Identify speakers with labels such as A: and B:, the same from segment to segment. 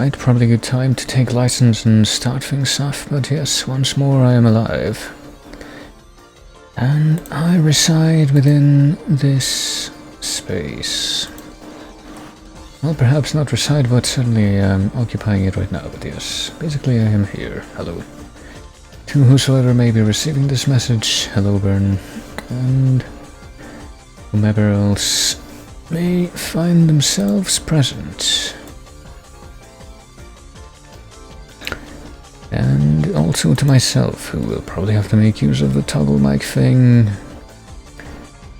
A: Alright, probably a good time to take license and start things off, but yes, once more I am alive. And I reside within this space. Well, perhaps not reside, but certainly occupying it right now, but yes. Basically I am here. Hello. To whosoever may be receiving this message, hello Bern. And whomever else may find themselves present. And also to myself, who will probably have to make use of the toggle mic thing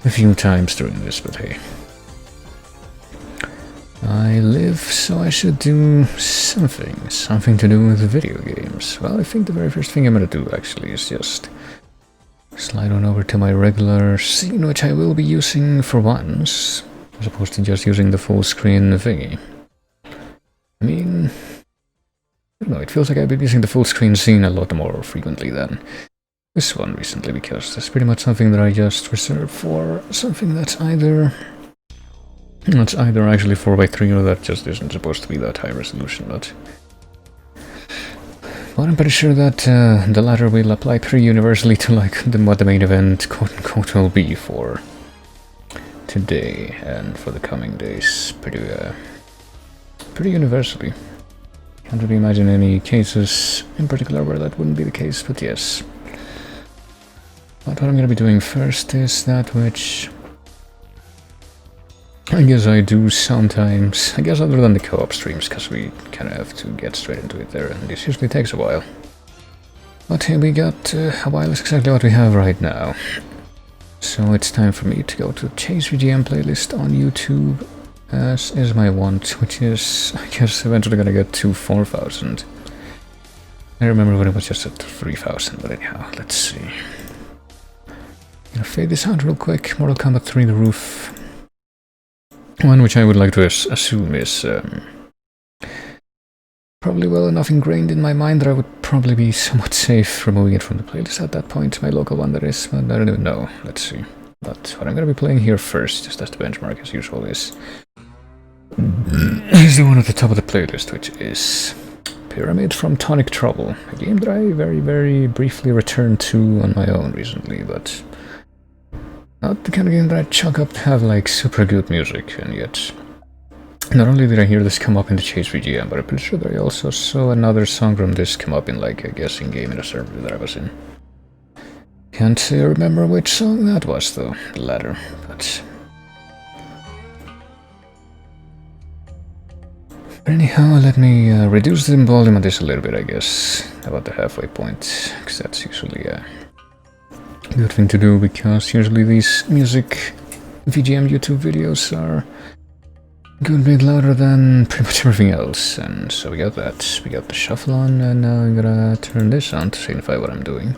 A: a few times during this, but hey. I live, so I should do something to do with video games. Well, I think the very first thing I'm gonna do actually is just slide on over to my regular scene, which I will be using for once, as opposed to just using the full screen thingy. I mean, I don't know, it feels like I've been using the full screen scene a lot more frequently than this one recently, because that's pretty much something that I just reserve for something that's either actually 4x3 or that just isn't supposed to be that high resolution, but I'm pretty sure that the latter will apply pretty universally to like what the main event quote-unquote will be for today and for the coming days, pretty universally. Can't really imagine any cases in particular where that wouldn't be the case, but yes. But what I'm going to be doing first is that which I guess I do sometimes, I guess other than the co-op streams, because we kind of have to get straight into it there, and this usually takes a while. But here we got a while is exactly what we have right now. So it's time for me to go to the Chase VGM playlist on YouTube, as is my want, which is, I guess, eventually gonna get to 4,000. I remember when it was just at 3,000, but anyhow, let's see. Gonna fade this out real quick. Mortal Kombat 3 The Roof. One which I would like to assume is probably well enough ingrained in my mind that I would probably be somewhat safe removing it from the playlist at that point. My local one that is, but I don't even know. Let's see. But what I'm gonna be playing here first, just as the benchmark as usual, is the one at the top of the playlist, which is Pyramid from Tonic Trouble, a game that I very, very briefly returned to on my own recently, but not the kind of game that I chalk up to have like super good music, and yet not only did I hear this come up in the Chase VGM, but I'm pretty sure that I also saw another song from this come up in like a guessing game in a server that I was in. Can't remember which song that was though, the latter, but anyhow, let me reduce the volume on this a little bit, I guess, about the halfway point, because that's usually a good thing to do, because usually these music VGM YouTube videos are a good bit louder than pretty much everything else, and so we got that. We got the shuffle on, and now I'm gonna turn this on to signify what I'm doing.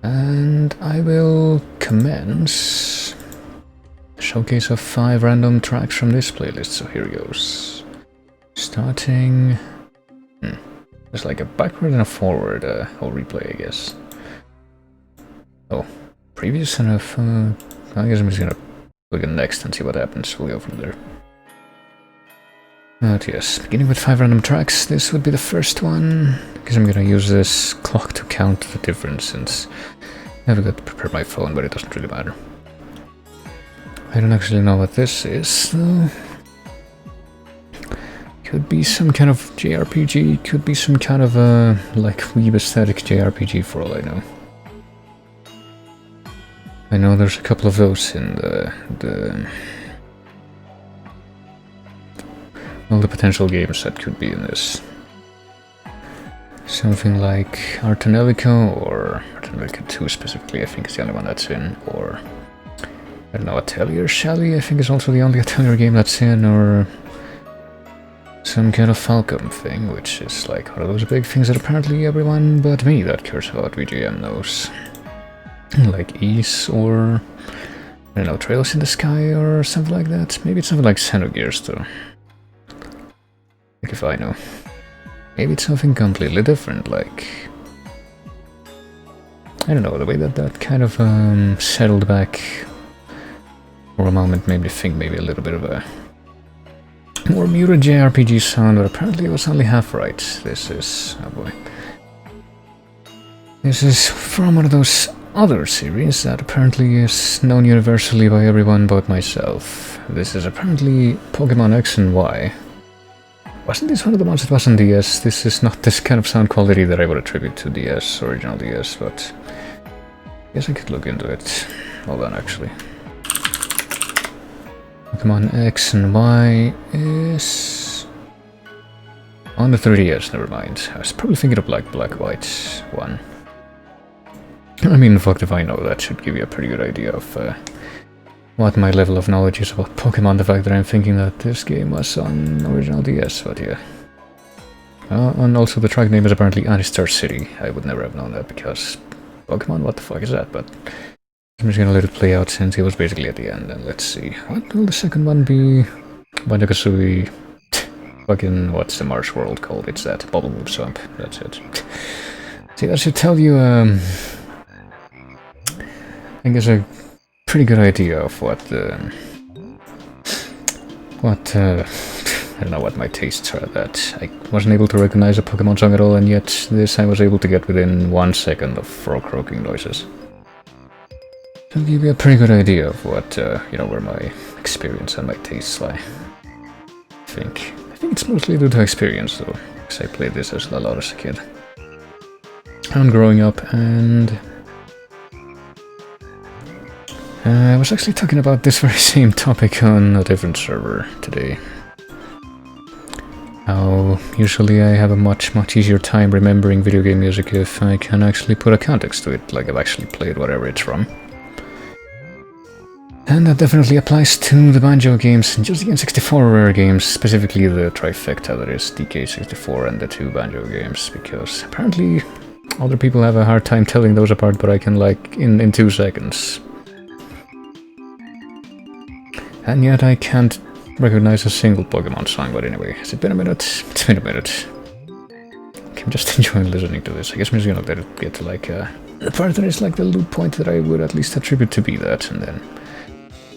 A: And I will commence a showcase of 5 random tracks from this playlist, so here goes. Starting... there's like a backward and a forward whole replay, I guess. Oh, previous and I guess I'm just gonna click on next and see what happens. We'll go from there. But yes, beginning with 5 random tracks, this would be the first one, because I'm gonna use this clock to count the difference, since I haven't got to prepare my phone, but it doesn't really matter. I don't actually know what this is, though. Could be some kind of JRPG, could be some kind of like weeb aesthetic JRPG for all I know. I know there's a couple of those in the potential games that could be in this. Something like Artanelico, or Artanelico 2 specifically, I think is the only one that's in, or I don't know, Atelier Shally, I think is also the only Atelier game that's in, or some kind of Falcom thing, which is like one of those big things that apparently everyone but me that cares about VGM knows. Like Ease, or I don't know, Trails in the Sky, or something like that. Maybe it's something like Xenogears though. Like if I know. Maybe it's something completely different, like I don't know, the way that that kind of settled back for a moment made me think maybe a little bit of a more muted JRPG sound, but apparently I was only half right. This is... oh boy. This is from one of those other series that apparently is known universally by everyone but myself. This is apparently Pokemon X and Y. Wasn't this one of the ones that was on DS? This is not this kind of sound quality that I would attribute to DS, original DS, but... I guess I could look into it. Hold on, actually. Pokemon X and Y is... on the 3DS, never mind. I was probably thinking of like Black-White one. I mean, fuck if I know, that should give you a pretty good idea of what my level of knowledge is about Pokemon, the fact that I'm thinking that this game was on original DS, but yeah. And also the track name is apparently Anistar City. I would never have known that because Pokemon, what the fuck is that? But I'm just gonna let it play out since it was basically at the end, and let's see. What will the second one be? Banjo-Kazooie... fucking, what's the marsh world called? It's that Bubble Loop Swamp, that's it. See, that should tell you, I guess a pretty good idea of what I don't know what my tastes are, that I wasn't able to recognize a Pokemon song at all, and yet this I was able to get within 1 second of frog croaking noises. It'll give you a pretty good idea of what, you know, where my experience and my tastes lie. I think it's mostly due to experience, though, because I played this as a lot as a kid. And growing up, and... I was actually talking about this very same topic on a different server today. How usually I have a much easier time remembering video game music if I can actually put a context to it, like I've actually played whatever it's from. And that definitely applies to the Banjo games, and just the N64 rare games, specifically the trifecta that is DK64 and the 2 Banjo games, because apparently other people have a hard time telling those apart, but I can, like, in 2 seconds. And yet I can't recognize a single Pokemon song, but anyway, has it been a minute? It's been a minute. I'm just enjoying listening to this. I guess I'm just gonna let it get to, like, the part that is, like, the loop point that I would at least attribute to be that, and then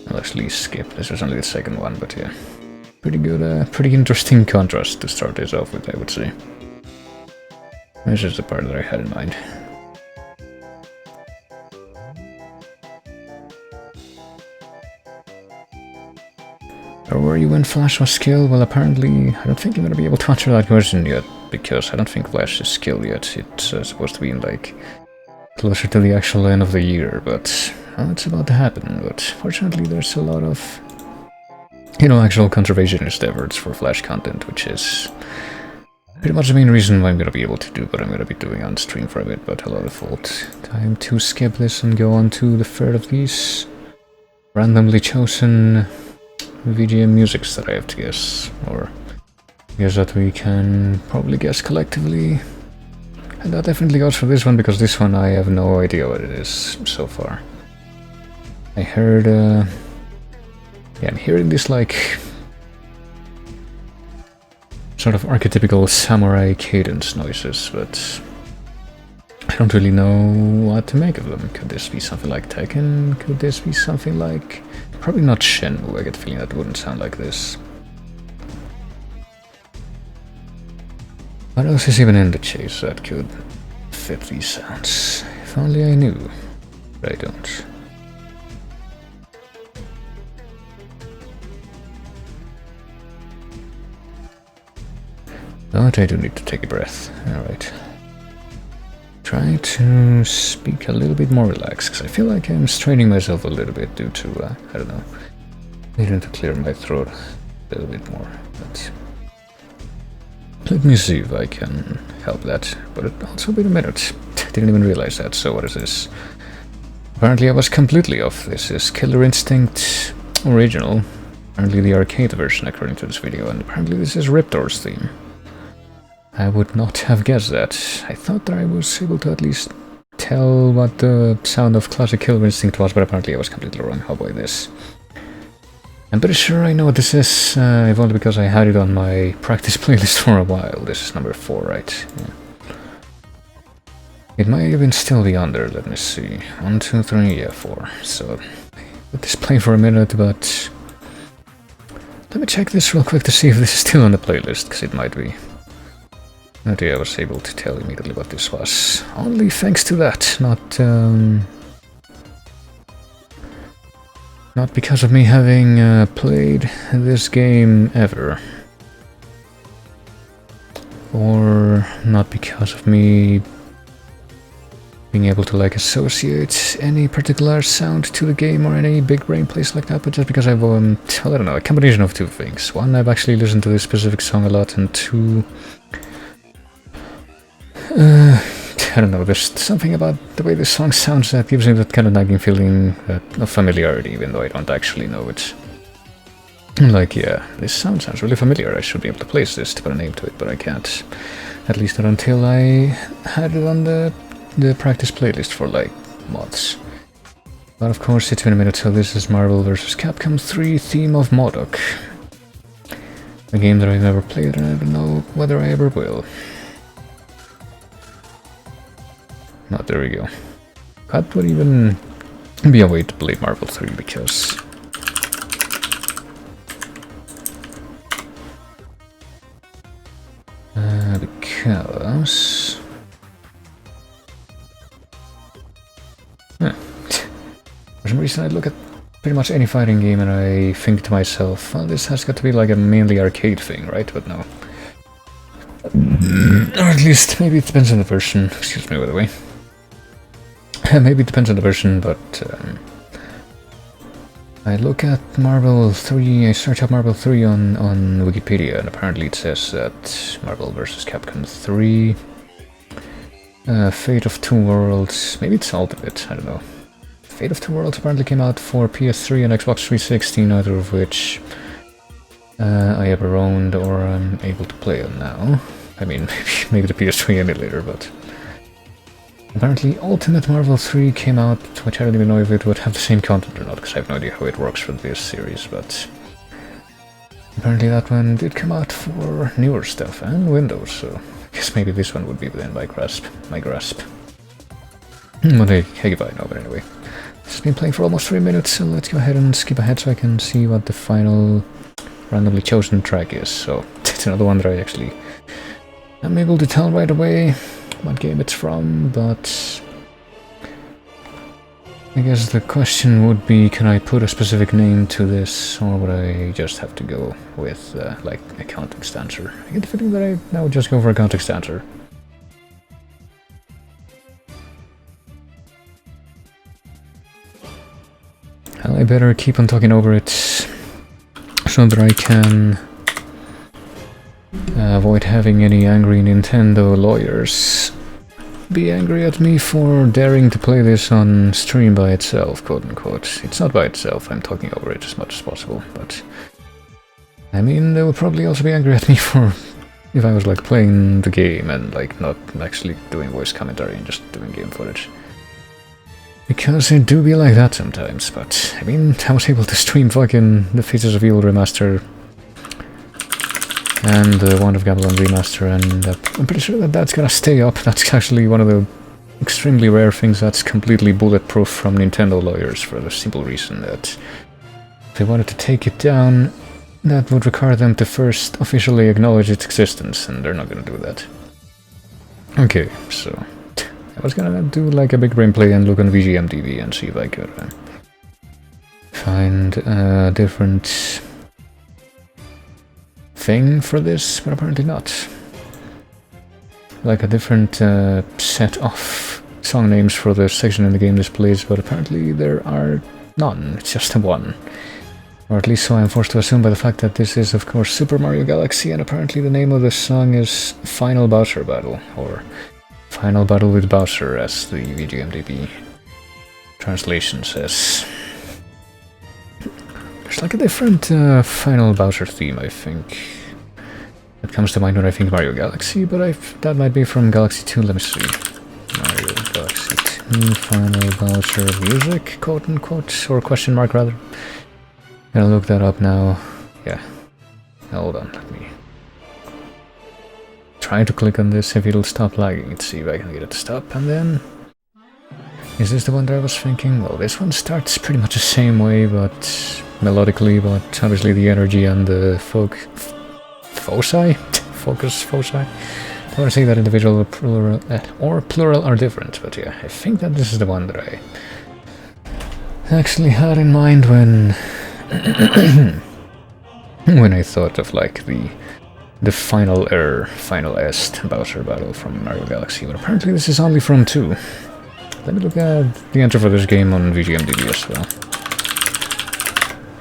A: I'll actually skip. This was only the second one, but yeah. Pretty good, pretty interesting contrast to start this off with, I would say. This is the part that I had in mind. Or were you when Flash was skill? Well, apparently, I don't think I'm gonna be able to answer that question yet, because I don't think Flash is skill yet. It's supposed to be in, like, closer to the actual end of the year, but it's about to happen. But fortunately, there's a lot of, you know, actual conservationist efforts for Flash content, which is pretty much the main reason why I'm gonna be able to do what I'm gonna be doing on stream for a bit, but a lot of fault. Time to skip this and go on to the third of these randomly chosen VGM musics that I have to guess, or guess that we can probably guess collectively. And that definitely goes for this one, because this one I have no idea what it is so far. I heard, yeah, I'm hearing this, like, sort of archetypical samurai cadence noises, but I don't really know what to make of them. Could this be something like Tekken? Could this be something like... probably not Shenmue, I get the feeling that wouldn't sound like this. What else is even in the chase that could fit these sounds? If only I knew. But I don't. But I do need to take a breath. Alright. Try to speak a little bit more relaxed, because I feel like I'm straining myself a little bit due to, I don't know, needing to clear my throat a little bit more. But let me see if I can help that. But it also been a minute. Didn't even realize that. So what is this? Apparently I was completely off. This is Killer Instinct Original. Apparently the arcade version, according to this video, and apparently this is Riptor's theme. I would not have guessed that. I thought that I was able to at least tell what the sound of classic Killer Instinct was, but apparently I was completely wrong. How about this? I'm pretty sure I know what this is, if only because I had it on my practice playlist for a while. This is number 4, right? Yeah. It might even still be under, let me see. 1, 2, 3, yeah, 4. So, let this play for a minute, but Let me check this real quick to see if this is still on the playlist, because it might be. Okay, I was able to tell immediately what this was. Only thanks to that, not because of me having played this game ever. Or not because of me being able to like associate any particular sound to the game or any big brain plays like that, but just because I've, I don't know, a combination of two things. One, I've actually listened to this specific song a lot, and two, I don't know, there's something about the way this song sounds that gives me that kind of nagging feeling of familiarity, even though I don't actually know it. Like, yeah, this sounds really familiar, I should be able to place this to put a name to it, but I can't. At least not until I had it on the practice playlist for like months. But of course it's been a minute, so this is Marvel vs. Capcom 3 Theme of Modok. A game that I've never played and I don't know whether I ever will. Not there we go. That would even be a way to play Marvel 3 because... For some reason I look at pretty much any fighting game and I think to myself, well, this has got to be like a mainly arcade thing, right? But no. Or at least, maybe it depends on the version. Excuse me, by the way. Maybe it depends on the version, but... I look at Marvel 3, I search up Marvel 3 on Wikipedia, and apparently it says that Marvel vs. Capcom 3... Fate of Two Worlds... Maybe it's Ultimate, I don't know. Fate of Two Worlds apparently came out for PS3 and Xbox 360, neither of which I ever owned or am able to play on now. I mean, maybe the PS3 emulator, but... Apparently Ultimate Marvel 3 came out, which I don't even know if it would have the same content or not, because I have no idea how it works with this series, but... Apparently that one did come out for newer stuff and Windows, so I guess maybe this one would be within my grasp. Well, heck if I know, but anyway. It's been playing for almost 3 minutes, so let's go ahead and skip ahead so I can see what the final randomly chosen track is. So, it's another one that I actually am able to tell right away what game it's from, but I guess the question would be, can I put a specific name to this, or would I just have to go with, like, a context answer? I get the feeling that I now just go for a context answer. Well, I better keep on talking over it so that I can avoid having any angry Nintendo lawyers be angry at me for daring to play this on stream by itself, quote unquote. It's not by itself, I'm talking over it as much as possible, but I mean, they would probably also be angry at me for if I was like playing the game and like not actually doing voice commentary and just doing game footage. Because it do be like that sometimes, but I mean, I was able to stream fucking the Faces of Evil remaster and the Wand of Gamelon remaster, and I'm pretty sure that that's gonna stay up. That's actually one of the extremely rare things that's completely bulletproof from Nintendo lawyers, for the simple reason that if they wanted to take it down, that would require them to first officially acknowledge its existence, and they're not gonna do that. Okay, so I was gonna do like a big brain play and look on VGMDB and see if I could find a different thing for this, but apparently not. Like a different set of song names for the section in the game displays, but apparently there are none, it's just one. Or at least so I'm forced to assume by the fact that this is of course Super Mario Galaxy, and apparently the name of the song is Final Bowser Battle, or Final Battle with Bowser, as the VGMDB translation says. There's like a different Final Bowser theme, I think. That comes to mind when I think Mario Galaxy, but that might be from Galaxy 2, let me see. Mario Galaxy 2, Final Bowser music, quote unquote, or question mark rather. Gonna look that up now. Yeah. Hold on, let me try to click on this if it'll stop lagging. Let's see if I can get it to stop, and then Is this the one that I was thinking? Well, this one starts pretty much the same way, but melodically, but obviously the energy and the foci? Focus foci? I don't want to say that individual or plural are different, but yeah, I think that this is the one that I actually had in mind when when I thought of like the final est Bowser battle from Mario Galaxy, but apparently this is only from 2. Let me look at the entry for this game on VGMDB as well.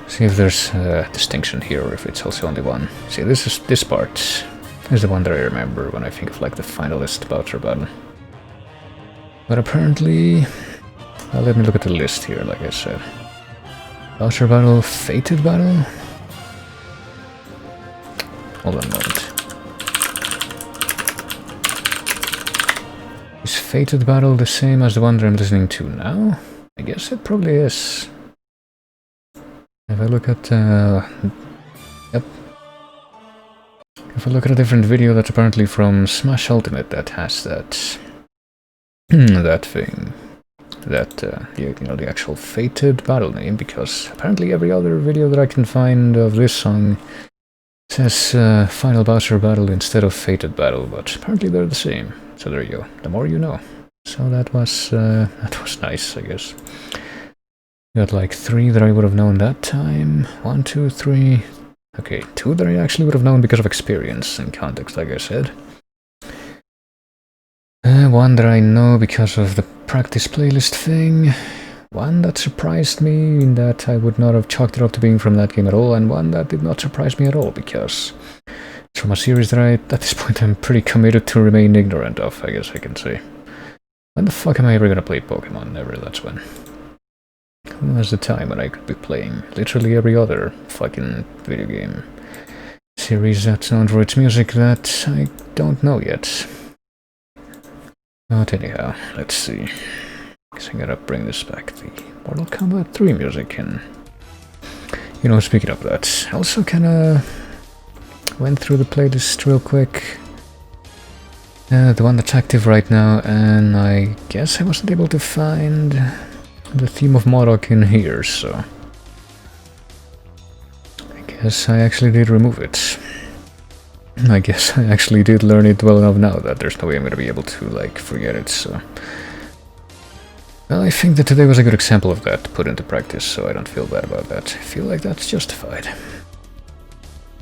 A: See if there's a distinction here, or if it's also only one. See, this part is the one that I remember when I think of like the finalist Bowser battle. But apparently, well, let me look at the list here, like I said. Bowser battle, Fated battle? Hold on a moment. Is Fated battle the same as the one that I'm listening to now? I guess it probably is. If I look at yep. If I look at a different video that's apparently from Smash Ultimate that has that that thing. That you know, the actual Fated battle name, because apparently every other video that I can find of this song says Final Bowser battle instead of Fated battle, but apparently they're the same. So there you go. The more you know. So that was nice, I guess. Got like 3 that I would have known that time. 1, 2, 3. Okay, 2 that I actually would have known because of experience and context, like I said. 1 that I know because of the practice playlist thing. 1 that surprised me in that I would not have chalked it up to being from that game at all, and 1 that did not surprise me at all because it's from a series that at this point I'm pretty committed to remain ignorant of, I guess I can say. When the fuck am I ever gonna play Pokemon? Never, that's when. When was the time when I could be playing literally every other fucking video game series that's known for its music that I don't know yet. But anyhow, let's see. Guess I gotta bring this back, the Mortal Kombat 3 music, and you know, speaking of that, I also kinda went through the playlist real quick. The one that's active right now, and I guess I wasn't able to find the theme of Modok in here, so I guess I actually did remove it. I guess I actually did learn it well enough now that there's no way I'm gonna be able to, like, forget it, so... Well, I think that today was a good example of that put into practice, so I don't feel bad about that. I feel like that's justified.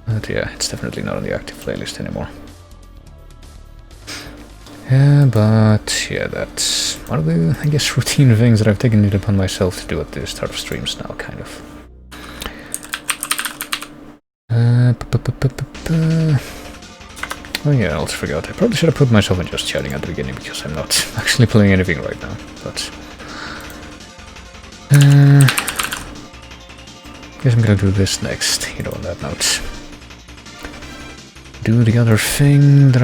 A: But yeah, it's definitely not on the active playlist anymore. But yeah, that's one of the, I guess, routine things that I've taken it upon myself to do at the start of streams now, kind of. Oh yeah, I also forgot. I probably should have put myself in just chatting at the beginning, because I'm not actually playing anything right now, but... guess I'm gonna do this next, you know, on that note. Do the other thing that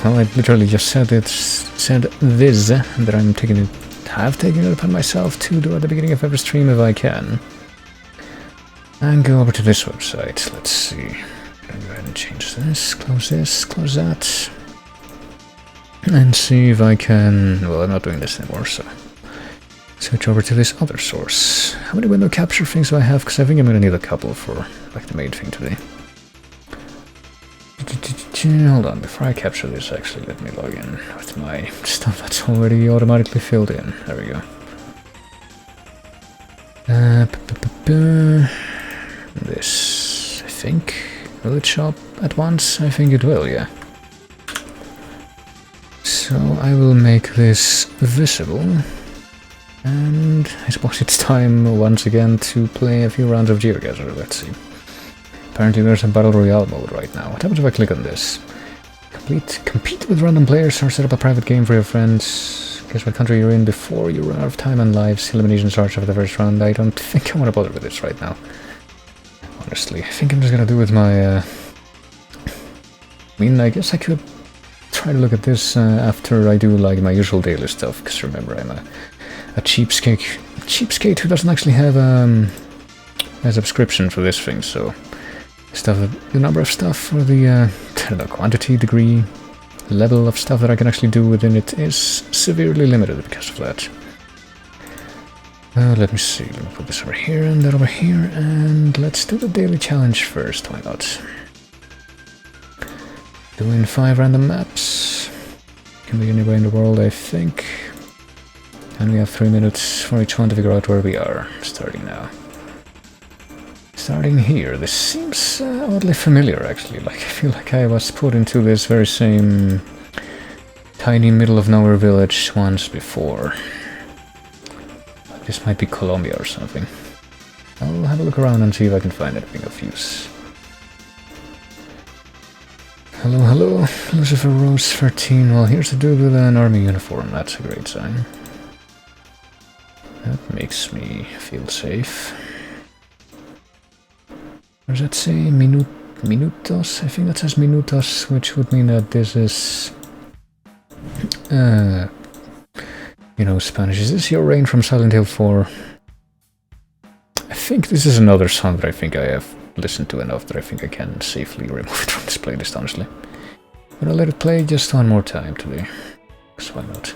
A: well, I literally just said this, that I'm have taken it upon myself to do at the beginning of every stream if I can. And go over to this website. Let's see. I'm gonna go ahead and change this, close that. And see if I can... Well, I'm not doing this anymore, so... Switch over to this other source. How many window capture things do I have? Because I think I'm gonna need a couple for, like, the main thing today. Hold on, before I capture this, actually, let me log in with my stuff that's already automatically filled in. There we go. This, I think, will it show up at once? I think it will, yeah. So I will make this visible. And I suppose it's time once again to play a few rounds of GeoGuessr. Let's see. Apparently there's a Battle Royale mode right now. What happens if I click on this? Compete with random players or set up a private game for your friends. Guess what country you're in before you run out of time and lives. Elimination starts after the first round. I don't think I want to bother with this right now. Honestly, I think I'm just gonna do with my... I mean, I guess I could try to look at this after I do like my usual daily stuff. Because remember, I'm a cheapskate who doesn't actually have a subscription for this thing, so... the number of stuff for the, I don't know, quantity, degree, level of stuff that I can actually do within it is severely limited because of that. Let me see, let me put this over here and that over here, and let's do the daily challenge first, why not? Doing 5 random maps. Can be anywhere in the world, I think. And we have 3 minutes for each one to figure out where we are, starting now. Starting here, this seems oddly familiar actually, like I feel like I was put into this very same tiny middle of nowhere village once before. This might be Colombia or something. I'll have a look around and see if I can find anything of use. Hello, hello, Lucifer Rose 13. Well, here's a dude with an army uniform, that's a great sign. That makes me feel safe. What does that say? Minutos? I think that says minutos, which would mean that this is... you know, Spanish. Is this your rain from Silent Hill 4? I think this is another song that I think I have listened to enough that I think I can safely remove it from this playlist, honestly. But I'll let it play just one more time today. Because why not?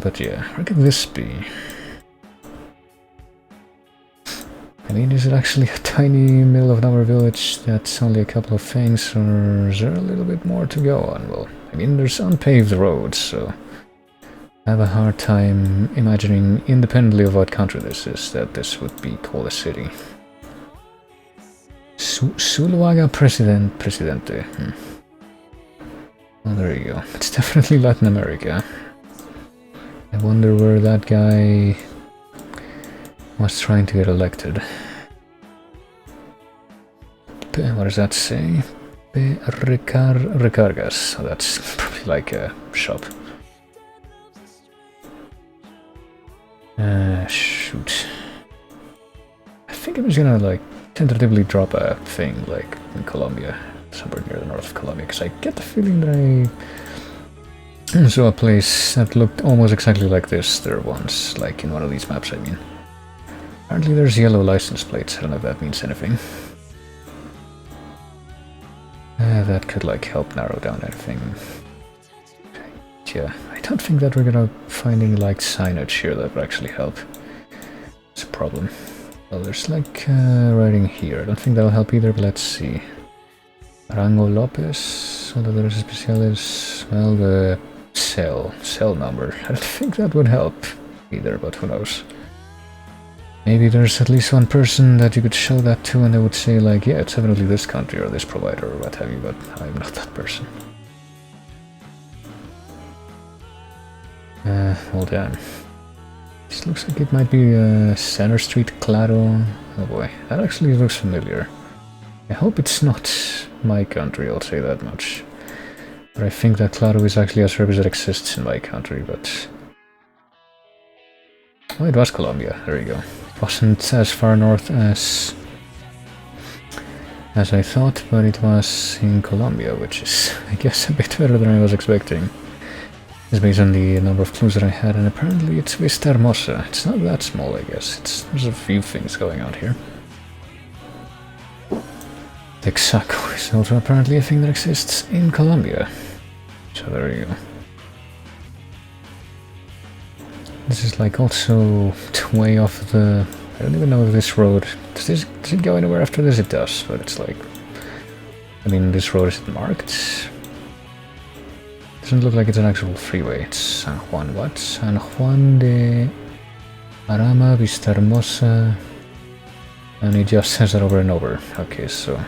A: But yeah, where could this be? I mean, is it actually a tiny middle of nowhere village that's only a couple of things, or is there a little bit more to go on? Well, I mean, there's unpaved roads, so I have a hard time imagining, independently of what country this is, that this would be called a city. Zuluaga Presidente. Oh, there you go. It's definitely Latin America. I wonder where that guy was trying to get elected. What does that say? Recargas. So that's probably like a shop. Shoot. I think I was gonna like tentatively drop a thing like in Colombia, somewhere near the north of Colombia, because I get the feeling that I saw a place that looked almost exactly like this there once, like in one of these maps, I mean. Apparently there's yellow license plates, I don't know if that means anything. That could like help narrow down anything. Yeah, I don't think that we're gonna find any like signage here that would actually help. It's a problem. Well, there's like writing here. I don't think that'll help either, but let's see. Rango Lopez, Soldadores Especiales, well, the cell number. I don't think that would help either, but who knows. Maybe there's at least one person that you could show that to and they would say like, yeah, it's definitely this country or this provider or what have you, but I'm not that person. Hold on. This looks like it might be Center Street, Claro. Oh boy, that actually looks familiar. I hope it's not my country, I'll say that much. But I think that Claro is actually a service that exists in my country, but... Oh, it was Colombia, there you go. It wasn't as far north as I thought, but it was in Colombia, which is, I guess, a bit better than I was expecting. It's based on the number of clues that I had, and apparently it's Vista Hermosa. It's not that small, I guess. There's a few things going on here. Texaco is also apparently a thing that exists in Colombia. So there you go. This is like also way off the... I don't even know if this road... Does it go anywhere after this? It does, but it's like... I mean, this road isn't marked. Doesn't look like it's an actual freeway. It's San Juan what? San Juan de Arama, Vista Hermosa... And it just says that over and over. Okay, so...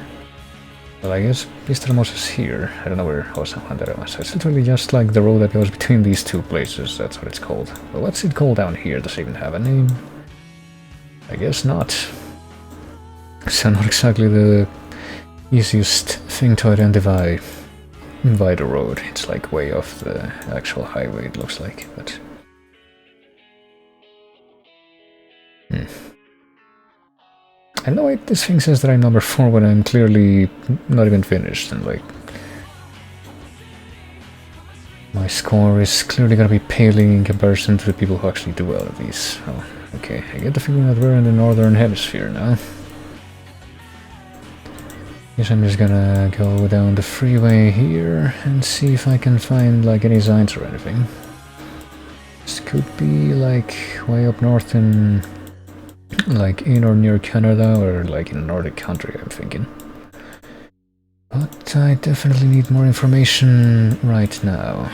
A: Well, I guess Vista Hermosa is here. I don't know where San Juan de Arama. So it's literally just like the road that goes between these two places. That's what it's called. But what's it called down here? Does it even have a name? I guess not. So not exactly the easiest thing to identify by the road. It's like way off the actual highway, it looks like, but... I know this thing says that I'm number 4 when I'm clearly not even finished, and like... My score is clearly gonna be paling in comparison to the people who actually do well at these. Oh, okay, I get the feeling that we're in the northern hemisphere now. Guess I'm just gonna go down the freeway here and see if I can find like any signs or anything. This could be like way up north in like in or near Canada or like in a Nordic country, I'm thinking. But I definitely need more information right now.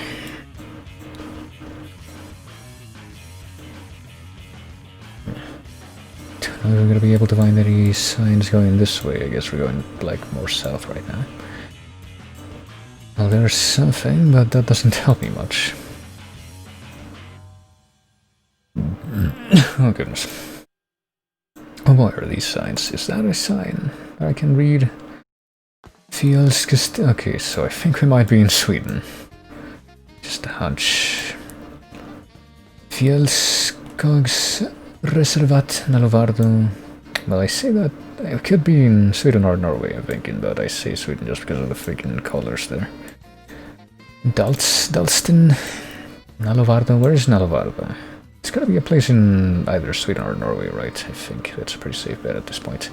A: Don't know if we're gonna be able to find any signs going this way. I guess we're going like more south right now. Well, there's something, but that doesn't help me much. Oh goodness. Oh, what are these signs? Is that a sign I can read? Feels... Okay, so I think we might be in Sweden. Just a hunch. Fjällskogs reservat Nalovardo. Well, I say that it could be in Sweden or Norway, I'm thinking, but I say Sweden just because of the freaking colors there. Dalston Nalovardo. Where is Nalovardo? It's gotta be a place in either Sweden or Norway, right? I think that's a pretty safe bet at this point.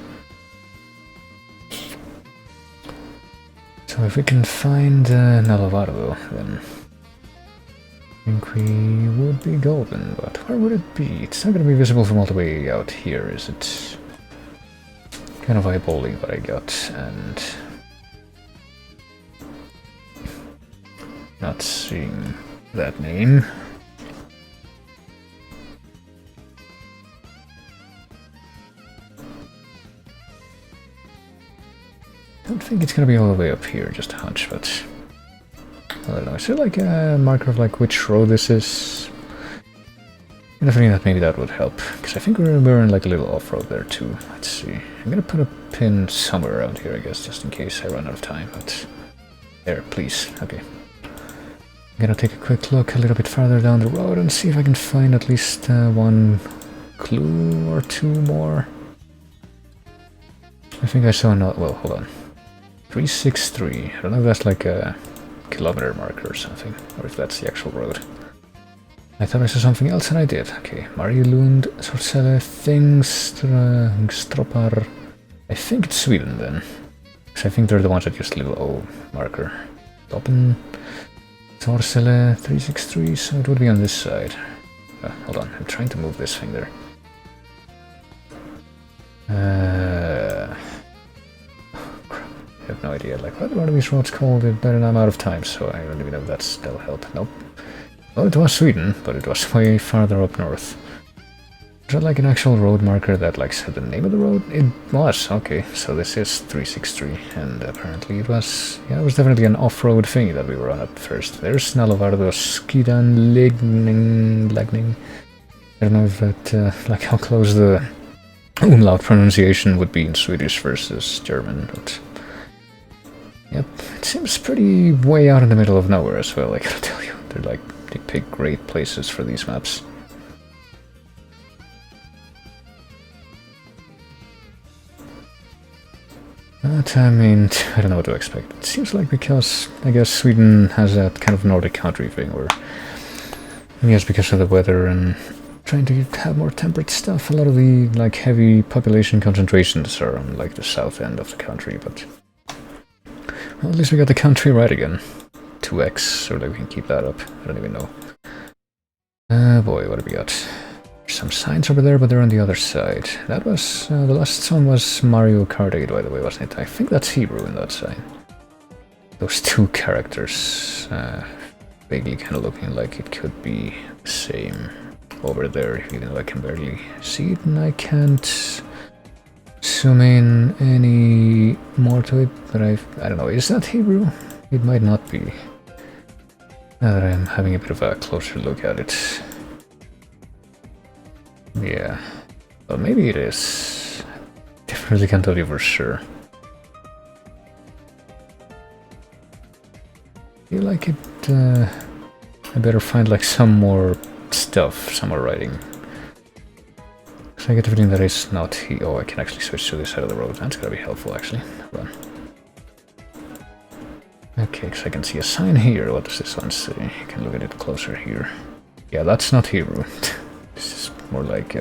A: So if we can find Nalovardo, then I think we would be golden, but where would it be? It's not gonna be visible from all the way out here, is it? Kind of eyeballing what I got, and not seeing that name. I don't think it's gonna be all the way up here, just a hunch, but I don't know. Is there like a marker of like which road this is? I'm definitely that maybe that would help, because I think we're in like a little off-road there too. Let's see. I'm gonna put a pin somewhere around here, I guess, just in case I run out of time, but there, please. Okay. I'm gonna take a quick look a little bit farther down the road and see if I can find at least one clue or two more. I think I saw another. Well, hold on. 363. I don't know if that's like a kilometer marker or something, or if that's the actual road. I thought I saw something else and I did. Okay, Marielund, Sorsele, Stropar. I think it's Sweden then. Because I think they're the ones that use the little O marker. Toppen, Sorsele, 363, so it would be on this side. Hold on, I'm trying to move this thing there. I have no idea, like, what are these roads called? Then I'm out of time, so I don't even know if that'll help. Nope. Well, it was Sweden, but it was way farther up north. Was that like an actual road marker that like said the name of the road? It was, okay, so this is 363, and apparently it was, yeah, it was definitely an off-road thing that we were on at first. There's Nalovardo Skidan Legning. I don't know if that, like how close the umlaut pronunciation would be in Swedish versus German, but yep, it seems pretty way out in the middle of nowhere as well, I gotta tell you. They're like, they pick great places for these maps. But I mean, I don't know what to expect. It seems like because, I guess, Sweden has that kind of Nordic country thing where, I guess because of the weather and trying to have more temperate stuff, a lot of the like heavy population concentrations are on like the south end of the country, but well, at least we got the country right again. 2x, so that we can keep that up. I don't even know. Boy, what have we got? There's some signs over there, but they're on the other side. That was, the last song was Mario Kart 8, by the way, wasn't it? I think that's Hebrew in that sign. Those two characters, vaguely kind of looking like it could be the same over there, even though I can barely see it, and I can't zoom in any more to it, but I don't know, is that Hebrew? It might not be. Now that I'm having a bit of a closer look at it. Yeah, well, maybe it is. Definitely can't tell you for sure. I feel like it, I better find like some more stuff, some more writing. Because I get the feeling that it's not he. Oh, I can actually switch to this side of the road. That's gotta be helpful, actually. Hold on. Okay, because I can see a sign here. What does this one say? I can look at it closer here. Yeah, that's not Hebrew. This is more like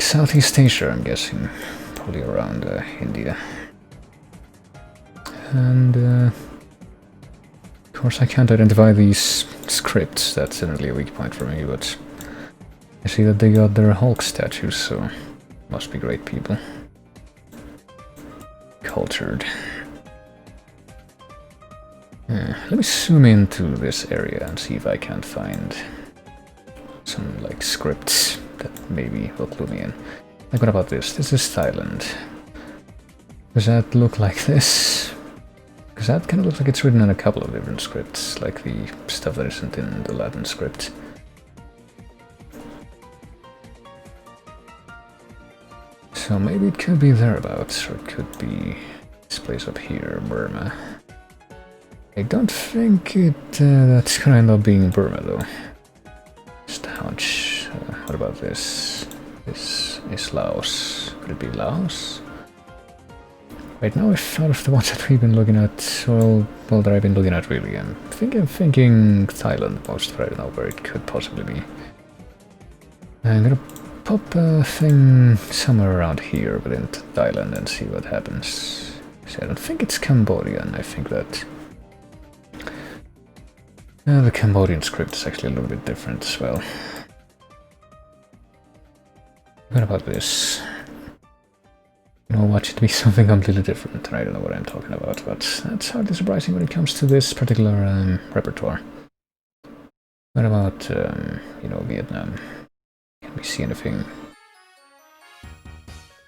A: Southeast Asia, I'm guessing. Probably around India. And of course I can't identify these scripts, that's definitely a weak point for me, but I see that they got their Hulk statues, so must be great people. Cultured. Let me zoom into this area and see if I can't find some like scripts that maybe will clue me in. Like, what about this? This is Thailand. Does that look like this? Because that kind of looks like it's written in a couple of different scripts, like the stuff that isn't in the Latin script. So maybe it could be thereabouts, or it could be this place up here, Burma. I don't think that's gonna end up being Burma though. Just a hunch. What about this? This is Laos. Could it be Laos? Right now, if out of the ones that we've been looking at, well, that I've been looking at really, I'm thinking Thailand most, but I don't know where it could possibly be. I'm gonna pop a thing somewhere around here within Thailand and see what happens. See, I don't think it's Cambodian. I think that the Cambodian script is actually a little bit different as well. What about this? You know, watch it be something completely different. I don't know what I'm talking about, but that's hardly surprising when it comes to this particular repertoire. What about, you know, Vietnam? Can we see anything?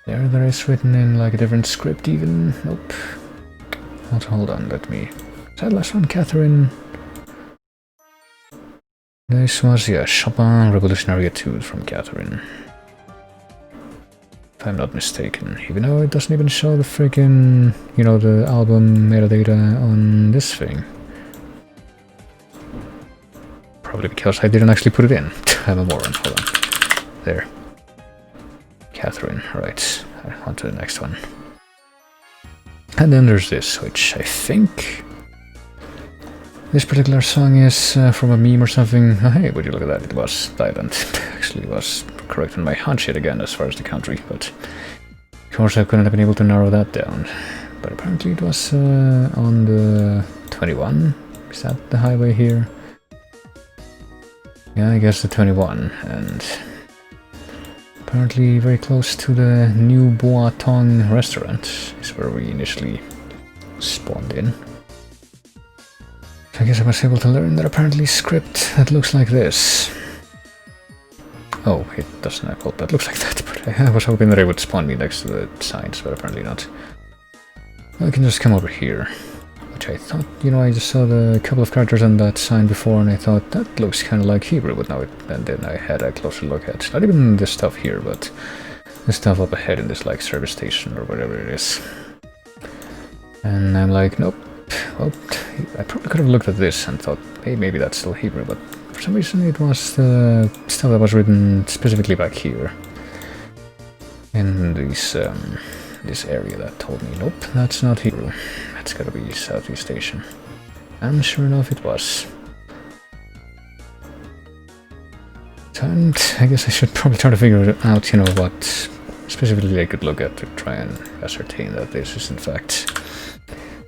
A: There is written in like a different script even? Nope. Hold on, let me... Is that last one, Catherine? This was, yeah, Chopin Revolutionary Etude from Catherine. If I'm not mistaken. Even though it doesn't even show the freaking, you know, the album metadata on this thing. Probably because I didn't actually put it in. I'm a moron, hold on. There. Catherine, right. On to the next one. And then there's this, which I think... This particular song is from a meme or something. Oh, hey, would you look at that? It was Thailand. Actually, was correct in my hunch yet again as far as the country, but of course I couldn't have been able to narrow that down. But apparently it was on the 21. Is that the highway here? Yeah, I guess the 21, and apparently very close to the New Boa Tong restaurant is where we initially spawned in. I guess I was able to learn that apparently script that looks like this. Oh, it doesn't have that looks like that, but I was hoping that it would spawn me next to the signs, but apparently not. I can just come over here, which I thought, you know, I just saw the couple of characters on that sign before and I thought that looks kind of like Hebrew, but now and then I had a closer look at, not even this stuff here, but the stuff up ahead in this like service station or whatever it is. And I'm like, nope. Well, I probably could have looked at this and thought, hey, maybe that's still Hebrew, but for some reason it was the stuff that was written specifically back here. In this area that told me, nope, that's not Hebrew. That's gotta be Southeast Asian. And sure enough, it was. And I guess I should probably try to figure out, you know, what specifically I could look at to try and ascertain that this is in fact...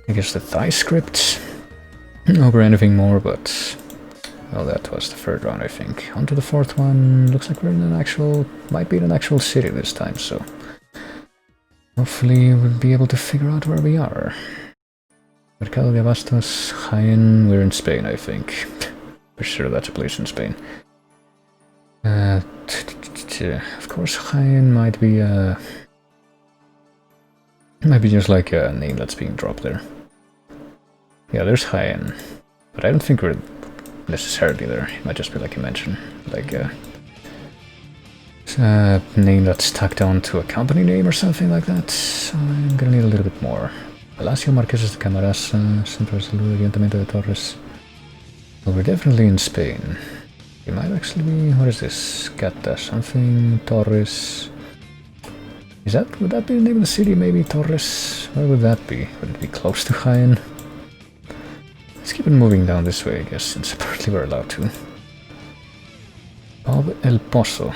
A: I guess the Thai script over anything more, but well, that was the third round, I think. On to the fourth one. Looks like we're in an actual, might be in an actual city this time, so hopefully we'll be able to figure out where we are. Mercado de Abastos, Jaén, we're in Spain, I think. For sure that's a place in Spain. Of course, Jaén might be just like a name that's being dropped there. Yeah, there's Jaén, but I don't think we're necessarily there. It might just be like you mentioned, like a name that's stuck down to a company name or something like that. So I'm gonna need a little bit more. Palacio Marqueses de Camarasa, Centro de Salud, Ayuntamiento de Torres. Well, we're definitely in Spain. We might actually be, what is this? Gata something, Torres. Would that be the name of the city, maybe Torres? Where would that be? Would it be close to Jaén? Let's keep it moving down this way, I guess, since apparently we're allowed to. Bob El Pozo.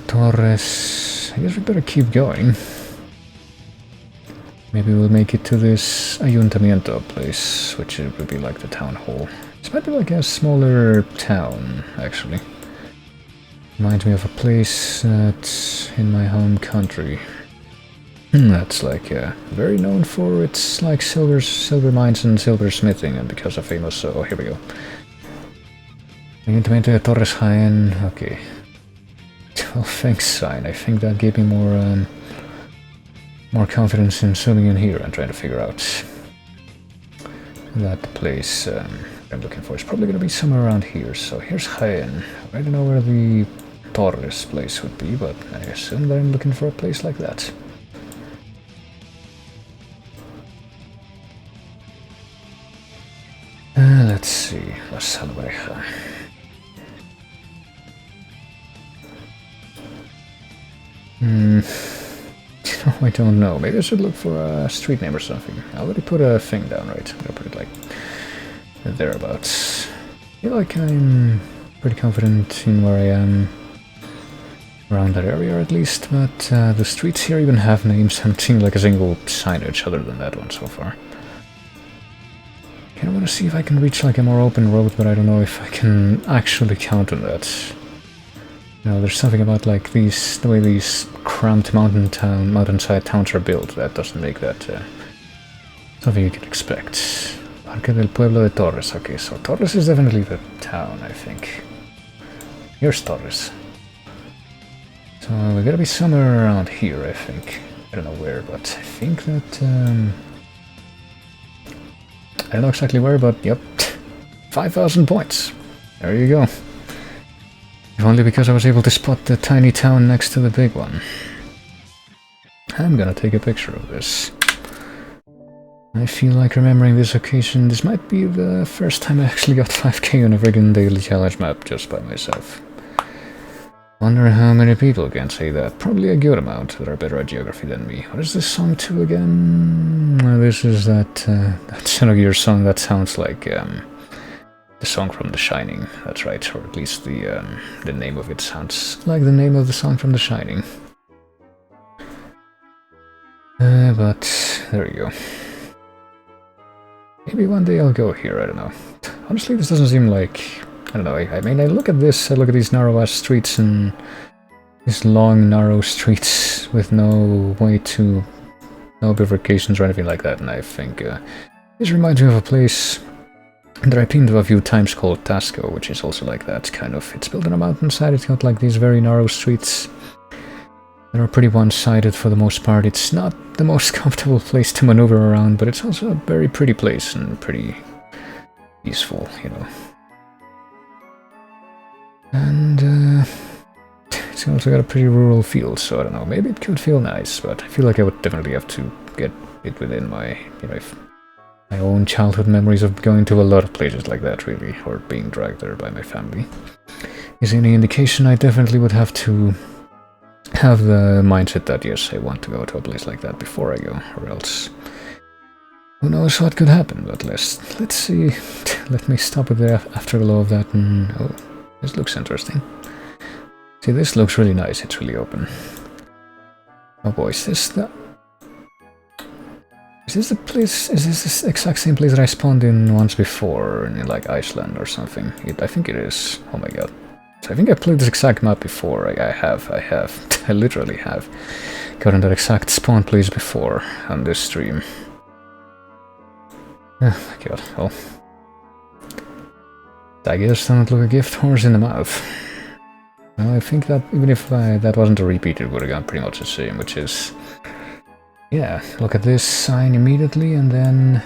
A: Torres. I guess we better keep going. Maybe we'll make it to this Ayuntamiento place, which would be like the town hall. This might be like a smaller town, actually. Reminds me of a place that's in my home country. That's like very known for its like silver mines and silversmithing, and because of famous. So here we go. Ayuntamiento de Torres Jaén. Okay. 12 thanks sign. I think that gave me more confidence in zooming in here and trying to figure out that place I'm looking for is probably going to be somewhere around here. So here's Jaén. I don't know where the Torres place would be, but I assume that I'm looking for a place like that. Let's see. La Salvaja. I don't know. Maybe I should look for a street name or something. I already put a thing down, right? I'm gonna put it like thereabouts. I feel like I'm pretty confident in where I am around that area at least, but the streets here even have names. I'm seeing like a single signage other than that one so far. I want to see if I can reach like a more open road, but I don't know if I can actually count on that. You know, there's something about like the way these cramped mountainside towns are built that doesn't make that something you can expect. Parque del Pueblo de Torres. Okay, so Torres is definitely the town, I think. Here's Torres. So we gotta be somewhere around here, I think. I don't know where, but I think that I don't know exactly where, but yep, 5,000 points. There you go. If only because I was able to spot the tiny town next to the big one. I'm gonna take a picture of this. I feel like remembering this occasion. This might be the first time I actually got 5k on a friggin' daily challenge map just by myself. Wonder how many people can say that. Probably a good amount that are better at geography than me. What is this song to again? This is that Xenogear song that sounds like the song from The Shining. That's right, or at least the name of it sounds like the name of the song from The Shining. But there you go. Maybe one day I'll go here, I don't know. Honestly, this doesn't seem like... I don't know, I mean, I look at this, I look at these narrow-ass streets and these long, narrow streets with no way to... no bifurcations or anything like that, and I think this reminds me of a place that I've been to a few times called Tasco, which is also like that, kind of. It's built on a mountainside, it's got like these very narrow streets that are pretty one-sided for the most part. It's not the most comfortable place to maneuver around, but it's also a very pretty place and pretty peaceful, you know. And it's also got a pretty rural feel, so I don't know, maybe it could feel nice, but I feel like I would definitely have to get it within my, you know, my own childhood memories of going to a lot of places like that, really, or being dragged there by my family. Is any indication, I definitely would have to have the mindset that, yes, I want to go to a place like that before I go, or else who knows what could happen, but let's see. Let me stop with the afterglow of that, and oh, this looks interesting. See, this looks really nice, it's really open. Oh boy, is this the place, is this the exact same place that I spawned in once before, in like Iceland or something? I think it is. Oh my god. So I think I played this exact map before. I have. I literally have gotten that exact spawn place before on this stream. Oh my god, well. Daggers don't look a gift horse in the mouth. Well, I think that even if that wasn't a repeat, it would have gone pretty much the same, which is... yeah, look at this sign immediately, and then...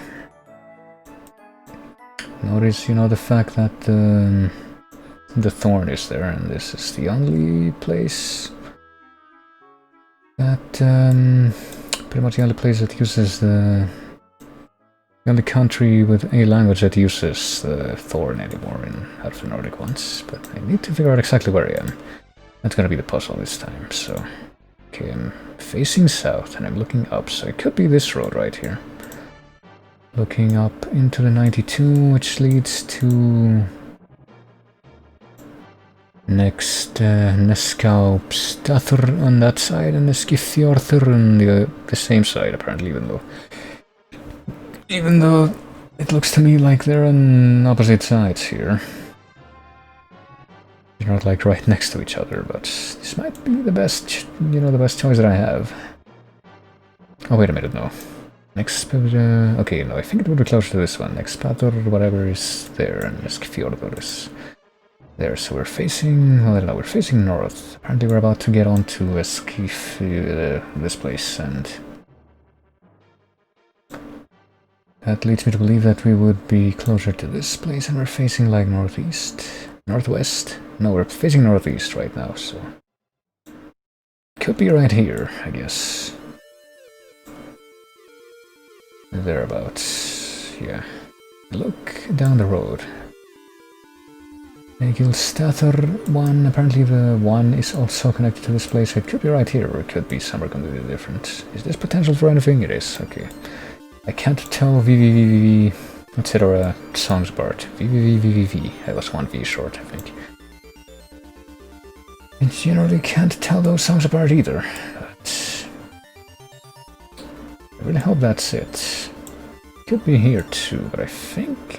A: notice, you know, the fact that the thorn is there, and this is the only place that... pretty much the only place that uses the only country with any language that uses the thorn anymore out of the Nordic ones. But I need to figure out exactly where I am. That's gonna be the puzzle this time, so... okay, I'm facing south and I'm looking up, so it could be this road right here. Looking up into the 92, which leads to... Next, Neskaupstaður on that side, and Neskifjordur on the same side, apparently, even though it looks to me like they're on opposite sides here. They're not like right next to each other, but this might be the best, the best choice that I have. Oh, wait a minute, no. Next, okay, no, I think it would be closer to this one. Nexpator, whatever is there, and Neskfjordur is there. So we're facing, well, I don't know, we're facing north. Apparently we're about to get onto Eskif, this place, and that leads me to believe that we would be closer to this place, and we're facing like northeast, northwest. No, we're facing northeast right now, so could be right here, I guess. Thereabouts, yeah. Look down the road. Egilstaðir 1, apparently the 1 is also connected to this place. It could be right here, or it could be somewhere completely different. Is this potential for anything? It is, okay. I can't tell VVVVV, etc. songs part. VVVVV, I was 1 V short, I think. I generally can't tell those songs apart either, but I really hope that's it. Could be here too, but I think,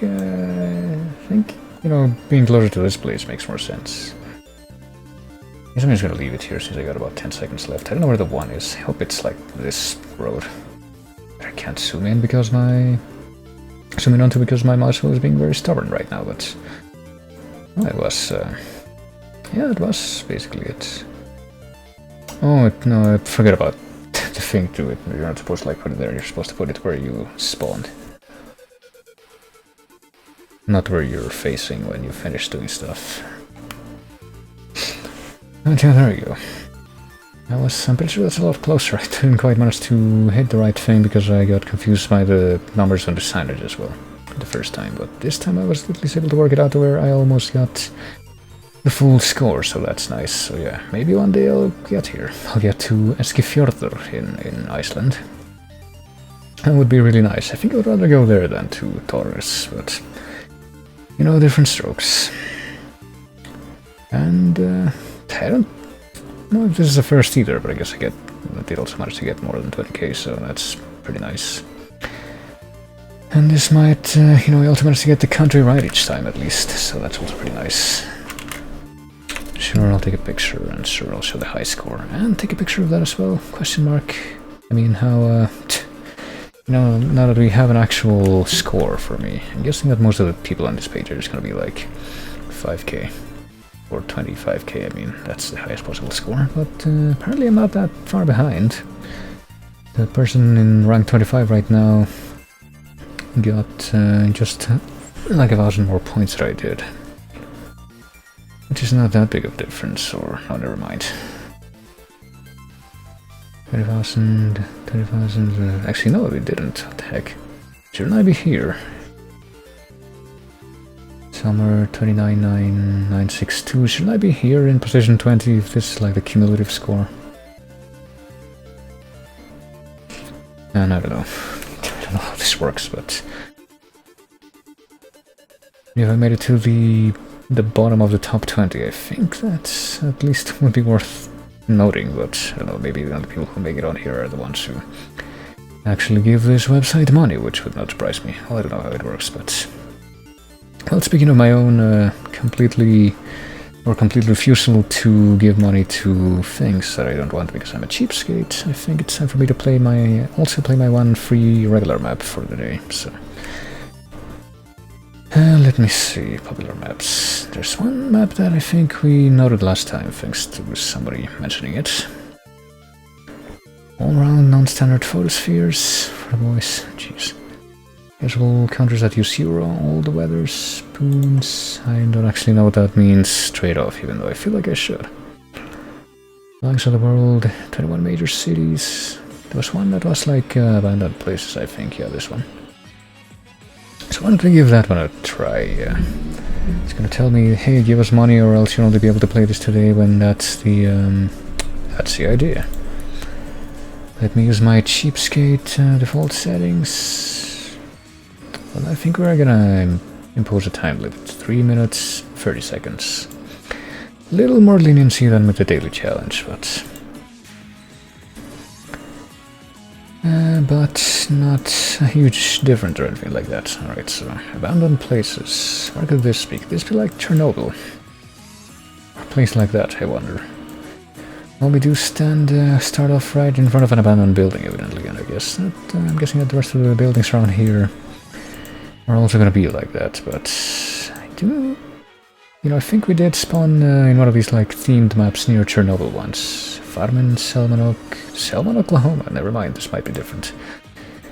A: being closer to this place makes more sense. I guess I'm just gonna leave it here since I got about 10 seconds left. I don't know where the 1 is. I hope it's like this road. I can't zoom in because zoom in onto because my mouse was being very stubborn right now, but well, it was, yeah, it was basically it. Oh, no, I forgot about the thing to it. You're not supposed to like put it there, you're supposed to put it where you spawned. Not where you're facing when you finish doing stuff. And yeah, there you go. I'm pretty sure that's a lot closer. I didn't quite manage to hit the right thing because I got confused by the numbers on the signage as well the first time, but this time I was at least able to work it out to where I almost got the full score, so that's nice. So yeah, maybe one day I'll get here. I'll get to Eskifjordur in Iceland. That would be really nice. I think I would rather go there than to Torres, but different strokes. And I don't know if this is the first either, but I guess I did also manage to get more than 20k, so that's pretty nice. And this might, we also managed to get the country right each time at least, so that's also pretty nice. Sure, I'll take a picture, and sure, I'll show the high score, and take a picture of that as well, question mark. I mean, how, now that we have an actual score for me, I'm guessing that most of the people on this page are just gonna be like 5k. Or 25k, I mean, that's the highest possible score, but apparently I'm not that far behind. The person in rank 25 right now got just like 1,000 more points that I did. Which is not that big of a difference, or oh, never mind. 20,000, 20,000, actually no, we didn't, what the heck. Shouldn't I be here? Somewhere 29,962. Should I be here in position 20 if this is like the cumulative score? And I don't know. I don't know how this works, but if I made it to the bottom of the top 20, I think that at least would be worth noting, but I don't know, maybe the only people who make it on here are the ones who actually give this website money, which would not surprise me. Well, I don't know how it works, but well, speaking of my own complete refusal to give money to things that I don't want because I'm a cheapskate, I think it's time for me to play my one free regular map for the day, so let me see, popular maps. There's one map that I think we noted last time, thanks to somebody mentioning it. All-round non-standard photospheres for the boys, jeez. Casual counters that use euro, all the weathers, spoons. I don't actually know what that means straight off, even though I feel like I should. Flags of the world, 21 major cities. There was one that was like abandoned places, I think. Yeah, this one. So why don't we give that one a try? It's gonna tell me, hey, give us money or else you'll only be able to play this today, when that's the idea. Let me use my cheapskate default settings. Well, I think we're gonna impose a time limit. 3 minutes, 30 seconds. Little more leniency than with the daily challenge, but not a huge difference or anything like that. Alright, so abandoned places. Where could this be? Could this be like Chernobyl? Or a place like that, I wonder. Well, we do start off right in front of an abandoned building, evidently, and I guess that, I'm guessing that the rest of the buildings around here are also going to be like that, but I do... You know, I think we did spawn in one of these, like, themed maps near Chernobyl once. Farming, Selman, Oklahoma. Never mind, this might be different.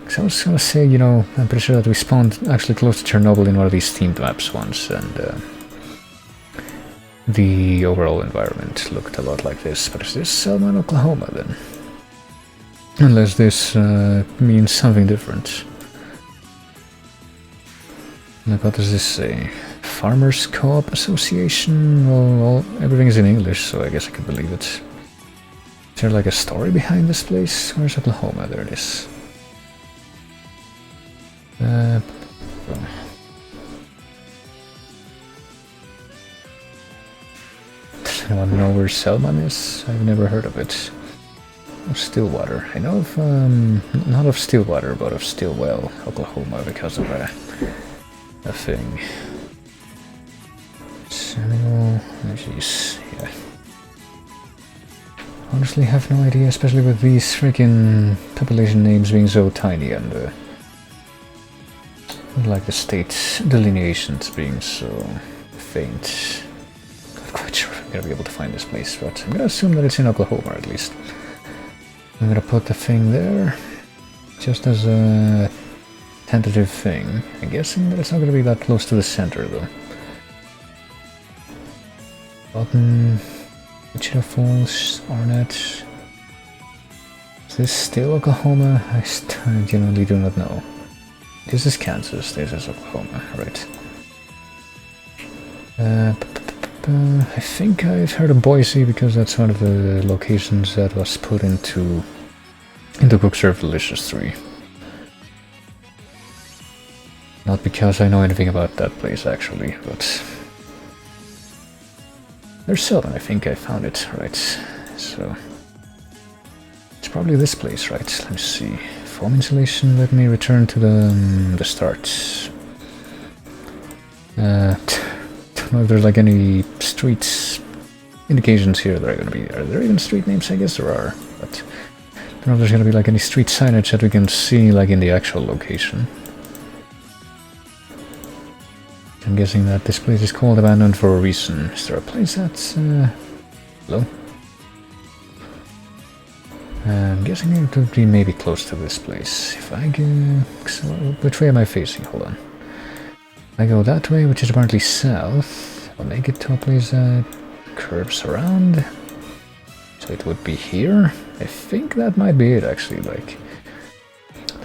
A: Because I was gonna say, you know, I'm pretty sure that we spawned actually close to Chernobyl in one of these themed maps once, and the overall environment looked a lot like this. But is this Selman, Oklahoma, then? Unless this means something different. Like, what does this say? Farmers Co-op Association? Well, everything is in English, so I guess I could believe it. Is there like a story behind this place? Where's Oklahoma? There it is. Does anyone know where Selman is? I've never heard of it. Or Stillwater. I know of, not of Stillwater, but of Stillwell, Oklahoma, because of a thing. Samuel, oh jeez, yeah. Honestly, have no idea, especially with these freaking population names being so tiny and like the state delineations being so faint. Not quite sure if I'm gonna be able to find this place, but I'm gonna assume that it's in Oklahoma at least. I'm gonna put the thing there, just as a tentative thing. I'm guessing that it's not gonna be that close to the center though. Button, Wichita Falls, Arnett. Is this still Oklahoma? I genuinely do not know. This is Kansas, this is Oklahoma, right. I think I've heard of Boise because that's one of the locations that was put into Cook Serve Delicious 3. Not because I know anything about that place actually, but... There's Selman, I think I found it, right, so... It's probably this place, right, let me see. Foam insulation, let me return to the start. Don't know if there's like any streets indications here that are gonna be... Are there even street names? I guess there are, but... I don't know if there's gonna be like any street signage that we can see like in the actual location. I'm guessing that this place is called abandoned for a reason. Is there a place that's... Hello? I'm guessing it would be maybe close to this place. If I go... So, which way am I facing? Hold on. If I go that way, which is apparently south, I'll make it to a place that curves around. So it would be here. I think that might be it, actually, like...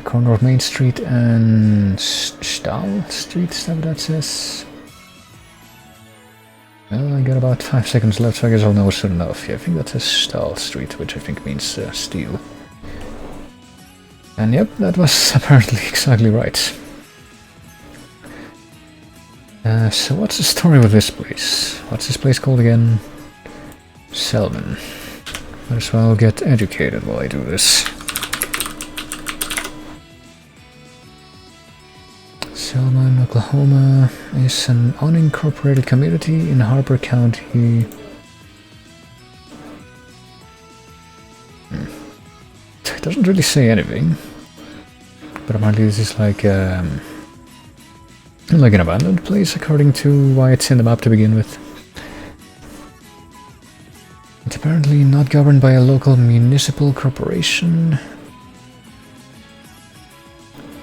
A: corner of Main Street and Stahl Street, is that what that says? Well, I got about 5 seconds left, so I guess I'll know soon enough. Yeah, I think that says Stahl Street, which I think means steel. And yep, that was apparently exactly right. So what's the story with this place? What's this place called again? Selman. Might as well get educated while I do this. Selman, Oklahoma is an unincorporated community in Harper County. It doesn't really say anything, but apparently this is like an abandoned place according to why it's in the map to begin with. It's apparently not governed by a local municipal corporation.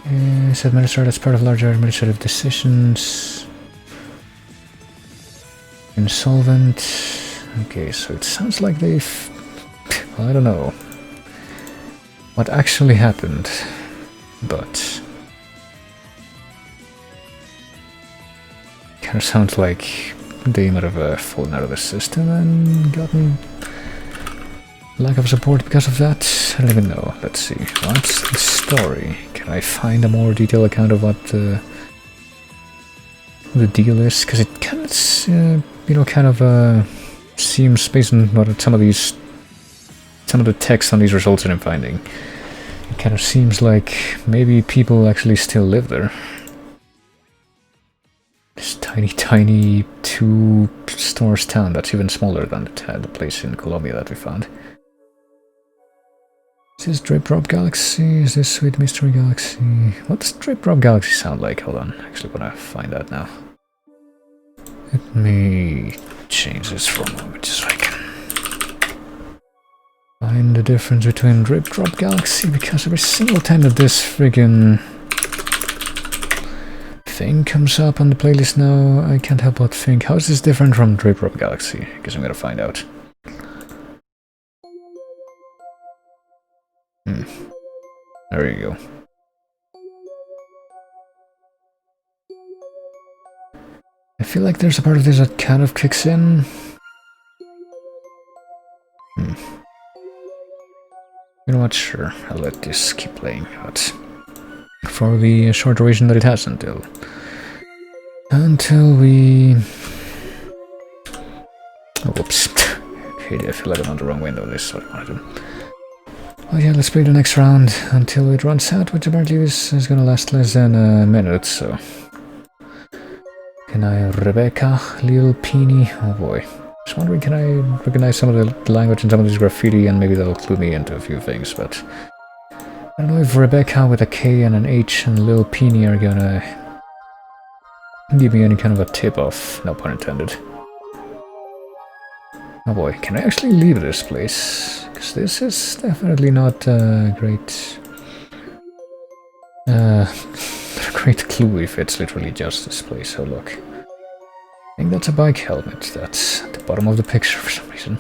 A: It's administered as part of larger administrative decisions. Insolvent. Okay, so it sounds like they've... Well, I don't know what actually happened, but... Kind of sounds like they might have fallen out of the system and gotten lack of support because of that. I don't even know. Let's see. What's the story? Can I find a more detailed account of what the deal is? Because it kind of, you know, kind of seems, based on what some of the text on these results that I'm finding, it kind of seems like maybe people actually still live there. This tiny 2-stores town that's even smaller than the place in Colombia that we found. Is this Drip Drop Galaxy? Is this Sweet Mystery Galaxy? What does Drip Drop Galaxy sound like? Hold on, I actually want to find out now. Let me change this for a moment just so I can find the difference between Drip Drop Galaxy, because every single time that this friggin' thing comes up on the playlist now, I can't help but think, how is this different from Drip Drop Galaxy? I guess I'm gonna find out. There you go. I feel like there's a part of this that kind of kicks in. You know what, sure, I'll let this keep playing, but for the short duration that it has until we... Oh, whoops. I feel like I'm on the wrong window, this is what I want to do. Oh yeah, let's play the next round until it runs out, which apparently is gonna last less than a minute, so... Can I... Rebecca, Lil Peony? Oh boy. Just wondering, can I recognize some of the language and some of this graffiti, and maybe that'll clue me into a few things, but... I don't know if Rebecca with a K and an H and Lil Peony are gonna give me any kind of a tip-off, no pun intended. Oh boy, can I actually leave this place? Because this is definitely not a great... great clue if it's literally just this place. Oh look. I think that's a bike helmet that's at the bottom of the picture for some reason.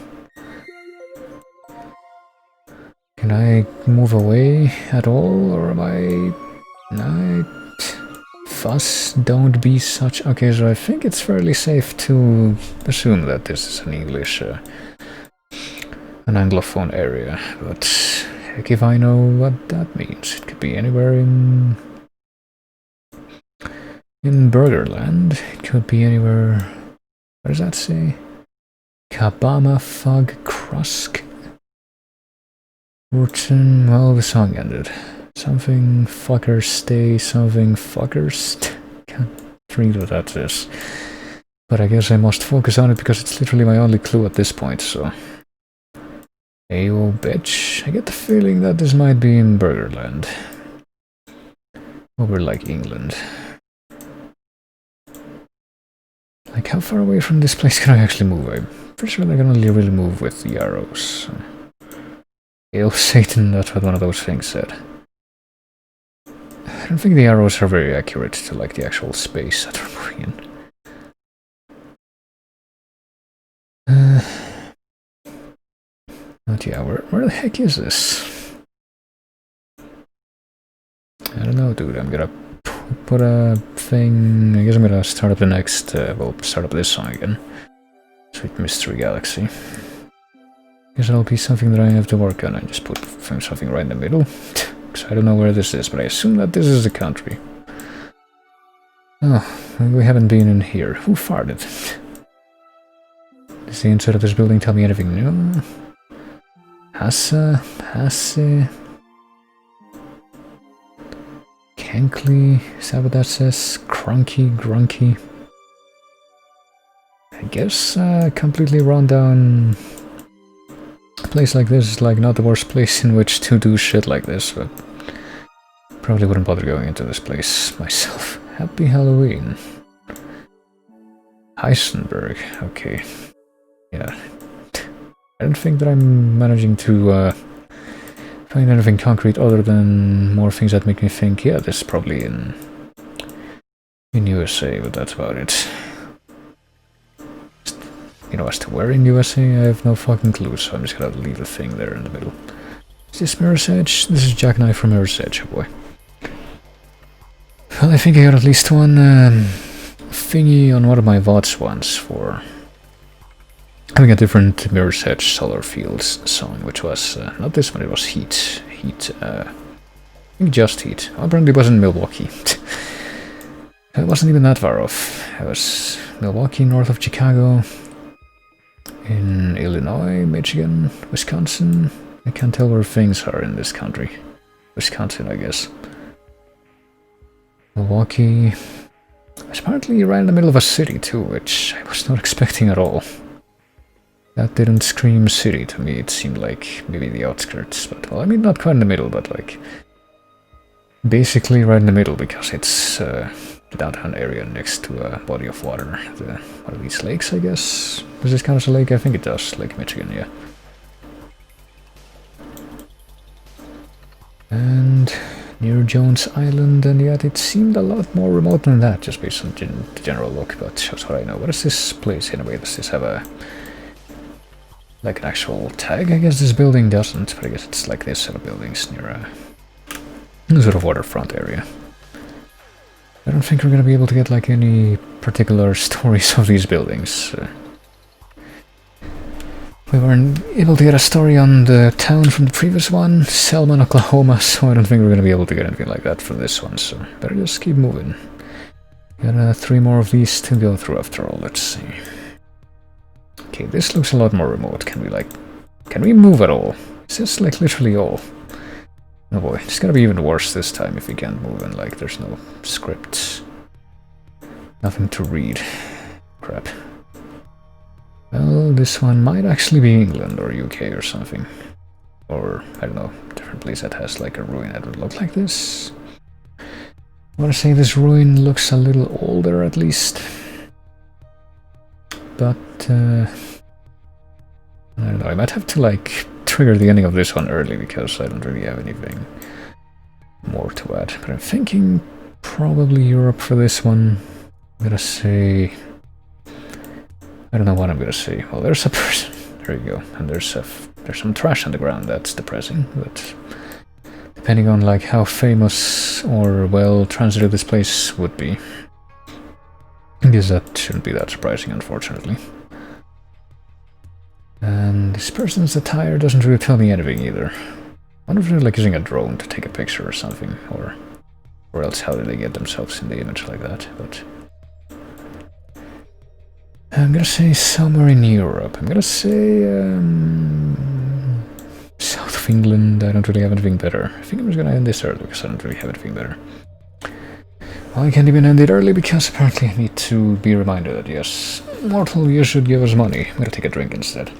A: Can I move away at all, or am I... No, fuss, don't be such... Okay, so I think it's fairly safe to assume that this is an English, an Anglophone area, but heck if I know what that means. It could be anywhere in Burgerland, it could be anywhere... What does that say? Kabama Fug Krusk? Wurten, well, the song ended. Something fuckers stay, something fuckers... Can't read what that is. But I guess I must focus on it because it's literally my only clue at this point, so... Ayo, bitch. I get the feeling that this might be in Burgerland. Over like England. Like, how far away from this place can I actually move? I'm pretty sure I can only really move with the arrows. So. Hail Satan, that's what one of those things said. I don't think the arrows are very accurate to like the actual space that we're moving in. Not yeah, where the heck is this? I don't know, dude. I'm gonna put a thing... I guess I'm gonna start up the next... well, start up this song again. Sweet Mystery Galaxy. Guess that'll be something that I have to work on. I just put something right in the middle. Because I don't know where this is, but I assume that this is the country. Oh, we haven't been in here. Who farted? Does the inside of this building tell me anything new? Hassa, Hasse, Kenkly, is that what that says? Crunky, Grunky. I guess completely run down a place like this is like not the worst place in which to do shit like this, but probably wouldn't bother going into this place myself. Happy Halloween. Heisenberg, okay. Yeah. I don't think that I'm managing to find anything concrete other than more things that make me think, yeah, this is probably in USA, but that's about it. You know, as to where in USA, I have no fucking clue, so I'm just gonna leave the thing there in the middle. Is this Mirror's Edge? This is Jackknife from Mirror's Edge, oh boy. Well, I think I got at least one thingy on one of my VODs once for having a different Mirror's Edge Solar Fields song, which was, not this one, it was Heat. I think just Heat. Apparently it wasn't Milwaukee. It wasn't even that far off. It was Milwaukee, north of Chicago. in Illinois, Michigan, Wisconsin. I can't tell where things are in this country. Wisconsin, I guess. Milwaukee. It's apparently right in the middle of a city too, which I was not expecting at all. That didn't scream city to me, it seemed like maybe the outskirts, but well, I mean not quite in the middle, but like basically right in the middle because it's the downtown area next to a body of water. One of these lakes, I guess? Does this count as a lake? I think it does, Lake Michigan, yeah. And near Jones Island, and yet it seemed a lot more remote than that, just based on the general look, but shows what I know. What is this place anyway? Does this have a like an actual tag? I guess this building doesn't, but I guess it's like this sort of buildings near a sort of waterfront area. I don't think we're gonna be able to get like any particular stories of these buildings. We weren't able to get a story on the town from the previous one, Selma, Oklahoma, so I don't think we're gonna be able to get anything like that from this one, so better just keep moving. Got 3 more of these to go through after all, let's see. Okay, this looks a lot more remote. Can we move at all? Is this like literally all? Oh boy, it's gonna be even worse this time if we can't move and like there's no scripts. Nothing to read. Crap. Well, this one might actually be England or UK or something. Or, I don't know, different place that has like a ruin that would look like this. I want to say this ruin looks a little older at least. But, I don't know, I might have to like trigger the ending of this one early because I don't really have anything more to add. But I'm thinking probably Europe for this one. I'm gonna say... I don't know what I'm gonna say. Well, there's a person. There you go. And there's some trash on the ground. That's depressing. But depending on like how famous or well transited this place would be, I guess that shouldn't be that surprising, unfortunately. And this person's attire doesn't really tell me anything either. I wonder if they're like using a drone to take a picture or something, or else how did they get themselves in the image like that? But I'm gonna say somewhere in Europe. I'm gonna say south of England. I don't really have anything better. I think I'm just gonna end this early because I don't really have anything better. Well, I can't even end it early because apparently I need to be reminded that yes, mortal, you should give us money. I'm gonna take a drink instead.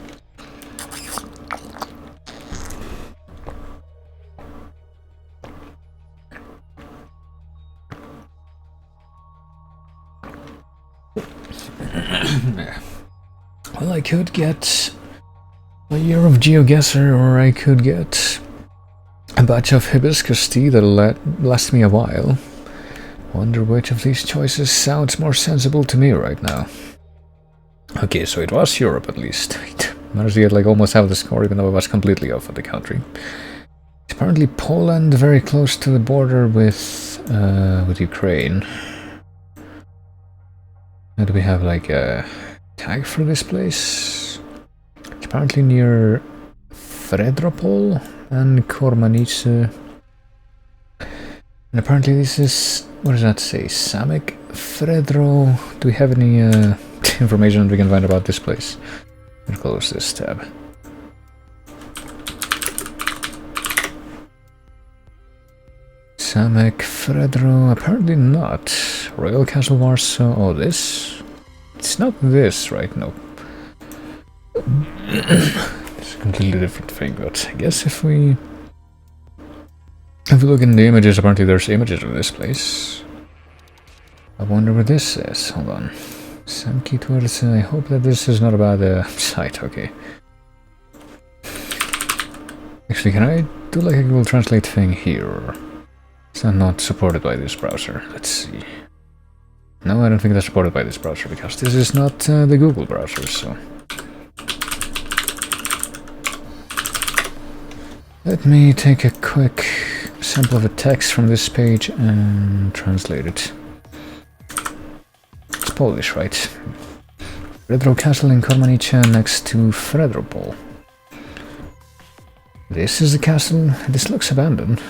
A: Well, I could get a year of GeoGuessr, or I could get a batch of hibiscus tea that'll last me a while. Wonder which of these choices sounds more sensible to me right now. Okay, so it was Europe at least. Managed to get like almost half the score, even though I was completely off of the country. It's apparently Poland, very close to the border with Ukraine. Now, do we have like a tag for this place? It's apparently near Fredropol and Kormanice. And apparently this is, what does that say? Samek Fredro. Do we have any information we can find about this place? Let's close this tab. Samek Fredro, apparently not. Royal Castle Warsaw, oh this? It's not this, right? No. It's a completely different thing, but I guess if we look in the images, apparently there's images of this place. I wonder what this is. Hold on. Samki towards, I hope that this is not a bad site, okay. Actually, can I do like a Google Translate thing here? Or is that not supported by this browser? Let's see. No, I don't think that's supported by this browser, because this is not the Google browser, so... Let me take a quick sample of a text from this page and translate it. It's Polish, right? Fredro Castle in Kormanice next to Fredropol. This is the castle. This looks abandoned.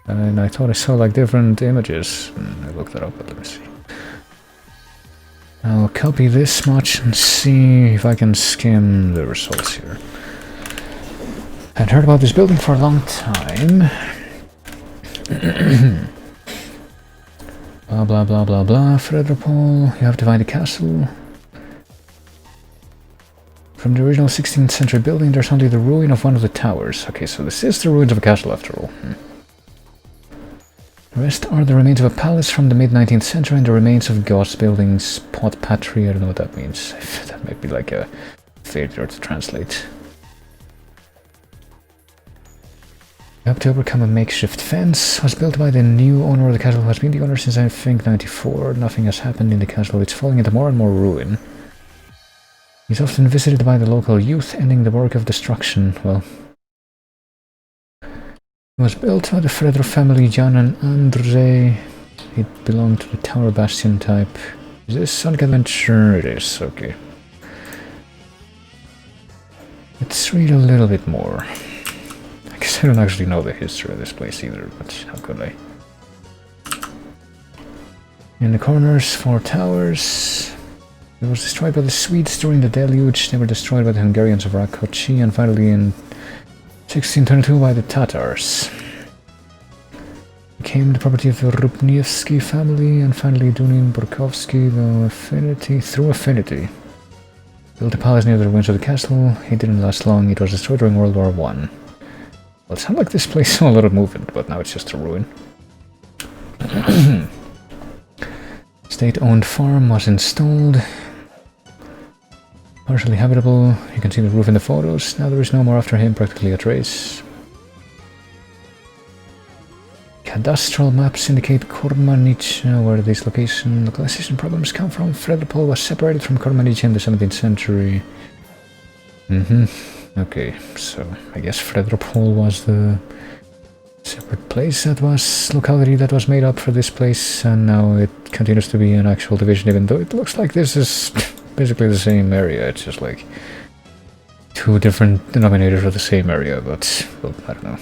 A: And I thought I saw like different images. I looked that up, but let me see. I'll copy this much and see if I can skim the results here. I'd heard about this building for a long time. Blah blah blah blah blah. Fredropol, you have to find the castle. From the original 16th century building, there's only the ruin of one of the towers. Okay, so this is the ruins of a castle after all. The rest are the remains of a palace from the mid-19th century and the remains of God's buildings, Pot Patry, I don't know what that means. That might be like a failure to translate. You have to overcome a makeshift fence. Was built by the new owner of the castle, who has been the owner since I think 94. Nothing has happened in the castle, it's falling into more and more ruin. He's often visited by the local youth, ending the work of destruction. Well, it was built by the Fredro family, Jan and Andrzej. It belonged to the Tower Bastion type. Is this Sonic Adventure? It is, okay. Let's read a little bit more. I guess I don't actually know the history of this place either, but how could I? In the corners, 4 towers. It was destroyed by the Swedes during the deluge. They were destroyed by the Hungarians of Rakoczy, and finally in 1622 by the Tatars. Became the property of the Rupniewski family, and finally Dunin Borkowski through affinity. Built a palace near the ruins of the castle. It didn't last long. It was destroyed during World War I. Well, it sounded like this place saw a lot of movement, but now it's just a ruin. State-owned farm was installed. Partially habitable. You can see the roof in the photos. Now there is no more after him, practically a trace. Cadastral maps indicate Kormanice, where this localization problems come from. Fredropol was separated from Kormanice in the 17th century. Okay, so I guess Fredropol was the separate place locality that was made up for this place, and now it continues to be an actual division, even though it looks like this is basically the same area. It's just like 2 different denominators of the same area, but, well, I don't know.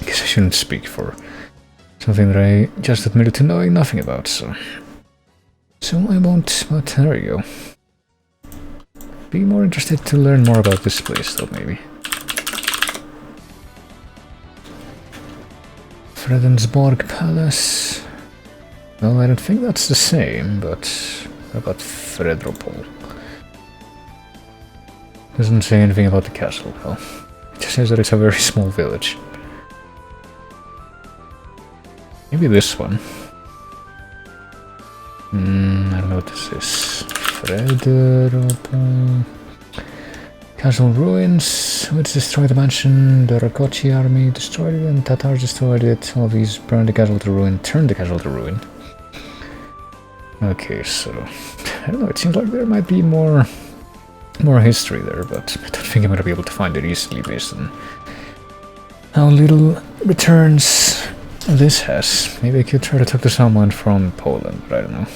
A: I guess I shouldn't speak for something that I just admitted to knowing nothing about, so I won't, but there you go. Be more interested to learn more about this place, though, maybe. Fredensborg Palace. Well, I don't think that's the same, but what about Fredropol? Doesn't say anything about the castle, well. It just says that it's a very small village. Maybe this one. I don't know what this is. Fredropol. Castle ruins, which destroyed the mansion. The Rakoczy army destroyed it, and Tatars destroyed it. All of these burned the castle to ruin, turned the castle to ruin. Okay, so I don't know. It seems like there might be more history there, but I don't think I'm gonna be able to find it easily based on how little returns this has. Maybe I could try to talk to someone from Poland, but I don't know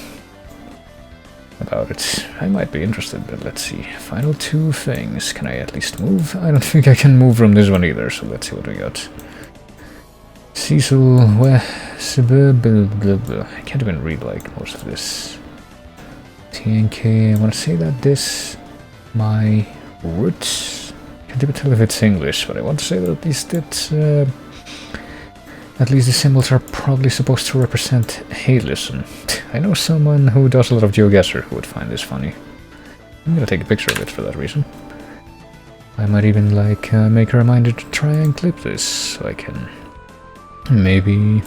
A: about it. I might be interested, but let's see. Final 2 things. Can I at least move? I don't think I can move from this one either, so let's see what we got. Cecil, I can't even read like most of this. TNK, I want to say that this, my roots. I can't even tell if it's English, but I want to say that at least the symbols are probably supposed to represent Halism. I know someone who does a lot of GeoGuessr who would find this funny. I'm gonna take a picture of it for that reason. I might even like make a reminder to try and clip this so I can maybe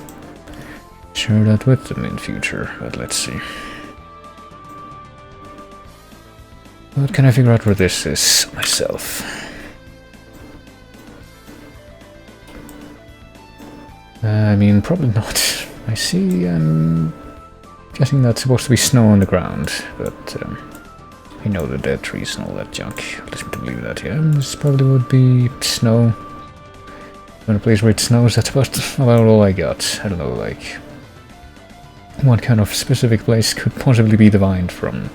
A: share that with them in future, but let's see. What can I figure out where this is myself? I mean, probably not. I see, I'm guessing that's supposed to be snow on the ground, but I know the dead trees and all that junk. Leads me to believe that, yeah. This probably would be snow. When a place where it snows, that's about all I got. I don't know, like, what kind of specific place could possibly be divined from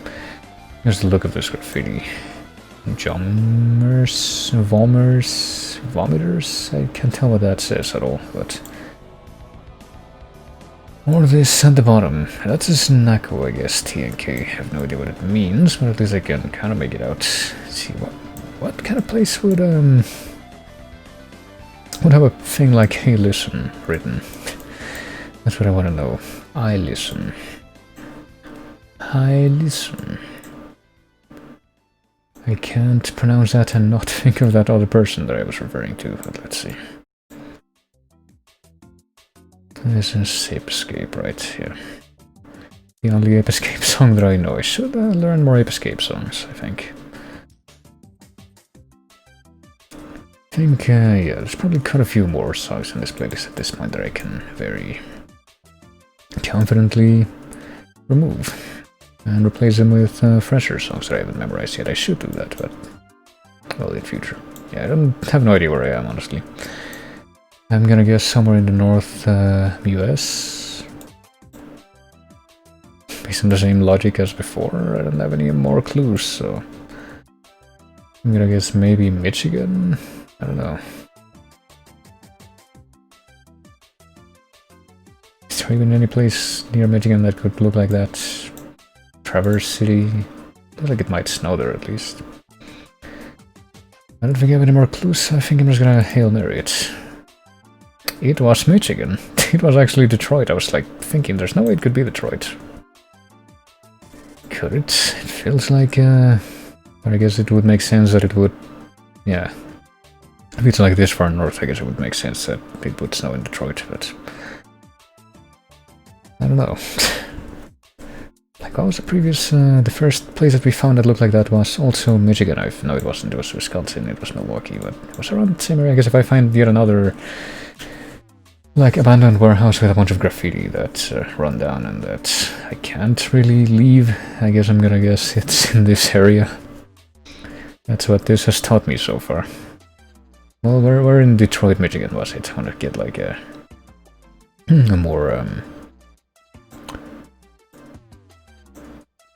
A: just the look of this graffiti. Jommers, vomiters? I can't tell what that says at all, but Or this at the bottom. That's a Snacko, I guess, TNK. I have no idea what it means, but at least I can kind of make it out. Let's see, what kind of place would have a thing like "Hey listen" written? That's what I want to know. I listen. I listen. I can't pronounce that and not think of that other person that I was referring to, but let's see. This is Ape Escape right here. The only Ape Escape song that I know. I should learn more Ape Escape songs, I think. Yeah, there's probably quite a few more songs in this playlist at this point that I can very confidently remove and replace them with fresher songs that I haven't memorized yet. I should do that, but well, in future. Yeah, I have no idea where I am, honestly. I'm gonna guess somewhere in the north US. Based on the same logic as before, I don't have any more clues, so I'm gonna guess maybe Michigan? I don't know. Is there even any place near Michigan that could look like that? Traverse City? Looks like it might snow there at least. I don't think I have any more clues, so I think I'm just gonna Hail Mary it. It was Michigan. It was actually Detroit. I was like thinking there's no way it could be Detroit. Could it? It feels like but I guess it would make sense that it would, yeah. If it's like this far north, I guess it would make sense that it would snow in Detroit, but I don't know. Like, what was the previous, the first place that we found that looked like that was also Michigan. No, it wasn't. It was Wisconsin. It was Milwaukee, but it was around the same area. I guess if I find yet another, like, abandoned warehouse with a bunch of graffiti that's run down and that I can't really leave, I guess I'm gonna guess it's in this area. That's what this has taught me so far. Well, where in Detroit, Michigan was it? I want to get like a more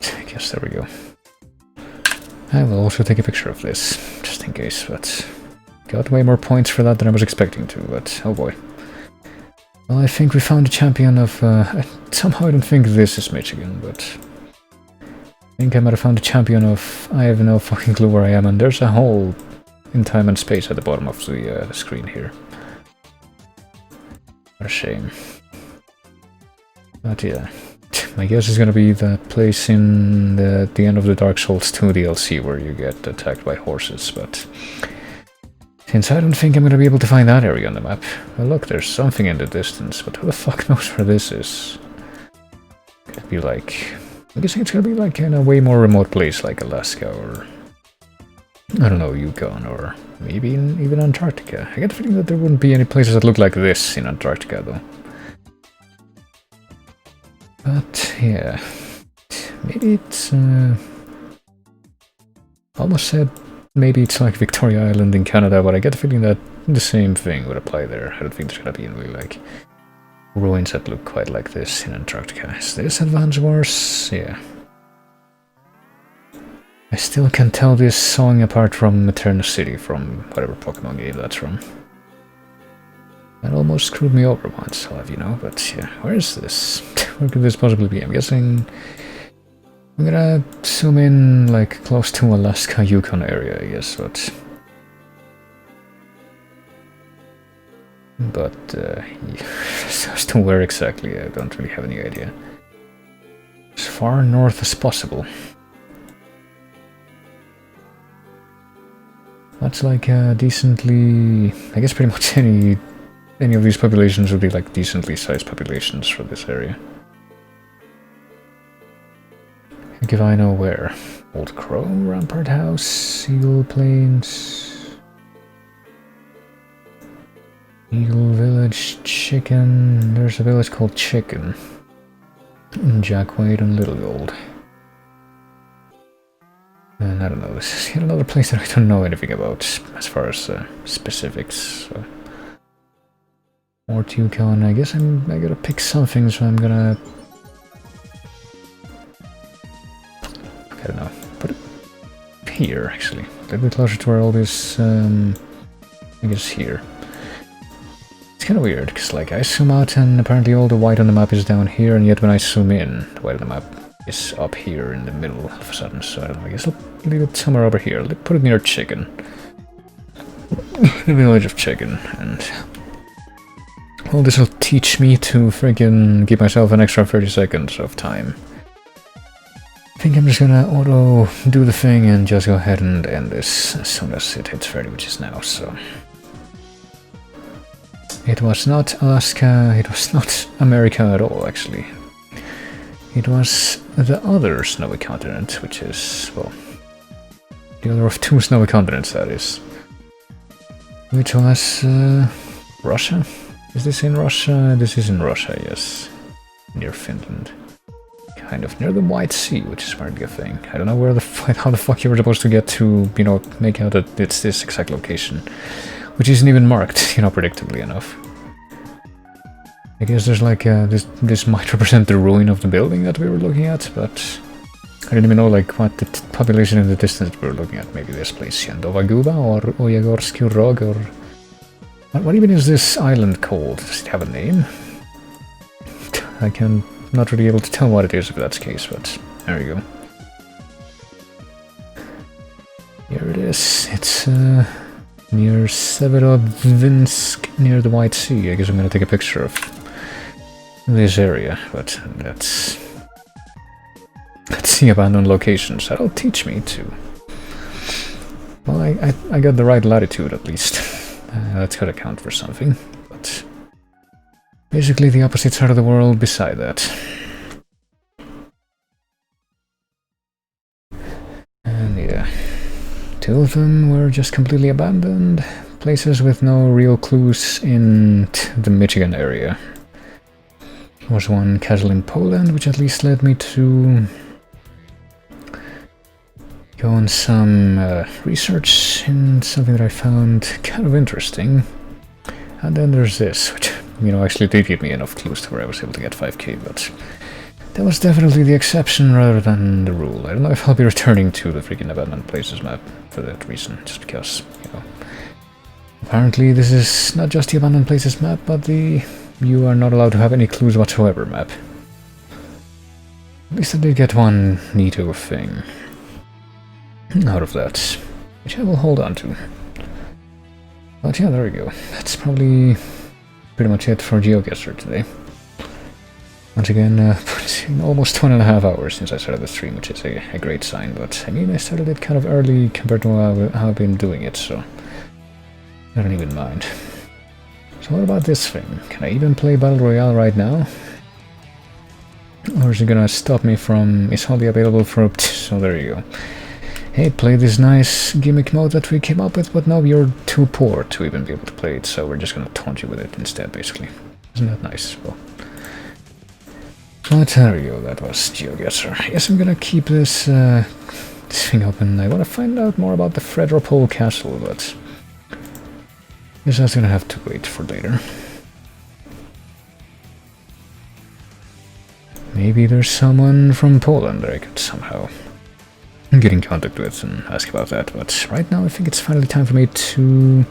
A: I guess there we go. I will also take a picture of this just in case, but got way more points for that than I was expecting to. But oh boy. Well, I think we found a champion of. Somehow I don't think this is Michigan, but I think I might have found a champion of. I have no fucking clue where I am, and there's a hole in time and space at the bottom of the screen here. What a shame. But yeah, my guess is gonna be that place in the end of the Dark Souls 2 DLC where you get attacked by horses, but since I don't think I'm gonna be able to find that area on the map. Well, look, there's something in the distance, but who the fuck knows where this is? Could be like, I'm guessing it's gonna be like in a way more remote place like Alaska or I don't know, Yukon, or maybe even Antarctica. I get the feeling that there wouldn't be any places that look like this in Antarctica, though. But, yeah. Maybe it's, almost said maybe it's like Victoria Island in Canada, but I get the feeling that the same thing would apply there. I don't think there's gonna be any, like, ruins that look quite like this in Antarctica. Is this Advance Wars? Yeah. I still can tell this song apart from Eternal City, from whatever Pokemon game that's from. That almost screwed me over once, I'll have you know, but yeah, where is this? Where could this possibly be? I'm guessing I'm gonna zoom in like close to Alaska, Yukon area, I guess, but yeah, as to where exactly, I don't really have any idea. As far north as possible. That's like decently, I guess pretty much any of these populations would be like decently sized populations for this area. I think if I know where. Old Crow, Rampart House, Eagle Plains, Eagle Village, Chicken, there's a village called Chicken, in Jackwade and Little Gold. And I don't know, this is yet another place that I don't know anything about as far as specifics. So. Or Yukon, I guess I gotta pick something, so I'm gonna... I don't know, put it here actually. A little bit closer to where all this, I guess here. It's kind of weird, because like I zoom out and apparently all the white on the map is down here, and yet when I zoom in, the white on the map is up here in the middle all of a sudden, so I don't know, I guess I'll leave it somewhere over here. Let's put it near chicken. The village of chicken, and... well, this will teach me to freaking give myself an extra 30 seconds of time. I think I'm just gonna auto do the thing and just go ahead and end this as soon as it hits 30, which is now, so... It was not Alaska, it was not America at all, actually. It was the other snowy continent, which is, well, the other of two snowy continents, that is. Which was Russia? Is this in Russia? This is in Russia, yes. Near Finland. Kind of near the White Sea, which is apparently a thing. I don't know where how the fuck you were supposed to get to, you know, make out that it's this exact location. Which isn't even marked, you know, predictably enough. I guess there's like, this might represent the ruin of the building that we were looking at, but... I didn't even know, like, what the population in the distance we were looking at. Maybe this place, Yandova Guba, or Oyagorsky Rog, or... What even is this island called? Does it have a name? I can not really able to tell what it is if that's the case, but there you go. Here it is. It's, near Severodvinsk, near the White Sea. I guess I'm gonna take a picture of this area, but that's the abandoned locations. That'll teach me to... well, I got the right latitude at least. That's gotta count for something, but basically the opposite side of the world beside that. And yeah. Two of them were just completely abandoned, places with no real clues in the Michigan area. There was one castle in Poland, which at least led me to go on some research in something that I found kind of interesting. And then there's this, which, you know, actually did give me enough clues to where I was able to get 5k, but that was definitely the exception rather than the rule. I don't know if I'll be returning to the freaking abandoned places map for that reason, just because, you know, apparently this is not just the abandoned places map, but the you are not allowed to have any clues whatsoever map. At least I did get one neato thing out of that, which I will hold on to. But yeah, there we go. That's probably pretty much it for GeoGuessr today. Once again, almost 1.5 hours since I started the stream, which is a great sign, but I mean, I started it kind of early compared to how I've been doing it, so I don't even mind. So what about this thing? Can I even play Battle Royale right now? Or is it gonna stop me from... It's only available for... So there you go. Hey, play this nice gimmick mode that we came up with, but no, you're too poor to even be able to play it, so we're just gonna taunt you with it instead, basically. Isn't that nice? Well... But there we go, that was GeoGuessr. Yes, I'm gonna keep this thing open. I want to find out more about the Fredropol Castle, but I guess that's gonna have to wait for later. Maybe there's someone from Poland that I could somehow get in contact with and ask about that, but right now I think it's finally time for me to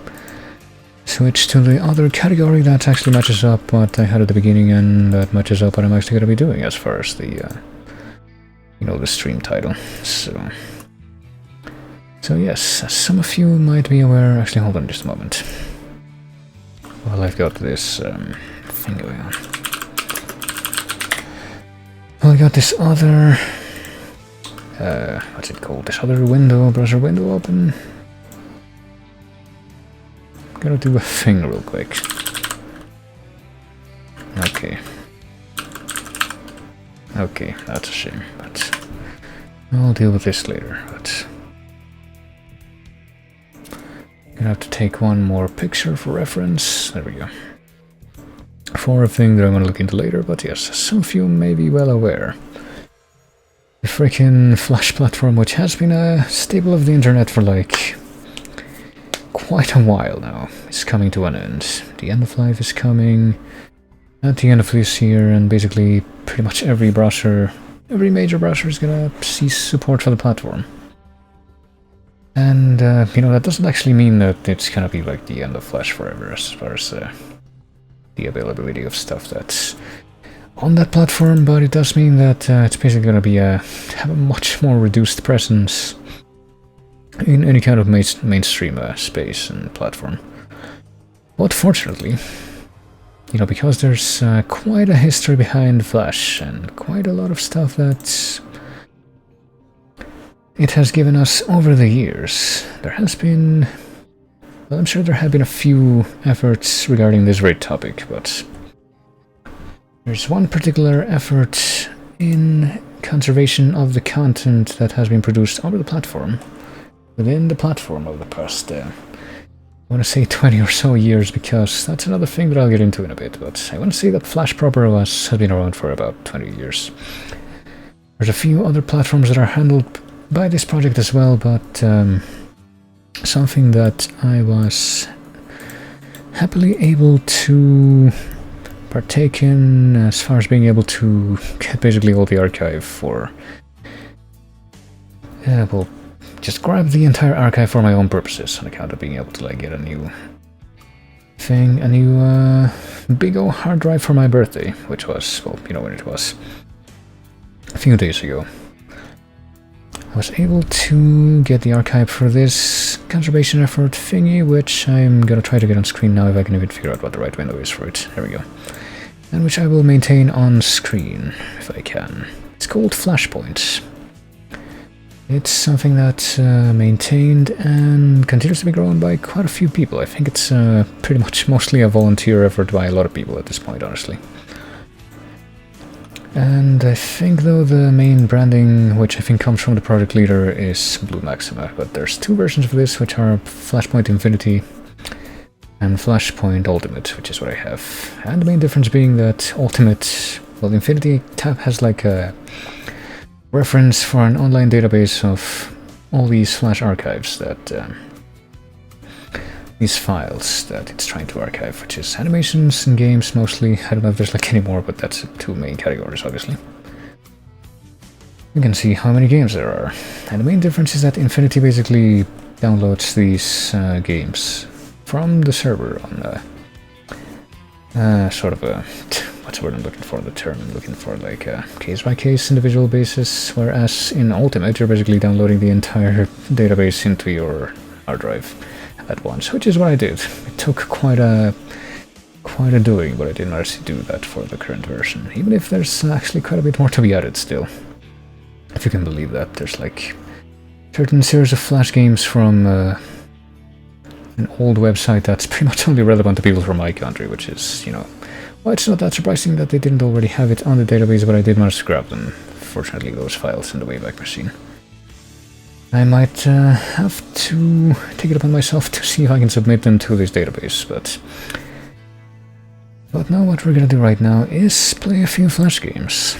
A: switch to the other category that actually matches up what I had at the beginning, and that matches up what I'm actually going to be doing as far as the, you know, the stream title. So yes, as some of you might be aware, actually hold on just a moment. Well, I've got this thing going on. Well, I got this other, what's it called? This other browser window open. Gotta do a thing real quick. Okay, that's a shame, but I'll deal with this later, but gonna have to take one more picture for reference. There we go. For a thing that I'm gonna look into later, but yes, some of you may be well aware. The freaking Flash platform, which has been a staple of the internet for like quite a while now, is coming to an end. The end of life is coming at the end of this year, and basically pretty much every major browser is gonna cease support for the platform. And, you know, that doesn't actually mean that it's gonna be like the end of Flash forever, as far as the availability of stuff that's on that platform, but it does mean that it's basically going to have a much more reduced presence in any kind of mainstream space and platform. But fortunately, because there's quite a history behind Flash and quite a lot of stuff that it has given us over the years, there has been, well, I'm sure there have been a few efforts regarding this very topic, but there's one particular effort in conservation of the content that has been produced over the platform, within the platform over the past, I want to say 20 or so years, because that's another thing that I'll get into in a bit, but I want to say that Flash proper has been around for about 20 years. There's a few other platforms that are handled by this project as well, but something that I was happily able to partake in as far as being able to get basically all the archive for, well, just grab the entire archive for my own purposes on account of being able to get a new thing, a new big old hard drive for my birthday, which was, well, when it was, a few days ago. I was able to get the archive for this conservation effort thingy, which I'm gonna try to get on screen now if I can even figure out what the right window is for it. There we go. And which I will maintain on screen, if I can. It's called Flashpoint. It's something that's maintained and continues to be grown by quite a few people. I think it's pretty much mostly a volunteer effort by a lot of people at this point, honestly. And I think, though, the main branding, which I think comes from the project leader, is Blue Maxima, but there's two versions of this, which are Flashpoint Infinity and Flashpoint Ultimate, which is what I have. And the main difference being that Ultimate, well, Infinity tab has like a reference for an online database of all these Flash archives that these files that it's trying to archive, which is animations and games mostly. I don't know if there's any more, but that's the two main categories, obviously. You can see how many games there are. And the main difference is that Infinity basically downloads these games from the server on sort of a, what's the word I'm looking for, the term I'm looking for, like a case-by-case individual basis, whereas in Ultimate you're basically downloading the entire database into your hard drive at once, which is what I did. It took quite a doing, but I didn't actually do that for the current version, even if there's actually quite a bit more to be added still. If you can believe that, there's like certain series of Flash games from an old website that's pretty much only relevant to people from my country, which is, well, it's not that surprising that they didn't already have it on the database, but I did manage to grab them. Fortunately, those files in the Wayback Machine. I might have to take it upon myself to see if I can submit them to this database, but now what we're gonna do right now is play a few Flash games.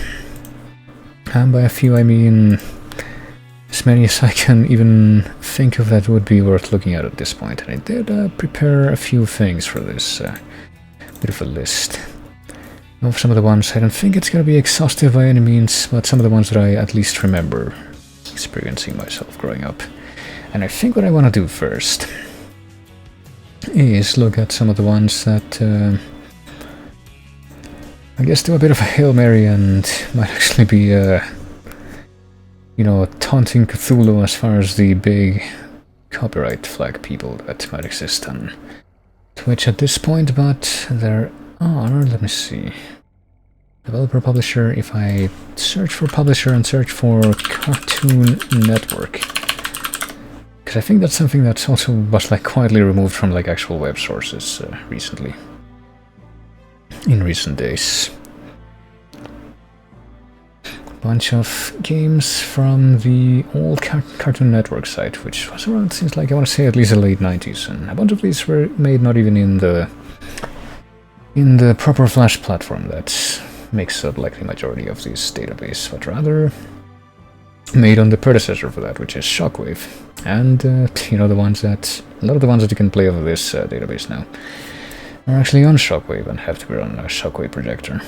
A: And by a few I mean as many as I can even think of that would be worth looking at this point. And I did prepare a few things for this bit of a list of some of the ones. I don't think it's gonna be exhaustive by any means, but some of the ones that I at least remember experiencing myself growing up. And I think what I want to do first is look at some of the ones that I guess do a bit of a Hail Mary and might actually be taunting Cthulhu as far as the big copyright flag people that might exist on Twitch at this point, but there are, let me see, developer, publisher. If I search for publisher and search for Cartoon Network, because I think that's something that's also was quietly removed from actual web sources recently, in recent days. A bunch of games from the old Cartoon Network site, which was around since I want to say at least the late 90s, and a bunch of these were made not even in the proper Flash platform that makes up the majority of this database, but rather made on the predecessor for that, which is Shockwave. And the ones that a lot of the ones that you can play over this database now are actually on Shockwave and have to be run on a Shockwave projector.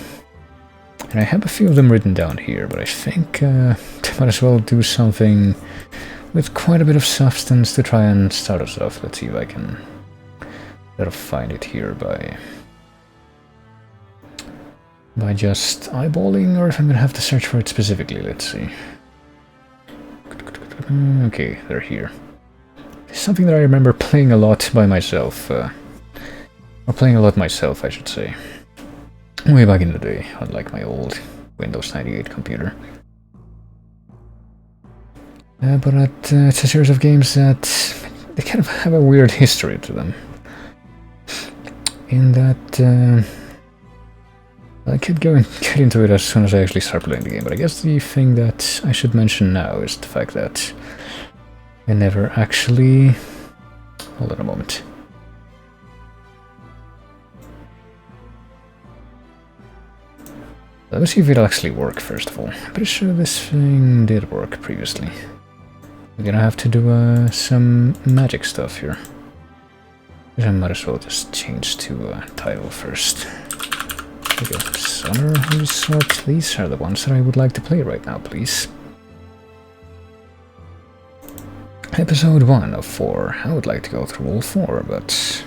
A: And I have a few of them written down here, but I think I might as well do something with quite a bit of substance to try and start us off. Let's see if I can find it here by by just eyeballing, or if I'm gonna have to search for it specifically. Let's see. Okay, they're here. It's something that I remember playing a lot by myself. Or playing a lot myself, I should say. Way back in the day, unlike my old Windows 98 computer. But it's a series of games that they kind of have a weird history to them. In that I could go and get into it as soon as I actually start playing the game, but I guess the thing that I should mention now is the fact that I never actually... Hold on a moment. Let me see if it'll actually work first of all. I'm pretty sure this thing did work previously. We're gonna have to do some magic stuff here. I might as well just change to title first. Okay, Summer Resort. These are the ones that I would like to play right now, please. Episode 1 of 4. I would like to go through all 4, but...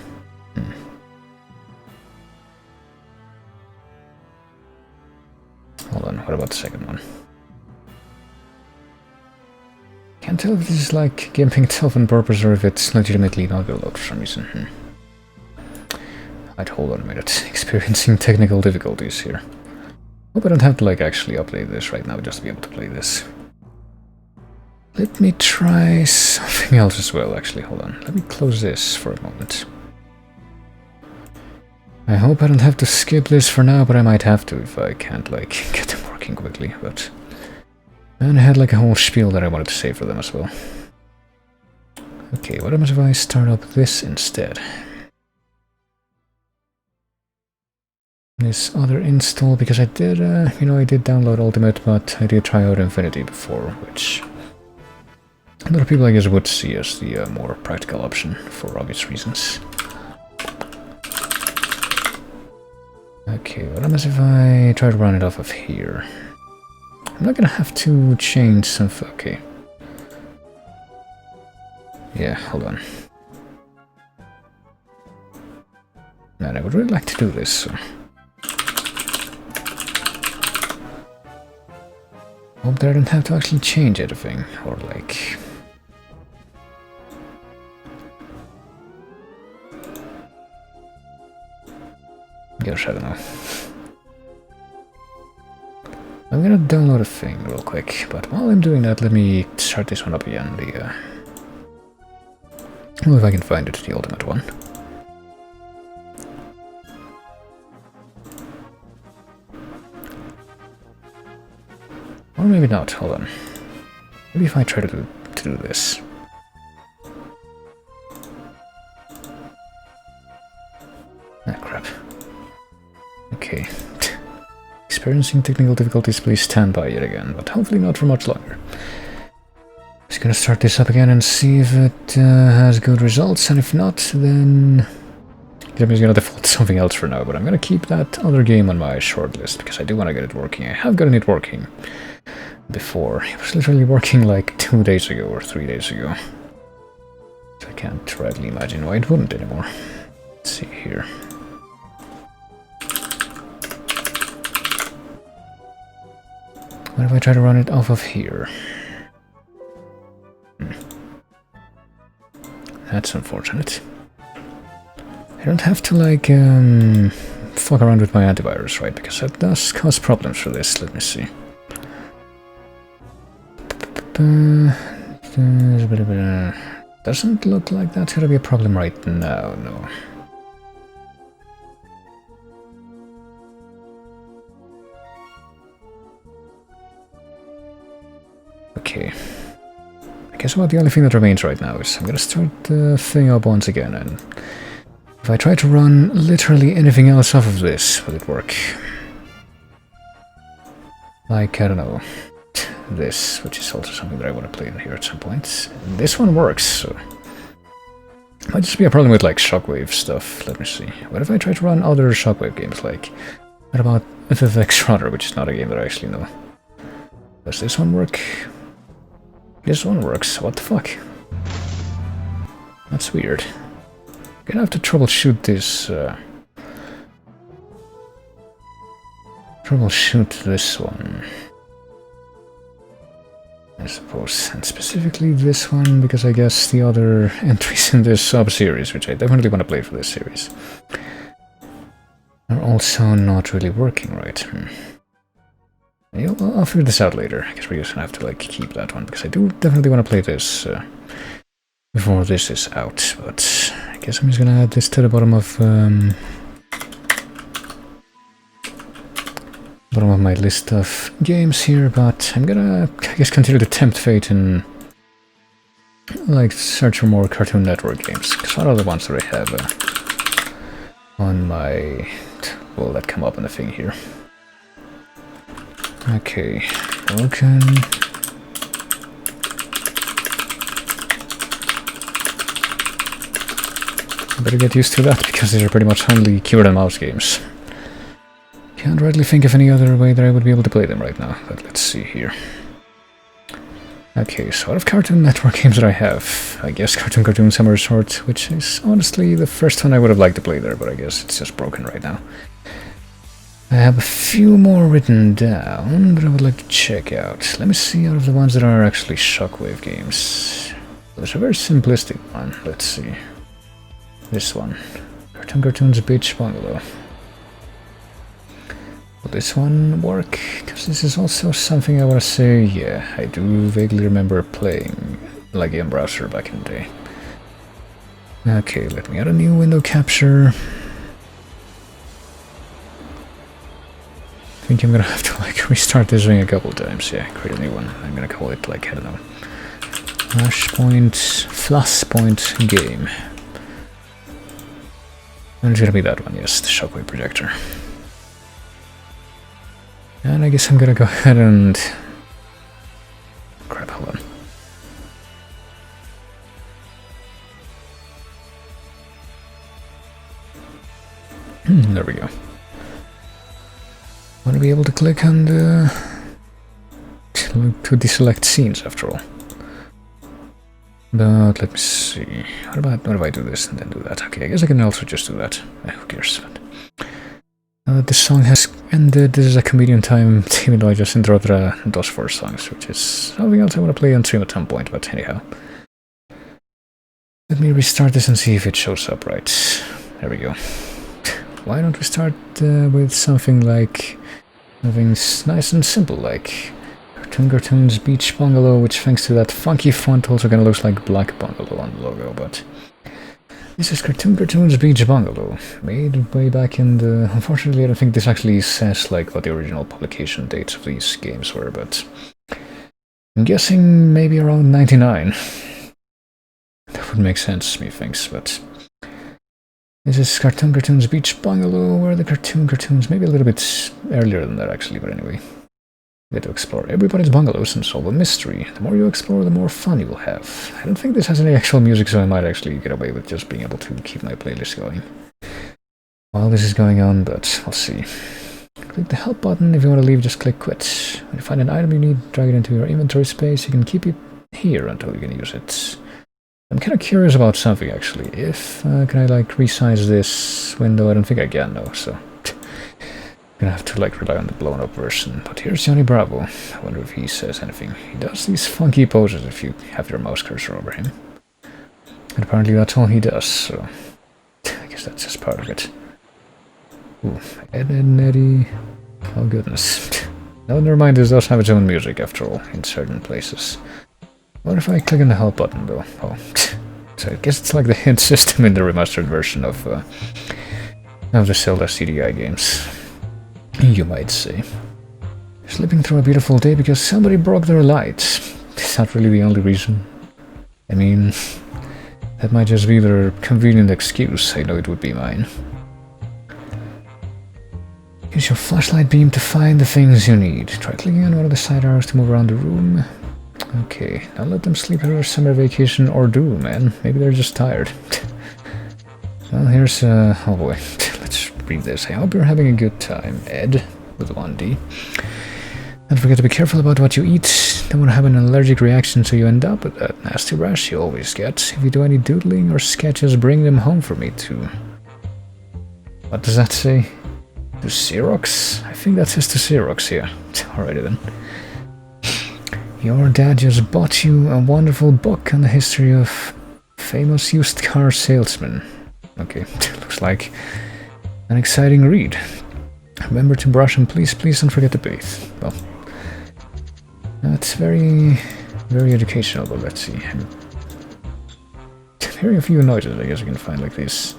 A: Hold on, what about the second one? Can't tell if this is like gimping itself on purpose or if it's legitimately not gonna load for some reason. Right, hold on a minute. Experiencing technical difficulties here. Hope I don't have to like actually update this right now just to be able to play this. Let me try something else as well, actually. Hold on. Let me close this for a moment. I hope I don't have to skip this for now, but I might have to if I can't like get them working quickly, but... And I had like a whole spiel that I wanted to say for them as well. Okay, what happens if I start up this instead? This other install, because I did, I did download Ultimate, but I did try out Infinity before, which a lot of people I guess would see as the more practical option for obvious reasons. Okay, what happens if I try to run it off of here? I'm not gonna have to change some... Okay. Yeah, hold on. Man, I would really like to do this, so... Hope that I don't have to actually change anything, or like... Gosh, I don't know. I'm gonna download a thing real quick, but while I'm doing that, let me start this one up again, well, if I can find it, the ultimate one. Or maybe not, hold on. Maybe if I try to do this. Ah, crap. Okay. Experiencing technical difficulties, please stand by yet again, but hopefully not for much longer. Just gonna start this up again and see if it has good results, and if not, then... I'm just gonna default to something else for now, but I'm gonna keep that other game on my shortlist, because I do want to get it working. I have gotten it working before. It was literally working like 2 days ago or 3 days ago. So I can't rightly imagine why it wouldn't anymore. Let's see here. What if I try to run it off of here? That's unfortunate. I don't have to like fuck around with my antivirus, right? Because that does cause problems for this. Let me see. Doesn't look like that's gonna be a problem right now, no. Okay. I guess about the only thing that remains right now is I'm gonna start the thing up once again, and if I try to run literally anything else off of this, will it work? Like, I don't know, this, which is also something that I want to play in here at some point. This one works, so... Might just be a problem with, like, Shockwave stuff. Let me see. What if I try to run other Shockwave games, like... What about FFX Runner, which is not a game that I actually know? Does this one work? This one works. What the fuck? That's weird. Gonna have to troubleshoot this troubleshoot this one, I suppose, and specifically this one, because I guess the other entries in this sub-series, which I definitely want to play for this series, are also not really working right. I'll figure this out later. I guess we're just gonna have to like keep that one, because I do definitely want to play this before this is out, but I guess I'm just gonna add this to the bottom of my list of games here, but I'm gonna, I guess, continue to tempt fate and like search for more Cartoon Network games, because one of the ones that I have on my, well, that come up on the thing here. Okay, broken. Better get used to that, because these are pretty much only keyboard and mouse games. Can't rightly think of any other way that I would be able to play them right now, but let's see here. Okay, so out of Cartoon Network games that I have, I guess Cartoon Summer Resort, which is honestly the first one I would have liked to play there, but I guess it's just broken right now. I have a few more written down that I would like to check out. Let me see out of the ones that are actually Shockwave games. There's a very simplistic one, let's see. This one. Cartoon's Beach Bungalow. Will this one work? Because this is also something I want to say, yeah, I do vaguely remember playing like in browser back in the day. Okay, let me add a new window capture. I think I'm gonna have to like restart this ring a couple times, yeah, create a new one. I'm gonna call it like, I don't know, Flashpoint game. And it's gonna be that one, yes, the Shockwave projector. And I guess I'm gonna go ahead and... Crap, hold on. There we go. Want to be able to click on the... to deselect scenes after all. But let me see. What if I do this and then do that? Okay, I guess I can also just do that. Who cares? This song has ended. This is a comedian time, even though I just interrupted those 4 songs, which is something else I want to play on stream at some point, but anyhow. Let me restart this and see if it shows up right. There we go. Why don't we start with something like... something nice and simple, like... Cartoon's Beach Bungalow, which thanks to that funky font also kinda looks like Black Bungalow on the logo, but... This is Cartoon's Beach Bungalow, made way back in the... Unfortunately, I don't think this actually says like what the original publication dates of these games were, but... I'm guessing maybe around 99. That would make sense, methinks, but... This is Cartoon's Beach Bungalow, where the cartoons, maybe a little bit earlier than that actually, but anyway. You get to explore everybody's bungalows and solve a mystery. The more you explore, the more fun you will have. I don't think this has any actual music, so I might actually get away with just being able to keep my playlist going while this is going on, but we'll see. Click the help button. If you want to leave, just click quit. When you find an item you need, drag it into your inventory space. You can keep it here until you can use it. I'm kind of curious about something actually. If can I like resize this window? I don't think I can though, so I'm gonna have to like rely on the blown up version. But here's Johnny Bravo. I wonder if he says anything. He does these funky poses if you have your mouse cursor over him. And apparently that's all he does, so I guess that's just part of it. Ooh, Ed and Eddie. Oh goodness. No, never mind, this does have its own music after all, in certain places. What if I click on the help button though? Oh, so I guess it's like the hint system in the remastered version of the Zelda CDI games, you might say. Slipping through a beautiful day because somebody broke their light. Is that really the only reason? I mean, that might just be their convenient excuse. I know it would be mine. Use your flashlight beam to find the things you need. Try clicking on one of the side arrows to move around the room. Okay, now let them sleep through their summer vacation, or do, man. Maybe they're just tired. Well, here's, oh boy, let's read this. I hope you're having a good time, Ed, with 1D. Don't forget to be careful about what you eat. Don't want to have an allergic reaction so you end up with that nasty rash you always get. If you do any doodling or sketches, bring them home for me too. What does that say? To Xerox? I think that says to Xerox here. Alrighty then. Your dad just bought you a wonderful book on the history of famous used car salesmen. Okay, looks like an exciting read. Remember to brush and please don't forget to bathe. Well, that's very educational, but let's see. I'm hearing a few noises. I guess you can find like this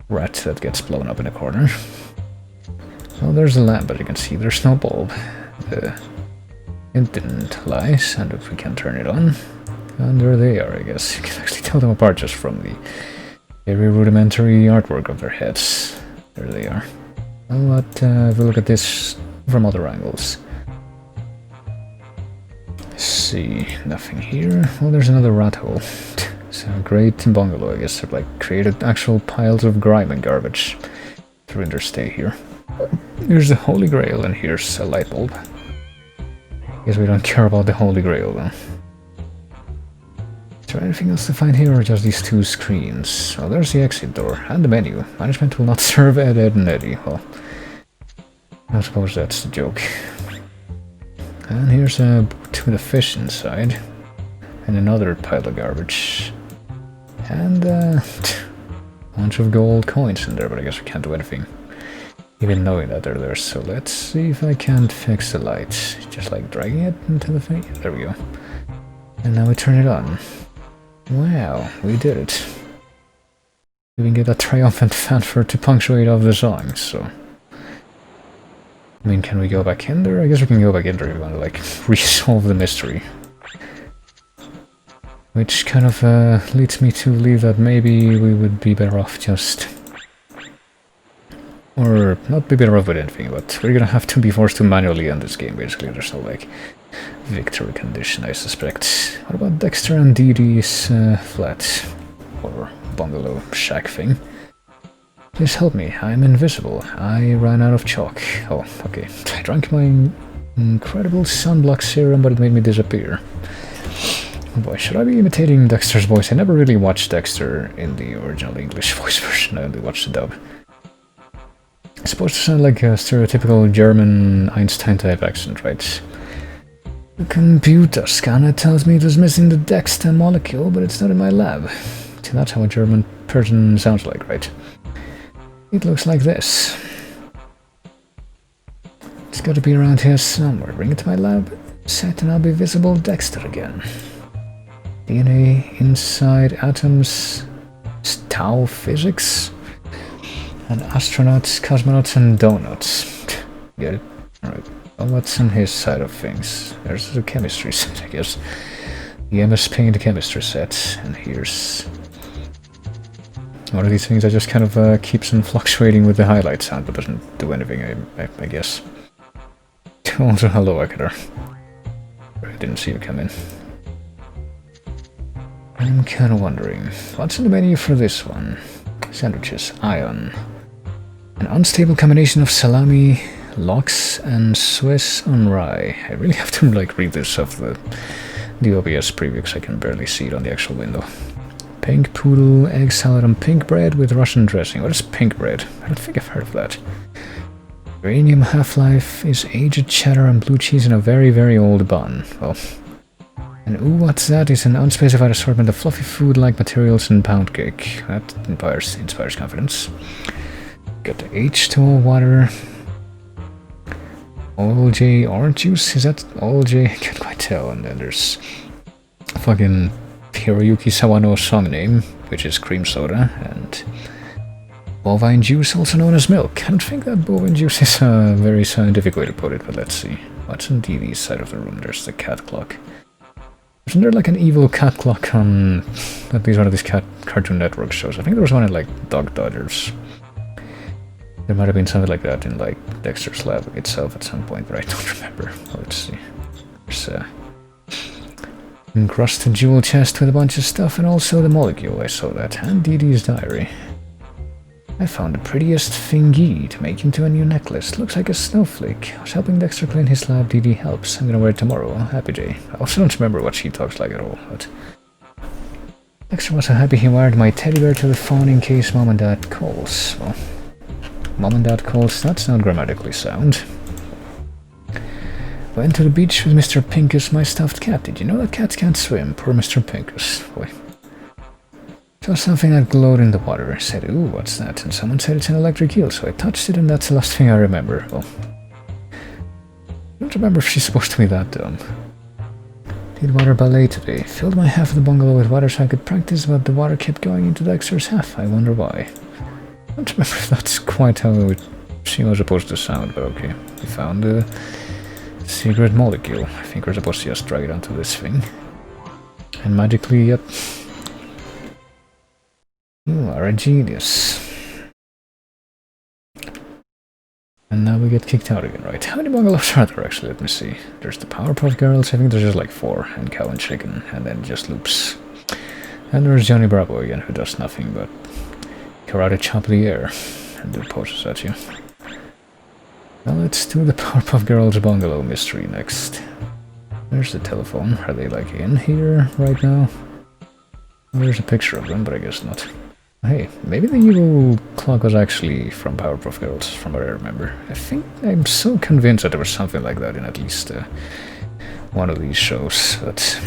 A: rat that gets blown up in a corner. Well, there's a lamp, but you can see there's no bulb. It didn't light, and if we can turn it on, and there they are, I guess. You can actually tell them apart just from the very rudimentary artwork of their heads. There they are. Well, but if we look at this from other angles. Let's see, nothing here. Well, there's another rat hole. It's a great bungalow, I guess. They've like created actual piles of grime and garbage during their stay here. Here's the Holy Grail, and here's a light bulb. Guess we don't care about the Holy Grail, though. Is there anything else to find here, or just these two screens? Oh, there's the exit door, and the menu. Management will not serve Ed, Ed, and Eddie. Well, I suppose that's the joke. And here's a boot with a fish inside. And another pile of garbage. And a bunch of gold coins in there, but I guess we can't do anything even knowing that they're there. So let's see if I can't fix the lights. Just like dragging it into the thing. There we go. And now we turn it on. Wow, we did it. We can get a triumphant fanfare to punctuate off the song, so... I mean, can we go back in there? I guess we can go back in there if we want to, like, resolve the mystery. Which kind of leads me to believe that maybe we would be better off just... Or not be better off with anything, but we're gonna have to be forced to manually end this game, basically. There's no, like, victory condition, I suspect. What about Dexter and Dee Dee's flat? Or bungalow shack thing? Please help me, I'm invisible. I ran out of chalk. Oh, okay. I drank my incredible sunblock serum, but it made me disappear. Oh boy, should I be imitating Dexter's voice? I never really watched Dexter in the original English voice version, I only watched the dub. It's supposed to sound like a stereotypical German Einstein-type accent, right? The computer scanner tells me it was missing the Dexter molecule, but it's not in my lab. See, that's how a German person sounds like, right? It looks like this. It's got to be around here somewhere. Bring it to my lab, set, and I'll be visible Dexter again. DNA inside atoms, tau physics, and astronauts, cosmonauts, and donuts. Get it? Alright. Well, what's on his side of things? There's the chemistry set, I guess. The MS Paint chemistry set, and here's one of these things that just kind of keeps on fluctuating with the highlight sound, but doesn't do anything, I guess. Also, hello, Akatar. I didn't see you come in. I'm kind of wondering, what's in the menu for this one? Sandwiches, ion. An unstable combination of salami, lox, and Swiss on rye. I really have to like read this off the OBS preview because I can barely see it on the actual window. Pink poodle, egg salad on pink bread with Russian dressing. What is pink bread? I don't think I've heard of that. Uranium half-life is aged cheddar and blue cheese in a very, very old bun. Well, and ooh, what's that? It's an unspecified assortment of fluffy food-like materials and pound cake. That inspires confidence. Got the H2O water. Oil J orange juice? Is that Oil J? I can't quite tell. And then there's fucking Hiroyuki Sawano's song name, which is cream soda, and bovine juice, also known as milk. I don't think that bovine juice is a very scientific way to put it, but let's see. What's on DD's side of the room? There's the cat clock. Isn't there like an evil cat clock on at least one of these Cartoon Network shows? I think there was one in like Dog Dodgers. There might have been something like that in like Dexter's lab itself at some point, but I don't remember. Well, let's see. There's a encrusted jewel chest with a bunch of stuff, and also the molecule, I saw that, and DD's diary. I found the prettiest thingy to make into a new necklace. Looks like a snowflake. I was helping Dexter clean his lab. DD helps. I'm gonna wear it tomorrow. Happy day. I also don't remember what she talks like at all, but Dexter was so happy he wired my teddy bear to the phone in case mom and dad calls. Well, Mom and Dad calls, that's not grammatically sound. Went to the beach with Mr. Pincus, my stuffed cat. Did you know that cats can't swim? Poor Mr. Pincus. Boy. Saw something that glowed in the water. I said, ooh, what's that? And someone said it's an electric eel, so I touched it, and that's the last thing I remember. Well, I don't remember if she's supposed to be that dumb. Did water ballet today. Filled my half of the bungalow with water so I could practice, but the water kept going into Dexter's half. I wonder why. I don't remember if that's quite how she was supposed to sound, but okay. We found the secret molecule. I think we're supposed to just drag it onto this thing. And magically, yep. You are a genius. And now we get kicked out again, right? How many bungalows are there actually? Let me see. There's the Powerpuff Girls, I think there's just like 4, and Cow and Chicken, and then just loops. And there's Johnny Bravo again, who does nothing but karate chop the air and do poses at you. Well, let's do the Powerpuff Girls bungalow mystery next. There's the telephone. Are they like in here right now? Well, there's a picture of them, but I guess not. Hey, maybe the evil clock was actually from Powerpuff Girls, from what I remember. I think I'm so convinced that there was something like that in at least one of these shows, but...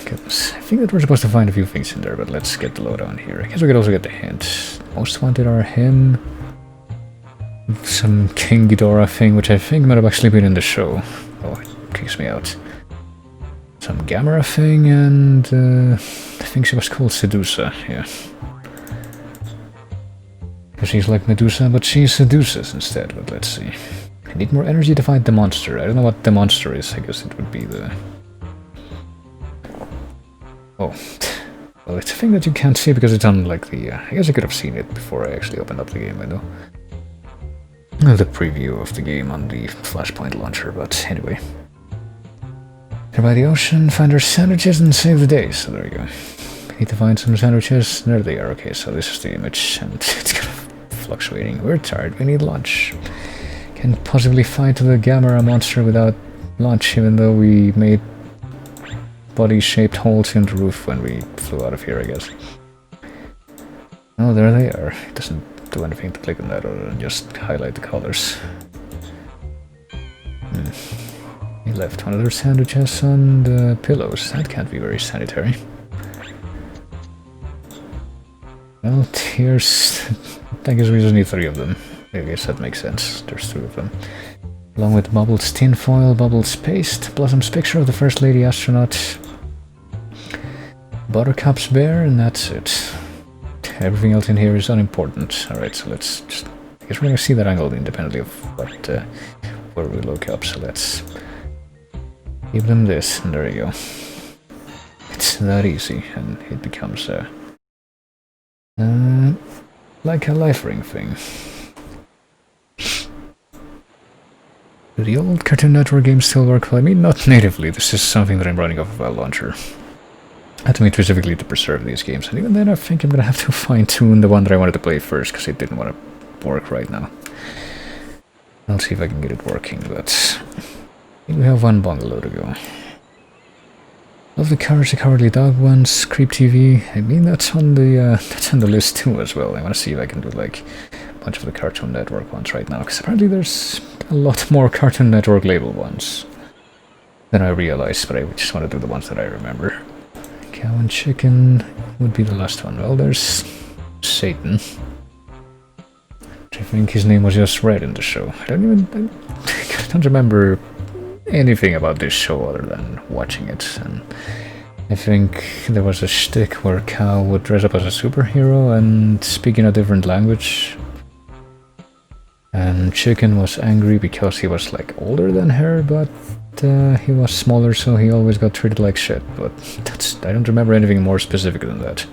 A: goodness. I think that we're supposed to find a few things in there, but let's get the lowdown here. I guess we could also get the hint. Most wanted are him, some King Ghidorah thing, which I think might have actually been in the show. Oh, it kicks me out. Some Gamera thing, and I think she was called Sedusa, yeah. Because she's like Medusa, but she seduces instead, but let's see. I need more energy to fight the monster. I don't know what the monster is, I guess it would be the... Oh, well, it's a thing that you can't see because it's on like the... I guess I could have seen it before I actually opened up the game window. The preview of the game on the Flashpoint launcher, but anyway. They're by the ocean, find our sandwiches and save the day, so there you go. Need to find some sandwiches, there they are, okay, so this is the image, and it's kind of fluctuating. We're tired, we need lunch. Can't possibly fight the Gamera monster without lunch, even though we made body-shaped holes in the roof when we flew out of here, I guess. Oh, there they are. It doesn't do anything to click on that other than just highlight the colors. He left one of their sandwiches on the pillows. That can't be very sanitary. Well, here's... I guess we just need 3 of them. I guess that makes sense. There's 3 of them. Along with Bubbles' tinfoil, Bubbles' paste, Blossom's picture of the First Lady astronaut, Buttercup's bear, and that's it. Everything else in here is unimportant. Alright, so let's just... I guess we're gonna see that angle independently of what, where we look up, so let's... give them this, and there you go. It's that easy, and it becomes like a life ring thing. Do the old Cartoon Network games still work? Well, I mean, not natively. This is something that I'm running off of a launcher. I had to make specifically to preserve these games, and even then I think I'm gonna have to fine-tune the one that I wanted to play first, because it didn't want to work right now. I'll see if I can get it working, but... I think we have 1 bungalow to go. Love the Courage the Cowardly Dog ones, Creep TV. I mean, that's on the list too as well. I want to see if I can do like a bunch of the Cartoon Network ones right now, because apparently there's a lot more Cartoon Network label ones than I realized, but I just want to do the ones that I remember. Cow and Chicken would be the last one. Well, there's Satan. I think his name was just read in the show. I don't remember anything about this show other than watching it, and I think there was a shtick where Cow would dress up as a superhero and speak in a different language, and Chicken was angry because he was like older than her, but he was smaller, so he always got treated like shit. But I don't remember anything more specific than that.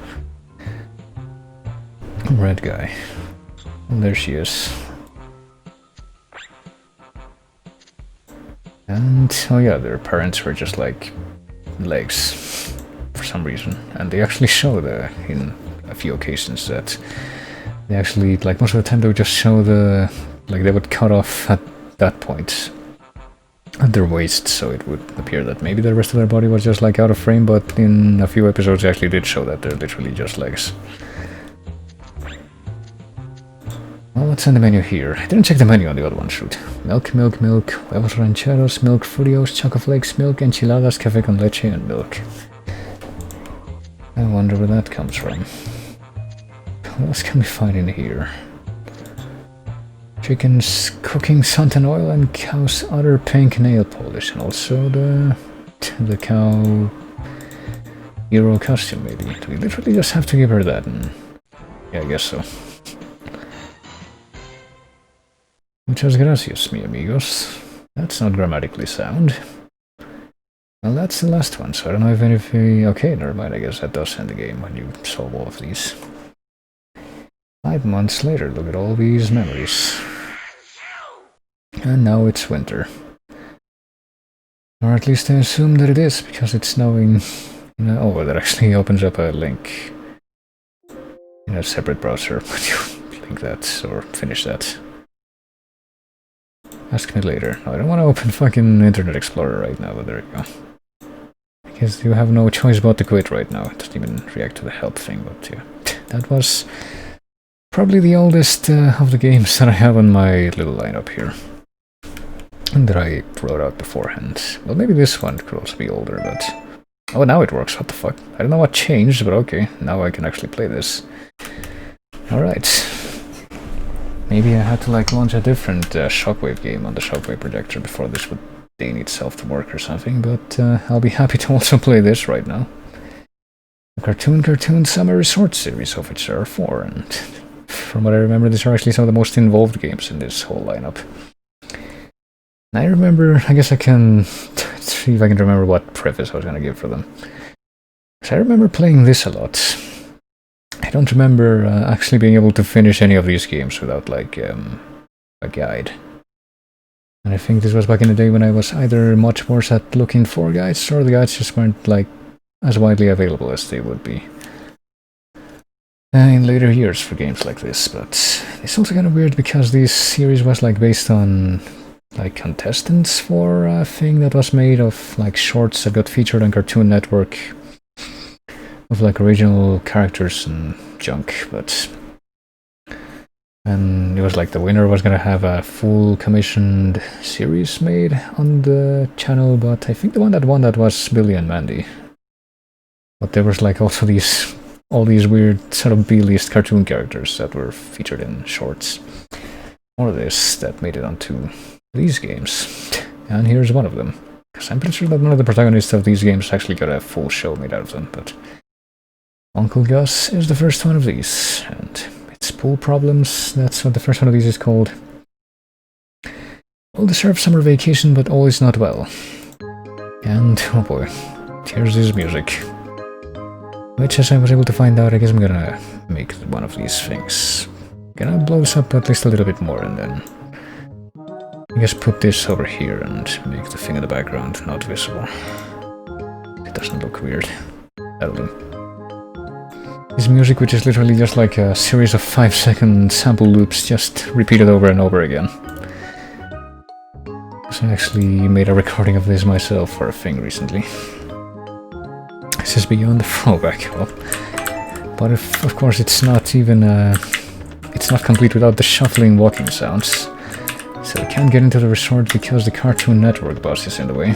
A: Red guy. Well, there she is. And, oh yeah, their parents were just like legs for some reason. And they actually show in a few occasions that they actually, like most of the time they would just show like they would cut off at that point at their waist, so it would appear that maybe the rest of their body was just like out of frame, but in a few episodes they actually did show that they're literally just legs. Well, what's on the menu here? I didn't check the menu on the other one, shoot. Milk, milk, milk, huevos rancheros, milk, frios, choco flakes, milk, enchiladas, café con leche, and milk. I wonder where that comes from. What else can we find in here? Chicken's cooking suntan oil and cow's other pink nail polish, and also the cow hero costume, maybe. Do we literally just have to give her that? And yeah, I guess so. Muchas gracias, mi amigos. That's not grammatically sound. Well, that's the last one, so I don't know if anything... Okay, never mind, I guess that does end the game when you solve all of these. 5 months later, look at all these memories. And now it's winter. Or at least I assume that it is, because it's snowing... Oh, that actually opens up a link in a separate browser when you link that, or finish that. Ask me later. No, I don't want to open fucking Internet Explorer right now, but there you go. Because you have no choice but to quit right now. It doesn't even react to the help thing, but yeah. That was probably the oldest of the games that I have on my little lineup here. And that I wrote out beforehand. Well, maybe this one could also be older, but... Oh, now it works, what the fuck? I don't know what changed, but okay. Now I can actually play this. Alright. Maybe I had to like launch a different Shockwave game on the Shockwave projector before this would deign itself to work or something, but I'll be happy to also play this right now. The Cartoon Summer Resort series, of which there are 4, and from what I remember, these are actually some of the most involved games in this whole lineup. And I remember, I guess I can see if I can remember what preface I was going to give for them. So I remember playing this a lot. I don't remember actually being able to finish any of these games without, like, a guide. And I think this was back in the day when I was either much worse at looking for guides, or the guides just weren't, like, as widely available as they would be in later years for games like this. But it's also kind of weird because this series was, like, based on, like, contestants for a thing that was made of, like, shorts that got featured on Cartoon Network, of like original characters and junk, but and it was like the winner was gonna have a full commissioned series made on the channel, but I think the one that won that was Billy and Mandy. But there was like also all these weird sort of B-list cartoon characters that were featured in shorts. Or this that made it onto these games, and here's one of them. Because I'm pretty sure that none of the protagonists of these games actually got a full show made out of them, but Uncle Gus is the first one of these, and it's Pool Problems, that's what the first one of these is called. Well deserved summer vacation, but all is not well. And, oh boy, here's his music. Which, as I was able to find out, I guess I'm gonna make one of these things. Gonna blow this up at least a little bit more, and then I guess put this over here and make the thing in the background not visible. It doesn't look weird. That'll do. This music, which is literally just like a series of 5-second sample loops just repeated over and over again. So I actually made a recording of this myself for a thing recently. This is beyond the throwback, well. But of course it's not even it's not complete without the shuffling walking sounds. So we can't get into the resort because the Cartoon Network bus is in the way.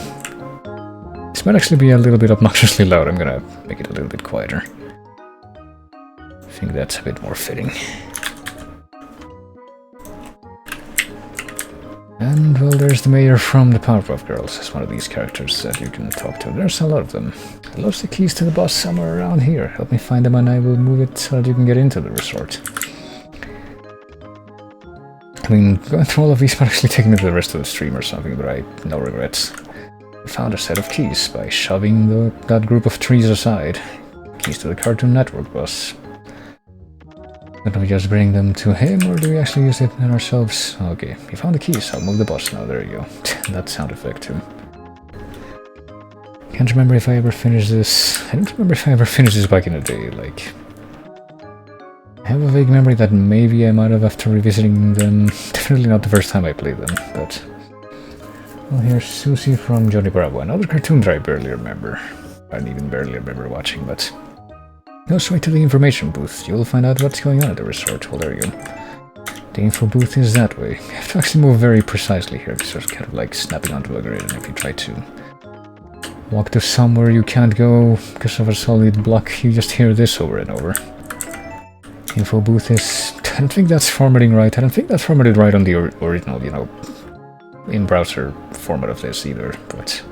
A: This might actually be a little bit obnoxiously loud, I'm gonna make it a little bit quieter. I think that's a bit more fitting. And, well, there's the mayor from the Powerpuff Girls as one of these characters that you can talk to. There's a lot of them. I lost the keys to the bus somewhere around here. Help me find them and I will move it so that you can get into the resort. I mean, going through all of these might actually take me to the rest of the stream or something, but I no regrets. I found a set of keys by shoving that group of trees aside. Keys to the Cartoon Network bus. Do we just bring them to him, or do we actually use it in ourselves? Okay, we found the keys, I'll move the bus now, there you go. That sound effect too. Can't remember if I ever finished this... I don't remember if I ever finished this back in the day, like... I have a vague memory that maybe I might have after revisiting them. Definitely not the first time I played them, but... Well, here's Susie from Johnny Bravo, another cartoon that I barely remember. I don't even barely remember watching, but... Go straight to the information booth. You'll find out what's going on at the resort. Well, there you go. The info booth is that way. You have to actually move very precisely here, because it's kind of like snapping onto a grid, and if you try to walk to somewhere you can't go because of a solid block, you just hear this over and over. Info booth is... I don't think that's formatting right. I don't think that's formatted right on the original, you know, in-browser format of this either, but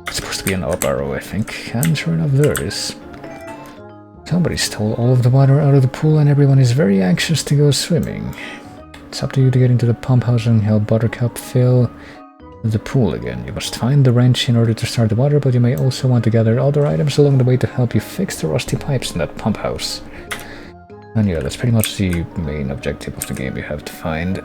A: it's supposed to be an up arrow, I think, and sure enough, there it is. Somebody stole all of the water out of the pool and everyone is very anxious to go swimming. It's up to you to get into the pump house and help Buttercup fill the pool again. You must find the wrench in order to start the water, but you may also want to gather other items along the way to help you fix the rusty pipes in that pump house. And yeah, that's pretty much the main objective of the game. You have to find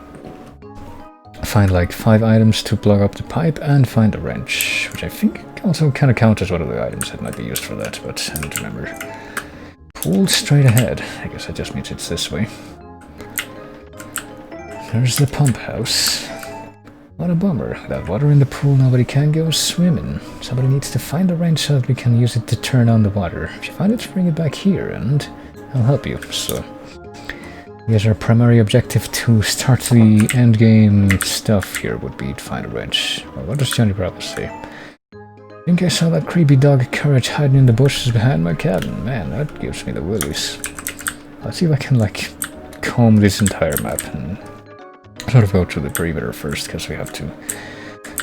A: like 5 items to plug up the pipe and find a wrench, which I think also kind of counts as one of the items that might be used for that, but I need to remember. Pool straight ahead. I guess that just means it's this way. There's the pump house. What a bummer. Without water in the pool, nobody can go swimming. Somebody needs to find a wrench so that we can use it to turn on the water. If you find it, bring it back here and I'll help you. So, I guess our primary objective to start the endgame stuff here would be to find a wrench. Well, what does Johnny Bravo say? I think I saw that creepy dog Courage hiding in the bushes behind my cabin. Man, that gives me the willies. Let's see if I can, like, comb this entire map and sort of go through the perimeter first, because we have to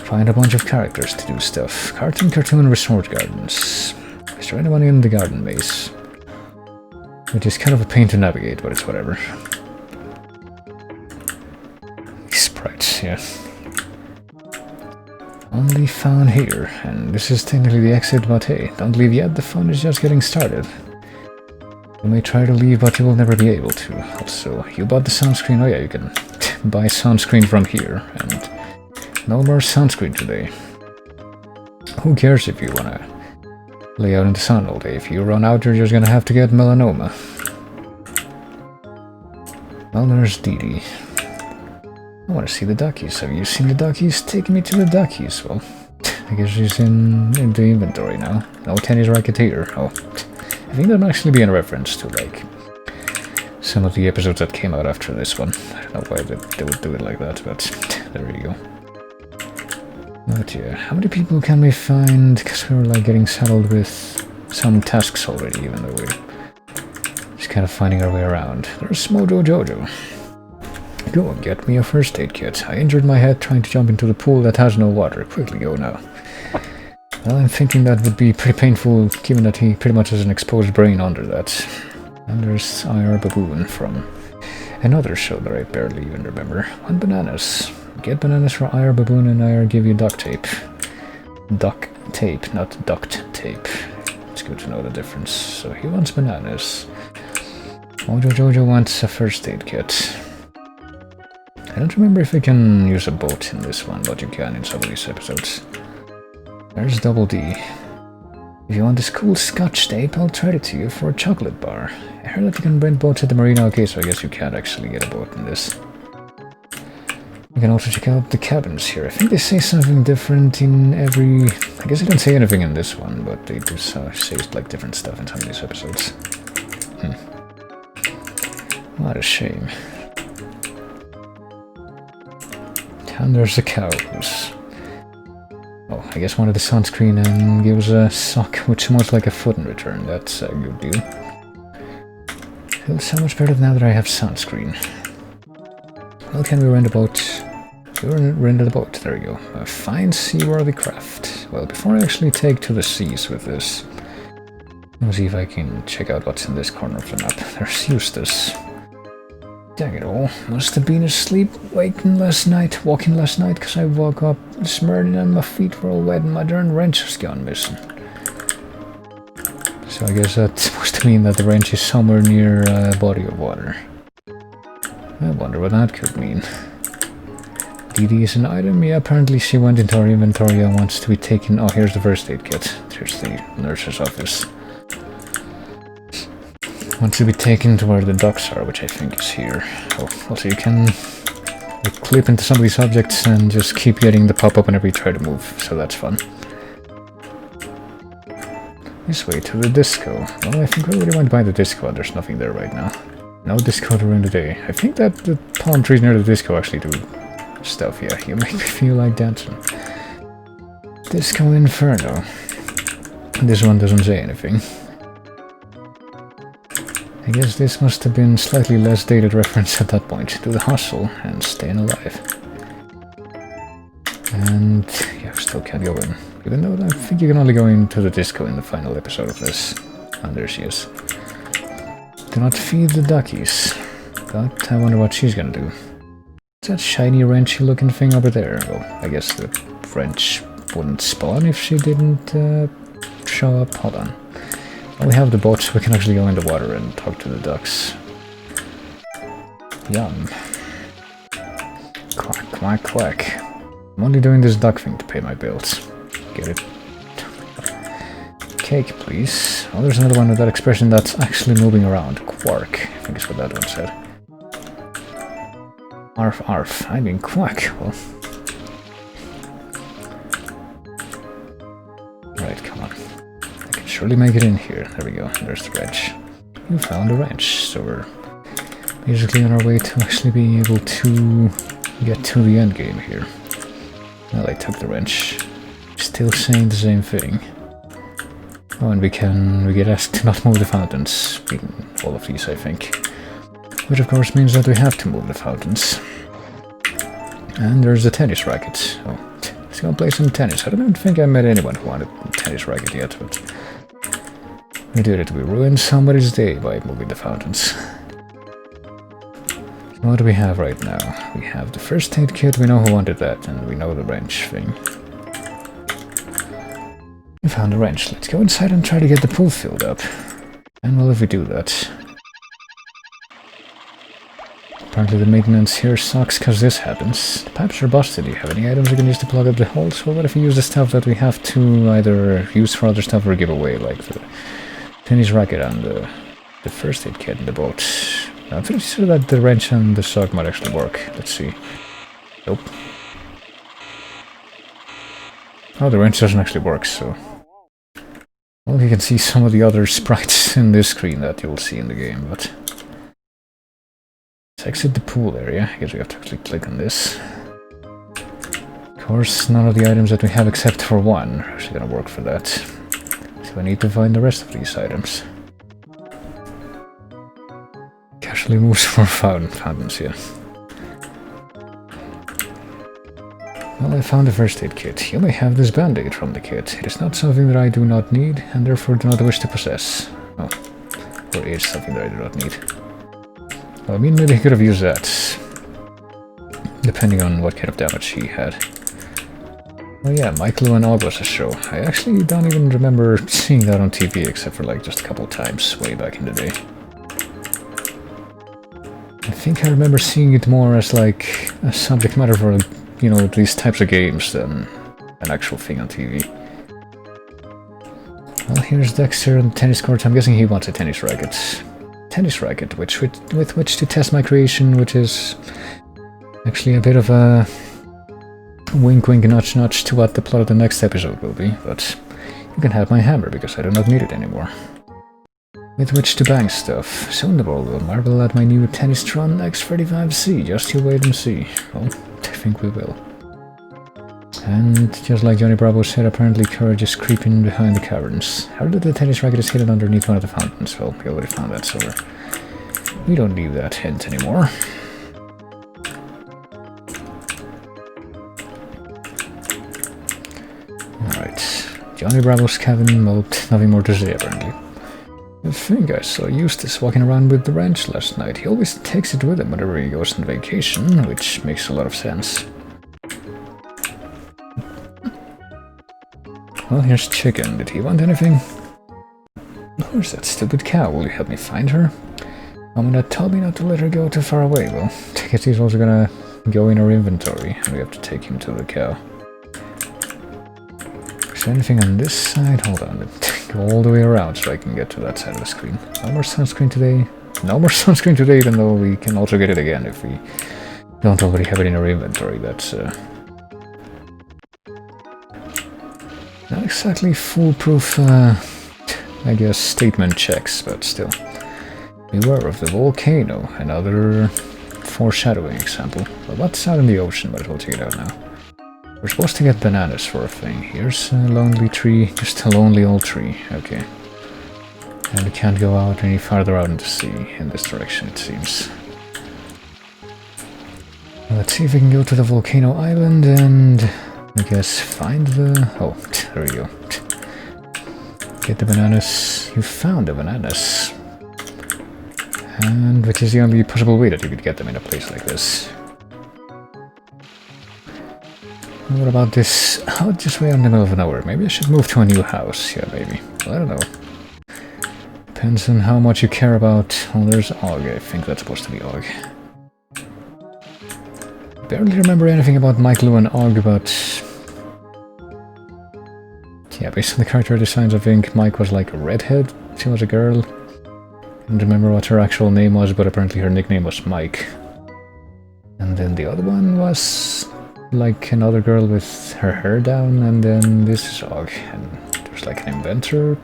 A: find a bunch of characters to do stuff. Cartoon Resort Gardens. Is there anyone in the garden maze? Which is kind of a pain to navigate, but it's whatever. These sprites, yeah. Only found here, and this is technically the exit, but hey, don't leave yet, the fun is just getting started. You may try to leave, but you will never be able to. Also, you bought the sunscreen. Oh yeah, you can buy sunscreen from here, and no more sunscreen today. Who cares if you wanna lay out in the sun all day? If you run out, you're just gonna have to get melanoma. Well, there's Dee Dee. I want to see the duckies. Have you seen the duckies? Take me to the duckies. Well, I guess she's in the inventory now. No tennis racket here. Oh, I think that might actually be a reference to, like, some of the episodes that came out after this one. I don't know why they would do it like that, but there you go. But yeah, how many people can we find? Because we were, like, getting saddled with some tasks already, even though we're just kind of finding our way around. There's Mojo Jojo. Go and get me a first aid kit. I injured my head trying to jump into the pool that has no water. Quickly go now. Well, I'm thinking that would be pretty painful, given that he pretty much has an exposed brain under that. And there's IR Baboon from another show that I barely even remember. 1 bananas. Get bananas for IR Baboon and IR give you duct tape. Duct tape, not duct tape. It's good to know the difference. So he wants bananas. Mojo Jojo wants a first aid kit. I don't remember if we can use a boat in this one, but you can in some of these episodes. There's Double D. If you want this cool scotch tape, I'll trade it to you for a chocolate bar. I heard that you can rent boats at the marina. Okay, so I guess you can't actually get a boat in this. You can also check out the cabins here. I think they say something different in every... I guess they don't say anything in this one, but they do say like different stuff in some of these episodes. What a shame. And there's the cows. Oh, I guess wanted the sunscreen and gives a sock which smells like a foot in return. That's a good deal. Feels so much better now that I have sunscreen. Well, can we rent a boat? We rented a boat, there we go. A fine seaworthy craft. Well, before I actually take to the seas with this, let's see if I can check out what's in this corner of the map. There's Eustace. Dang it all, must have been asleep, walking last night, because I woke up this morning and my feet were all wet and my darn wrench has gone missing. So I guess that's supposed to mean that the wrench is somewhere near a body of water. I wonder what that could mean. Dee Dee is an item? Yeah, apparently she went into our inventory and wants to be taken... Oh, here's the first aid kit. Here's the nurse's office. Wants to be taken to where the ducks are, which I think is here. Oh, also you can like, clip into some of these objects and just keep getting the pop-up whenever you try to move, so that's fun. This way to the disco. Well, I think we already went by the disco, and there's nothing there right now. No disco during the day. I think that the palm trees near the disco actually do stuff, yeah. You make me feel like dancing. Disco Inferno. This one doesn't say anything. I guess this must have been slightly less dated reference at that point to the hustle and staying alive. And yeah, still can't go in. Even though I think you can only go into the disco in the final episode of this. And there she is. Do not feed the duckies. But I wonder what she's gonna do. Is that shiny wrenchy looking thing over there? Well, I guess the wrench wouldn't spawn if she didn't show up. Hold on. Well, we have the boat, so we can actually go in the water and talk to the ducks. Yum. Quack, quack, quack. I'm only doing this duck thing to pay my bills. Get it? Cake, please. Oh, there's another one with that expression that's actually moving around. Quark, I think is what that one said. Arf, arf. I mean quack. Well. Right, come on. I can surely make it in here. There we go. There's the wrench. You found the wrench, so we're basically on our way to actually being able to get to the end game here. Well, I took the wrench. Still saying the same thing. Oh, and we get asked to not move the fountains. In all of these, I think. Which of course means that we have to move the fountains. And there's the tennis racket. Oh, let's go play some tennis. I don't think I met anyone who wanted a tennis racket yet, but we did it. We ruined somebody's day by moving the fountains. What do we have right now? We have the first aid kit, we know who wanted that, and we know the wrench thing. We found the wrench. Let's go inside and try to get the pool filled up. And well, if we do that... Apparently the maintenance here sucks because this happens. The pipes are busted. Do you have any items you can use to plug up the holes? Well, what if we use the stuff that we have to either use for other stuff or give away, like the tennis racket and the first aid kit in the boat? I'm pretty sure that the wrench and the sock might actually work. Let's see. Nope. Oh, the wrench doesn't actually work, so... Well, you can see some of the other sprites in this screen that you'll see in the game, but... Let's exit the pool area. I guess we have to actually click on this. Of course, none of the items that we have except for one are actually gonna work for that. So I need to find the rest of these items. Casually moves for fountains, yeah. Well, I found the first aid kit. You may have this band-aid from the kit. It is not something that I do not need, and therefore do not wish to possess. Oh. Or is something that I do not need. Well, I mean, maybe he could have used that. Depending on what kind of damage he had. Oh yeah, Michael and August show. I actually don't even remember seeing that on TV, except for like just a couple of times way back in the day. I think I remember seeing it more as like a subject matter for, you know, these types of games than an actual thing on TV. Well, here's Dexter on the tennis court. I'm guessing he wants a tennis racket. Tennis racket, with which to test my creation, which is actually a bit of a wink wink nudge nudge to what the plot of the next episode will be, but you can have my hammer because I do not need it anymore. With which to bang stuff. Soon the world will marvel at my new Tennistron X35C, just you wait and see. Well, I think we will. And just like Johnny Bravo said, apparently courage is creeping behind the caverns. How did the tennis racket is hidden underneath one of the fountains? Well, we already found that, so we don't need that hint anymore. Alright. Johnny Bravo's cabin moped, nothing more to say apparently. I think I saw Eustace walking around with the wrench last night. He always takes it with him whenever he goes on vacation, which makes a lot of sense. Well, here's Chicken. Did he want anything? Where's that stupid cow? Will you help me find her? Mama told me not to let her go too far away. Well, I guess he's also gonna go in our inventory, and we have to take him to the cow. Is there anything on this side? Hold on, go all the way around so I can get to that side of the screen. No more sunscreen today. No more sunscreen today, even though we can also get it again if we don't already have it in our inventory. That's not exactly foolproof, I guess, statement checks, but still. Beware of the volcano, another foreshadowing example. Well, what's out in the ocean, but we'll check it out now. We're supposed to get bananas for a thing. Here's a lonely tree, just a lonely old tree, okay. And we can't go out any farther out into the sea, in this direction it seems. Let's see if we can go to the volcano island and, I guess, find the... oh, there we go. Get the bananas. You found the bananas. And which is the only possible way that you could get them in a place like this. What about this? Oh, just way out in the middle of nowhere. Maybe I should move to a new house. Yeah, maybe. Well, I don't know. Depends on how much you care about... oh, there's Og. I think that's supposed to be Og. Barely remember anything about Mike, Lou, and Og, but... yeah, based on the character designs, I think Mike was like a redhead. She was a girl. I don't remember what her actual name was, but apparently her nickname was Mike. And then the other one was like another girl with her hair down, and then this is Og. And there's like an inventor.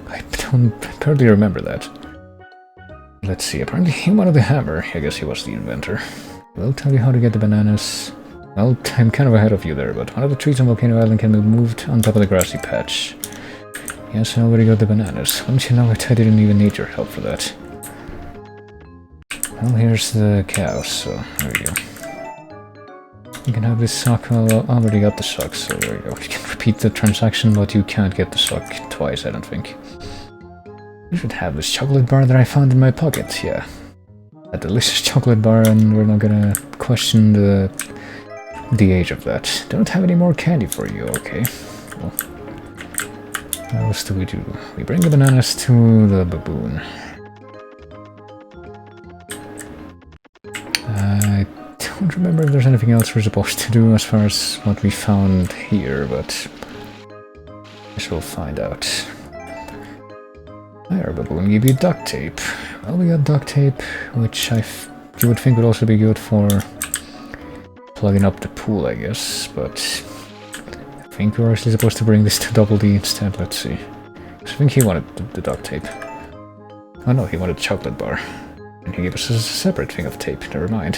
A: I barely remember that. Let's see, apparently he wanted the hammer. I guess he was the inventor. We'll tell you how to get the bananas. Well, I'm kind of ahead of you there, but one of the trees on Volcano Island can be moved on top of the grassy patch. Yes, I already got the bananas. Once you know it, I didn't even need your help for that. Well, here's the cows, so there we go. You can have this sock. Well, I already got the sock, so there we go. You can repeat the transaction, but you can't get the sock twice, I don't think. You should have this chocolate bar that I found in my pocket, yeah. A delicious chocolate bar, and we're not gonna question the age of that. Don't have any more candy for you, okay. Well, what else do? We bring the bananas to the baboon. I don't remember if there's anything else we're supposed to do as far as what we found here, but I guess we'll find out. There, baboon, give you duct tape. Well, we got duct tape, which you would think would also be good for plugging up the pool, I guess, but I think we're actually supposed to bring this to Double D instead. Let's see. I think he wanted the duct tape. Oh no, he wanted the chocolate bar. And he gave us a separate thing of tape, never mind.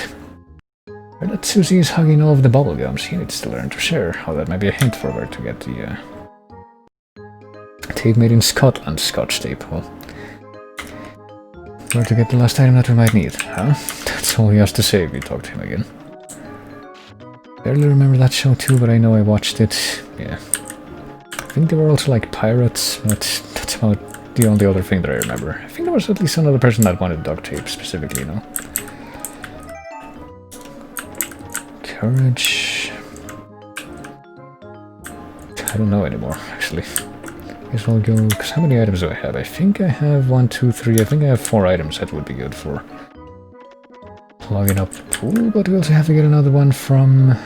A: Heard that Susie is hugging all of the bubble gums. He needs to learn to share. Oh, that might be a hint for her to get the tape made in Scotland, Scotch tape. Well, where to get the last item that we might need, huh? That's all he has to say if you talk to him again. Barely remember that show too, but I know I watched it. Yeah. I think they were also like pirates, but that's about the only other thing that I remember. I think there was at least another person that wanted duct tape specifically, you know? Courage... I don't know anymore, actually. I guess I'll go... because how many items do I have? I think I have 1, 2, 3... I think I have 4 items that would be good for plugging up the pool, but we also have to get another one from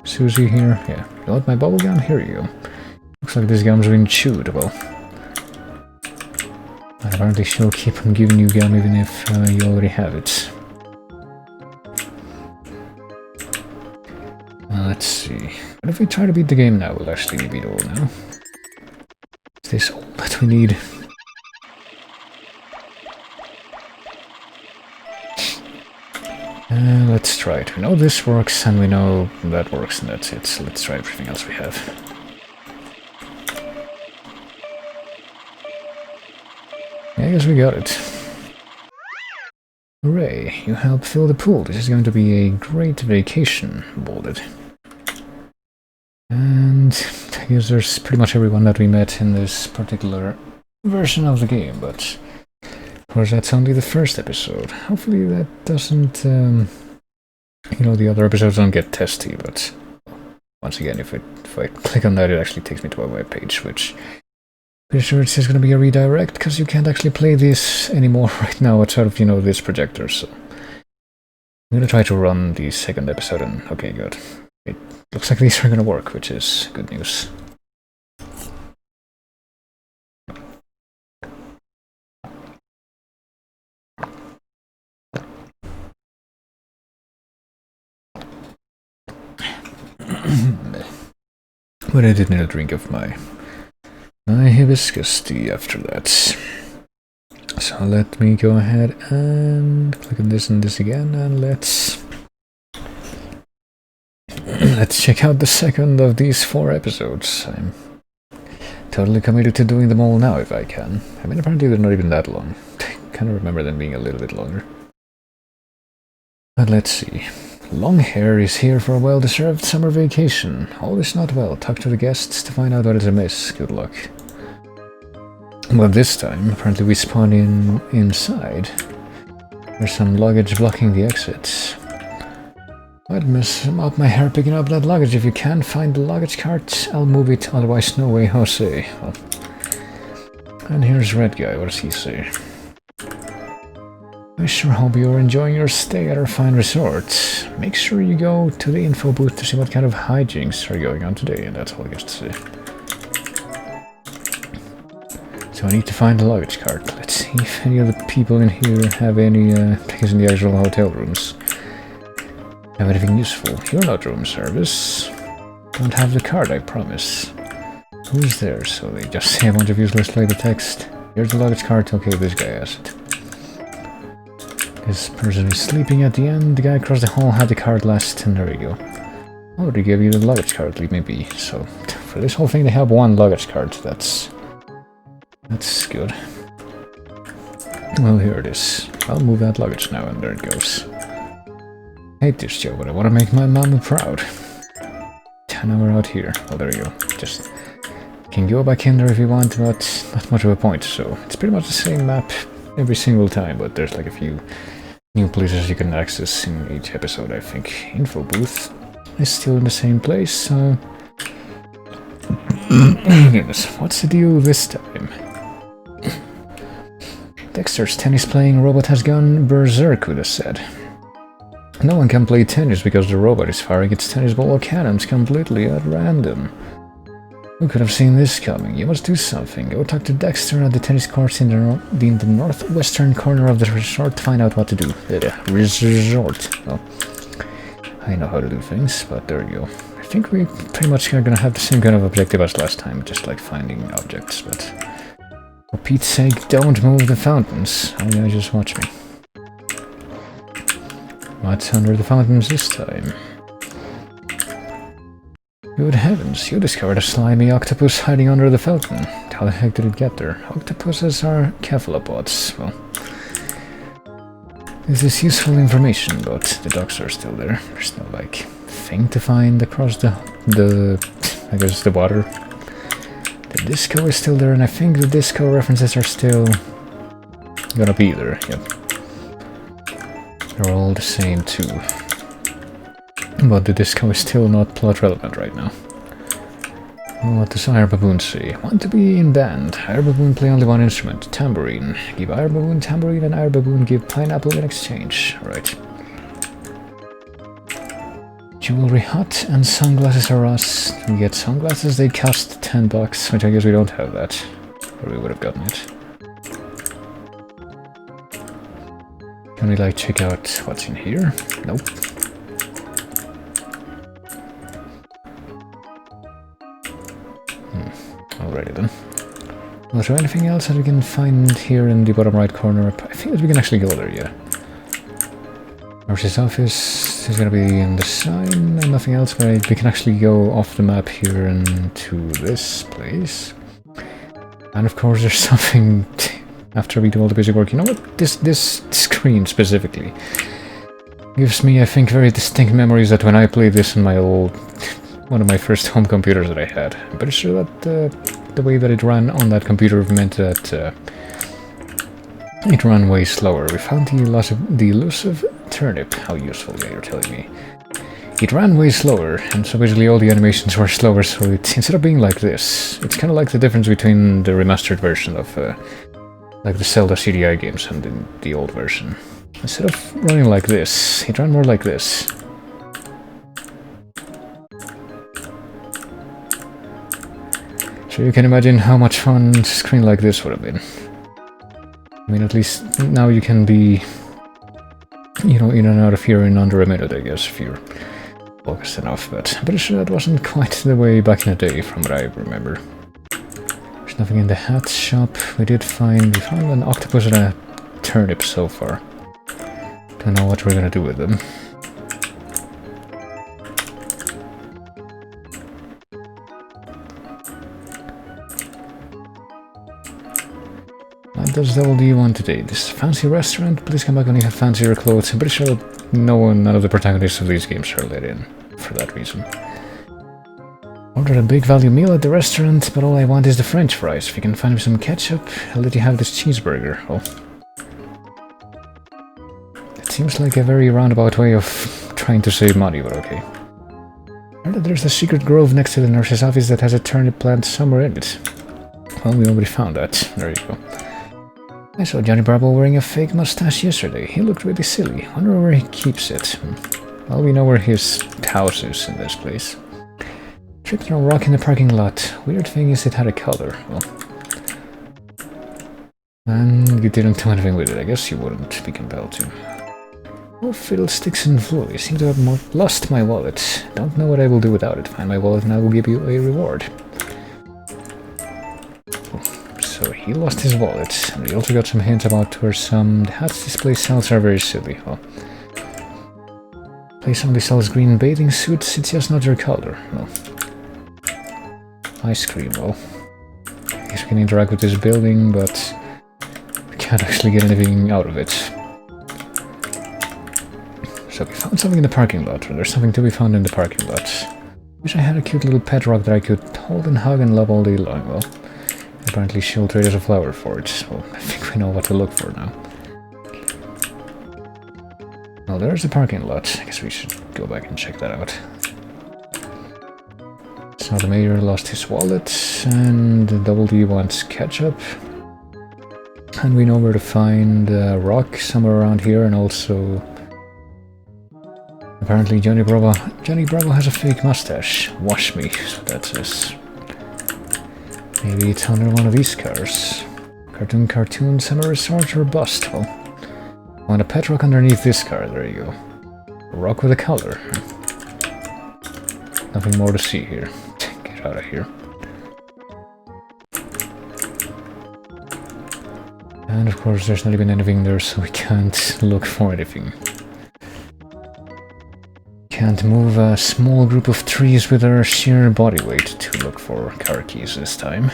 A: Susie here. Yeah, you want my bubble gum? Here you go. Looks like this gum's been chewed, well. And apparently she'll keep on giving you gum even if you already have it. Let's see. What if we try to beat the game now? We'll actually beat all now. Is this all that we need? Let's try it. We know this works, and we know that works, and that's it. So let's try everything else we have. Yeah, I guess we got it. Hooray, you helped fill the pool. This is going to be a great vacation, bolded. And I guess there's pretty much everyone that we met in this particular version of the game, but of course that's only the first episode. Hopefully that doesn't, you know, the other episodes don't get testy, but once again, if I click on that, it actually takes me to a web page, which pretty sure it's just going to be a redirect, because you can't actually play this anymore right now outside of, you know, this projector, so I'm going to try to run the second episode, and okay, good. It looks like these are going to work, which is good news. But I did need a drink of my hibiscus tea after that. So let me go ahead and click on this and this again, and let's check out the second of these 4 episodes. I'm totally committed to doing them all now if I can. I mean, apparently they're not even that long. I kind of remember them being a little bit longer. But let's see. Long hair is here for a well-deserved summer vacation. All is not well. Talk to the guests to find out what is amiss. Good luck. Well, this time, apparently we spawn inside. There's some luggage blocking the exits. I'd mess up my hair picking up that luggage. If you can't find the luggage cart, I'll move it. Otherwise, no way, Jose. Well, and here's Red Guy. What does he say? I sure hope you're enjoying your stay at our fine resort. Make sure you go to the info booth to see what kind of hijinks are going on today, and that's all he has to say. So I need to find the luggage cart. Let's see if any of the people in here have any tickets in the actual hotel rooms. Have anything useful? You're not room service. Don't have the card, I promise. Who's there? So they just say a bunch of useless label text. Here's the luggage cart. Okay, this guy has it. This person is sleeping at the end. The guy across the hall had the card last, and there we go. I already gave you the luggage card, leave me be. So for this whole thing they have 1 luggage card. That's good. Well, here it is. I'll move that luggage now, and there it goes. I hate this job, but I want to make my mama proud. Now we're out here. Well, there you go. Just can go back in there if you want, but not much of a point. So it's pretty much the same map every single time, but there's like a few new places you can access in each episode, I think. Info booth is still in the same place, so... Goodness, what's the deal this time? Dexter's tennis-playing robot has gone berserk, would have said. No one can play tennis because the robot is firing its tennis ball cannons completely at random. Who could have seen this coming? You must do something. Go talk to Dexter at the tennis courts in the northwestern corner of the resort to find out what to do. Resort. Well, I know how to do things, but there you go. I think we pretty much are gonna have the same kind of objective as last time, just like finding objects, but... For Pete's sake, don't move the fountains. Oh yeah, just watch me. What's under the fountains this time? Good heavens, you discovered a slimy octopus hiding under the fountain. How the heck did it get there? Octopuses are cephalopods. Well, this is useful information, but the docks are still there. There's no, like, thing to find across the I guess the water. The disco is still there, and I think the disco references are still gonna be there, yep. They're all the same too. But the disco is still not plot relevant right now. Well, what does Air Baboon say? Want to be in band. Air Baboon play only 1 instrument, tambourine. Give Air Baboon tambourine and Air Baboon give pineapple in exchange. Right. Jewelry hot and sunglasses are us. We get sunglasses, they cost $10, which I guess we don't have that. Or we would have gotten it. Can we like check out what's in here? Nope. Alrighty then. Was there anything else that we can find here in the bottom right corner? I think that we can actually go there, yeah. Nurse's office is gonna be in the sign and nothing else, but we can actually go off the map here and to this place. And of course there's something after we do all the basic work. You know what? This screen specifically gives me, I think, very distinct memories that when I played this on my old... one of my first home computers that I had. I'm pretty sure that the way that it ran on that computer meant that it ran way slower. We found the elusive turnip. How useful, yeah, you're telling me. It ran way slower, and so basically all the animations were slower, so instead of being like this, it's kind of like the difference between the remastered version of like the Zelda CDI games and the old version. Instead of running like this, it ran more like this. So you can imagine how much fun a screen like this would have been. I mean, at least now you can be, you know, in and out of here in under a minute, I guess, if you're focused enough, but I'm pretty sure that wasn't quite the way back in the day, from what I remember. There's nothing in the hat shop. We found an octopus and a turnip so far. Don't know what we're gonna do with them. What does WD want today? This fancy restaurant? Please come back when you have fancier clothes. I'm pretty sure that none of the protagonists of these games are let in for that reason. Ordered a big value meal at the restaurant, but all I want is the french fries. If you can find me some ketchup, I'll let you have this cheeseburger. Oh. It seems like a very roundabout way of trying to save money, but okay. I heard that there's a secret grove next to the nurse's office that has a turnip plant somewhere in it. Well, we already found that. There you go. I saw Johnny Bravo wearing a fake mustache yesterday. He looked really silly. Wonder where he keeps it. Well, we know where his house is in this place. Tripped on a rock in the parking lot. Weird thing is it had a color. Well, and you didn't do anything with it. I guess you wouldn't be compelled to. Oh, fiddlesticks and fools. You seem to have lost my wallet. Don't know what I will do without it. Find my wallet and I will give you a reward. So he lost his wallet, and we also got some hints about where some hats this place sells are very silly. Well, place only sells green bathing suits, it's just not your color. Well, ice cream, well, I guess we can interact with this building, but we can't actually get anything out of it. So we found something in the parking lot, or there's something to be found in the parking lot. Wish I had a cute little pet rock that I could hold and hug and love all day long. Well, apparently she'll trade us a flower for it, so I think we know what to look for now. Well, there's the parking lot. I guess we should go back and check that out. So the mayor lost his wallet, and Double D wants ketchup. And we know where to find a rock somewhere around here, and also... apparently Johnny Bravo has a fake mustache. Wash me, so that says. Maybe it's under one of these cars. Cartoon, summer resort, or bust. Well, want a pet rock underneath this car, there you go. A rock with a color. Nothing more to see here. Get out of here. And of course there's not even anything there, so we can't look for anything. Can't move a small group of trees with our sheer body weight to look for car keys this time.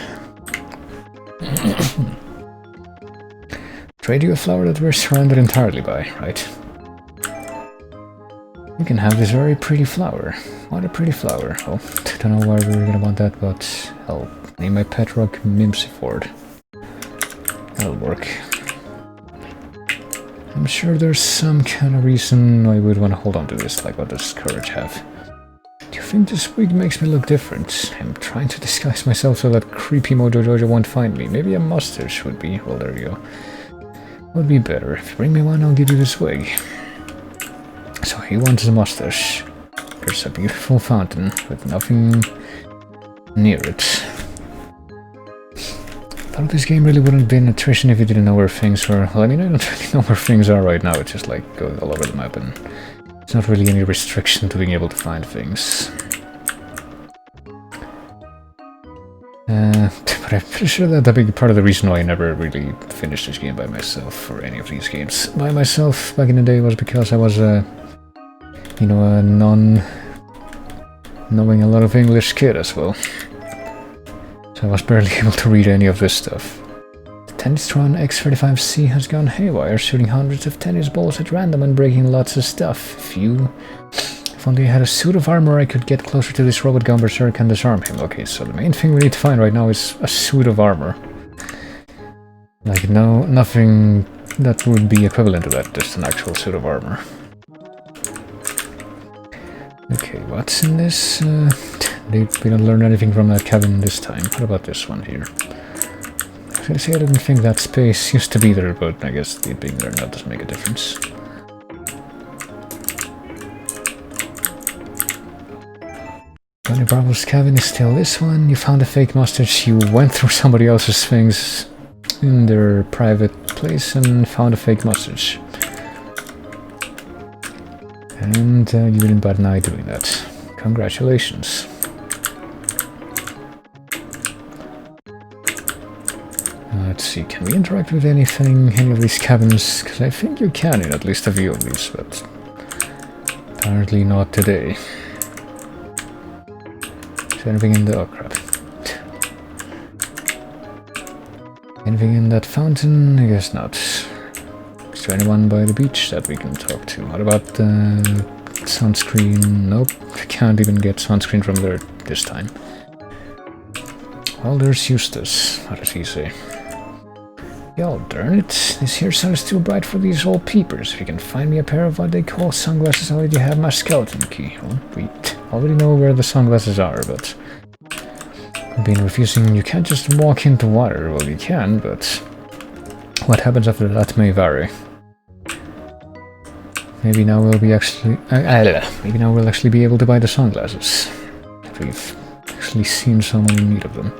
A: Trade you a flower that we're surrounded entirely by, right? You can have this very pretty flower. What a pretty flower. Oh, I don't know why we were gonna want that, but I'll name my pet rock Mimsiford. That'll work. I'm sure there's some kind of reason I would want to hold on to this, like what does courage have? Do you think this wig makes me look different? I'm trying to disguise myself so that creepy Mojo Jojo won't find me. Maybe a mustache would be, well there you go. Would be better. If you bring me one, I'll give you this wig. So he wants a mustache. There's a beautiful fountain with nothing near it. I thought this game really wouldn't be an attrition if you didn't know where things were. Well, I mean, I don't really know where things are right now. It's just like going all over the map, and it's not really any restriction to being able to find things. But I'm pretty sure that a big part of the reason why I never really finished this game by myself, or any of these games by myself back in the day, was because I was a non-knowing a lot of English kid as well. So I was barely able to read any of this stuff. The Tennistron X35C has gone haywire, shooting hundreds of tennis balls at random and breaking lots of stuff. If only I had a suit of armor, I could get closer to this robot gun berserk and disarm him. Okay, so the main thing we need to find right now is a suit of armor. Like, nothing that would be equivalent to that, just an actual suit of armor. Okay, what's in this? We don't learn anything from that cabin this time. What about this one here? I was gonna say I didn't think that space used to be there, but I guess it being there now doesn't make a difference. Johnny Bravo's cabin is still this one. You found a fake mustache. You went through somebody else's things in their private place and found a fake mustache. And you didn't bat an eye doing that. Congratulations. Let's see, can we interact with anything, any of these cabins? Because I think you can in at least a few of these, but apparently not today. Is there anything in the... oh crap. Anything in that fountain? I guess not. Is there anyone by the beach that we can talk to? What about the sunscreen? Nope, can't even get sunscreen from there this time. Well, there's Eustace. What does he say? Yo, darn it. This here sun is too bright for these old peepers. If you can find me a pair of what they call sunglasses, I already have my skeleton key. Well, we already know where the sunglasses are, but... I've been refusing. You can't just walk into water. Well, you can, but... what happens after that may vary. Maybe now we'll be actually... maybe now we'll actually be able to buy the sunglasses. We've actually seen someone in need of them.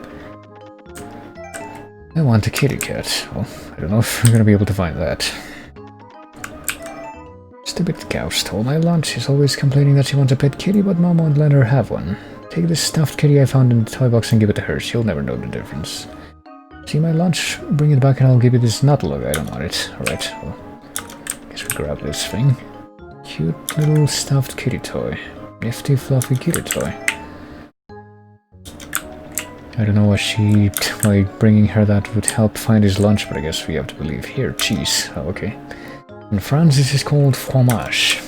A: I want a kitty cat. Well, I don't know if I'm gonna be able to find that. Stupid cow stole my lunch. She's always complaining that she wants a pet kitty, but Mom won't let her have one. Take this stuffed kitty I found in the toy box and give it to her. She'll never know the difference. See my lunch? Bring it back and I'll give you this nut log. I don't want it. Alright, well, guess we grab this thing. Cute little stuffed kitty toy. Nifty fluffy kitty toy. I don't know why bringing her that would help find his lunch, but I guess we have to believe. Here, cheese. Oh, okay. In France, this is called fromage.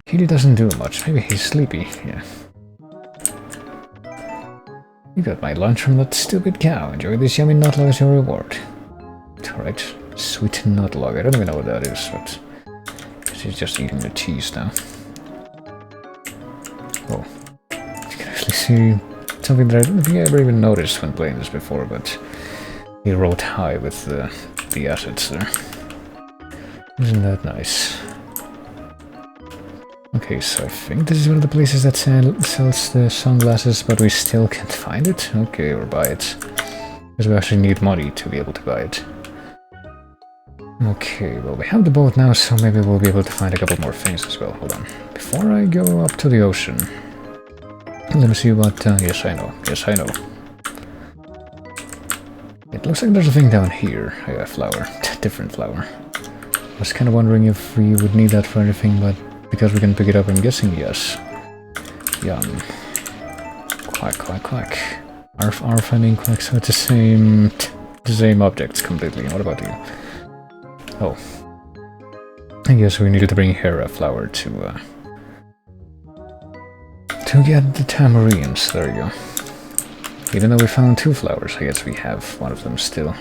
A: Kitty doesn't do much. Maybe he's sleepy. Yeah. You got my lunch from that stupid cow. Enjoy this yummy nutlog as your reward. Alright. Sweet nutlog. I don't even know what that is, but... she's just eating the cheese now. Oh. You can actually see... something that I don't think I ever even noticed when playing this before, but he rolled high with the assets there. Isn't that nice? Okay, so I think this is one of the places that sells the sunglasses, but we still can't find it? Okay, or buy it. Because we actually need money to be able to buy it. Okay, well we have the boat now, so maybe we'll be able to find a couple more things as well. Hold on. Before I go up to the ocean... let me see what... yes, I know. Yes, I know. It looks like there's a thing down here. A flower. Different flower. I was kind of wondering if we would need that for anything, but because we can pick it up, I'm guessing yes. Yum. Quack, quack, quack. Arf, arf, I mean quack, so it's the same objects completely. What about you? Oh. I guess we needed to bring here a flower to get the tamarines. There you go. Even though we found 2 flowers, I guess we have one of them still.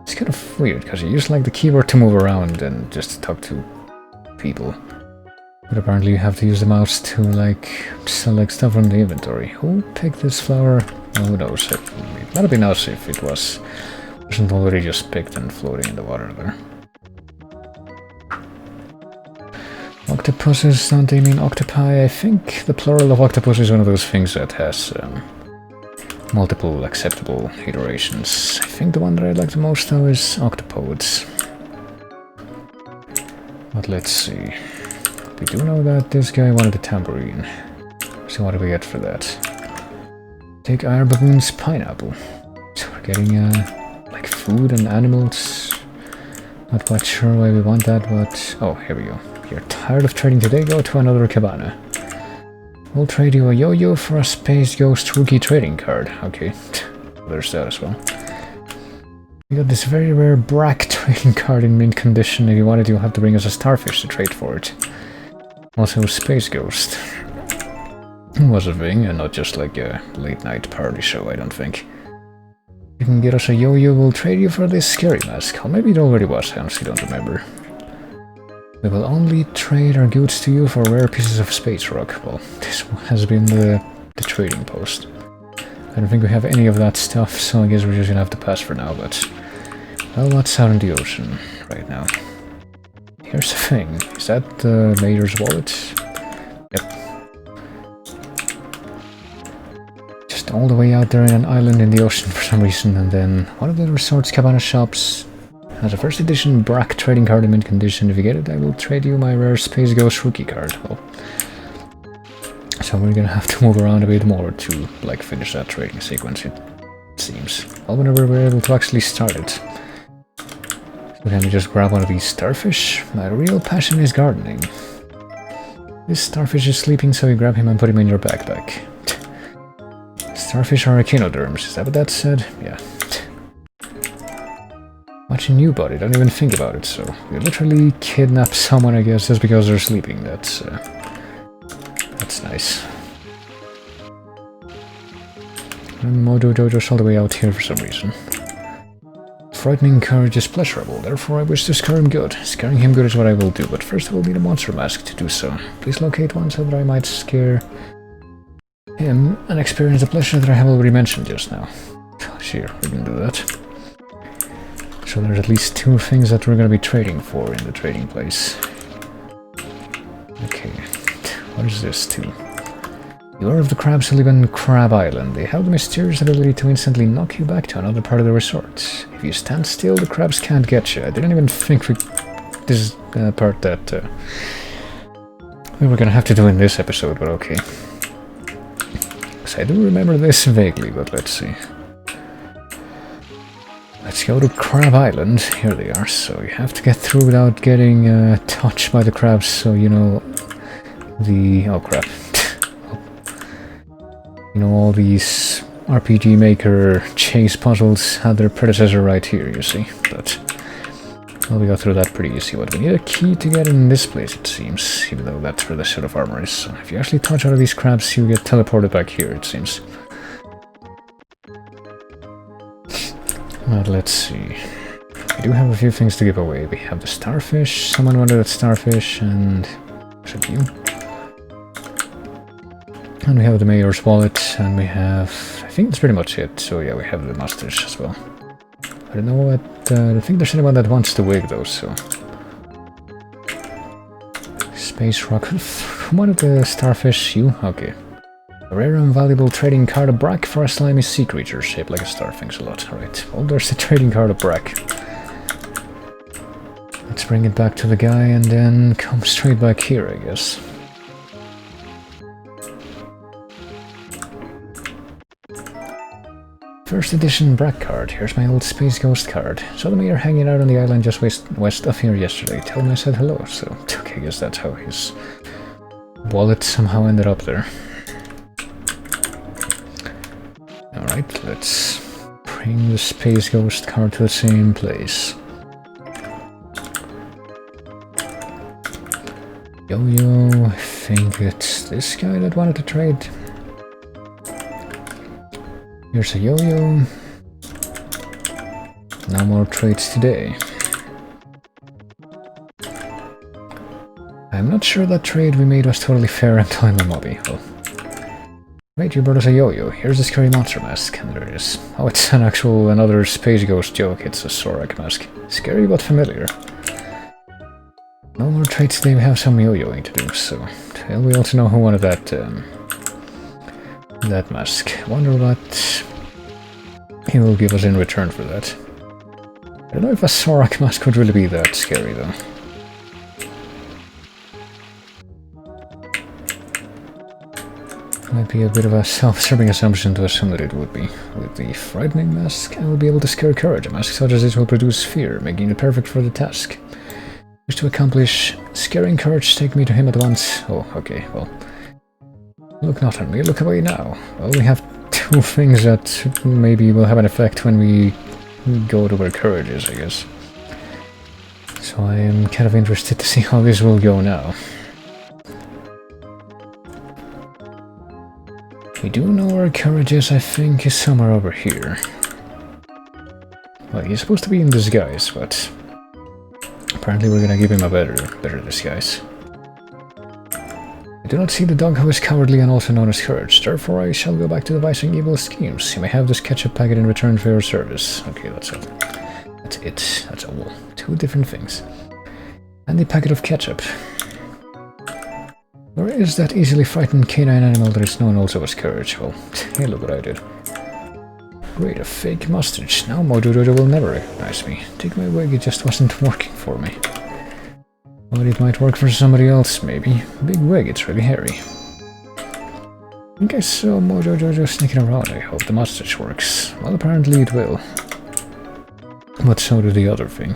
A: It's kind of weird, because you use like the keyboard to move around and just talk to people. But apparently you have to use the mouse to like select stuff from the inventory. Who picked this flower? Well, who knows? It might have been us if it wasn't already just picked and floating in the water there. Octopuses, don't they mean octopi? I think the plural of octopus is one of those things that has multiple acceptable iterations. I think the one that I like the most though is octopodes. But let's see. We do know that this guy wanted a tambourine. So what do we get for that? Take Air Baboon's pineapple. So we're getting like food and animals. Not quite sure why we want that, but... oh, here we go. You're tired of trading today? Go to another cabana. We'll trade you a yo-yo for a Space Ghost rookie trading card. Okay, there's that as well. We got this very rare Brack trading card in mint condition. If you want it, you'll have to bring us a starfish to trade for it. Also, Space Ghost was a thing, and not just like a late-night party show, I don't think. You can get us a yo-yo, we'll trade you for this scary mask. Or maybe it already was, I honestly don't remember. We will only trade our goods to you for rare pieces of space rock. Well, this has been the trading post. I don't think we have any of that stuff, so I guess we're just gonna have to pass for now, but... well, what's out in the ocean right now? Here's the thing. Is that the mayor's wallet? Yep. Just all the way out there in an island in the ocean for some reason, and then one of the resort's cabana shops has a first edition Brack trading card in mint condition. If you get it, I will trade you my rare Space Ghost rookie card. Well, so we're gonna have to move around a bit more to like finish that trading sequence. It seems. Well, whenever we're able to actually start it. So can we just grab one of these starfish? My real passion is gardening. This starfish is sleeping, so you grab him and put him in your backpack. Starfish are echinoderms, is that what that said? Yeah. Watching you, buddy, don't even think about it, so... You literally kidnap someone, I guess, just because they're sleeping. That's nice. And Mojo Jojo's all the way out here for some reason. Frightening courage is pleasurable, therefore I wish to scare him good. Scaring him good is what I will do, but first I will need a monster mask to do so. Please locate one so that I might scare him and experience the pleasure that I have already mentioned just now. Sure, we can do that. So there's at least 2 things that we're going to be trading for in the trading place. Okay, what is this too? You are of the crabs who live on Crab Island. They have the mysterious ability to instantly knock you back to another part of the resort. If you stand still, the crabs can't get you. I didn't even think this is the part that we were gonna have to do in this episode, but okay. So I do remember this vaguely, but let's see. Let's go to Crab Island. Here they are. So you have to get through without getting touched by the crabs, so you know the... oh crap. You know, all these RPG Maker chase puzzles had their predecessor right here, you see. But, well, we got through that pretty easy. But we need a key to get in this place, it seems. Even though that's where the set of armor is. So if you actually touch one of these crabs, you get teleported back here, it seems. But let's see. We do have a few things to give away. We have the starfish. Someone wanted that starfish, and... was it you? And we have the mayor's wallet, and we have... I think that's pretty much it. So yeah, we have the mustache as well. I don't know what... I think there's anyone that wants the wig though, so... Space rock... One of the starfish, you? Okay. A rare and valuable trading card of Brack for a slimy sea creature shaped like a star. Thanks a lot. Alright, well there's the trading card of Brack. Let's bring it back to the guy and then come straight back here, I guess. First edition Brack card. Here's my old Space Ghost card. Saw the mayor hanging out on the island just west of here yesterday. Tell him I said hello. So, okay, I guess that's how his wallet somehow ended up there. Alright, let's bring the Space Ghost card to the same place. Yo-yo, I think it's this guy that wanted to trade. Here's a yo-yo. No more trades today. I'm not sure that trade we made was totally fair until I'm a mobby. Oh. Wait, you brought us a yo-yo. Here's the scary monster mask. And there it is. Oh, it's another Space Ghost joke. It's a Sorak mask. Scary but familiar. No more trades today, we have some yo-yoing to do, so... Well, we also know who wanted that mask. I wonder what he will give us in return for that. I don't know if a Sorak mask would really be that scary, though. Might be a bit of a self-serving assumption to assume that it would be. With the frightening mask, I will be able to scare courage. A mask such as this will produce fear, making it perfect for the task. Wish to accomplish scaring courage, take me to him at once. Oh, okay, well... Look not on me, look away now. Well, we have 2 things that maybe will have an effect when we go to where courage is, I guess. So I am kind of interested to see how this will go now. We do know where courage is, I think, is somewhere over here. Well, he's supposed to be in disguise, but... Apparently we're gonna give him a better disguise. I do not see the dog who is cowardly and also known as Courage, therefore I shall go back to devising evil schemes. You may have this ketchup packet in return for your service. Okay, that's it. That's it. That's all. 2 different things. And the packet of ketchup. Where is that easily frightened canine animal that is known also as Courage? Well, hey, look what I did. Great, a fake mustache. Now Mojo Jojo will never recognize me. Take my wig, it just wasn't working for me. But it might work for somebody else, maybe. Big wig, it's really hairy. Okay, so Mojo Jojo sneaking around. I hope the mustache works. Well, apparently it will. But so did the other thing.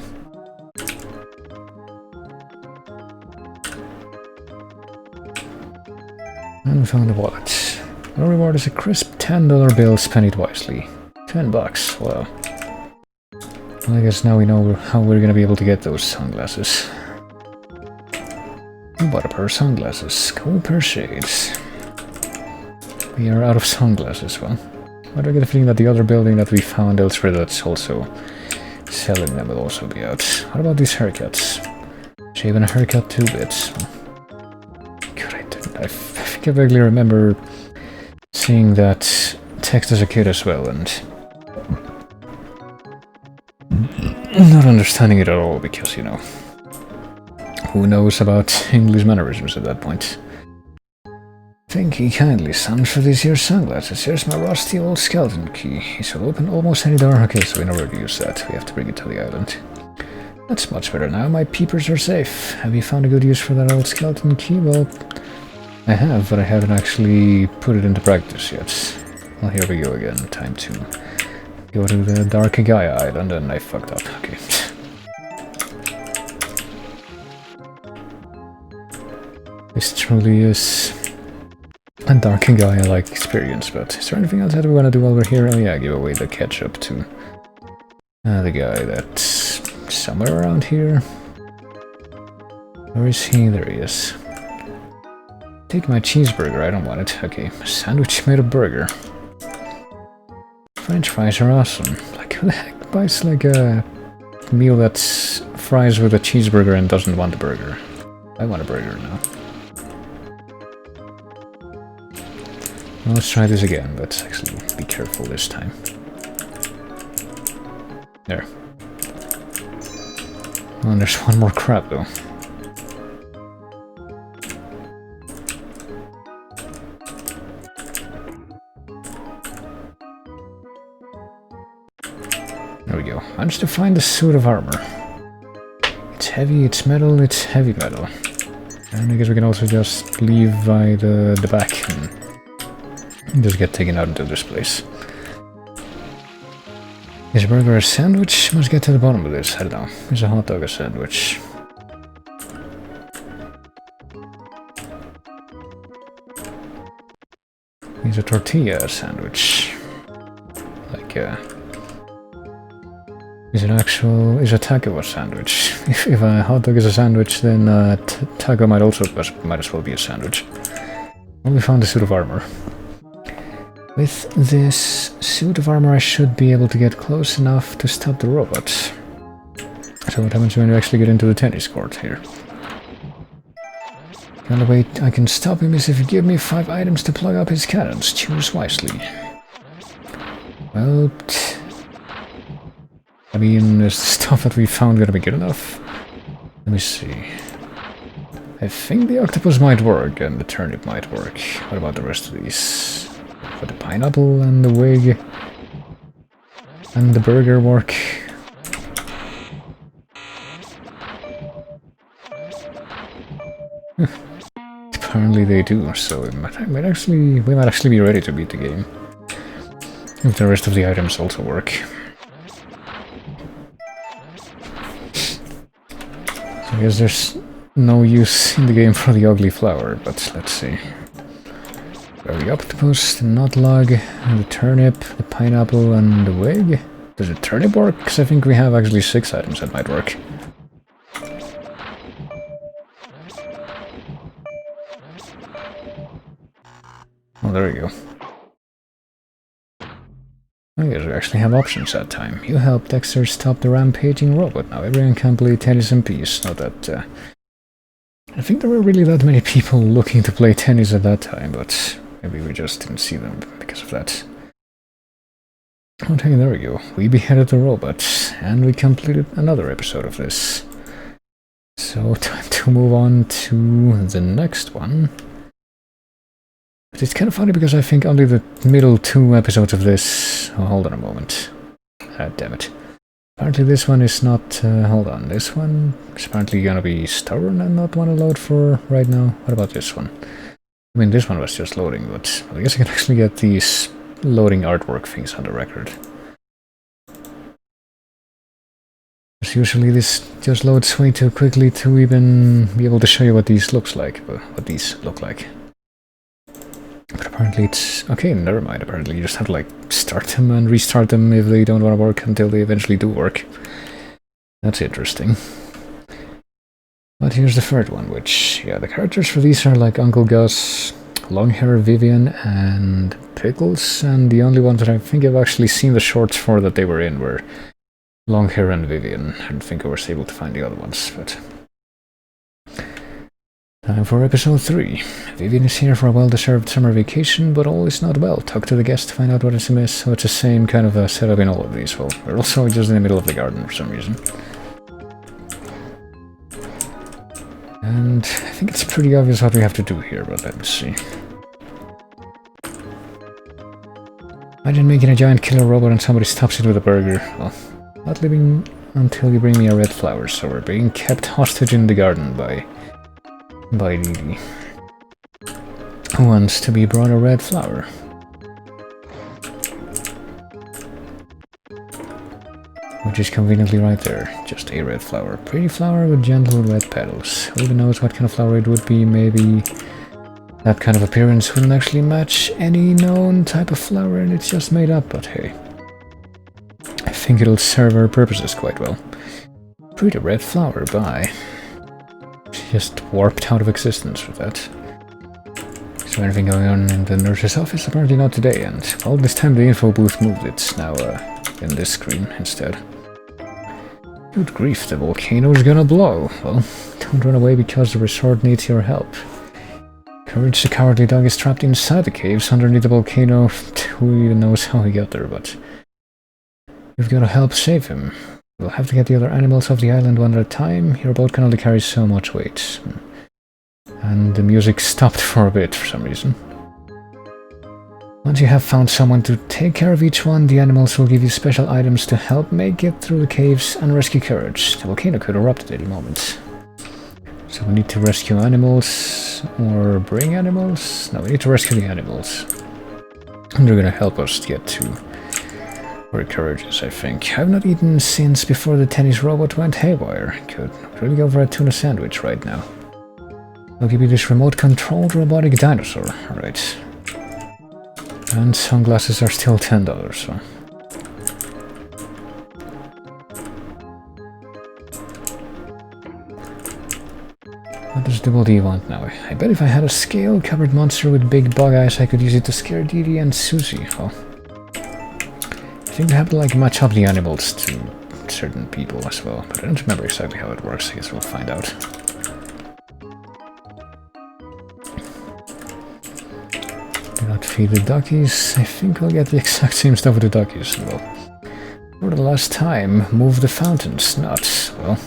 A: And we found a wallet. Our reward is a crisp $10 bill, spend it wisely. $10, wow. Well, I guess now we know how we're gonna be able to get those sunglasses. We bought a pair of sunglasses. Cool pair of shades. We are out of sunglasses, well. Why do I get a feeling that the other building that we found elsewhere that's also selling them will also be out? What about these haircuts? Shaving a haircut 2 bits. God, I think I vaguely remember seeing that text as a kid as well, and not understanding it at all, because, you know, who knows about English mannerisms at that point. Thank you kindly, son, for these here sunglasses. Here's my rusty old skeleton key. It will open almost any door. Okay, so we know where to use that. We have to bring it to the island. That's much better now. My peepers are safe. Have you found a good use for that old skeleton key? Well, I have, but I haven't actually put it into practice yet. Well, here we go again. Time to go to the Dark Gaia Island, and I fucked up. Okay. This truly is a Dark Gaia-like experience, but is there anything else that we want to do while we're here? Oh yeah, give away the ketchup to the guy that's somewhere around here. Where is he? There he is. Take my cheeseburger, I don't want it. Okay, a sandwich made of burger. French fries are awesome. Like, who the heck buys like a meal that's fries with a cheeseburger and doesn't want a burger? I want a burger now. Well, let's try this again, but actually be careful this time. There. Oh, and there's one more crab though. There we go. Managed to find the suit of armor. It's heavy, it's metal, it's heavy metal. And I guess we can also just leave by the back and just get taken out into this place. Is a burger a sandwich? Must get to the bottom of this. I don't know. Is a hot dog a sandwich? Is a tortilla a sandwich? Like, is a taco a sandwich? If a hot dog is a sandwich, then taco might as well be a sandwich. Well, we found a suit of armor. With this suit of armor, I should be able to get close enough to stop the robots. So what happens when you actually get into the tennis court here? The only way I can stop him is if you give me 5 items to plug up his cannons. Choose wisely. Well, I mean, is the stuff that we found gonna be good enough? Let me see. I think the octopus might work, and the turnip might work. What about the rest of these? For the pineapple and the wig and the burger work. Apparently they do, so we might actually be ready to beat the game if the rest of the items also work. So I guess there's no use in the game for the ugly flower, but let's see. The octopus, the nut log, the turnip, the pineapple, and the wig. Does the turnip work? Because I think we have actually 6 items that might work. Oh, there we go. I guess we actually have options that time. You helped Dexter stop the rampaging robot. Now everyone can play tennis in peace. Not that... I think there were really that many people looking to play tennis at that time, but... maybe we just didn't see them because of that. Okay, there we go. We beheaded the robot, and we completed another episode of this. So, time to move on to the next one. But it's kind of funny because I think only the middle 2 episodes of this... oh, hold on a moment. Ah, damn it. Apparently this one is not... hold on, this one is apparently gonna be stubborn and not want to load for right now. What about this one? I mean, this one was just loading, but I guess I can actually get these loading artwork things on the record. Because usually this just loads way too quickly to even be able to show you what these look like. But apparently it's... okay, never mind. Apparently you just have to like start them and restart them if they don't want to work until they eventually do work. That's interesting. But here's the third one, which... yeah, the characters for these are like Uncle Gus, Longhair, Vivian, and Pickles, and the only ones that I think I've actually seen the shorts for that they were in were Longhair and Vivian. I don't think I was able to find the other ones, but... time for episode 3. Vivian is here for a well-deserved summer vacation, but all is not well. Talk to the guest to find out what is amiss. So it's the same kind of a setup in all of these. Well, we're also just in the middle of the garden for some reason. And I think it's pretty obvious what we have to do here, but let me see. Imagine making a giant killer robot and somebody stops it with a burger. Well, not living until you bring me a red flower, so we're being kept hostage in the garden by Didi, who wants to be brought a red flower. Which is conveniently right there. Just a red flower. Pretty flower with gentle red petals. Who even knows what kind of flower it would be? Maybe that kind of appearance wouldn't actually match any known type of flower and it's just made up, but hey. I think it'll serve our purposes quite well. Pretty red flower, bye. Just warped out of existence with that. Is there anything going on in the nurse's office? Apparently not today, and well, this time the info booth moved. It's now in this screen instead. Good grief, the volcano's gonna blow. Well, don't run away because the resort needs your help. Courage, the cowardly dog is trapped inside the caves underneath the volcano. Who even knows how he got there, but you've got to help save him. We'll have to get the other animals off the island one at a time. Your boat can only carry so much weight. And the music stopped for a bit for some reason. Once you have found someone to take care of each one, the animals will give you special items to help make it through the caves and rescue Courage. The volcano could erupt at any moment. So we need to rescue animals, or bring animals? No, we need to rescue the animals. And they're gonna help us get to where Courage is, I think. I've not eaten since before the tennis robot went haywire. Could really go for a tuna sandwich right now. I'll give you this remote-controlled robotic dinosaur. Alright. And sunglasses are still $10, so... What do you want now? I bet if I had a scale-covered monster with big bug eyes, I could use it to scare Didi and Susie. Oh. I think we have to, like, match up the animals to certain people as well, but I don't remember exactly how it works. I guess we'll find out. Do not feed the duckies. I think we'll get the exact same stuff with the duckies. Well, for the last time, move the fountains. Nuts. Well...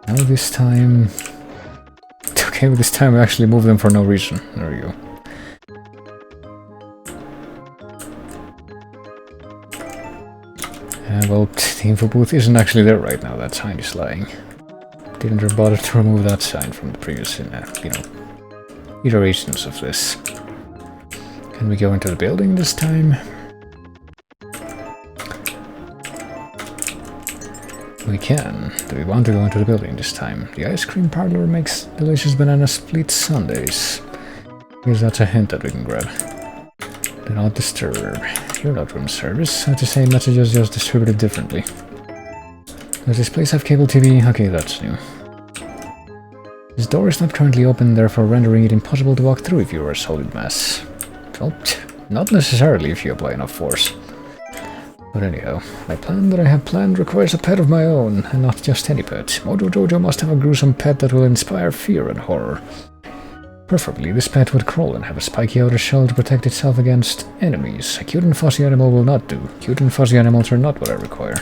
A: now this time... okay, this time we actually move them for no reason. There we go. Well, the info booth isn't actually there right now. That sign is lying. Didn't bother to remove that sign from the previous, iterations of this. Can we go into the building this time? We can. Do we want to go into the building this time? The ice cream parlor makes delicious banana split sundaes. Because that's a hint that we can grab. Do not disturb. You're not room service, so it's the same messages, just distributed differently. Does this place have cable TV? Okay, that's new. This door is not currently open, therefore rendering it impossible to walk through if you are a solid mass. Well, not necessarily if you apply enough force. But anyhow, my plan that I have planned requires a pet of my own, and not just any pet. Mojo Jojo must have a gruesome pet that will inspire fear and horror. Preferably, this pet would crawl and have a spiky outer shell to protect itself against enemies. A cute and fuzzy animal will not do. Cute and fuzzy animals are not what I require.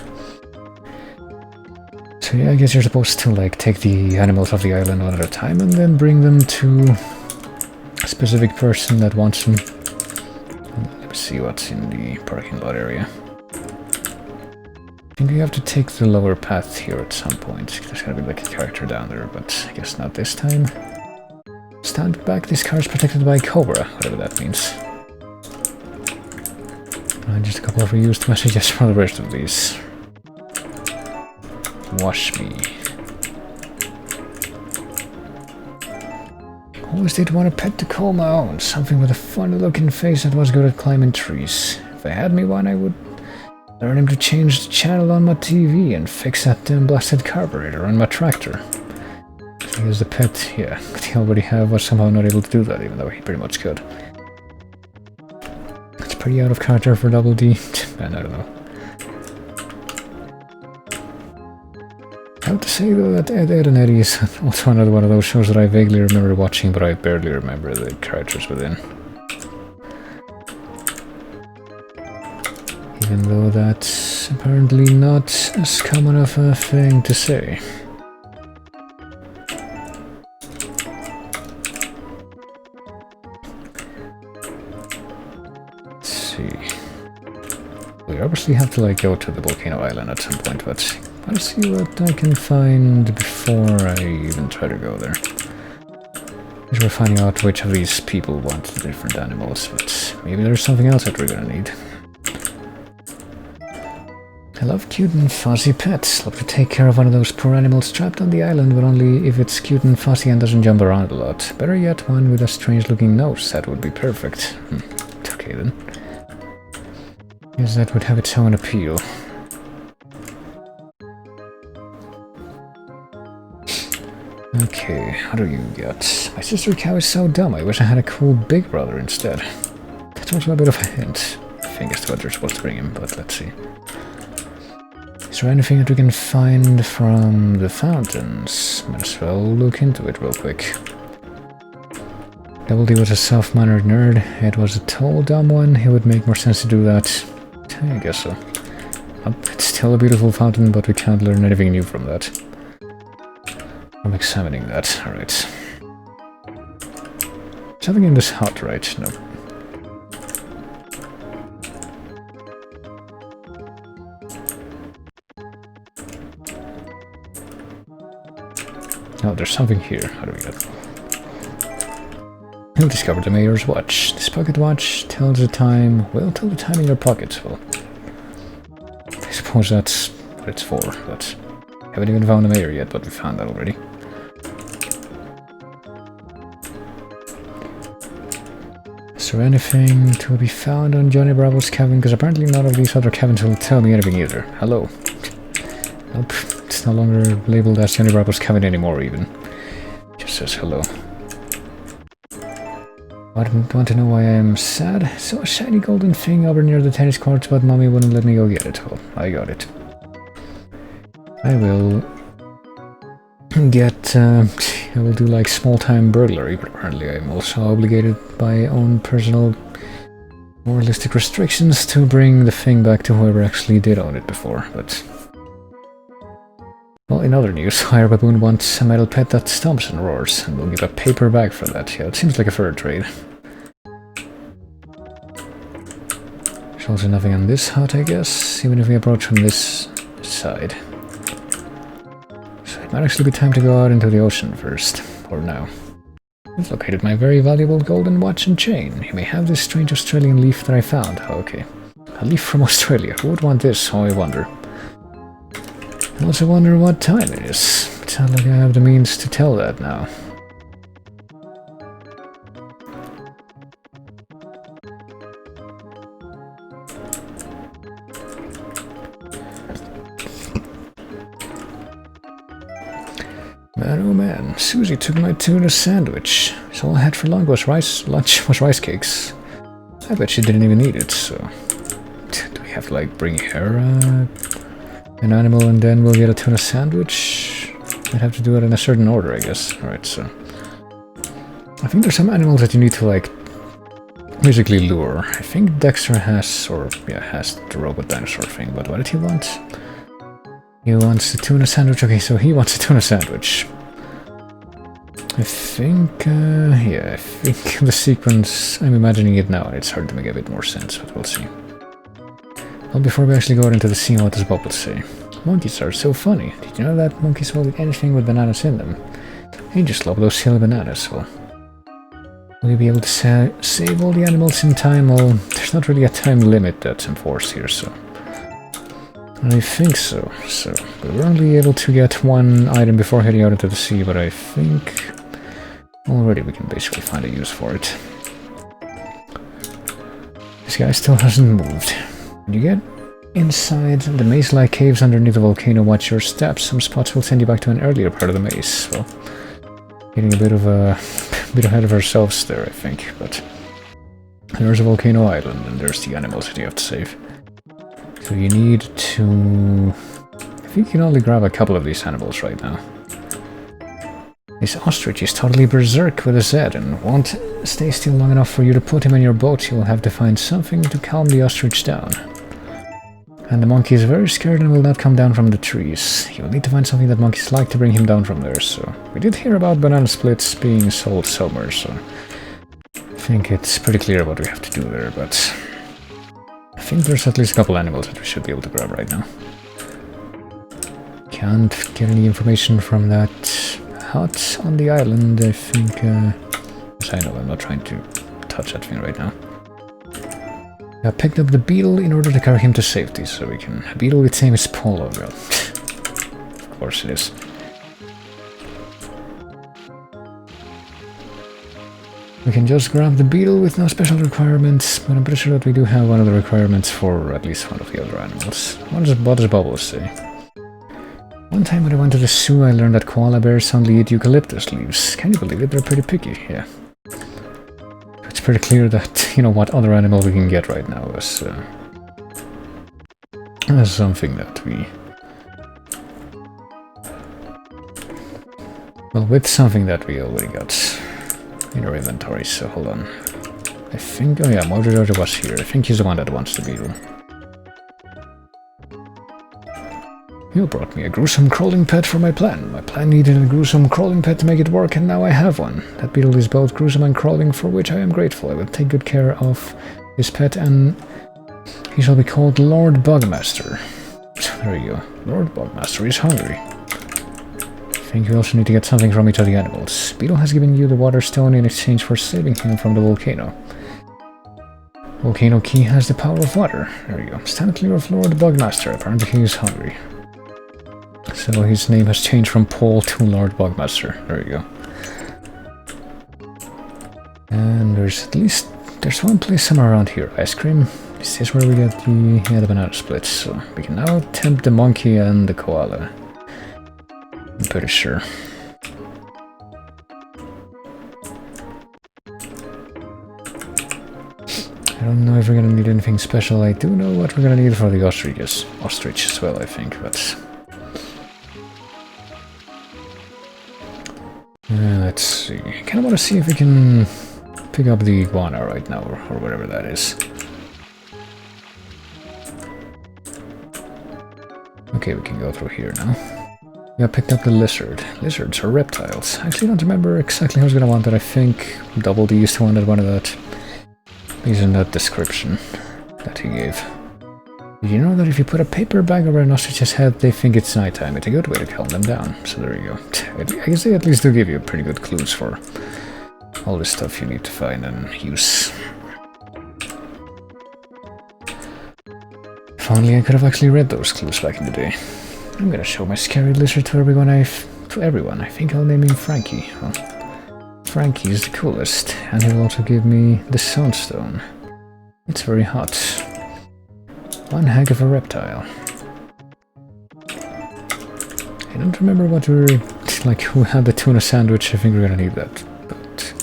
A: So yeah, I guess you're supposed to, like, take the animals off the island one at a time and then bring them to a specific person that wants them. Let me see what's in the parking lot area. I think we have to take the lower path here at some point. There's gonna be like a character down there, but I guess not this time. Stand back, this car is protected by Cobra, whatever that means. And just a couple of reused messages for the rest of these. Wash me. Always did want a pet to call my own. Something with a funny looking face that was good at climbing trees. If I had me one, I would learn him to change the channel on my TV and fix that damn blasted carburetor on my tractor. He is the pet, yeah, but he already was somehow not able to do that, even though he pretty much could. It's pretty out of character for Double D, and I don't know. I have to say though that Ed and Eddie is also another one of those shows that I vaguely remember watching, but I barely remember the characters within. Even though that's apparently not as common of a thing to say. Let's see. We obviously have to like go to the volcano island at some point, but I'll see what I can find before I even try to go there. Because we're finding out which of these people want the different animals, but maybe there's something else that we're gonna need. I love cute and fuzzy pets. Love to take care of one of those poor animals trapped on the island, but only if it's cute and fuzzy and doesn't jump around a lot. Better yet, one with a strange looking nose. That would be perfect. Okay then. Guess that would have its own appeal. Okay, what do you got? My sister cow is so dumb, I wish I had a cool big brother instead. That's also a bit of a hint, I think, as to what they're supposed to bring him, but let's see. Is there anything that we can find from the fountains? Might as well look into it real quick. Double D was a soft-mannered nerd, Ed was a tall, dumb one, it would make more sense to do that. I guess so. It's still a beautiful fountain, but we can't learn anything new from that. I'm examining that, alright. Something in this hut, right? No. Oh, there's something here. What do we got? You discovered the mayor's watch. This pocket watch tells the time. Will tell the time in your pocket. Well, I suppose that's what it's for, but I haven't even found the mayor yet, but we found that already. Is there anything to be found on Johnny Bravo's cabin? Because apparently none of these other cabins will tell me anything either. Hello. Nope, it's no longer labeled as Johnny Bravo's cabin anymore even. It just says hello. Want to know why I'm sad? Saw a shiny golden thing over near the tennis courts, but mommy wouldn't let me go get it. Well, I got it. I will get... I will do like small-time burglary, but apparently I'm also obligated by own personal moralistic restrictions to bring the thing back to whoever actually did own it before, but... Well, in other news, Hire Baboon wants a metal pet that stomps and roars, and we'll give a paper bag for that. Yeah, it seems like a fair trade. There's also nothing on this hut, I guess, even if we approach from this side. So it might actually be time to go out into the ocean first, or now. I've located my very valuable golden watch and chain. You may have this strange Australian leaf that I found. Oh, okay. A leaf from Australia. Who would want this? Oh, I wonder. I also wonder what time it is. It's not like I have the means to tell that now. Man, oh man, Susie took my tuna sandwich. So all I had for lunch was rice cakes. I bet she didn't even eat it, so... Do we have to, like, bring her an animal and then we'll get a tuna sandwich? I'd have to do it in a certain order, I guess. Alright, so... I think there's some animals that you need to, like, musically lure. I think Dexter has, or, yeah, has the robot dinosaur thing, but what did he want? He wants a tuna sandwich. Okay, so he wants a tuna sandwich. I think, yeah, I think the sequence, I'm imagining it now, and it's hard to make a bit more sense, but we'll see. Well, before we actually go into the scene, what does Bubble say? Monkeys are so funny. Did you know that monkeys will eat anything with bananas in them? They just love those silly bananas. Well, will you be able to save all the animals in time? Well, there's not really a time limit that's enforced here, so... I think so. So, we were only able to get one item before heading out into the sea, but I think... already we can basically find a use for it. This guy still hasn't moved. When you get inside the maze-like caves underneath the volcano, watch your steps. Some spots will send you back to an earlier part of the maze. Well, getting a bit ahead of ourselves there, I think, but... there's a volcano island, and there's the animals that you have to save. So you need to... I think you can only grab a couple of these animals right now. This ostrich is totally berserk with a Z and won't stay still long enough for you to put him in your boat. You'll have to find something to calm the ostrich down. And the monkey is very scared and will not come down from the trees. You'll need to find something that monkeys like to bring him down from there, so... we did hear about banana splits being sold somewhere, so... I think it's pretty clear what we have to do there, but... I think there's at least a couple animals that we should be able to grab right now. Can't get any information from that hut on the island, I think... yes, I know, I'm not trying to touch that thing right now. I picked up the beetle in order to carry him to safety, so we can... A beetle with same as Polo, well... of course it is. We can just grab the beetle with no special requirements, but I'm pretty sure that we do have one of the requirements for at least one of the other animals. What does Bubbles say? One time when I went to the zoo, I learned that koala bears only eat eucalyptus leaves. Can you believe it? They're pretty picky, yeah. It's pretty clear that, you know, what other animal we can get right now is something that we... well, with something that we already got in our inventory, so hold on. I think... oh yeah, Mojojojo was here. I think he's the one that wants the beetle. You brought me a gruesome crawling pet for my plan. My plan needed a gruesome crawling pet to make it work, and now I have one. That beetle is both gruesome and crawling, for which I am grateful. I will take good care of this pet, and he shall be called Lord Bugmaster. There you go. Lord Bugmaster is hungry. I think we also need to get something from each of the animals. Beetle has given you the water stone in exchange for saving him from the volcano. Volcano Key has the power of water. There you go. Stand clear of Lord Bugmaster. Apparently he is hungry. So his name has changed from Paul to Lord Bugmaster. There you go. And there's one place somewhere around here. Ice cream. Is this where we get the banana splits? So we can now tempt the monkey and the koala. I'm pretty sure. I don't know if we're gonna need anything special. I do know what we're gonna need for the ostrich as well, I think, but... let's see. I kinda wanna see if we can pick up the iguana right now, or whatever that is. Okay, we can go through here now. Yeah, I picked up the lizard. Lizards are reptiles. I actually don't remember exactly who's gonna want that. I think Double D used to want one of that. Based on that description that he gave. Did you know that if you put a paper bag over an ostrich's head, they think it's nighttime? It's a good way to calm them down. So there you go. I guess they at least do give you pretty good clues for all the stuff you need to find and use. If only I could have actually read those clues back in the day. I'm gonna show my scary lizard to everyone. I think I'll name him Frankie. Well, Frankie is the coolest, and he will also give me the Soundstone. It's very hot. One heck of a reptile. I don't remember what we were... like, who had the tuna sandwich. I think we're gonna need that. But...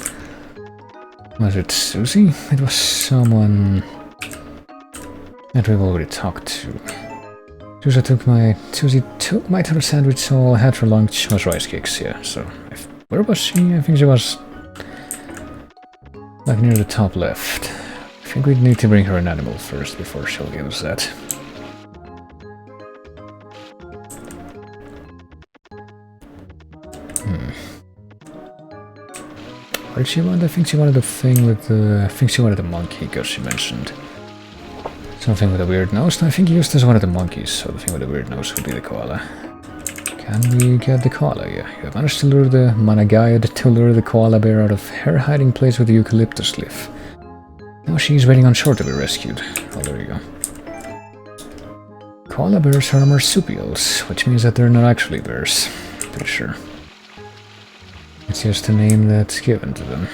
A: was it Susie? It was someone that we've already talked to. Susie took my tuna sandwich, so all I had for lunch was rice cakes, yeah, so... where was she? I think she was... like near the top left. I think we'd need to bring her an animal first before she'll give us that. What did she want? I think she wanted the thing with the... I think she wanted the monkey, because she mentioned Something with a weird nose. No, I think he used as one of the monkeys, so the thing with a weird nose would be the koala. Can we get the koala? Yeah, you have managed to lure the Managayad to lure the koala bear out of her hiding place with the eucalyptus leaf. Now she's waiting on shore to be rescued. Oh, there you go. Koala bears are marsupials, which means that they're not actually bears. Pretty sure. It's just a name that's given to them.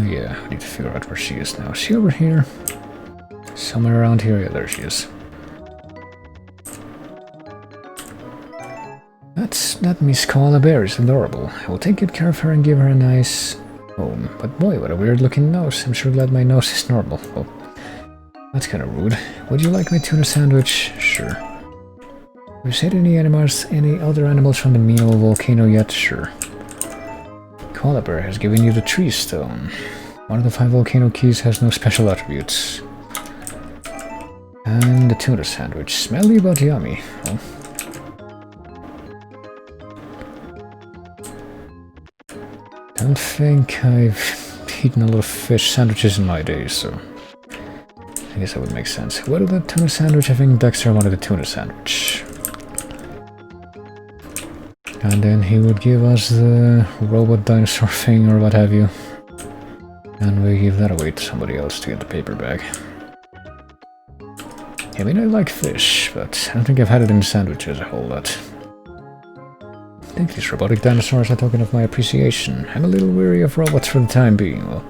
A: Yeah, we need to figure out where she is now. Is she over here? Somewhere around here? Yeah, there she is. That Miss Koala Bear is adorable. I will take good care of her and give her a nice home. But boy, what a weird looking nose. I'm sure glad my nose is normal. Oh, that's kind of rude. Would you like my tuna sandwich? Sure. Have you seen any other animals from the Meow volcano yet? Sure. Koala Bear has given you the tree stone. One of the 5 volcano keys has no special attributes. And the tuna sandwich. Smelly but yummy. Oh. Don't think I've eaten a lot of fish sandwiches in my day, so I guess that would make sense. What is the tuna sandwich? I think Dexter wanted a tuna sandwich. And then he would give us the robot dinosaur thing or what have you. And we give that away to somebody else to get the paper bag. I mean, I like fish, but I don't think I've had it in sandwiches a whole lot. I think these robotic dinosaurs are talking of my appreciation. I'm a little weary of robots for the time being. Well,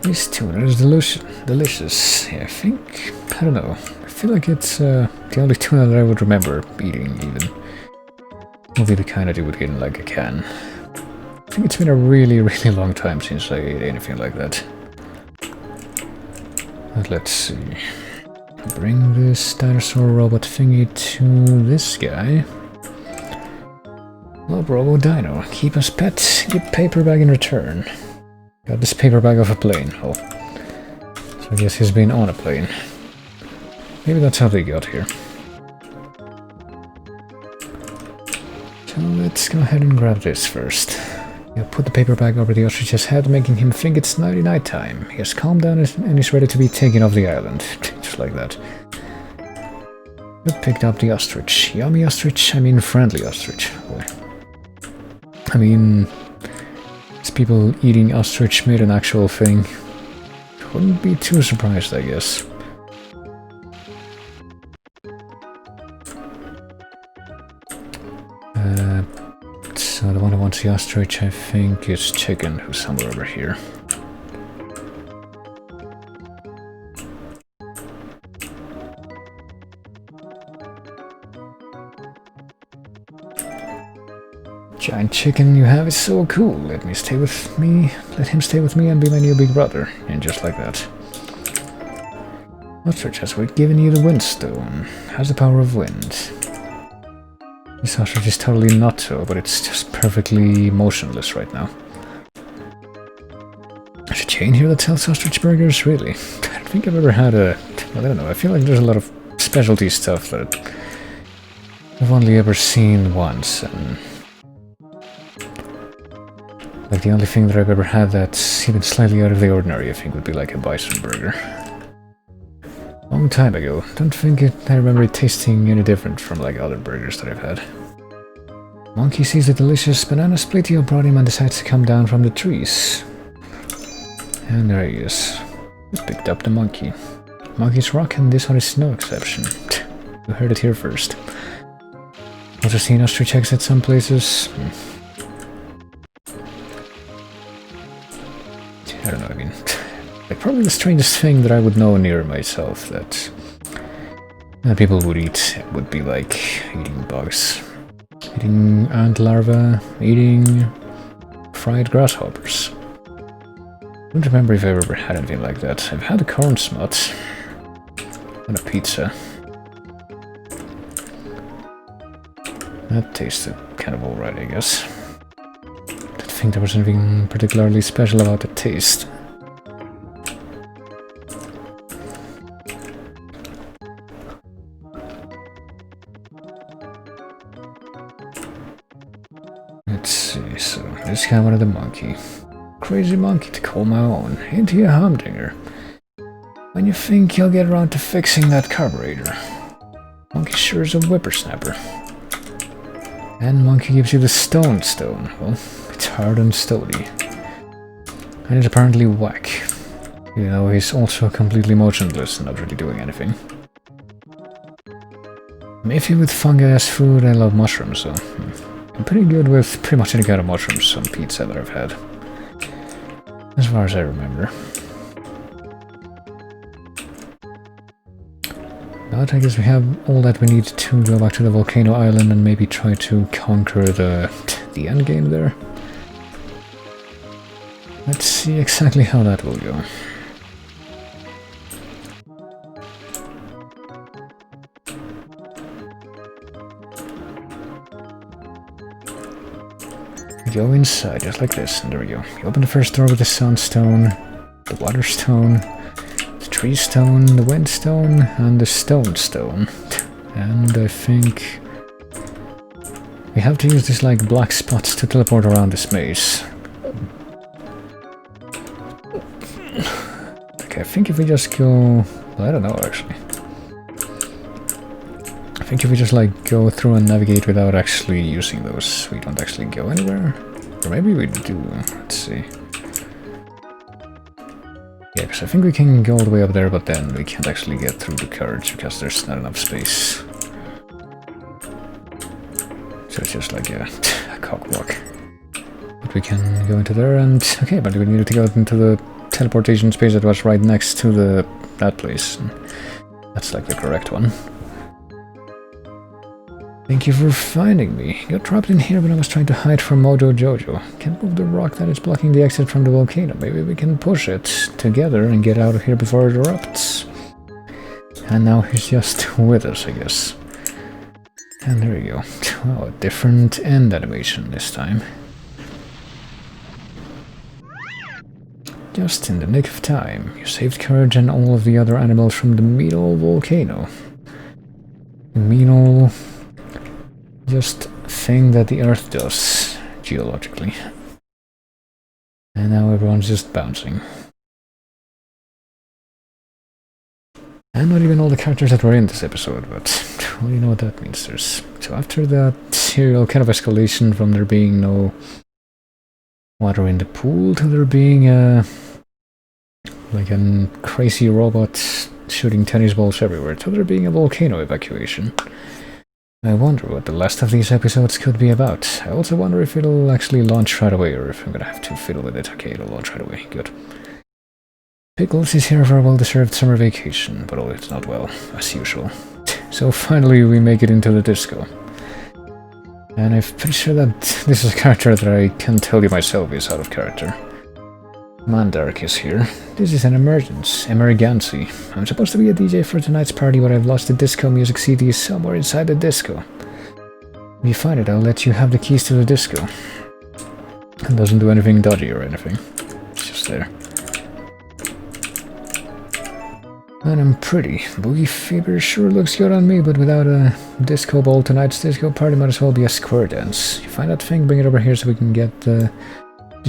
A: this tuna is delicious. Yeah, I don't know. I feel like it's the only tuna that I would remember eating, even. Will be the kind that you would get in like a can. I think it's been a really, really long time since I ate anything like that. But let's see. Bring this dinosaur robot thingy to this guy. Love Robo Dino. Keep us pet. Get paper bag in return. Got this paper bag off a plane. Oh. So I guess he's been on a plane. Maybe that's how they got here. So let's go ahead and grab this first. You put the paper bag over the ostrich's head, making him think it's night time. He has calmed down and is ready to be taken off the island. Just like that. You picked up the ostrich. Yummy ostrich? I mean friendly ostrich. Boy. I mean, is people eating ostrich made an actual thing? Wouldn't be too surprised, I guess. So the one who wants the ostrich, I think, is Chicken, who's somewhere over here. Giant chicken you have is so cool. Let him stay with me and be my new big brother. And just like that. Ostrich has given you the windstone. Has the power of wind. This ostrich is totally not so, but it's just perfectly motionless right now. There's a chain here that sells ostrich burgers? Really? I don't think I've ever had a... I don't know, I feel like there's a lot of specialty stuff that I've only ever seen once, and... like the only thing that I've ever had that's even slightly out of the ordinary, I think, would be like a bison burger. Long time ago. Don't think I remember it tasting any different from like other burgers that I've had. Monkey sees the delicious banana split you brought him and decides to come down from the trees. And there he is. Just picked up the monkey. Monkeys rock and this one is no exception. You heard it here first. Also seen ostrich eggs at some places. I don't know, I mean... like, probably the strangest thing that I would know near myself that people would eat would be like eating bugs, eating ant larvae, eating fried grasshoppers. I don't remember if I've ever had anything like that. I've had a corn smut and a pizza. That tasted kind of alright, I guess. I don't think there was anything particularly special about the taste. Let's see, so this guy wanted a monkey. crazy monkey to call my own. Ain't he a humdinger? When you think you'll get around to fixing that carburetor? Monkey sure is a whippersnapper. And monkey gives you the stone. Well, it's hard and stony. And it's apparently whack. You know, he's also completely motionless and not really doing anything. Maybe with fungi-ass food, I love mushrooms, so I'm pretty good with pretty much any kind of mushrooms on pizza that I've had. As far as I remember. But I guess we have all that we need to go back to the volcano island and maybe try to conquer the end game there. Let's see exactly how that will go. Go inside, just like this, and there we go. You open the first door with the sunstone, the water stone, the tree stone, the wind stone, and the stone. And I think we have to use these like black spots to teleport around this maze. Okay, I think if we just go... Well, I don't know actually. I think if we just like go through and navigate without actually using those, we don't actually go anywhere. Or maybe we do. Let's see. Yeah, because I think we can go all the way up there, but then we can't actually get through the carriage because there's not enough space. So it's just like a cock block. But we can go into there and... Okay, but we needed to go into the teleportation space that was right next to that place. That's like the correct one. Thank you for finding me. Got trapped in here when I was trying to hide from Mojo Jojo. Can't move the rock that is blocking the exit from the volcano. Maybe we can push it together and get out of here before it erupts. And now he's just with us, I guess. And there you go. Oh, a different end animation this time. Just in the nick of time. You saved Courage and all of the other animals from the Pre-EOL volcano. Pre-EOL... just thing that the Earth does, geologically. And now everyone's just bouncing. And not even all the characters that were in this episode, but well, you know what that means. So after that serial kind of escalation from there being no water in the pool to there being like a crazy robot shooting tennis balls everywhere to there being a volcano evacuation. I wonder what the last of these episodes could be about. I also wonder if it'll actually launch right away, or if I'm gonna have to fiddle with it. Okay, it'll launch right away. Good. Pickles is here for a well-deserved summer vacation, but all it's not well, as usual. So finally we make it into the disco. And I'm pretty sure that this is a character that I can tell you myself is out of character. Mandark is here. This is an emergency. I'm supposed to be a DJ for tonight's party, but I've lost the disco music CD somewhere inside the disco. If you find it, I'll let you have the keys to the disco. It doesn't do anything dodgy or anything. It's just there. And I'm pretty. Boogie Fever sure looks good on me, but without a disco ball, tonight's disco party might as well be a square dance. You find that thing, bring it over here so we can get the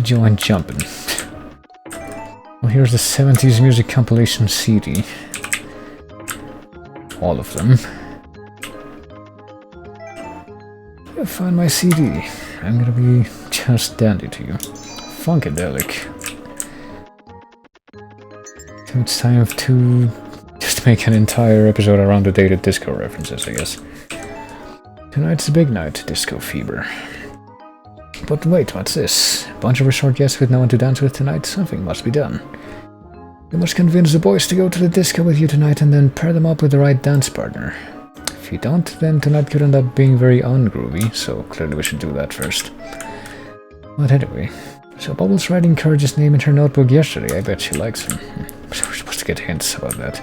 A: joint jumping. Well, here's the 70s music compilation CD. All of them. I found my CD. I'm gonna be just dandy to you. Funkadelic. So it's time to just make an entire episode around the dated disco references, I guess. Tonight's the big night, Disco Fever. But wait, what's this? A bunch of resort guests with no one to dance with tonight? Something must be done. You must convince the boys to go to the disco with you tonight and then pair them up with the right dance partner. If you don't, then tonight could end up being very ungroovy, so clearly we should do that first. But anyway, so Bubbles writing Courage's name in her notebook yesterday. I bet she likes him. So we're supposed to get hints about that.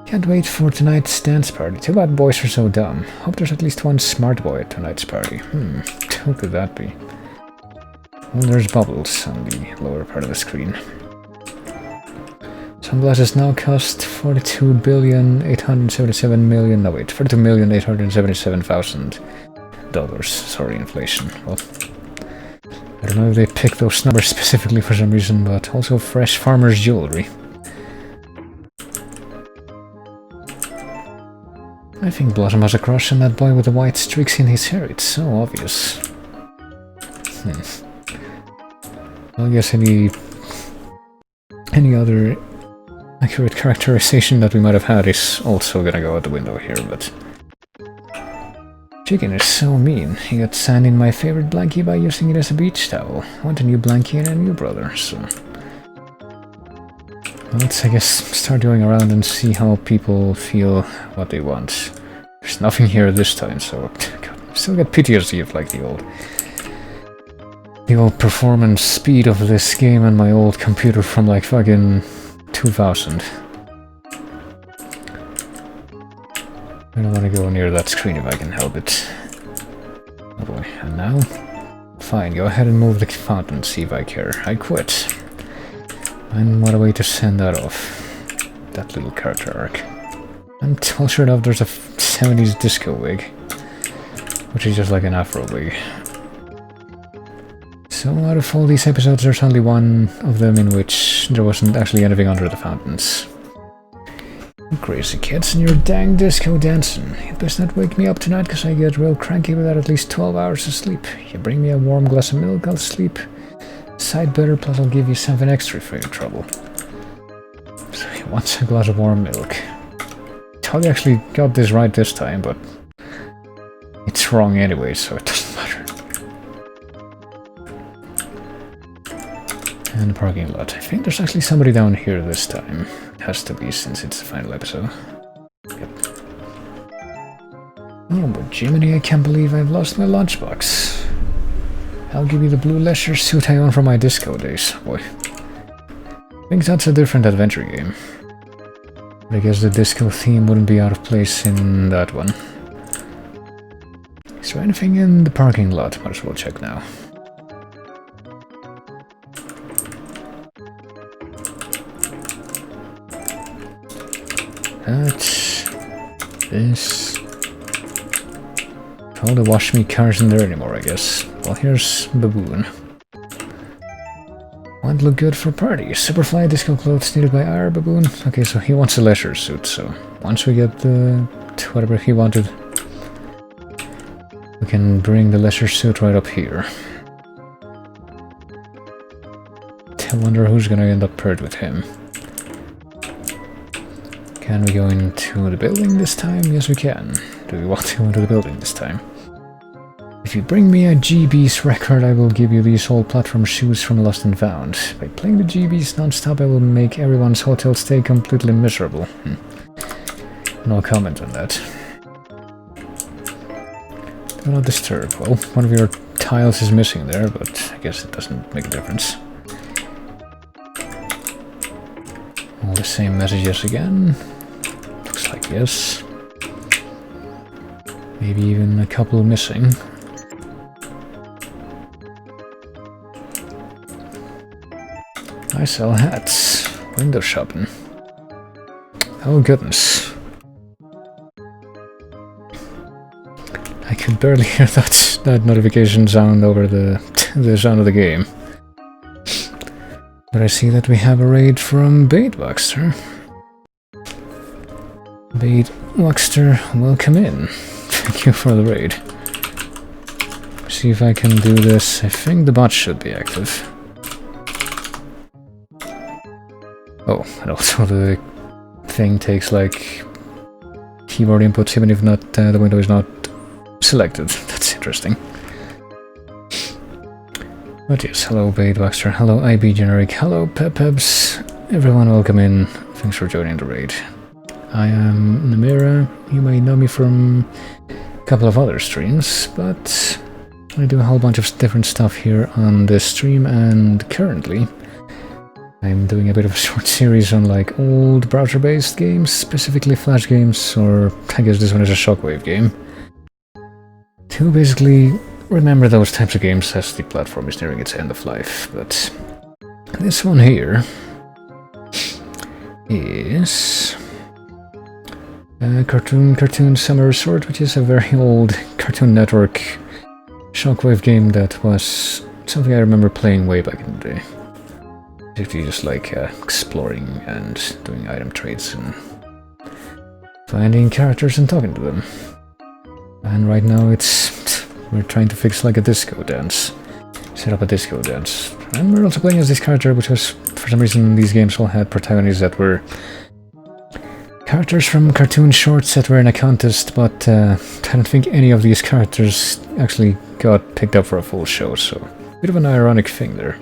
A: Can't wait for tonight's dance party. Too bad boys are so dumb. Hope there's at least one smart boy at tonight's party. Who could that be? Well, there's Bubbles on the lower part of the screen. Sunglasses now cost $42,877,000. Sorry, inflation. Well, I don't know if they picked those numbers specifically for some reason, but also fresh farmer's jewelry. I think Blossom has a crush on that boy with the white streaks in his hair. It's so obvious. Well, I guess any other accurate characterization that we might have had is also gonna go out the window here, but... Chicken is so mean. He got sand in my favorite blankie by using it as a beach towel. I want a new blankie and a new brother, so... Well, let's, I guess, start going around and see how people feel what they want. There's nothing here this time, so... God, I still get PTSD of, like, the old performance speed of this game on my old computer from, like, fucking 2000. I don't want to go near that screen if I can help it. Oh boy, and now? Fine, go ahead and move the fountain, see if I care. I quit. And what a way to send that off. That little character arc. I'm well sure enough there's a 70s disco wig. Which is just like an afro wig. So out of all these episodes there's only one of them in which there wasn't actually anything under the fountains. You crazy kids and your dang disco dancing. You best not wake me up tonight because I get real cranky without at least 12 hours of sleep. You bring me a warm glass of milk, I'll sleep. Side better, plus I'll give you something extra for your trouble. So he wants a glass of warm milk. Totally actually got this right this time, but it's wrong anyway, so it doesn't matter. And the parking lot. I think there's actually somebody down here this time. Has to be, since it's the final episode. Yep. Oh, but Jiminy, I can't believe I've lost my lunchbox. I'll give you the blue leisure suit I own from my disco days. Boy. I think that's a different adventure game. But I guess the disco theme wouldn't be out of place in that one. Is there anything in the parking lot? Might as well check now. This... All the wash me cars in there anymore, I guess. Well, here's Baboon. Won't look good for party. Superfly disco clothes needed by our Baboon. Okay, so he wants a leisure suit, so once we get the... whatever he wanted, we can bring the leisure suit right up here. I wonder who's gonna end up paired with him. Can we go into the building this time? Yes, we can. Do we want to go into the building this time? If you bring me a GB's record, I will give you these old platform shoes from Lost and Found. By playing the GB's non-stop, I will make everyone's hotel stay completely miserable. No comment on that. Do not disturb. Well, one of your tiles is missing there, but I guess it doesn't make a difference. All the same messages again. Looks like yes. Maybe even a couple missing. I sell hats. Window shopping. Oh goodness. I could barely hear that notification sound over the sound of the game. But I see that we have a raid from Baitwaxter. Baitwaxter, welcome in. Thank you for the raid. See if I can do this. I think the bot should be active. Oh, and also the thing takes like keyboard inputs even if not the window is not selected. That's interesting. But yes, hello Baitwaxter, hello IB Generic, hello Pepebs, everyone welcome in, thanks for joining the raid. I am Namira, you may know me from a couple of other streams, but I do a whole bunch of different stuff here on this stream, and currently I'm doing a bit of a short series on like old browser-based games, specifically Flash games, or I guess this one is a Shockwave game, to basically remember those types of games as the platform is nearing its end of life. But this one here is Cartoon Summer Resort, which is a very old Cartoon Network Shockwave game that was something I remember playing way back in the day. Basically just like exploring and doing item trades and finding characters and talking to them. And right now we're trying to fix like a disco dance. Set up a disco dance. And we're also playing as this character because for some reason these games all had protagonists that were characters from cartoon shorts that were in a contest, but I don't think any of these characters actually got picked up for a full show, so a bit of an ironic thing there.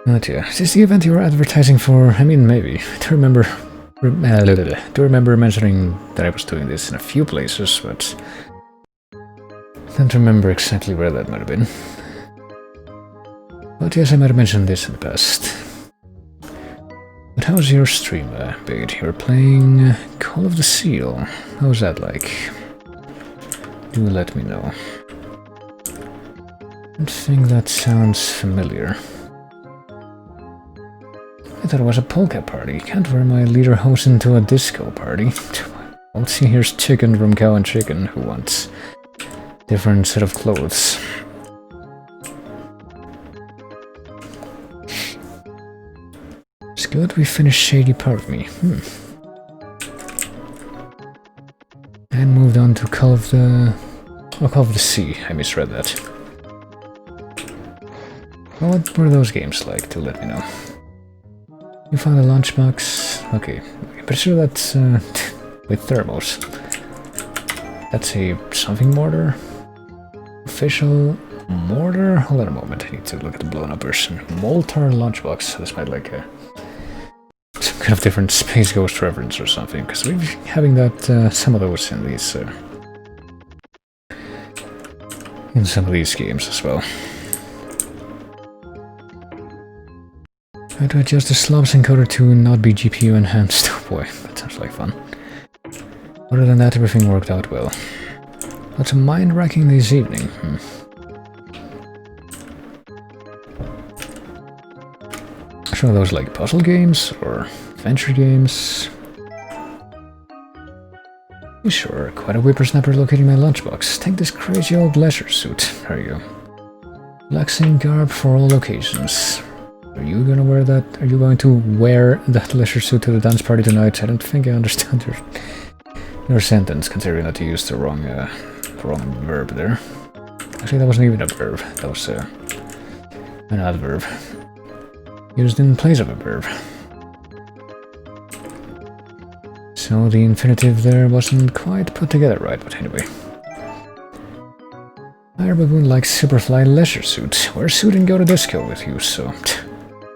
A: But yeah, is this the event you were advertising for? I mean, maybe. I do remember mentioning that I was doing this in a few places, but I don't remember exactly where that might have been. But yes, I might have mentioned this in the past. But how's your stream, Big? You were playing Call of the Seal. How's that like? Do let me know. I think that sounds familiar. I thought it was a polka party. Can't wear my leader hose into a disco party. I'll see here's Chicken from Cow and Chicken who wants different set of clothes. It's good we finished Shady Part of Me. And moved on to Call of the Sea. I misread that. Well, what were those games like? Do let me know. You found a lunchbox. Okay, I'm pretty sure that's with thermos. That's a something mortar. Official mortar. Hold on a moment. I need to look at the blown up version. Moltar lunchbox. So this might like a some kind of different Space Ghost reference or something. Because we're having that some of those in these in some of these games as well. How to adjust the slobs encoder to not be GPU enhanced? Oh boy, that sounds like fun. Other than that, everything worked out well. Lots of mind-racking this evening. Some of those like puzzle games or adventure games. You sure are quite a whippersnapper locating my lunchbox. Take this crazy old leisure suit. There you go. Relaxing garb for all occasions. Are you gonna wear that? Are you going to wear that leisure suit to the dance party tonight? I don't think I understand your sentence, considering that you used the wrong verb there. Actually, that wasn't even a verb. That was an adverb used in place of a verb. So the infinitive there wasn't quite put together right, but anyway. Fire Baboon likes Superfly leisure suit. Wear suit and go to disco with you, so...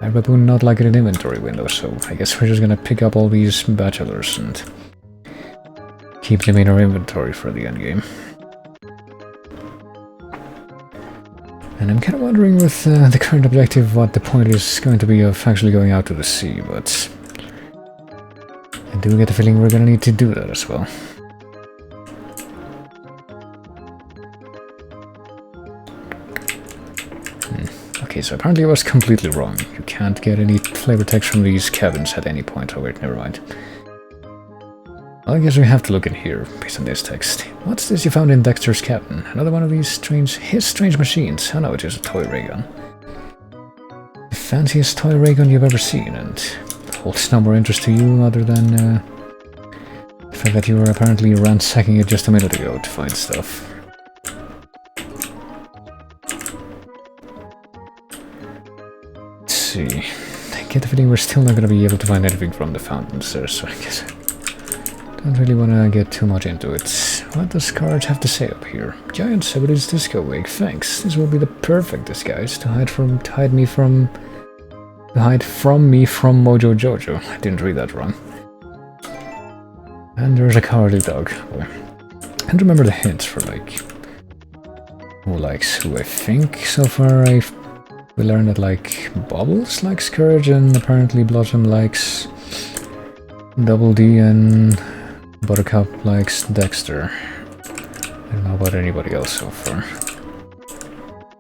A: Fire Baboon not like an inventory window, so I guess we're just gonna pick up all these bachelors and keep them in our inventory for the endgame. And I'm kind of wondering with the current objective what the point is going to be of actually going out to the sea, but I do get the feeling we're gonna need to do that as well. Okay, so apparently I was completely wrong. You can't get any flavor text from these cabins at any point. Oh wait, never mind. Well, I guess we have to look in here, based on this text. What's this you found in Dexter's cabin? Another one of these his strange machines. Oh no, it is a toy ray gun. The fanciest toy ray gun you've ever seen, and holds no more interest to you other than the fact that you were apparently ransacking it just a minute ago to find stuff. Let's see. I get the feeling we're still not going to be able to find anything from the fountains there, so I guess I don't really want to get too much into it. What does Scarlet have to say up here? Giant Sebedi's disco wig, thanks. This will be the perfect disguise to hide from me from Mojo Jojo. I didn't read that wrong. And there's a cowardly dog. Boy. I can't remember the hints for like who likes who. I think so far we learned that like Bubbles likes Courage and apparently Blossom likes Double D and Buttercup likes Dexter. I don't know about anybody else so far.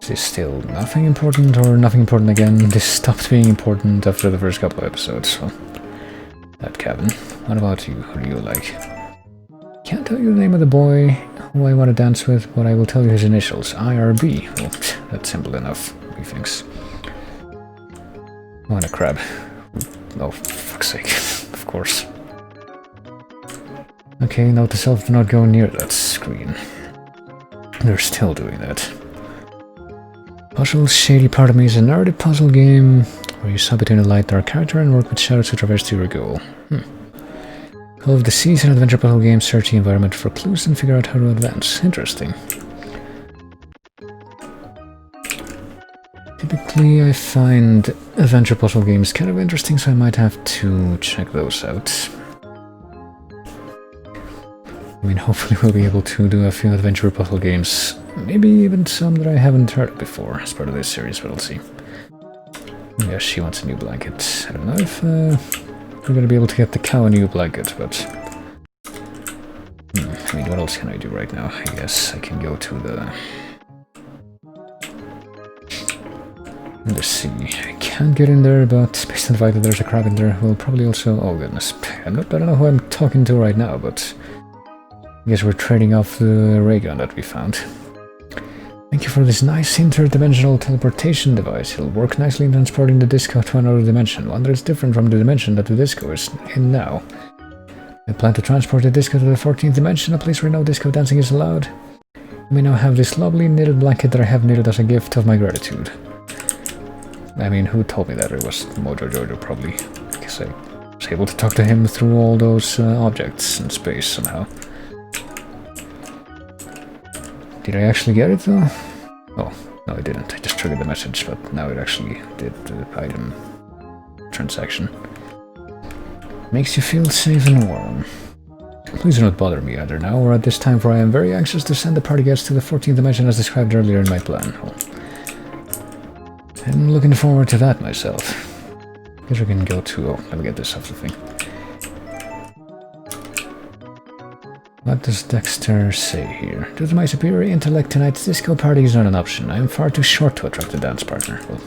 A: Is this still nothing important or nothing important again? This stopped being important after the first couple of episodes, so... That cabin. What about you? Who do you like? Can't tell you the name of the boy who I want to dance with, but I will tell you his initials. IRB. Well, that's simple enough, methinks. Oh, and a crab. Oh, for fuck's sake. Of course. Okay, note to self, do not go near that screen. They're still doing that. Puzzle shady part of me is a narrative puzzle game where you sub between a light dark character and work with shadows to traverse to your goal. Call of the Seas, an adventure puzzle game, search the environment for clues and figure out how to advance. Interesting. Typically I find adventure puzzle games kind of interesting, so I might have to check those out. I mean, hopefully we'll be able to do a few adventure puzzle games, maybe even some that I haven't heard of before as part of this series, but we'll see. Yeah, she wants a new blanket. I don't know if we're gonna be able to get the cow a new blanket, but... I mean, what else can I do right now? I guess I can go to the... Let's see, I can't get in there, but based on the fact that there's a crab in there, we'll probably also... Oh goodness, I don't know who I'm talking to right now, but... I guess we're trading off the ray gun that we found. Thank you for this nice interdimensional teleportation device. It'll work nicely in transporting the disco to another dimension, one that is different from the dimension that the disco is in now. I plan to transport the disco to the 14th dimension, a place where no disco dancing is allowed. You may now have this lovely knitted blanket that I have knitted as a gift of my gratitude. I mean, who told me that? It was Mojo Jojo, probably. I guess I was able to talk to him through all those objects in space somehow. Did I actually get it though? Oh, no I didn't. I just triggered the message, but now it actually did the item transaction. Makes you feel safe and warm. Please do not bother me either now or at this time, for I am very anxious to send the party guests to the 14th dimension as described earlier in my plan. Well, I'm looking forward to that myself. Guess we can go to... Oh, let me get this off the thing. What does Dexter say here? Due to my superior intellect, tonight's disco party is not an option. I am far too short to attract a dance partner. Well,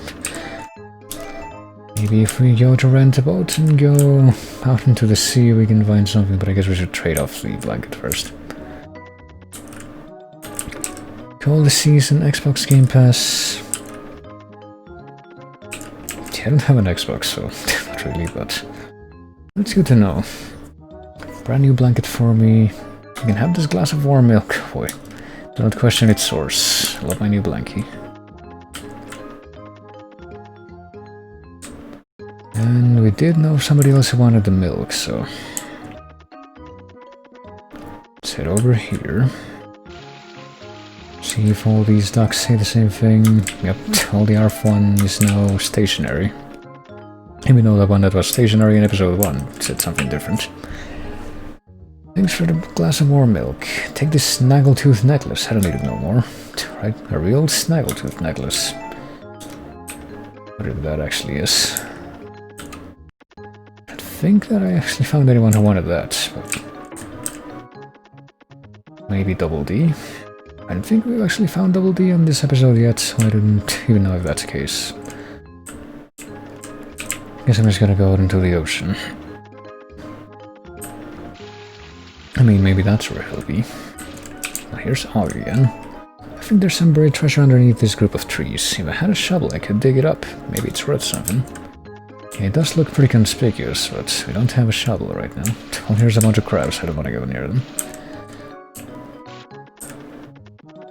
A: maybe if we go to rent a boat and go out into the sea, we can find something, but I guess we should trade off the blanket first. Call the Season, Xbox Game Pass. Yeah, I don't have an Xbox, so not really, but it's good to know. Brand new blanket for me. You can have this glass of warm milk. Boy, do not question its source. I love my new blankie. And we did know somebody else who wanted the milk, so... Let's head over here. See if all these ducks say the same thing. Yep, all the ARF1 is now stationary. Even though the one that was stationary in episode 1 said something different. Thanks for the glass of warm milk. Take this snaggletooth necklace. I don't need it no more. Right, a real snaggletooth necklace. Whatever that actually is. I think that I actually found anyone who wanted that. But maybe Double D. I don't think we've actually found Double D on this episode yet, so I don't even know if that's the case. Guess I'm just gonna go out into the ocean. I mean, maybe that's where he'll be. Now here's Og again. I think there's some buried treasure underneath this group of trees. If I had a shovel, I could dig it up. Maybe it's worth something. Yeah, it does look pretty conspicuous, but we don't have a shovel right now. Well, here's a bunch of crabs. I don't want to go near them.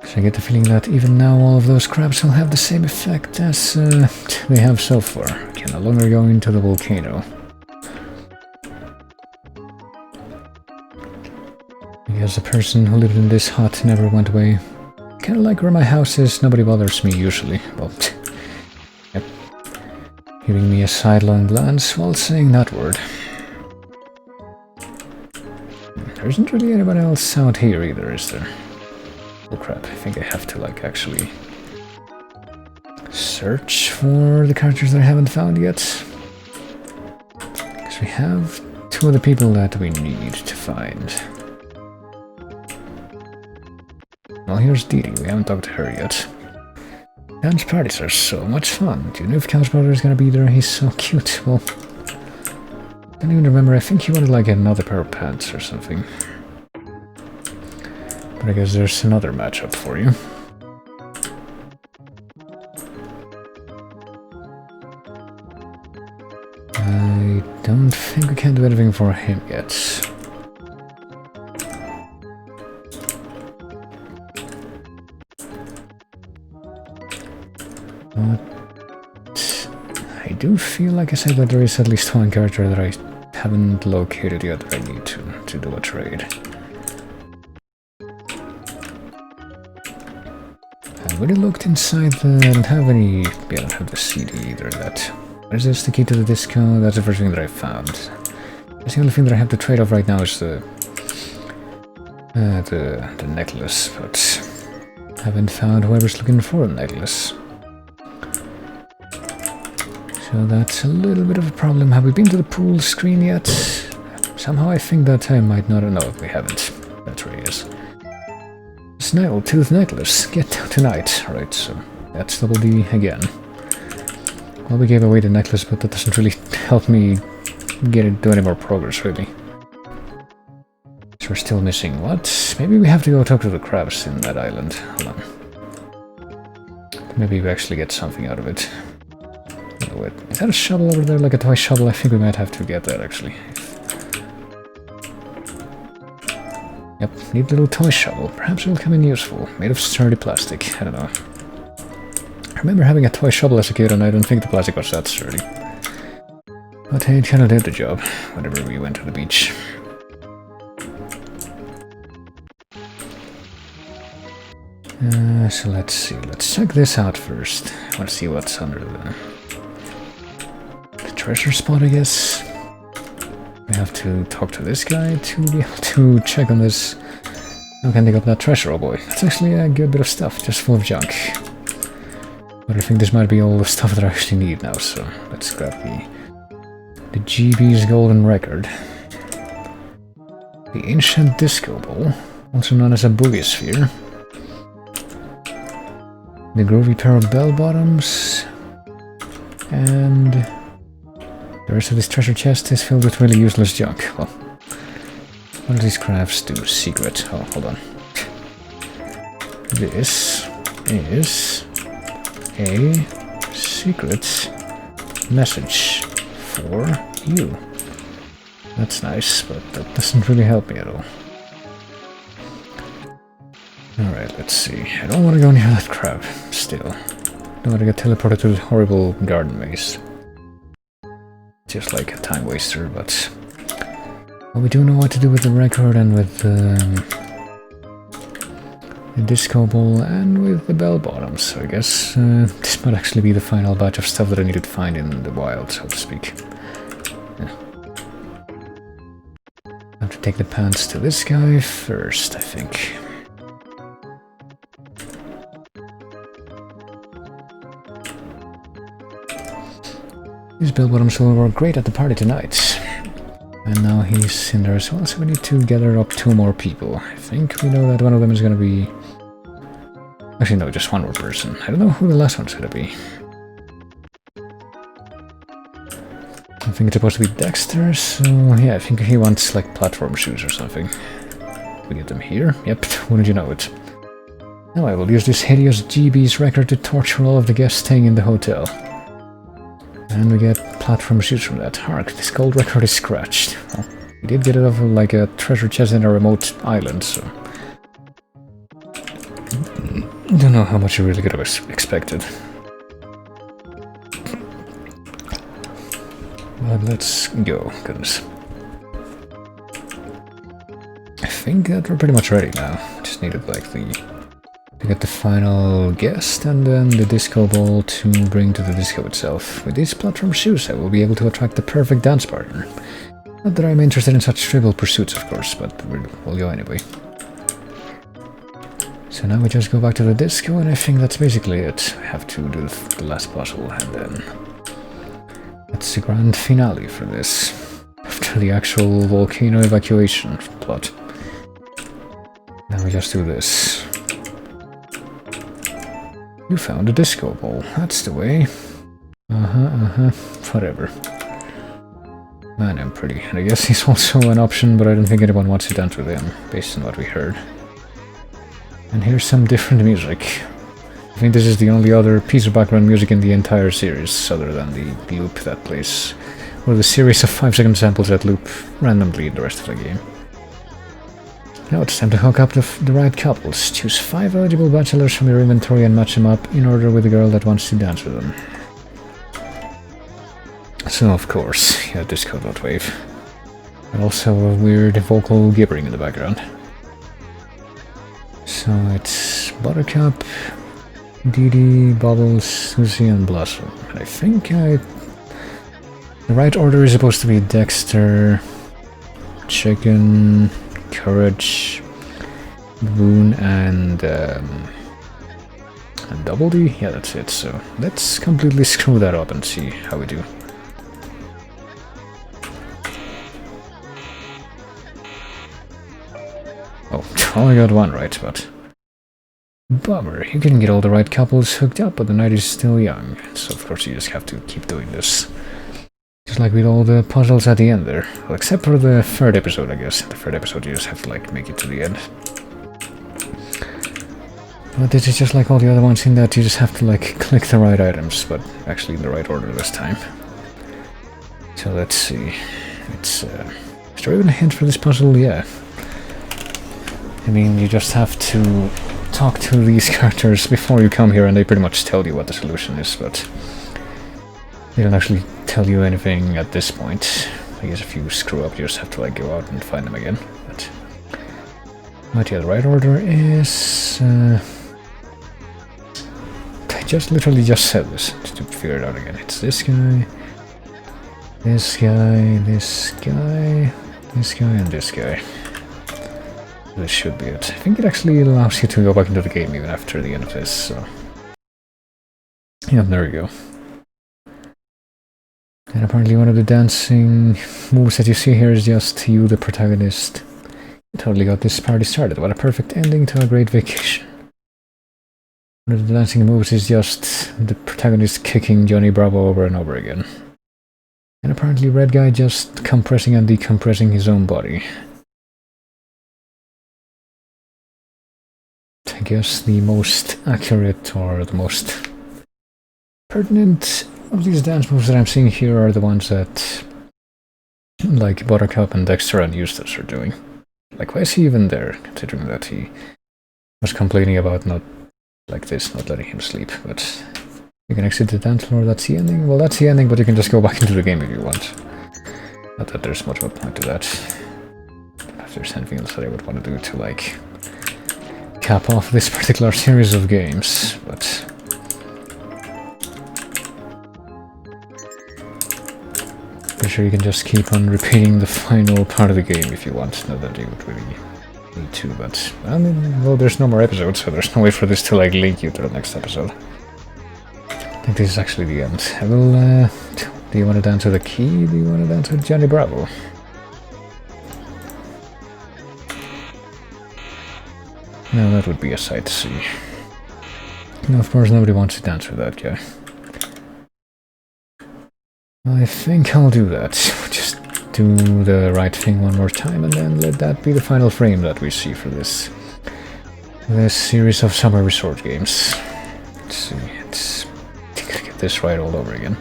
A: So I get the feeling that even now all of those crabs will have the same effect as they have so far. We can no longer go into the volcano. Because the person who lived in this hut never went away. Kinda like where my house is, nobody bothers me usually. Well, yep. Giving me a sidelong glance while saying that word. There isn't really anyone else out here either, is there? Oh crap, I think I have to like actually search for the characters that I haven't found yet. Because we have two of the people that we need to find. Well, here's Dee Dee. We haven't talked to her yet. Dance parties are so much fun. Do you know if Couch Brother is gonna be there? He's so cute. Well, I don't even remember. I think he wanted like another pair of pants or something. But But I guess there's another matchup for you. I don't think we can do anything for him yet. But I do feel, like I said, that there is at least one character that I haven't located yet that I need to do a trade. I already looked inside the... I don't have any... yeah, I don't have the CD either. What is this? The key to the disco? That's the first thing that I found. That's the only thing that I have to trade off right now is the necklace, but haven't found whoever's looking for a necklace. So that's a little bit of a problem. Have we been to the pool screen yet? Somehow I think that I might not know if we haven't. That's where he is. Snail tooth necklace. Get down tonight. Alright, so that's double D again. Well, we gave away the necklace, but that doesn't really help me do any more progress, really. So we're still missing what? Maybe we have to go talk to the crabs in that island. Hold on. Maybe we actually get something out of it. Oh, wait. Is that a shovel over there, like a toy shovel? I think we might have to get that, actually. Yep, neat little toy shovel. Perhaps it'll come in useful. Made of sturdy plastic. I don't know. I remember having a toy shovel as a kid, and I don't think the plastic was that sturdy. But hey, it kind of did the job, whenever we went to the beach. So let's see. Let's check this out first. I want to see what's under the treasure spot, I guess. We have to talk to this guy to be able to check on this. I can dig up that treasure, oh boy. That's actually a good bit of stuff, just full of junk. But I think this might be all the stuff that I actually need now, so let's grab the GB's golden record. The ancient disco ball, also known as a boogie sphere. The groovy pair of bell bottoms. And the rest of this treasure chest is filled with really useless junk. Well, what do these crafts do? Secret. Oh, hold on. This is a secret message for you. That's nice, but that doesn't really help me at all. Alright, let's see. I don't want to go near that crab, still. I don't want to get teleported to the horrible garden maze. Just like a time waster, but... well, we do know what to do with the record and with the disco ball and with the bell bottoms, so I guess this might actually be the final batch of stuff that I needed to find in the wild, so to speak. Yeah. I have to take the pants to this guy first, I think. These bell bottoms will work great at the party tonight. And now he's in there as well, so we need to gather up 2 more people. I think we know that one of them is gonna be... actually, no, just one more person. I don't know who the last one's gonna be. I think it's supposed to be Dexter, so yeah, I think he wants, like, platform shoes or something. We get them here? Yep, wouldn't you know it. Now I will use this hideous GB's record to torture all of the guests staying in the hotel. And we get platform shoes from that. Hark, this gold record is scratched. Well, we did get it off of like a treasure chest in a remote island, so... I don't know how much you really could have expected. But let's go, goodness. I think that we're pretty much ready now. Just needed like to get the final guest and then the disco ball to bring to the disco itself. With these platform shoes I will be able to attract the perfect dance partner. Not that I'm interested in such trivial pursuits, of course, but we'll go anyway. So now we just go back to the disco, and I think that's basically it. I have to do the last puzzle, and then that's the grand finale for this. After the actual volcano evacuation plot. Now we just do this. You found a disco ball. That's the way. Whatever. Man, I'm pretty. And I guess he's also an option, but I don't think anyone wants to dance with him, based on what we heard. And here's some different music. I think this is the only other piece of background music in the entire series, other than the loop that plays, or the series of 5-second samples that loop randomly in the rest of the game. Now it's time to hook up the right couples. Choose 5 eligible bachelors from your inventory and match them up in order with the girl that wants to dance with them. So of course, you have disco.wave. And also a weird vocal gibbering in the background. So it's Buttercup, Didi, Bubbles, Susie, and Blossom. And I think the right order is supposed to be Dexter, Chicken, Courage, Boone, and Double D? Yeah, that's it. So let's completely screw that up and see how we do. Oh, only got one right, but... Bummer, you couldn't get all the right couples hooked up, but the night is still young. So of course you just have to keep doing this. Just like with all the puzzles at the end there. Well, except for the 3rd episode, I guess. The 3rd episode you just have to, like, make it to the end. But this is just like all the other ones in that you just have to, like, click the right items, but actually in the right order this time. So let's see. It's, is there even a hint for this puzzle? Yeah. I mean, you just have to talk to these characters before you come here and they pretty much tell you what the solution is, but they don't actually tell you anything at this point. I guess if you screw up, you just have to, like, go out and find them again. But yeah, the right order is... I just literally just said this to figure it out again. It's this guy, this guy, this guy, this guy, and this guy. This should be it. I think it actually allows you to go back into the game even after the end of this, so... Yeah, there we go. And apparently one of the dancing moves that you see here is just you, the protagonist. You totally got this party started. What a perfect ending to a great vacation. One of the dancing moves is just the protagonist kicking Johnny Bravo over and over again. And apparently Red Guy just compressing and decompressing his own body. I guess the most accurate or the most pertinent of these dance moves that I'm seeing here are the ones that, like, Buttercup and Dexter and Eustace are doing. Like, why is he even there, considering that he was complaining about not, like this, not letting him sleep, but you can exit the dance floor, that's the ending? Well, that's the ending, but you can just go back into the game if you want. Not that there's much of a point to that. I don't know if there's anything else that I would want to do to, like, cap off this particular series of games, but... Pretty sure you can just keep on repeating the final part of the game if you want, not that you would really need to, but... I mean, well, there's no more episodes, so there's no way for this to, like, link you to the next episode. I think this is actually the end. I will, do you want to dance with the key? Do you want to dance with Johnny Bravo? No, that would be a sight to see. No, of course nobody wants to dance with that guy. I think I'll do that. Just do the right thing one more time and then let that be the final frame that we see for this series of summer resort games. Let's see, it's... I think I get this right all over again.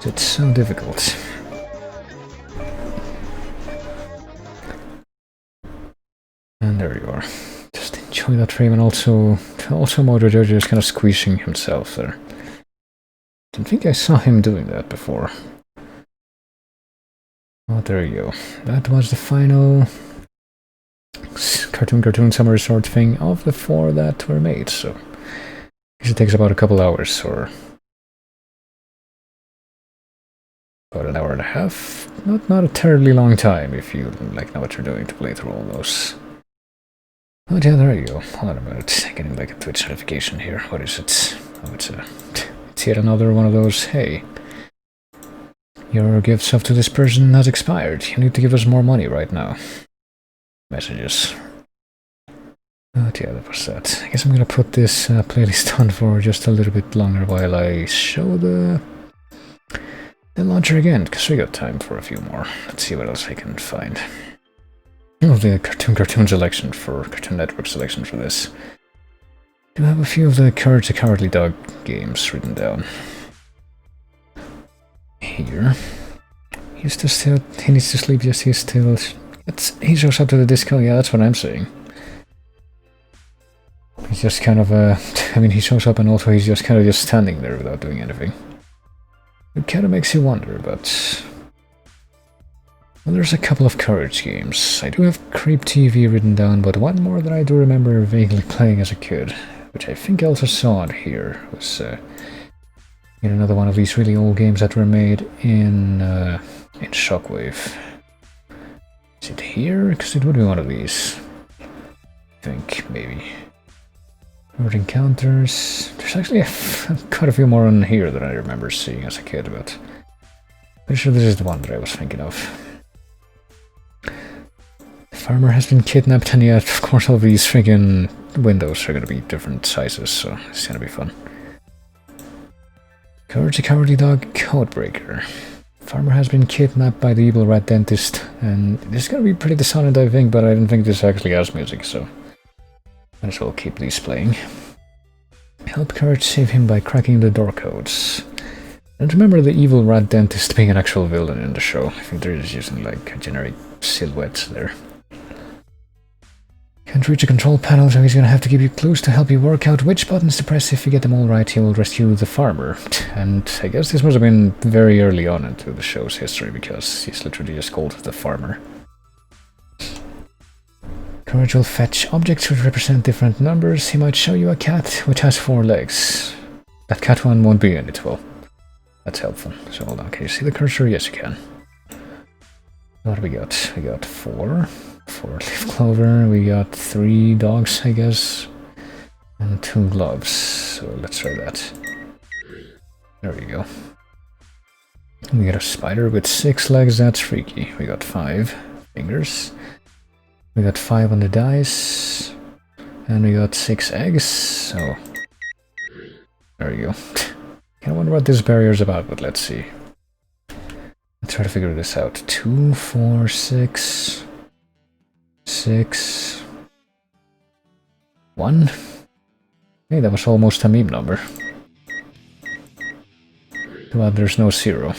A: It's so difficult. And there you are. Just enjoy that frame, and also Mojo Jojo is kind of squeezing himself there. Don't think I saw him doing that before. Oh, there you go. That was the final cartoon summer resort thing of the 4 that were made, so I guess it takes about a couple hours, or about an hour and a half. Not a terribly long time if you, like, know what you're doing to play through all those. Oh yeah, there you go. Hold on a minute. Getting, like, a Twitch notification here. What is it? Oh, it's yet another one of those, hey, your gift up to this person has expired. You need to give us more money right now. Messages. Oh yeah, that was that. I guess I'm gonna put this playlist on for just a little bit longer while I show the launcher again, because we got time for a few more. Let's see what else I can find. of the cartoon selection for Cartoon Network selection for this. I do have a few of the Courage the Cowardly Dog games written down. Here. He needs to sleep, yes, he he shows up to the disco, yeah, that's what I'm saying. He's just kind of, I mean, he shows up and also he's just kind of just standing there without doing anything. It kind of makes you wonder, but... Well, there's a couple of Courage games. I do have Creep TV written down, but one more that I do remember vaguely playing as a kid, which I think I also saw it here, was another one of these really old games that were made in Shockwave. Is it here? Because it would be one of these. I think, maybe. Road Encounters. There's actually quite a few more on here that I remember seeing as a kid, but pretty sure this is the one that I was thinking of. The farmer has been kidnapped, and yet, of course, all these friggin' windows are gonna be different sizes, so it's gonna be fun. Courage the Cowardly Dog Codebreaker. Farmer has been kidnapped by the evil rat dentist, and this is gonna be pretty dissonant, I think, but I don't think this actually has music, so might as well keep these playing. Help Courage save him by cracking the door codes. And remember the evil rat dentist being an actual villain in the show. I think they're just using like a generic silhouettes there. Can't reach a control panel, so he's gonna have to give you clues to help you work out which buttons to press. If you get them all right, he will rescue the farmer. And I guess this must have been very early on into the show's history, because he's literally just called the farmer. Courage will fetch objects which represent different numbers. He might show you a cat which has 4 legs. That cat one won't be in it, well. That's helpful. So hold on, can you see the cursor? Yes, you can. What do we got? We got 4 leaf clover, we got 3 dogs, I guess, and 2 gloves. So let's try that. There we go. We got a spider with 6 legs, that's freaky. We got 5 fingers. We got 5 on the dice. And we got 6 eggs, so... There we go. I wonder what this barrier is about, but let's see. Let's try to figure this out. 2, 4, 6... 6... 1? Hey, that was almost a meme number. Well, there's no 0.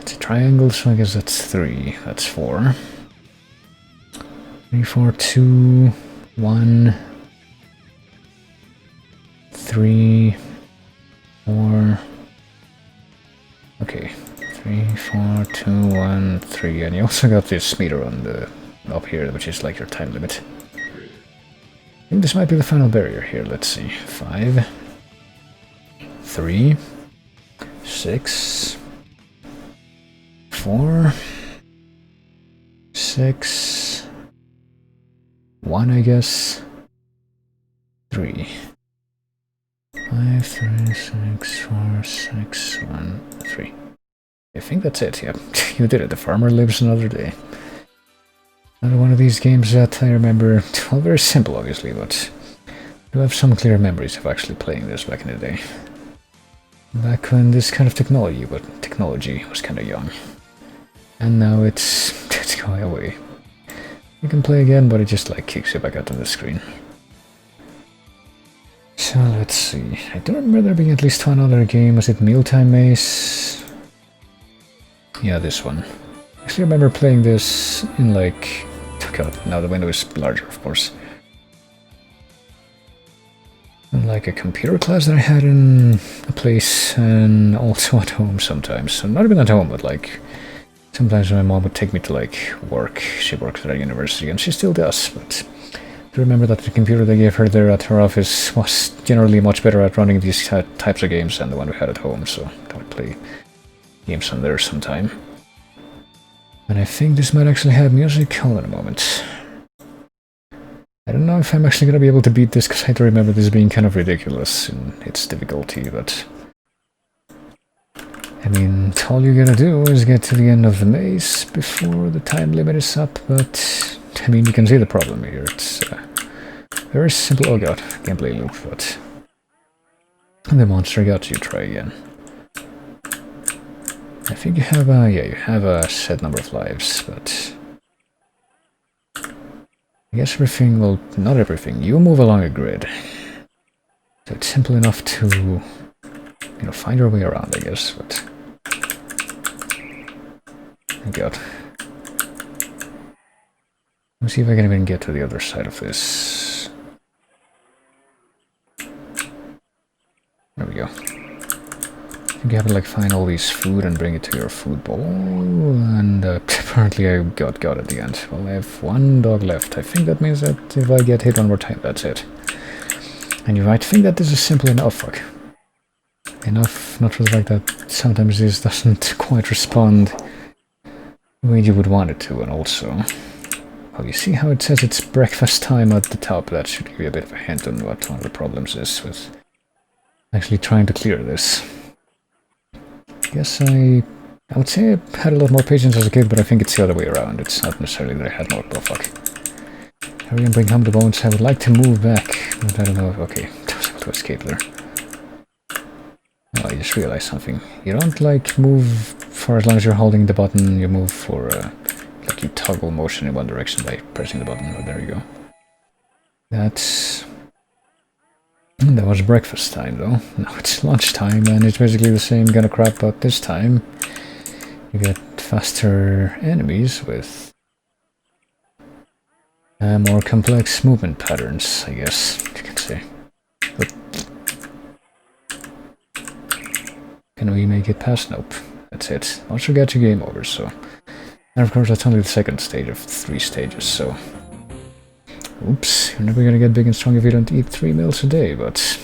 A: It's a triangle, so I guess that's 3. That's 4. 3, 4, 2, 1... 3... 4... Okay. 3, 4, 2, 1, 3, and you also got this meter on the up here, which is like your time limit. I think this might be the final barrier here. Let's see. 5, 3, 6, 4, 6, 1, I guess. 3. 5, 3, 6, 4, 6, 1, 3. I think that's it, yeah. You did it. The farmer lives another day. Another one of these games that I remember, well, very simple obviously, but I do have some clear memories of actually playing this back in the day. Back when this kind of technology was kind of young. And now it's going away. You can play again, but it just like kicks you back out on the screen. So let's see. I don't remember there being at least one other game. Was it Mealtime Maze? Yeah, this one. I actually remember playing this in like... Oh god, now the window is larger, of course. In like a computer class that I had in a place, and also at home sometimes. So not even at home, but like... Sometimes my mom would take me to like work. She works at a university, and she still does, but... I remember that the computer they gave her there at her office was generally much better at running these types of games than the one we had at home, so I would play games on there sometime. And I think this might actually have music. Hold on a moment. I don't know if I'm actually gonna be able to beat this, because I do remember this being kind of ridiculous in its difficulty, but... I mean, all you gotta do is get to the end of the maze before the time limit is up, but... I mean, you can see the problem here. It's very simple. Oh god, gameplay loop, but... And the monster got you. Try again. I think you have a... yeah, you have a set number of lives, but... I guess everything, well, not everything. You move along a grid. So it's simple enough to, you know, find your way around, I guess, but... Oh god. Let's see if I can even get to the other side of this. There we go. I think you have to, like, find all these food and bring it to your food bowl, and apparently I got at the end. Well, I have one dog left. I think that means that if I get hit one more time, that's it. And you might think that this is simple enough, fuck. Enough, not for the fact that sometimes this doesn't quite respond the way you would want it to, and also... Well, you see how it says it's breakfast time at the top? That should give you a bit of a hint on what one of the problems is with actually trying to clear this. Guess I would say I had a lot more patience as a kid, but I think it's the other way around. It's not necessarily that I had more... Oh, fuck. Hurry and bring home the bones. I would like to move back, but I don't know. Okay, I was able to escape there. Oh, I just realized something. You don't, like, move for as long as you're holding the button. You move for, like, you toggle motion in one direction by pressing the button. Oh, there you go. That was breakfast time, though. Now it's lunchtime, and it's basically the same kind of crap, but this time you get faster enemies with more complex movement patterns, I guess you can say. But can we make it past? Nope. That's it. Also get your game over, so... And of course that's only the second stage of 3 stages, so... Oops, you're never gonna get big and strong if you don't eat 3 meals a day, but...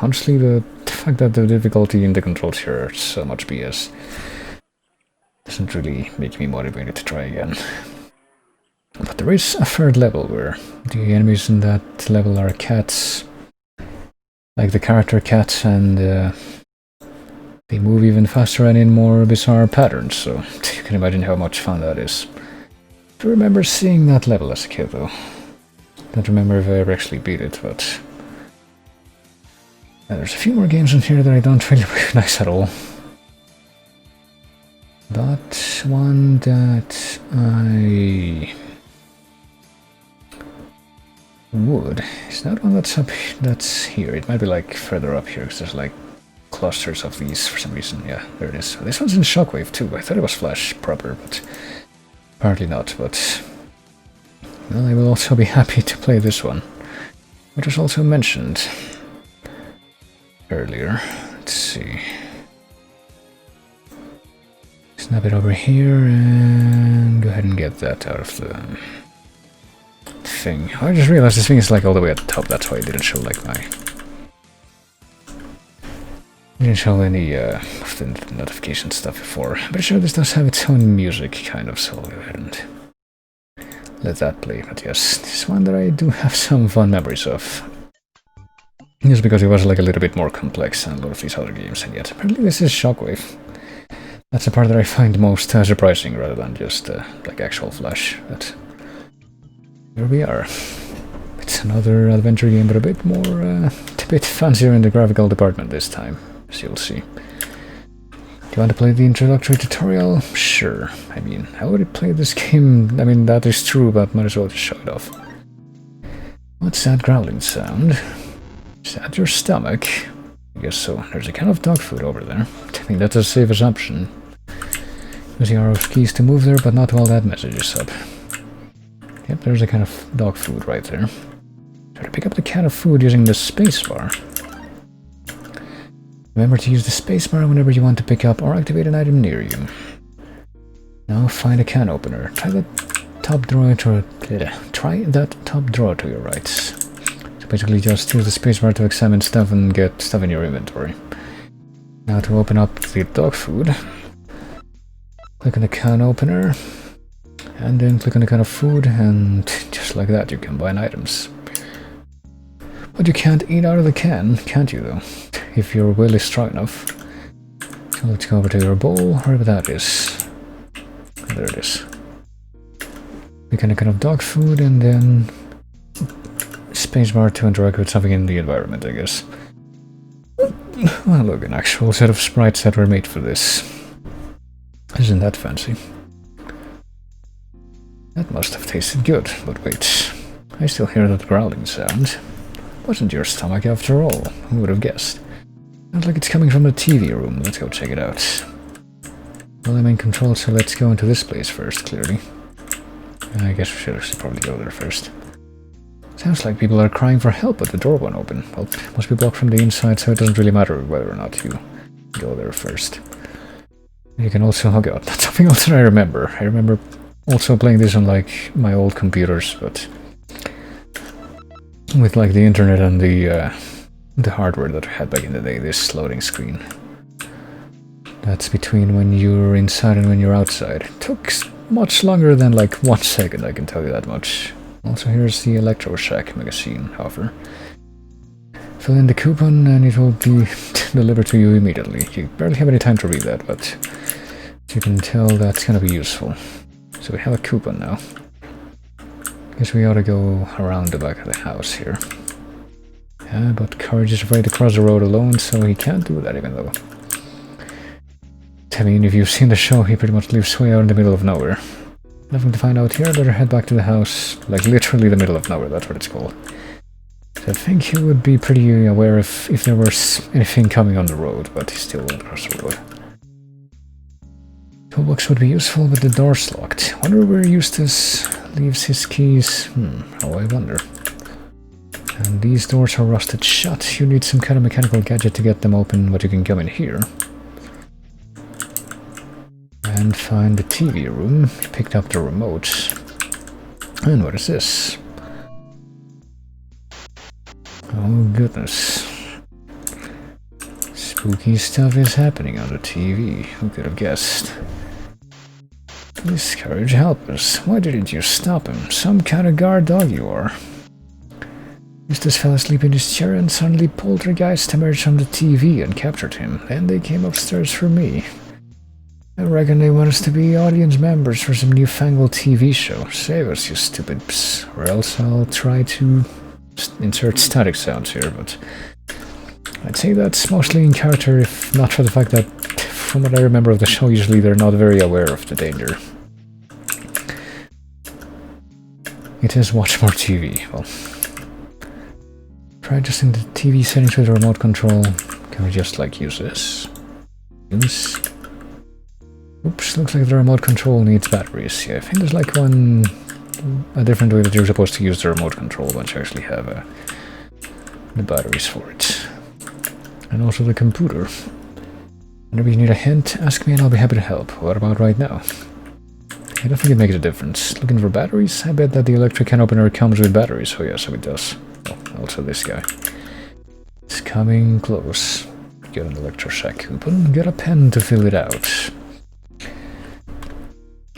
A: Honestly, the fact that the difficulty in the controls here are so much BS doesn't really make me motivated to try again. But there is a third level where the enemies in that level are cats. Like the character cats, and they move even faster and in more bizarre patterns, so you can imagine how much fun that is. I remember seeing that level as a kid, though. Don't remember if I ever actually beat it, but... there's a few more games in here that I don't really recognize at all. But one that I... would... Is that one that's up... that's here? It might be like further up here, because there's like clusters of these for some reason. Yeah, there it is. This one's in Shockwave too. I thought it was Flash proper, but apparently not. But well, I will also be happy to play this one, which was also mentioned earlier. Let's see. Snap it over here and go ahead and get that out of the thing. I just realized this thing is like all the way at the top. That's why it didn't show like my... didn't show any of the notification stuff before. But sure, this does have its own music, kind of, so I'll go ahead and let that play. But yes, this is one that I do have some fun memories of. Just because it was like a little bit more complex than a lot of these other games, and yet apparently this is Shockwave. That's the part that I find most surprising, rather than just like actual Flash. But here we are. It's another adventure game, but a bit more, a bit fancier in the graphical department this time, as you'll see. Do you want to play the introductory tutorial? Sure. I mean, I already played this game. I mean, that is true, but might as well just show it off. What's that growling sound? Is that your stomach? I guess so. There's a can of dog food over there. I think that's the safest option. Use the arrow keys to move there, but not while that message is up. Yep, there's a can of dog food right there. Try to pick up the can of food using the spacebar. Remember to use the spacebar whenever you want to pick up or activate an item near you. Now find a can opener. Try that top drawer to your right. So basically just use the spacebar to examine stuff and get stuff in your inventory. Now to open up the dog food, click on the can opener, and then click on the can of food, and just like that you combine items. But you can't eat out of the can, can't you though? If your will is strong enough. So let's go over to your bowl, wherever that is. There it is. Click on a can of dog food, and then spacebar to interact with something in the environment, I guess. Well, look, an actual set of sprites that were made for this. Isn't that fancy? That must have tasted good, but wait. I still hear that growling sound. Wasn't your stomach after all? Who would have guessed? Sounds like it's coming from the TV room. Let's go check it out. Well, I'm in control, so let's go into this place first, clearly. I guess we should actually probably go there first. Sounds like people are crying for help, but the door won't open. Well, it must be blocked from the inside, so it doesn't really matter whether or not you go there first. You can also... oh god, that's something else that I remember. I remember also playing this on, like, my old computers, but... with, like, the internet and the hardware that I had back in the day, this loading screen. That's between when you're inside and when you're outside. It took much longer than, like, 1 second, I can tell you that much. Also, here's the Electroshock magazine offer. Fill in the coupon and it will be delivered to you immediately. You barely have any time to read that, but you can tell that's gonna be useful. So we have a coupon now. Guess we ought to go around the back of the house here. Yeah, but Courage is afraid to cross the road alone, so he can't do that even though. I mean, if you've seen the show, he pretty much lives way out in the middle of nowhere. Nothing to find out here, better head back to the house. Like, literally the middle of nowhere, that's what it's called. So I think he would be pretty aware if there was anything coming on the road, but he still won't cross the road. Toolbox would be useful, but the door's locked. Wonder where Eustace leaves his keys. How I wonder. And these doors are rusted shut. You need some kind of mechanical gadget to get them open, but you can come in here. And find the TV room. Picked up the remote. And what is this? Oh goodness. Spooky stuff is happening on the TV. Who could have guessed? Please, Courage, help us. Why didn't you stop him? Some kind of guard dog you are. Eustace fell asleep in his chair and suddenly poltergeist emerged from the TV and captured him. Then they came upstairs for me. I reckon they want us to be audience members for some newfangled TV show. Save us, you stupids. Or else I'll try to insert static sounds here, but I'd say that's mostly in character, if not for the fact that, from what I remember of the show, usually they're not very aware of the danger. It is watch more TV. Well, try adjusting the TV settings with the remote control. Can we just, like, use this? Use... Oops, looks like the remote control needs batteries. Yeah, I think there's like a different way that you're supposed to use the remote control once you actually have the batteries for it. And also the computer. Whenever you need a hint, ask me and I'll be happy to help. What about right now? I don't think it makes a difference. Looking for batteries? I bet that the electric can opener comes with batteries. Oh yeah, so it does. Oh, also this guy. It's coming close. Get an Electroshock coupon. Get a pen to fill it out.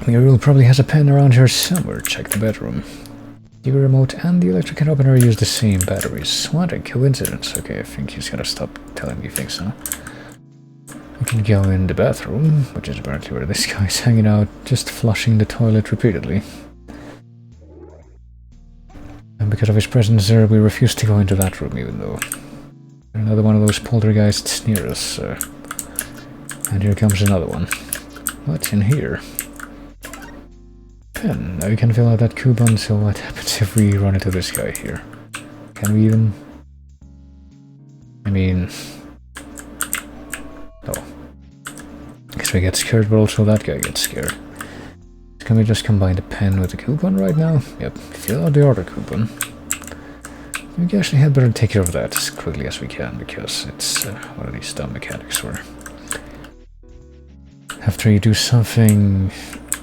A: Muriel probably has a pen around here somewhere. Check the bedroom. The remote and the electric can opener use the same batteries. What a coincidence. Okay, I think he's gonna stop telling me things now. We can go in the bathroom, which is apparently where this guy's hanging out, just flushing the toilet repeatedly. And because of his presence there, we refuse to go into that room, even though another one of those poltergeists near us. And here comes another one. What's in here? Pen. Now we can fill out that coupon, so what happens if we run into this guy here? Can we even... I mean... Oh. Guess we get scared, but also that guy gets scared. Can we just combine the pen with the coupon right now? Yep, fill out the order coupon. We actually had better take care of that as quickly as we can, because it's one of these dumb mechanics where... after you do something,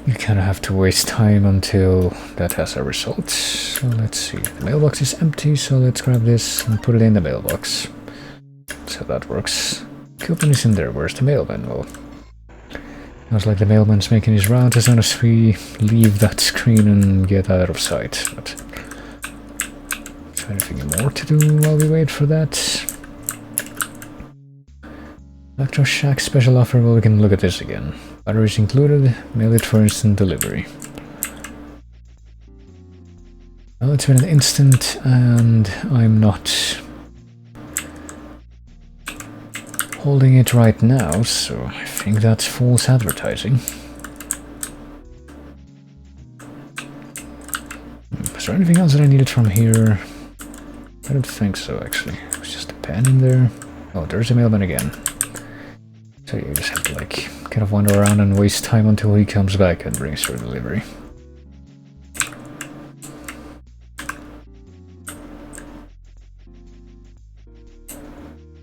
A: you kind of have to waste time until that has a result. So let's see. The mailbox is empty, so let's grab this and put it in the mailbox. So that works. Coupon is in there. Where's the mailman? Well, sounds like the mailman's making his rounds as soon as we leave that screen and get out of sight. But is there anything more to do while we wait for that? Electroshock special offer. Well, we can look at this again. Batteries included. Mail it for instant delivery. Well, it's been an instant, and I'm not holding it right now, so I think that's false advertising. Is there anything else that I needed from here? I don't think so, actually. It was just a pen in there. Oh, there's a mailman again. So you just have to, like, kind of wander around and waste time until he comes back and brings your delivery.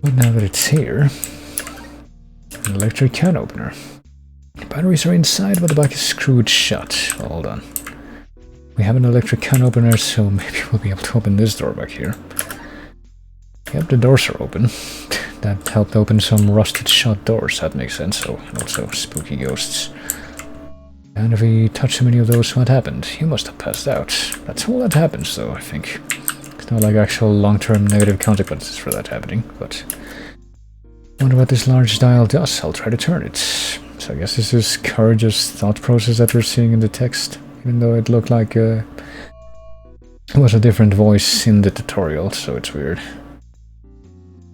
A: But now that it's here, an electric can opener. The batteries are inside, but the back is screwed shut. Well, hold on. We have an electric can opener, so maybe we'll be able to open this door back here. Yep, the doors are open. That helped open some rusted shut doors, that makes sense. Oh, and also spooky ghosts. And if we touch so many of those, what happened? You must have passed out. That's all that happens, though, I think. It's not like actual long-term negative consequences for that happening, but... I wonder what this large dial does. I'll try to turn it. So I guess this is Courage's thought process that we're seeing in the text, even though it looked like it was a different voice in the tutorial, so it's weird.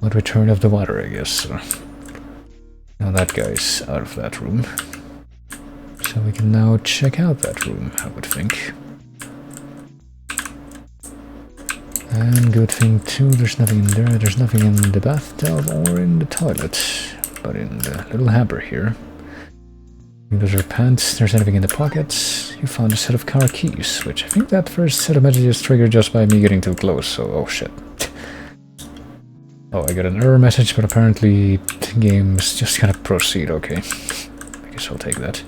A: But return of the water, I guess. So now that guy's out of that room. So we can now check out that room, I would think. And good thing too, there's nothing in there. There's nothing in the bathtub or in the toilet. But in the little hamper here. Those are pants. There's anything in the pockets. You found a set of car keys, which I think that first set of messages triggered just by me getting too close, so oh shit. Oh, I got an error message, but apparently the game's just gonna proceed, okay. I guess I'll take that.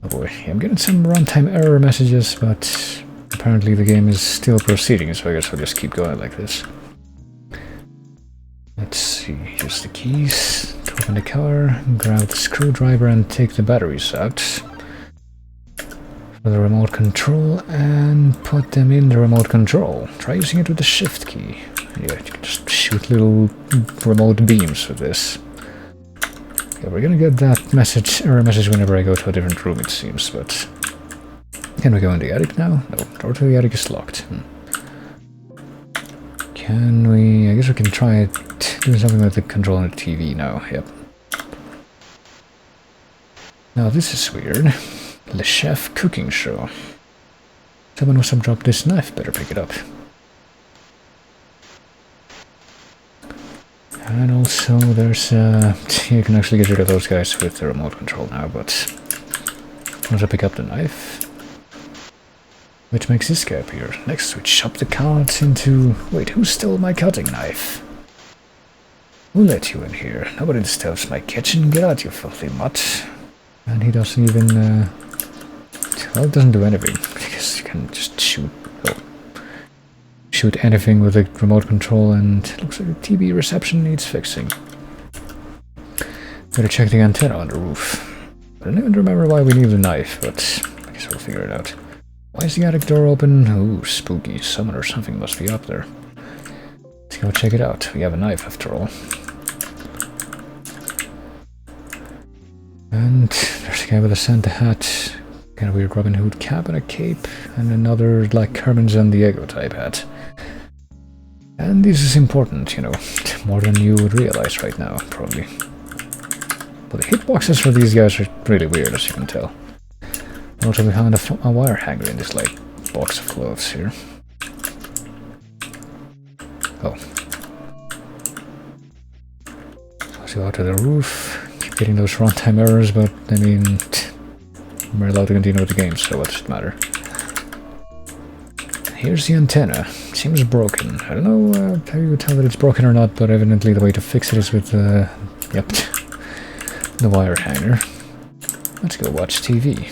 A: Oh boy, yeah, I'm getting some runtime error messages, but apparently the game is still proceeding, so I guess I'll just keep going like this. Let's see, here's the keys. To open the car, grab the screwdriver and take the batteries out. For the remote control, and put them in the remote control. Try using it with the shift key. Yeah, you can just shoot little remote beams with this. Yeah, we're gonna get that error message whenever I go to a different room, it seems, but... Can we go in the attic now? No, door to the attic is locked. Can we... I guess we can try doing something with the control on the TV now, yep. Now this is weird. Le Chef cooking show. Someone must have dropped this knife, better pick it up. And also there's you can actually get rid of those guys with the remote control now, but once I pick up the knife, which makes this guy appear. Next we chop the carrots into... Wait, who stole my cutting knife? Who let you in here? Nobody disturbs my kitchen. Get out, you filthy mutt. And he doesn't even well, it doesn't do anything, because you can just shoot anything with a remote control, and it looks like the TV reception needs fixing. Gotta check the antenna on the roof. I don't even remember why we need the knife, but I guess we'll figure it out. Why is the attic door open? Ooh, spooky. Someone or something must be up there. Let's go check it out. We have a knife after all. And there's a guy with a Santa hat, kind of weird Robin Hood cap and a cape, and another like Carmen Sandiego type hat. And this is important, you know, more than you would realize right now, probably. But the hitboxes for these guys are really weird, as you can tell. Also, we found a wire hanger in this, like, box of clothes here. Oh. Let's go out to the roof. Keep getting those runtime errors, but, I mean, we're allowed to continue with the game, so what does it matter? Here's the antenna. Seems broken. I don't know how you would tell that it's broken or not, but evidently the way to fix it is with, yep, the wire hanger. Let's go watch TV.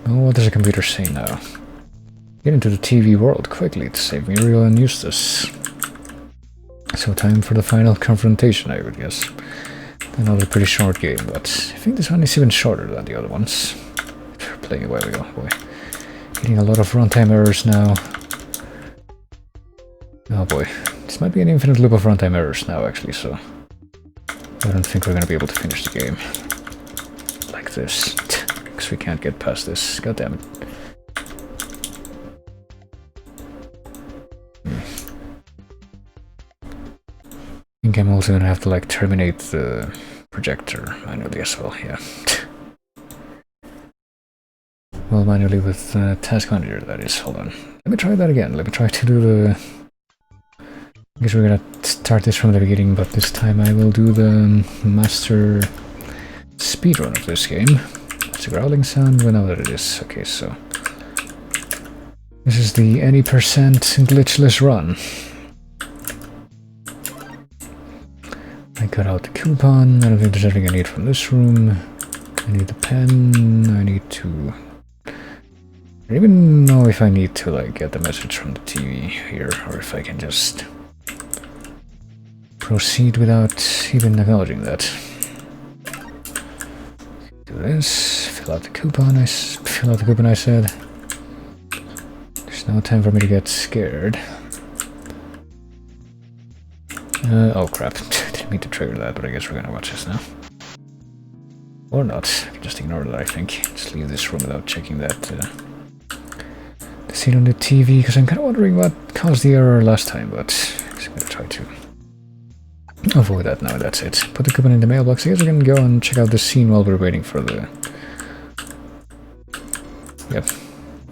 A: Oh, what does the computer say now? Get into the TV world quickly to save Muriel and Eustace. So time for the final confrontation, I would guess. Another pretty short game, but I think this one is even shorter than the other ones. We're playing a while ago, boy. Getting a lot of runtime errors now. Oh boy, this might be an infinite loop of runtime errors now, actually, so... I don't think we're gonna be able to finish the game. Like this. Because we can't get past this. God damn it. I think I'm also gonna have to, like, terminate the projector manually as well, yeah. Well, manually with task manager, that is. Hold on. Let me try that again. Let me try to do the... I guess we're gonna start this from the beginning, but this time I will do the master speedrun of this game. That's a growling sound. We know that it is. Okay, so... This is the any percent glitchless run. I cut out the coupon. I don't think there's anything I need from this room. I need the pen. I need to... I don't even know if I need to like get the message from the TV here, or if I can just proceed without even acknowledging that. Do this. Fill out the coupon. I said. There's no time for me to get scared. Oh crap! Didn't mean to trigger that, but I guess we're gonna watch this now. Or not. I can just ignore that. I think. Just leave this room without checking that. See it on the TV, because I'm kind of wondering what caused the error last time, but I'm going to try to avoid that now. That's it. Put the coupon in the mailbox. I guess we can go and check out the scene while we're waiting for the... Yep.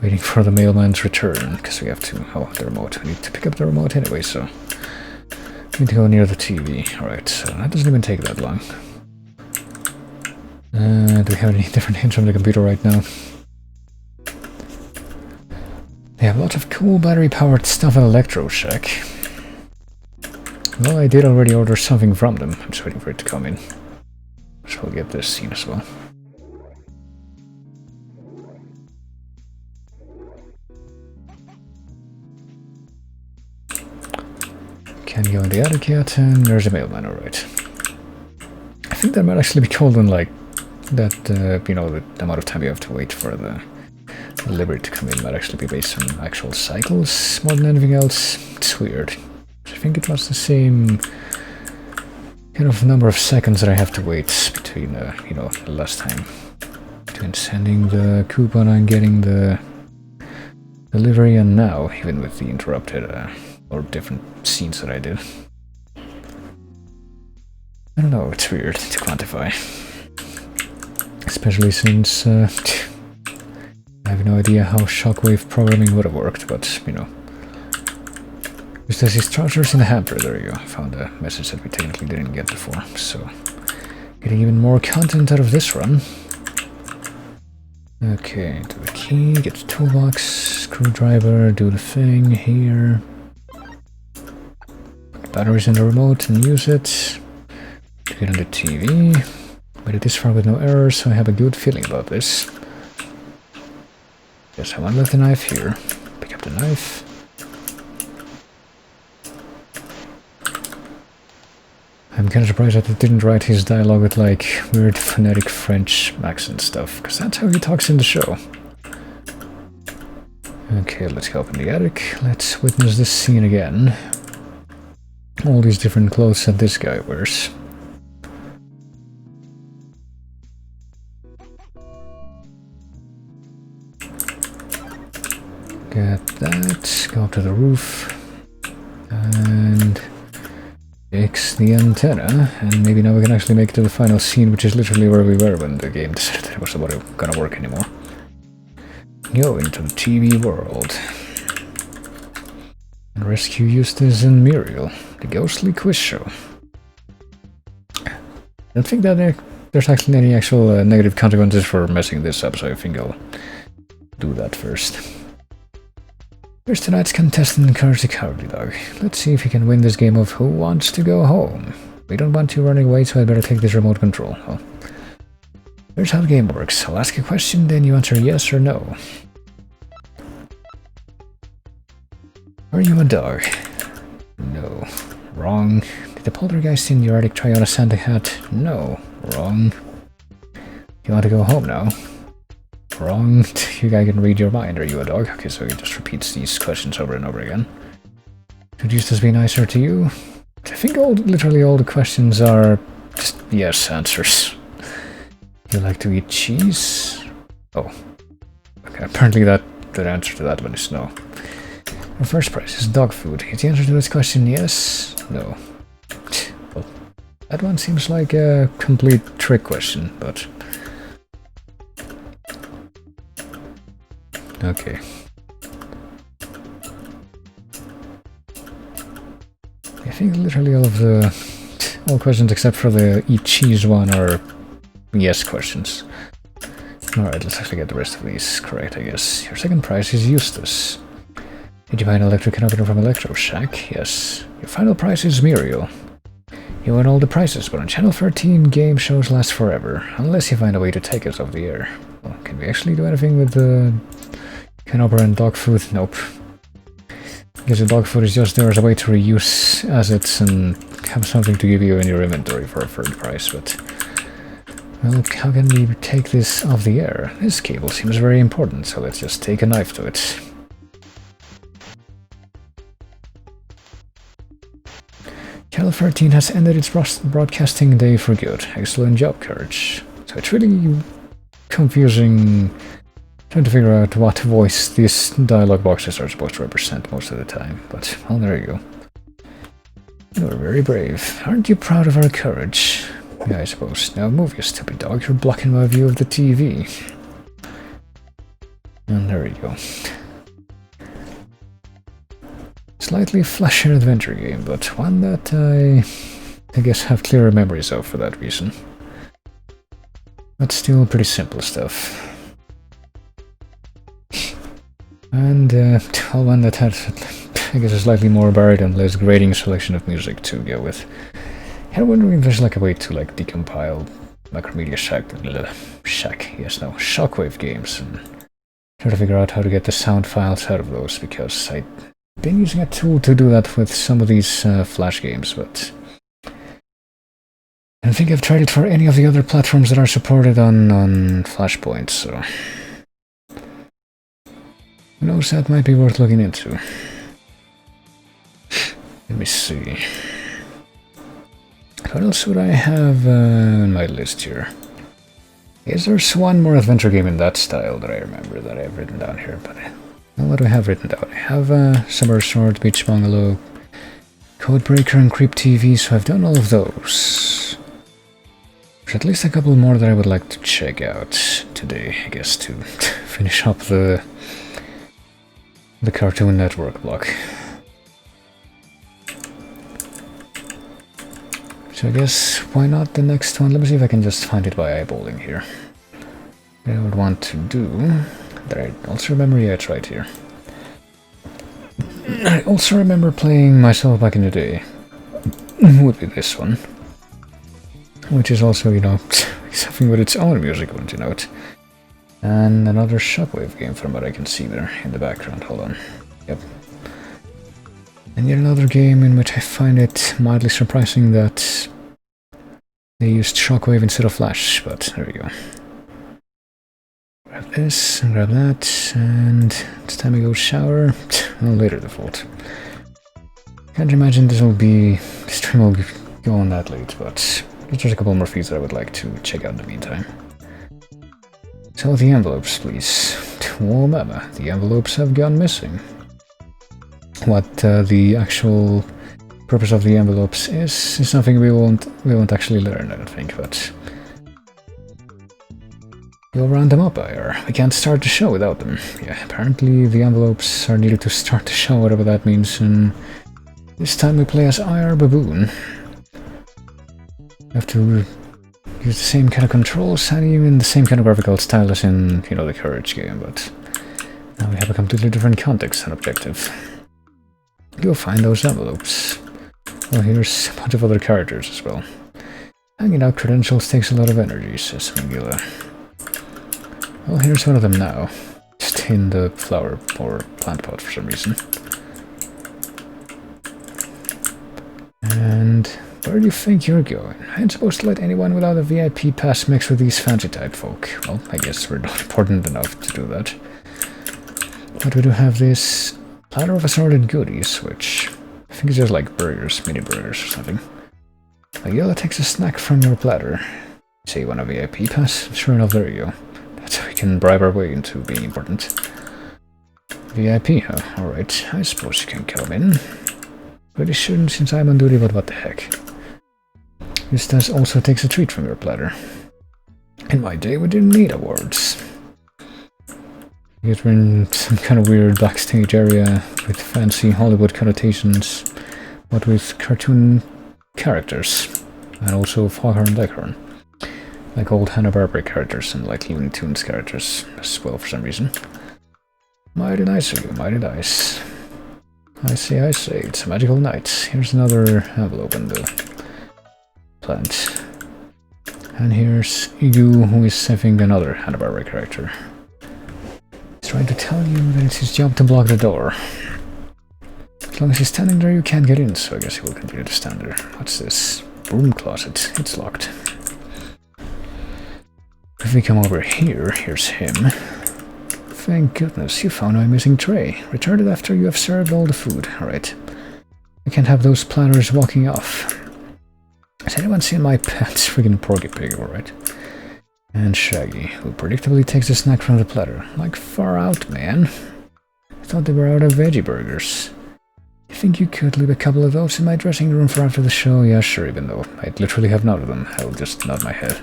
A: Waiting for the mailman's return, because we have to... Oh, the remote. We need to pick up the remote anyway, so... We need to go near the TV. Alright, so that doesn't even take that long. Do we have any different hints from the computer right now? They have lots of cool battery-powered stuff at Electroshack. Well, I did already order something from them. I'm just waiting for it to come in. So we'll get this scene as well. Can't go in the attic yet, and there's a mailman, alright. I think that might actually be called on, like, that, you know, the amount of time you have to wait for the delivery to come in might actually be based on actual cycles more than anything else. It's weird. I think it was the same kind of number of seconds that I have to wait between, you know, the last time. Between sending the coupon and getting the delivery and now, even with the interrupted or different scenes that I did. I don't know, it's weird to quantify. Especially since I have no idea how shockwave programming would have worked, but, you know. Just as his trousers in the hamper, there you go. I found a message that we technically didn't get before, so... Getting even more content out of this run. Okay, do the key, get the toolbox, screwdriver, do the thing here. Put batteries in the remote and use it. To get on the TV. Made it this far with no errors, so I have a good feeling about this. Guess I want to leave the knife here. Pick up the knife. I'm kind of surprised that it didn't write his dialogue with like weird phonetic French accent stuff, because that's how he talks in the show. Okay, let's go up in the attic. Let's witness this scene again. All these different clothes that this guy wears. Get that, go up to the roof, and fix the antenna, and maybe now we can actually make it to the final scene, which is literally where we were when the game decided it wasn't gonna work anymore. Go into the TV world. And rescue Eustace and Muriel, the ghostly quiz show. I don't think that there's actually any actual negative consequences for messing this up, so I think I'll do that first. Here's tonight's contestant, Courage the Cowardly Dog. Let's see if he can win this game of Who Wants to Go Home. We don't want you running away, so I'd better take this remote control. Well, here's how the game works. I'll ask a question, then you answer yes or no. Are you a dog? No. Wrong. Did the poltergeist in your attic try on a Santa hat? No. Wrong. You want to go home now? Wrong. You guy can read your mind. Are you a dog? Okay, so he just repeats these questions over and over again. Should Eustace be nicer to you? I think literally all the questions are just yes answers. You like to eat cheese? Oh. Okay, apparently the answer to that one is no. Our first prize is dog food. Is the answer to this question yes? No. Well, that one seems like a complete trick question, but... Okay. I think literally all questions except for the eat cheese one are yes questions. Alright, let's actually get the rest of these correct, I guess. Your second prize is Eustace. Did you buy an electric can opener from Electro Shack? Yes. Your final prize is Muriel. You won all the prizes, but on Channel 13, game shows last forever, unless you find a way to take us off the air. Well, can we actually do anything with the can opera and dog food? Nope. Because the dog food is just there as a way to reuse assets and have something to give you in your inventory for a third price, but... Well, how can we take this off the air? This cable seems very important, so let's just take a knife to it. Channel 13 has ended its broadcasting day for good. Excellent job, Courage. So it's really confusing trying to figure out what voice these dialogue boxes are supposed to represent most of the time, but well, there you go. You're very brave. Aren't you proud of our courage? Yeah, I suppose. Now move, you stupid dog. You're blocking my view of the TV. And there you go. Slightly flashier adventure game, but one that I guess have clearer memories of for that reason. But still pretty simple stuff. And one that had, I guess, a slightly more varied and less grating selection of music to go with. I'm wondering if there's like a way to like decompile Macromedia Shockwave games and try to figure out how to get the sound files out of those, because I've been using a tool to do that with some of these Flash games, but I don't think I've tried it for any of the other platforms that are supported on Flashpoint, so who knows, that might be worth looking into. Let me see. What else would I have on my list here? Yes, there's one more adventure game in that style that I remember that I've written down here, but well, what do I have written down? I have Summer Sword, Beach Bungalow, Codebreaker, and Creep TV, so I've done all of those. There's at least a couple more that I would like to check out today, I guess, to finish up the Cartoon Network block. So I guess, why not the next one? Let me see if I can just find it by eyeballing here. What I would want to do... that I also remember, yeah, it's right here. I also remember playing myself back in the day. Would be this one. Which is also, you know, something with its own music, wouldn't you note? And another Shockwave game from what I can see there in the background. Hold on. Yep. And yet another game in which I find it mildly surprising that they used Shockwave instead of Flash, but there we go. Grab this, and grab that, and it's time to go shower. Well, later default. Can't imagine this stream will go on that late, but there's a couple more feeds that I would like to check out in the meantime. So the envelopes, please. Oh mama, the envelopes have gone missing. What the actual purpose of the envelopes is something we won't actually learn, I don't think, but we'll round them up, IR. We can't start the show without them. Yeah, apparently the envelopes are needed to start the show, whatever that means, and this time we play as IR Baboon. We have to use the same kind of controls and even the same kind of graphical style as in, you know, the Courage game, but now we have a completely different context and objective. You'll find those envelopes. Oh, here's a bunch of other characters as well. Hanging out credentials takes a lot of energy, says Mingila. Well, here's one of them now. Just in the flower or plant pot for some reason. And where do you think you're going? I ain't supposed to let anyone without a VIP pass mix with these fancy type folk. Well, I guess we're not important enough to do that. But we do have this platter of assorted goodies, which I think is just like burgers, mini burgers or something. Miguel takes a snack from your platter. Say you want a VIP pass? Sure enough, there you go. That's how we can bribe our way into being important. VIP, huh? Alright, I suppose you can come in. But you shouldn't since I'm on duty, but what the heck. Eustace also takes a treat from your platter. In my day we didn't need awards. Because we're in some kind of weird backstage area with fancy Hollywood connotations, but with cartoon characters, and also Foghorn and Leghorn. Like old Hanna-Barbera characters and like Looney Tunes characters as well for some reason. Mighty nice of you, mighty nice. I say, it's a magical night. Here's another envelope in the plant. And here's you, who is saving another Hanna-Barbera character. He's trying to tell you that it's his job to block the door. As long as he's standing there, you can't get in, so I guess he will continue to stand there. What's this? Broom closet. It's locked. If we come over here, here's him. Thank goodness, you found my missing tray. Return it after you have served all the food. Alright. I can't have those platters walking off. Has anyone seen my pet's friggin' Porky Pig, alright? And Shaggy, who predictably takes a snack from the platter. Like, far out, man. I thought they were out of veggie burgers. You think you could leave a couple of those in my dressing room for after the show? Yeah, sure, even though I literally have none of them. I'll just nod my head.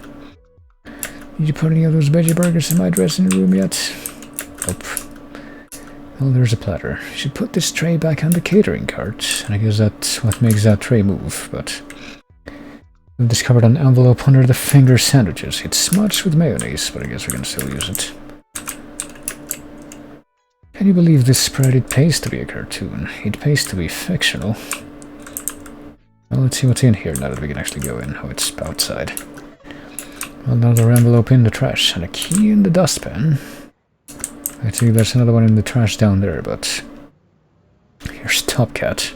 A: Did you put any of those veggie burgers in my dressing room yet? Nope. Well, there's a platter. You should put this tray back on the catering cart. And I guess that's what makes that tray move, but... We've discovered an envelope under the finger sandwiches. It's smudged with mayonnaise, but I guess we can still use it. Can you believe this spread? It pays to be a cartoon. It pays to be fictional. Well, let's see what's in here now that we can actually go in. Oh, it's outside. Well, another envelope in the trash, and a key in the dustpan. I think there's another one in the trash down there, but... Here's Top Cat.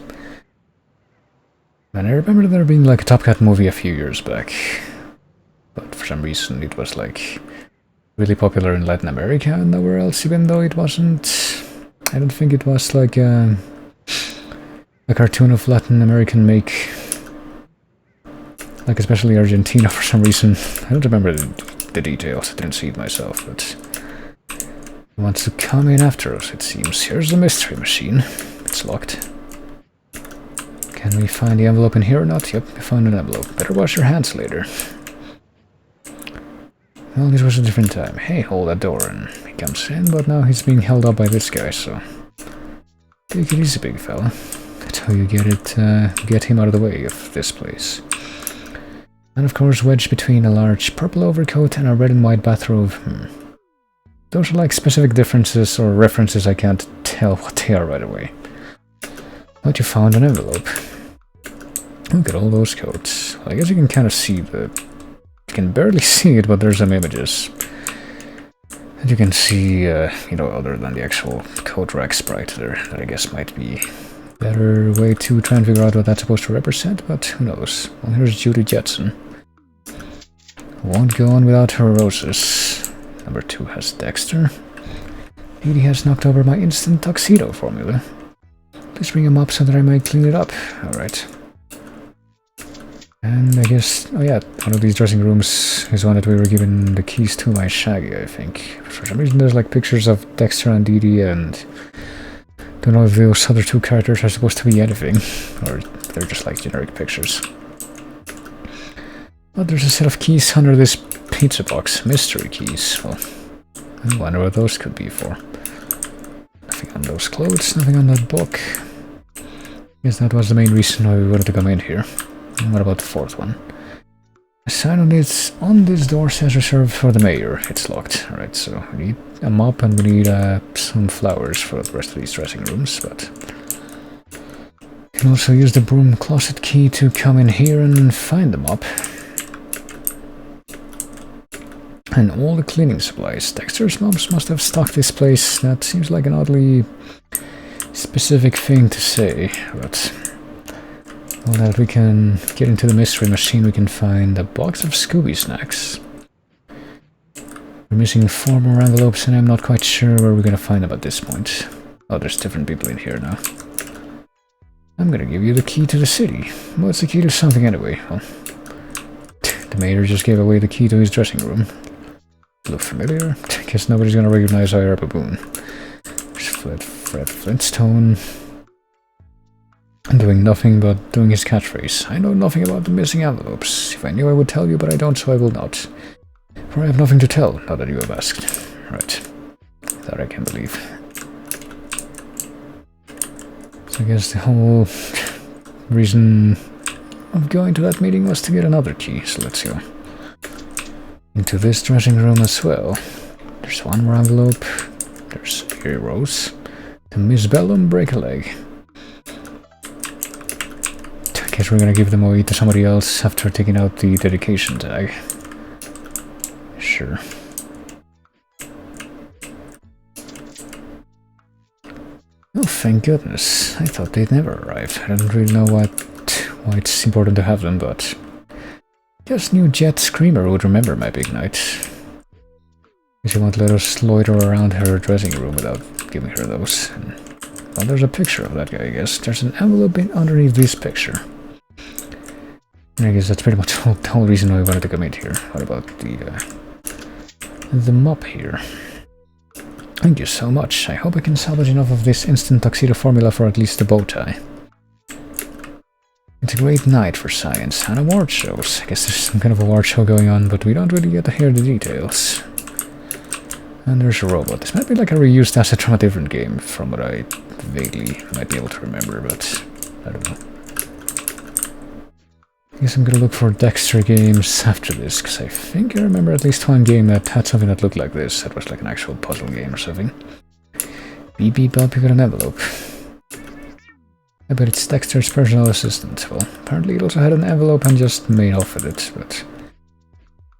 A: And I remember there being like a Top Cat movie a few years back. But for some reason it was like... really popular in Latin America and nowhere else, even though it wasn't... I don't think it was like a cartoon of Latin American make. Like especially Argentina for some reason. I don't remember the details, I didn't see it myself, but... He wants to come in after us, it seems. Here's the mystery machine. It's locked. Can we find the envelope in here or not? Yep, we found an envelope. Better wash your hands later. Well, this was a different time. Hey, hold that door, and he comes in, but now he's being held up by this guy, so... Take it easy, big fella. That's how you get him out of the way of this place. And of course, wedged between a large purple overcoat and a red and white bathrobe. Those are like specific differences or references I can't tell what they are right away. But you found an envelope. Look at all those coats. Well, I guess you can kind of see the... You can barely see it, but there's some images. And you can see, you know, other than the actual coat rack sprite there, that I guess might be a better way to try and figure out what that's supposed to represent, but who knows. Well, here's Judy Jetson. Won't go on without her roses. Number 2 has Dexter. Edie has knocked over my instant tuxedo formula. Please bring him up so that I might clean it up. Alright. And I guess, oh yeah, one of these dressing rooms is one that we were given the keys to by Shaggy, I think. For some reason there's like pictures of Dexter and Dee Dee, and don't know if those other 2 characters are supposed to be anything, or they're just like generic pictures. But there's a set of keys under this pizza box, mystery keys. Well, I wonder what those could be for. Nothing on those clothes, nothing on that book. Guess that was the main reason why we wanted to come in here. And what about the 4th one? A sign on this door says reserved for the mayor. It's locked. Alright, so we need a mop and we need some flowers for the rest of these dressing rooms, but... You can also use the broom closet key to come in here and find the mop. And all the cleaning supplies. Dexter's moms must have stocked this place. That seems like an oddly specific thing to say, but... Well, that we can get into the mystery machine, we can find a box of Scooby snacks. We're missing 4 more envelopes and I'm not quite sure where we're gonna find them at this point. Oh, there's different people in here now. I'm gonna give you the key to the city. What's the key to something anyway? Well, the mayor just gave away the key to his dressing room. Look familiar? Guess nobody's gonna recognize Ira Baboon. There's Fred Flintstone. Doing nothing but doing his catchphrase. I know nothing about the missing envelopes. If I knew I would tell you, but I don't, so I will not. For I have nothing to tell, now that you have asked. Right. That I can believe. So I guess the whole reason of going to that meeting was to get another key, so let's go into this dressing room as well. There's one more envelope. There's a rose. To Miss Bellum, break a leg. I guess we're gonna give them away to somebody else after taking out the dedication tag. Sure. Oh, thank goodness. I thought they'd never arrive. I don't really know why it's important to have them, but just knew Jet Screamer would remember my big night. She won't let us loiter around her dressing room without giving her those. And, well, there's a picture of that guy, I guess. There's an envelope underneath this picture. And I guess that's pretty much the whole reason why I wanted to commit here. What about the mop here? Thank you so much. I hope I can salvage enough of this instant tuxedo formula for at least the bow tie. It's a great night for science and award shows. I guess there's some kind of award show going on, but we don't really get to hear the details. And there's a robot. This might be like a reused asset from a different game, from what I vaguely might be able to remember, but I don't know. I guess I'm gonna look for Dexter games after this, because I think I remember at least one game that had something that looked like this. That was like an actual puzzle game or something. Beep beep bop, you got an envelope. I bet it's Dexter's personal assistant. Well, apparently it also had an envelope and just made off with it, but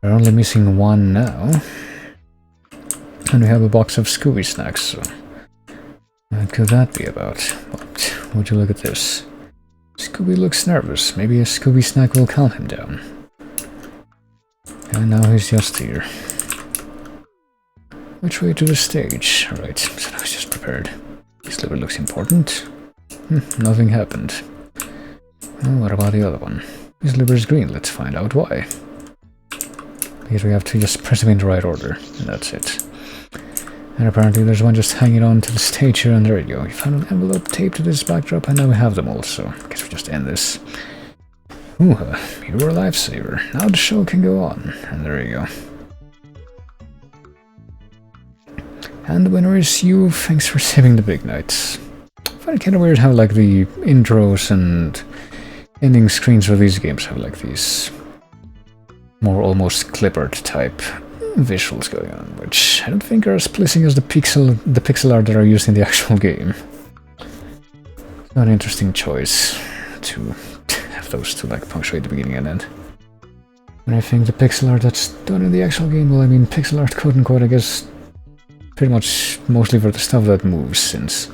A: we're only missing one now. And we have a box of Scooby snacks, so what could that be about? What would you look at this? Scooby looks nervous. Maybe a Scooby snack will calm him down. And now he's just here. Which way to the stage? Alright, so now he's just prepared. This liver looks important. Nothing happened. Well, what about the other one? His liver's green. Let's find out why. I guess we have to just press them in the right order, and that's it. And apparently there's one just hanging on to the stage here, and there you go. We found an envelope taped to this backdrop, and now we have them all, so I guess we just end this. Ooh, you were a lifesaver. Now the show can go on, and there you go. And the winner is you. Thanks for saving the big nights. I find it kind of weird how like the intros and ending screens for these games have like these more almost clipboard type visuals going on, which I don't think are as pleasing as the pixel art that are used in the actual game. It's not an interesting choice to have those two like punctuate the beginning and end. And I think the pixel art that's done in the actual game, well, I mean pixel art quote unquote, I guess pretty much mostly for the stuff that moves, since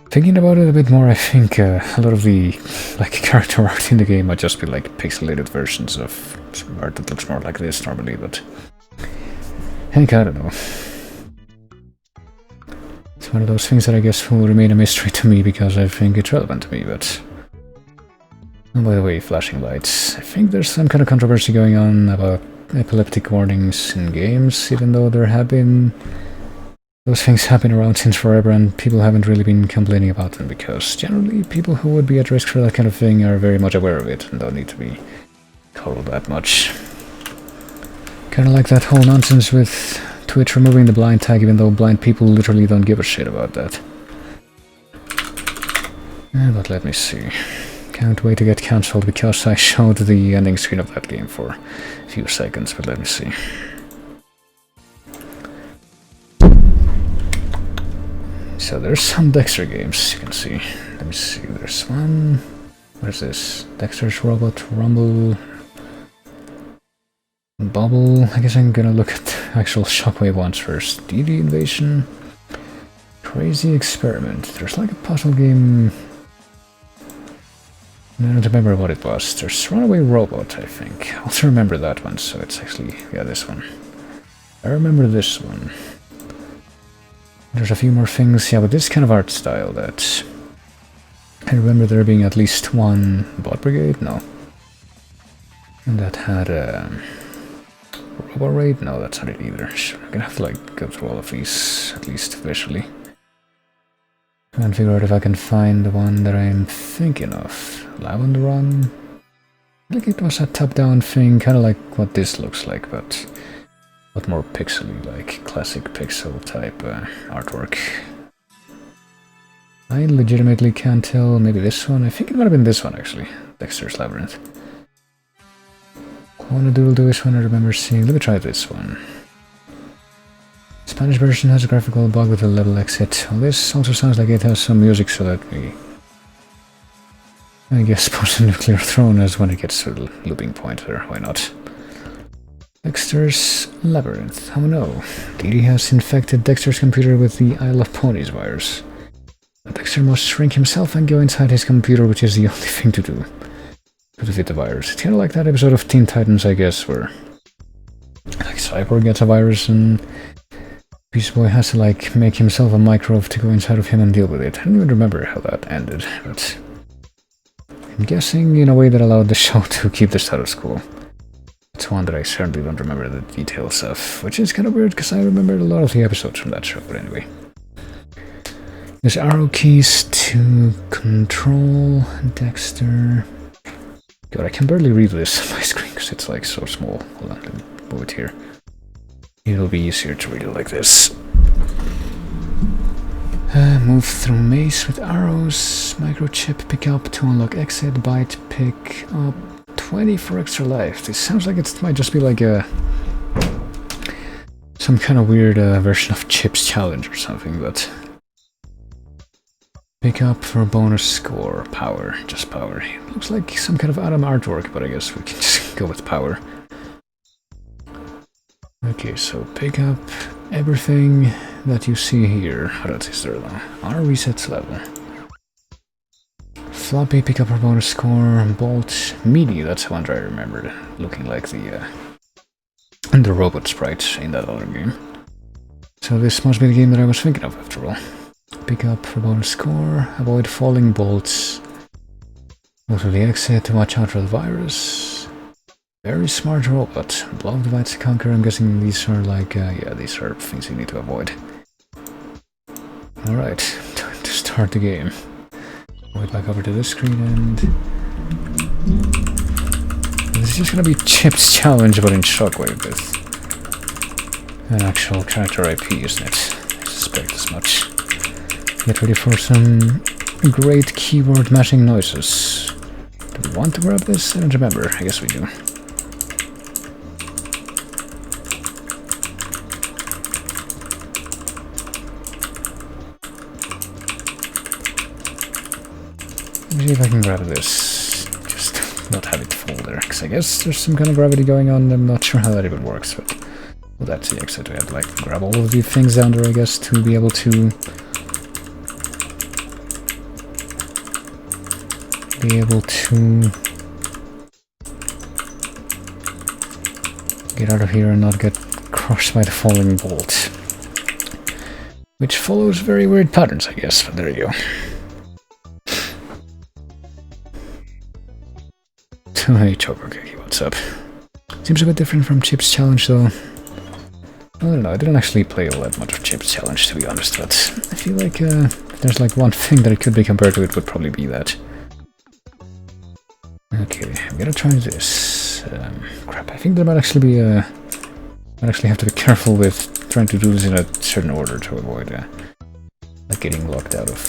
A: thinking about it a bit more, I think a lot of the like character art in the game might just be like pixelated versions of art that looks more like this normally, but heck, I don't know. It's one of those things that I guess will remain a mystery to me because I think it's relevant to me, but... Oh, by the way, flashing lights. I think there's some kind of controversy going on about epileptic warnings in games, even though there have been... Those things have been around since forever, and people haven't really been complaining about them, because generally people who would be at risk for that kind of thing are very much aware of it, and don't need to be told that much. Kinda like that whole nonsense with Twitch removing the blind tag, even though blind people literally don't give a shit about that. But let me see. Can't wait to get cancelled because I showed the ending screen of that game for a few seconds, but let me see. So there's some Dexter games, you can see. Let me see, there's one... What is this? Dexter's Robot Rumble... Bubble... I guess I'm gonna look at the actual Shockwave ones first. DD Invasion... Crazy Experiment. There's like a puzzle game... I don't remember what it was. There's Runaway Robot, I think. I also remember that one, so it's actually... Yeah, this one. I remember this one. There's a few more things, yeah, with this kind of art style that... I remember there being at least one Bot Brigade? No. And that had a... Robo Raid? No, that's not it either. I'm gonna have to like go through all of these, at least visually. And figure out if I can find the one that I'm thinking of. Lab on the Run? I think it was a top-down thing, kinda like what this looks like, but... lot more pixely, like classic pixel type artwork. I legitimately can't tell. Maybe this one? I think it might have been this one actually. Dexter's Labyrinth. Quanadoodle do this one I remember seeing. Let me try this one. Spanish version has a graphical bug with a level exit. Well, this also sounds like it has some music, so let me... I guess put a nuclear throne as when it gets to the looping point there. Why not? Dexter's Labyrinth. Oh no. Didi has infected Dexter's computer with the Isle of Ponies virus. Dexter must shrink himself and go inside his computer, which is the only thing to do to defeat the virus. It's kind of like that episode of Teen Titans, I guess, where like Cyborg gets a virus and Beast Boy has to like make himself a microwave to go inside of him and deal with it. I don't even remember how that ended, but I'm guessing in a way that allowed the show to keep the status quo. It's one that I certainly don't remember the details of, which is kind of weird because I remembered a lot of the episodes from that show, but anyway. There's arrow keys to control Dexter. God, I can barely read this on my screen because it's like so small. Hold on, let me move it here. It'll be easier to read it like this. Move through maze with arrows. Microchip pick up to unlock exit. Bite pick up 20 for extra life. This sounds like it might just be like a... some kind of weird version of Chip's challenge or something, but... Pick up for a bonus score. Power. Just power. It looks like some kind of Adam artwork, but I guess we can just go with power. Okay, so pick up everything that you see here. What else is there though? R resets level. Floppy, pick up our bonus score. Bolt, meaty, that's the one that I remembered. Looking like the robot sprite in that other game. So this must be the game that I was thinking of after all. Pick up for bonus score, avoid falling bolts. Go to the exit to watch out for the virus. Very smart robot. Blow divides to conquer. I'm guessing these are like, yeah, these are things you need to avoid. Alright, time to start the game. Go back over to this screen and... This is just gonna be Chip's challenge, but in Shockwave with an actual character IP, isn't it? I suspect as much. Get ready for some great keyboard mashing noises. Do we want to grab this? I don't remember. I guess we do. Let me see if I can grab this. Just not have it fall there, because I guess there's some kind of gravity going on. I'm not sure how that even works, but... Well, that's the exit. We have to like grab all of the things down there, I guess, to be able to... get out of here and not get crushed by the falling bolt. Which follows very weird patterns, I guess, but there you go. Hey Chococake, what's up? Seems a bit different from Chip's challenge though. I don't know, I didn't actually play all that much of Chip's challenge to be honest, but I feel like if there's like one thing that it could be compared to, it would probably be that. Okay, I'm gonna try this. Crap, I think there might actually be a... I'd actually have to be careful with trying to do this in a certain order to avoid like getting locked out of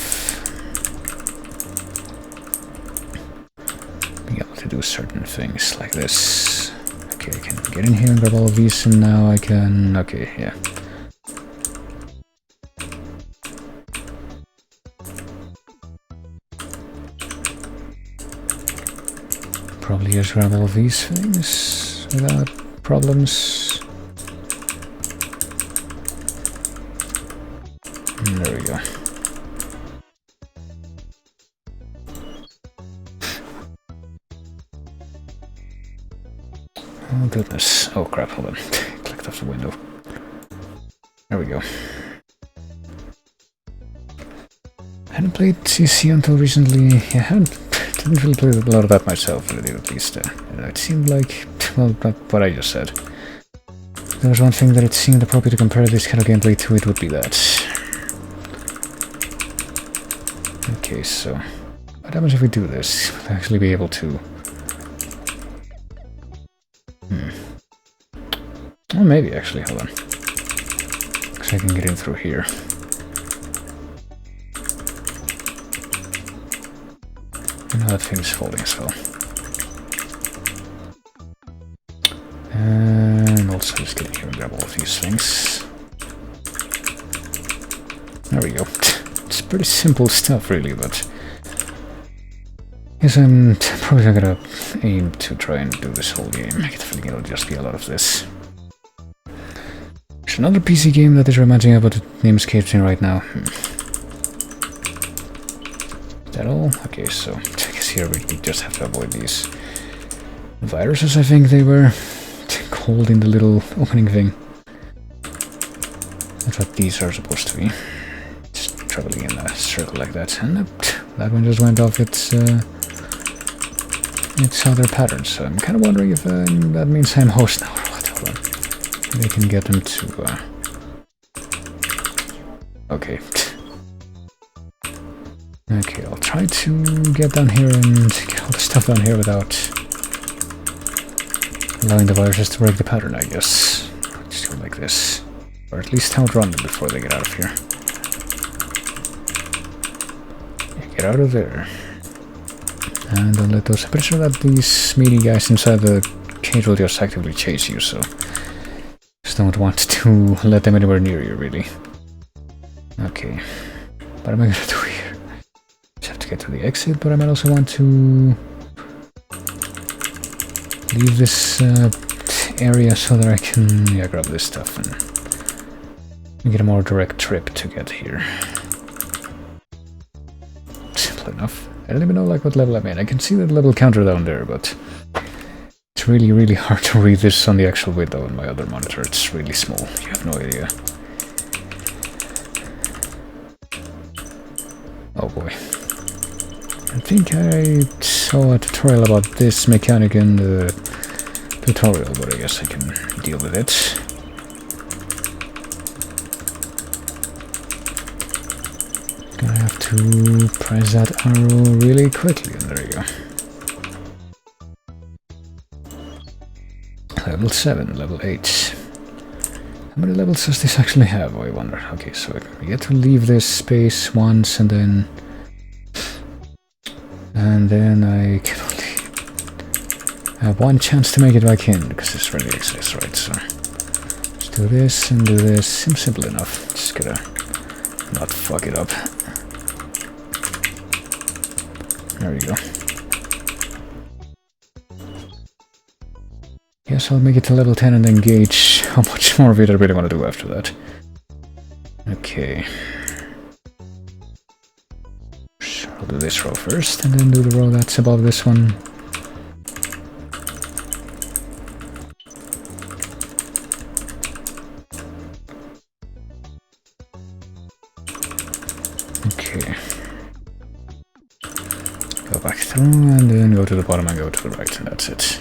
A: being able to do certain things like this. Okay, I can get in here and grab all of these, and now I can... Okay, yeah. Probably just grab all of these things without problems. And there we go. Oh goodness. Oh crap, hold on. Clicked off the window. There we go. I hadn't played CC until recently. I didn't really play a lot of that myself, really, at least. It seemed like, well, what I just said. If there was one thing that it seemed appropriate to compare this kind of gameplay to, it would be that. Okay, so what happens if we do this? We'll actually be able to... Well, maybe actually, hold on. Because I can get in through here. And now that thing is folding as well. And also just get in here and grab all of these things. There we go. It's pretty simple stuff, really, but... Yes, I'm probably not gonna aim to try and do this whole game. I get the feeling it'll just be a lot of this. There's another PC game that is reminding me about the name escapes me right now. Is that all? Okay, so I guess here we just have to avoid these viruses, I think they were called in the little opening thing. That's what these are supposed to be. Just traveling in a circle like that. And that one just went off its other pattern, so I'm kind of wondering if that means I'm host now or what. Hold on. Maybe I can get them to... Okay. Okay, I'll try to get down here and get all the stuff down here without allowing the viruses to break the pattern, I guess. Just go like this. Or at least outrun them before they get out of here. Yeah, get out of there. And don't let those... I'm pretty sure that these meaty guys inside the cage will just actively chase you, so... Just don't want to let them anywhere near you, really. Okay. What am I gonna do here? Just have to get to the exit, but I might also want to... leave this area so that I can grab this stuff and get a more direct trip to get here. Simple enough. I don't even know what level I'm in. I can see the level counter down there, but it's really, really hard to read this on the actual window on my other monitor. It's really small. You have no idea. Oh boy. I think I saw a tutorial about this mechanic in the tutorial, but I guess I can deal with it. Gonna have to press that arrow really quickly, and there you go. Level 7, level 8. How many levels does this actually have, I wonder? Okay, so we get to leave this space once, and then I can only have one chance to make it back in, because this really exists, right? So just do this and do this. Seems simple enough. Just gotta not fuck it up. There we go. Guess I'll make it to level 10 and then gauge how much more of it I really want to do after that. Okay. I'll do this row first, and then do the row that's above this one. Okay. Go back through, and then go to the bottom and go to the right, and that's it.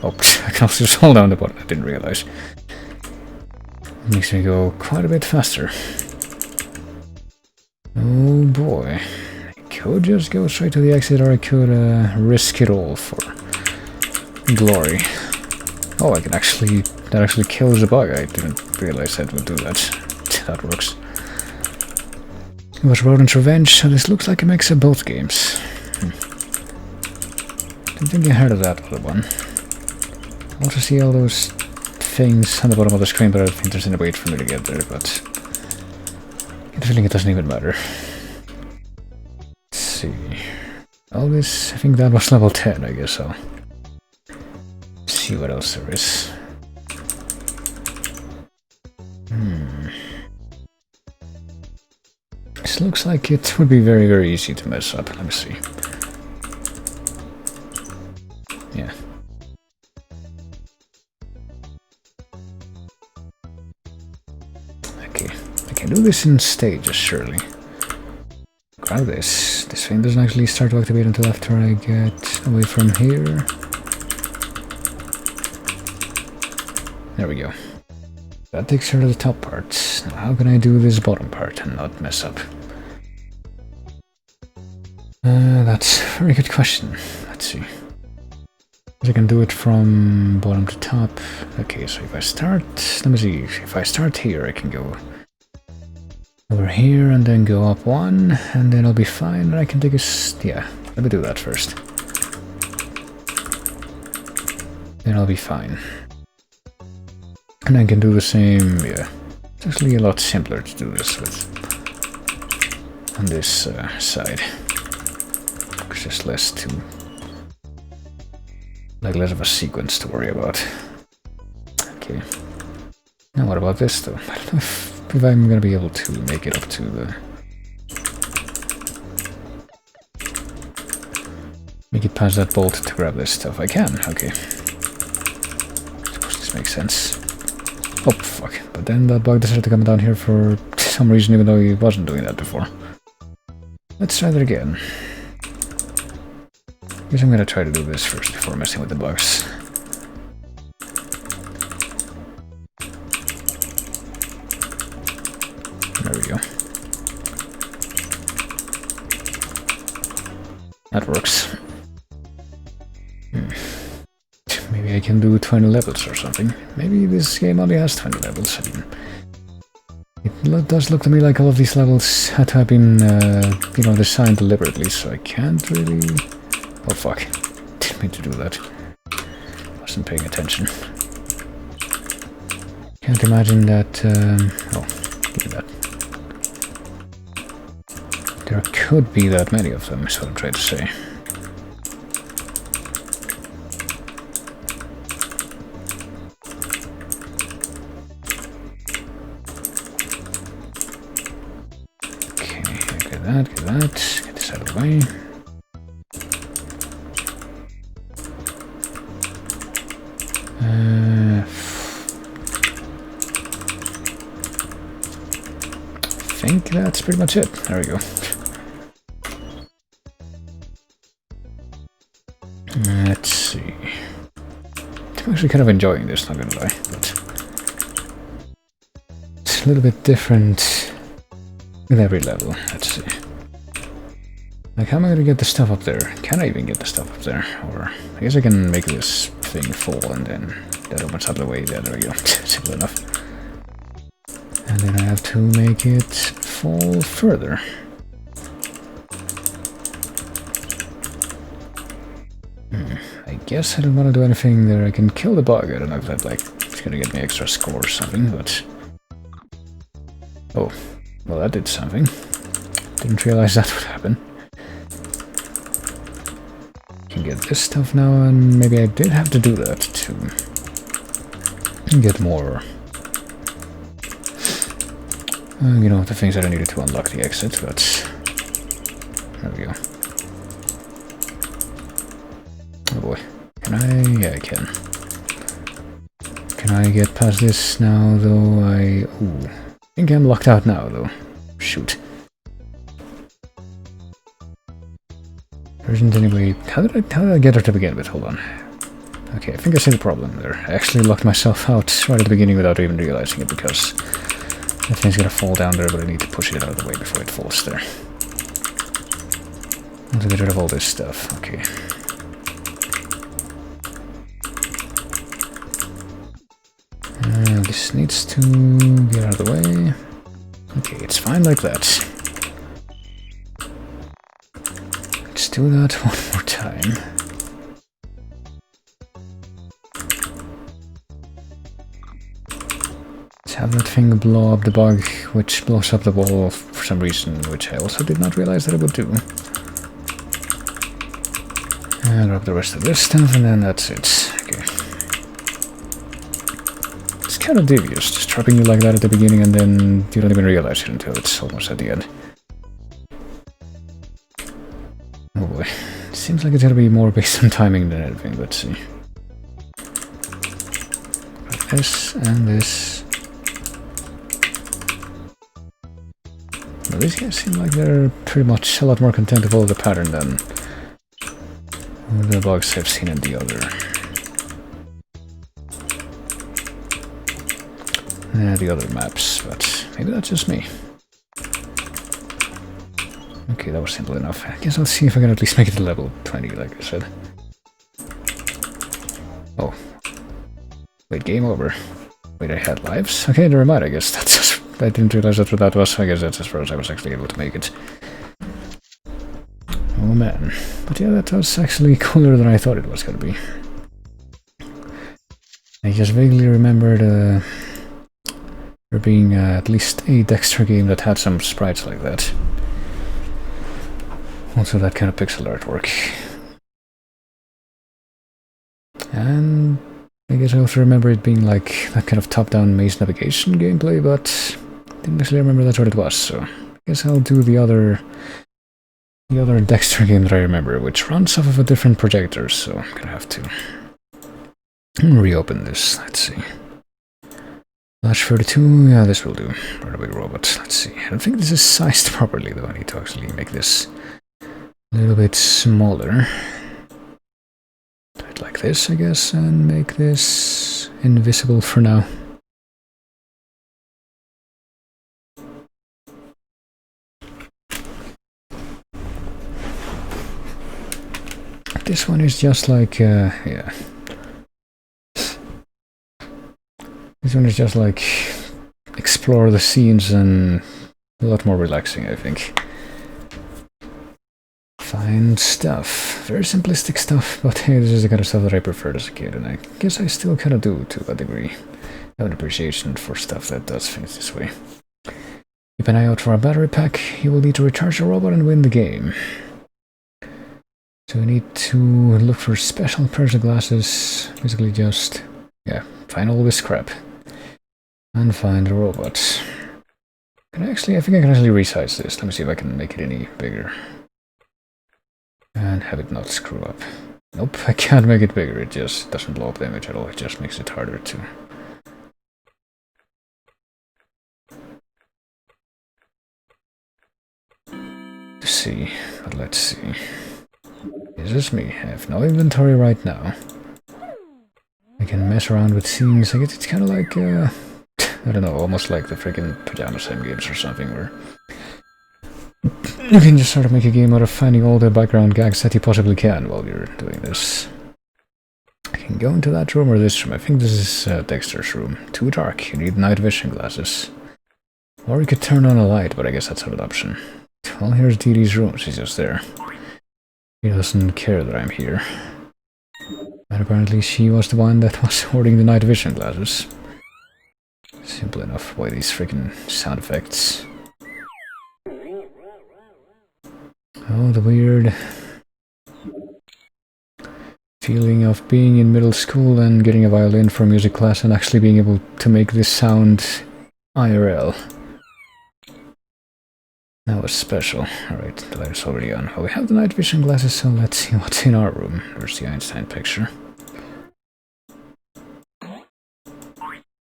A: Oh, I can also just hold down the button, I didn't realize. It makes me go quite a bit faster. Oh boy. I could just go straight to the exit, or I could risk it all for glory. Oh, I can actually... that actually kills the bug. I didn't realize that would do that. That works. It was Rodent's Revenge, so this looks like a mix of both games. Didn't think I heard of that other one. I also see all those things on the bottom of the screen, but I don't think there's any way for me to get there, but I get the feeling it doesn't even matter. Let's see. All this, I think that was level 10, I guess so. See what else there is. This looks like it would be very, very easy to mess up. Let me see. Yeah. Okay, I can do this in stages, surely. Grab this. This thing doesn't actually start to activate until after I get away from here. There we go. That takes care of the top part. Now how can I do this bottom part and not mess up? That's a very good question. Let's see. I can do it from bottom to top. Okay, so if I start, let me see, if I start here, I can go over here and then go up one, and then I'll be fine, and I can take a... yeah, let me do that first. Then I'll be fine. And I can do the same, yeah. It's actually a lot simpler to do this with on this side. It's just less of a sequence to worry about. Okay. Now what about this though? I don't know if I'm gonna be able to make it up to the... make it past that bolt to grab this stuff. I can, okay. Suppose this makes sense. Oh, fuck. But then that bug decided to come down here for some reason, even though he wasn't doing that before. Let's try that again. I guess I'm gonna try to do this first before messing with the bugs. There we go. That works. Maybe I can do 20 levels or something. Maybe this game only has 20 levels. I mean, it does look to me like all of these levels had to have been, you know, designed deliberately, so I can't really... oh fuck. Didn't mean to do that. Wasn't paying attention. Can't imagine that... oh, give me that. There could be that many of them, is what I'm trying to say. Get that, get this out of the way. I think that's pretty much it. There we go. Let's see. I'm actually kind of enjoying this, not gonna lie, but it's a little bit different with every level. Let's see. Like, how am I gonna get the stuff up there? Can I even get the stuff up there? Or, I guess I can make this thing fall and then that opens up the way. Yeah, there we go. Simple enough. And then I have to make it fall further. I guess I don't want to do anything there. I can kill the bug. I don't know if that, like, is gonna get me extra score or something, but... oh, well, that did something. Didn't realize that would happen. Can get this stuff now, and maybe I did have to do that to get more, you know, the things that I needed to unlock the exit, but there we go. Oh boy, can I? Yeah, I can. Can I get past this now, though? Ooh, I think I'm locked out now, though. Shoot. There isn't any way... How did I get her to begin with? Hold on. Okay, I think I see the problem there. I actually locked myself out right at the beginning without even realizing it, because the thing's gonna fall down there, but I need to push it out of the way before it falls there. I want to get rid of all this stuff. Okay. This needs to get out of the way. Okay, it's fine like that. Let's do that one more time. Let's have that thing blow up the bug, which blows up the wall for some reason, which I also did not realize that it would do. And grab the rest of this stuff, and then that's it. Okay. It's kind of devious, just trapping you like that at the beginning, and then you don't even realize it until it's almost at the end. Oh boy. Seems like it's gonna be more based on timing than anything. Let's see. This and this. Well, these guys seem like they're pretty much a lot more content to follow the pattern than the bugs I've seen in the other. The other maps, but maybe that's just me. Okay, that was simple enough. I guess I'll see if I can at least make it to level 20, like I said. Wait, game over. Wait, I had lives? Okay, never mind, I guess that's just... I didn't realize that's what that was. I guess that's as far as I was actually able to make it. Oh man. But yeah, that was actually cooler than I thought it was gonna be. I just vaguely remembered there being at least a Dexter game that had some sprites like that. Also that kind of pixel artwork. And I guess I also remember it being like that kind of top-down maze navigation gameplay, but didn't actually remember that's what it was, so I guess I'll do the other Dexter game that I remember, which runs off of a different projector, so I'm gonna have to reopen this. Let's see. Flash 32, yeah, this will do. Runaway robot. Let's see. I don't think this is sized properly, though. I need to actually make this a little bit smaller. Do it like this, I guess, and make this invisible for now. This one is just like, yeah. This one is just like explore the scenes and a lot more relaxing, I think. Find stuff. Very simplistic stuff, but hey, this is the kind of stuff that I preferred as a kid, and I guess I still kind of do to a degree. I have an appreciation for stuff that does things this way. Keep an eye out for a battery pack. You will need to recharge the robot and win the game. So we need to look for special pairs of glasses. Basically just, yeah, find all this crap. And find the robot. I think I can actually resize this. Let me see if I can make it any bigger. And have it not screw up. Nope, I can't make it bigger. It just doesn't blow up the image at all. It just makes it harder to... see. But let's see. Is this me? I have no inventory right now. I can mess around with scenes. I guess it's kind of like, I don't know, almost like the freaking Pajama Sim games or something, where you can just sort of make a game out of finding all the background gags that you possibly can while you're doing this. I can go into that room or this room. I think this is Dexter's room. Too dark. You need night vision glasses. Or you could turn on a light, but I guess that's not an option. Well, here's Dee Dee's room. She's just there. She doesn't care that I'm here. And apparently she was the one that was hoarding the night vision glasses. Simple enough. Why these freaking sound effects? Oh, the weird feeling of being in middle school and getting a violin for music class and actually being able to make this sound IRL. That was special. Alright, the light's already on. Well, we have the night vision glasses, so let's see what's in our room. There's the Einstein picture.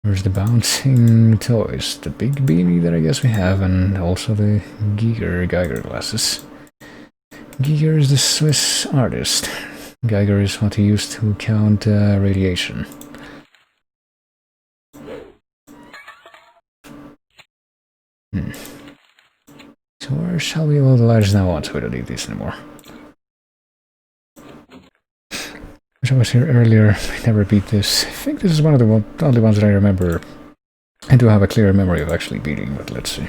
A: There's the bouncing toys, the big beanie that I guess we have, and also the Geiger glasses. Geiger is the Swiss artist. Geiger is what he used to count radiation. So where shall we? Well, the light is now on, so we don't need these anymore. Wish I was here earlier. I never beat this. I think this is one of the only ones that I remember. I do have a clear memory of actually beating, but let's see.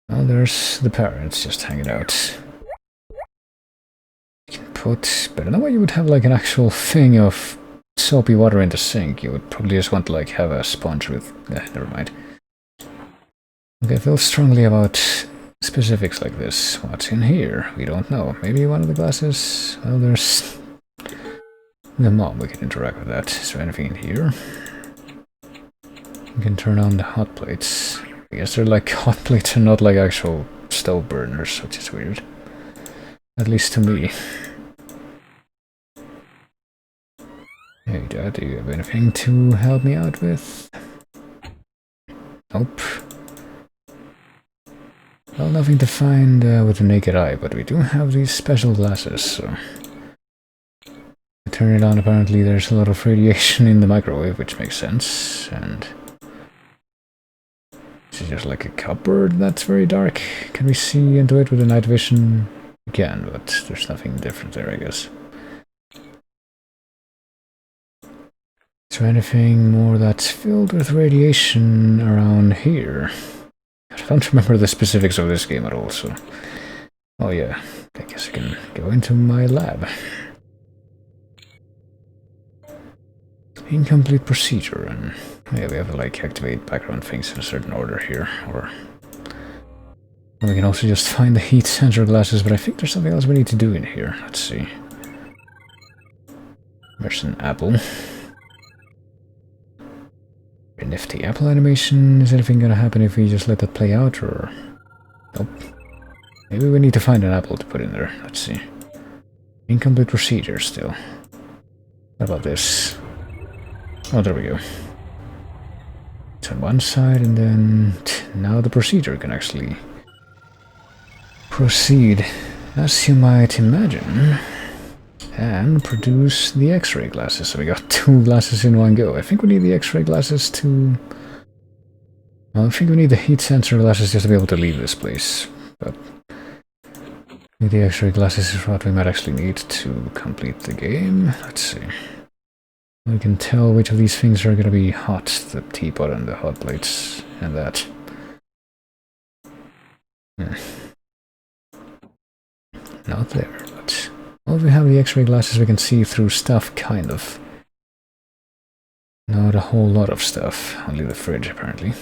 A: Well, there's the parents just hanging out. You can put... but I don't know why you would have like an actual thing of soapy water in the sink. You would probably just want to like have a sponge with... never mind. Okay, I feel strongly about specifics like this. What's in here? We don't know. Maybe one of the glasses? Well, there's the mom. We can interact with that. Is there anything in here? We can turn on the hot plates. I guess they're like hot plates and not like actual stove burners, which is weird. At least to me. Hey, Dad, do you have anything to help me out with? Nope. Well, nothing to find with the naked eye, but we do have these special glasses, so... I turn it on, apparently there's a lot of radiation in the microwave, which makes sense, and... this is just like a cupboard that's very dark. Can we see into it with the night vision? We can, but there's nothing different there, I guess. Is there anything more that's filled with radiation around here? I don't remember the specifics of this game at all, so... Oh yeah, I guess I can go into my lab. Incomplete procedure, and yeah, we have to like activate background things in a certain order here, or... Well, we can also just find the heat sensor glasses, but I think there's something else we need to do in here. Let's see. There's an apple. A nifty apple animation. Is anything gonna happen if we just let that play out, or... Nope. Maybe we need to find an apple to put in there. Let's see. Incomplete procedure still. What about this? Oh, there we go. It's on one side, and then... Now the procedure can actually... proceed, as you might imagine, and produce the X-ray glasses. So we got 2 glasses in one go. I think we need the X-ray glasses to... Well, I think we need the heat sensor glasses just to be able to leave this place. But the X-ray glasses is what we might actually need to complete the game. Let's see. We can tell which of these things are going to be hot. The teapot and the hot plates and that. Not there, but... Well, if we have the X-ray glasses, we can see through stuff, kind of. Not a whole lot of stuff. Only the fridge, apparently.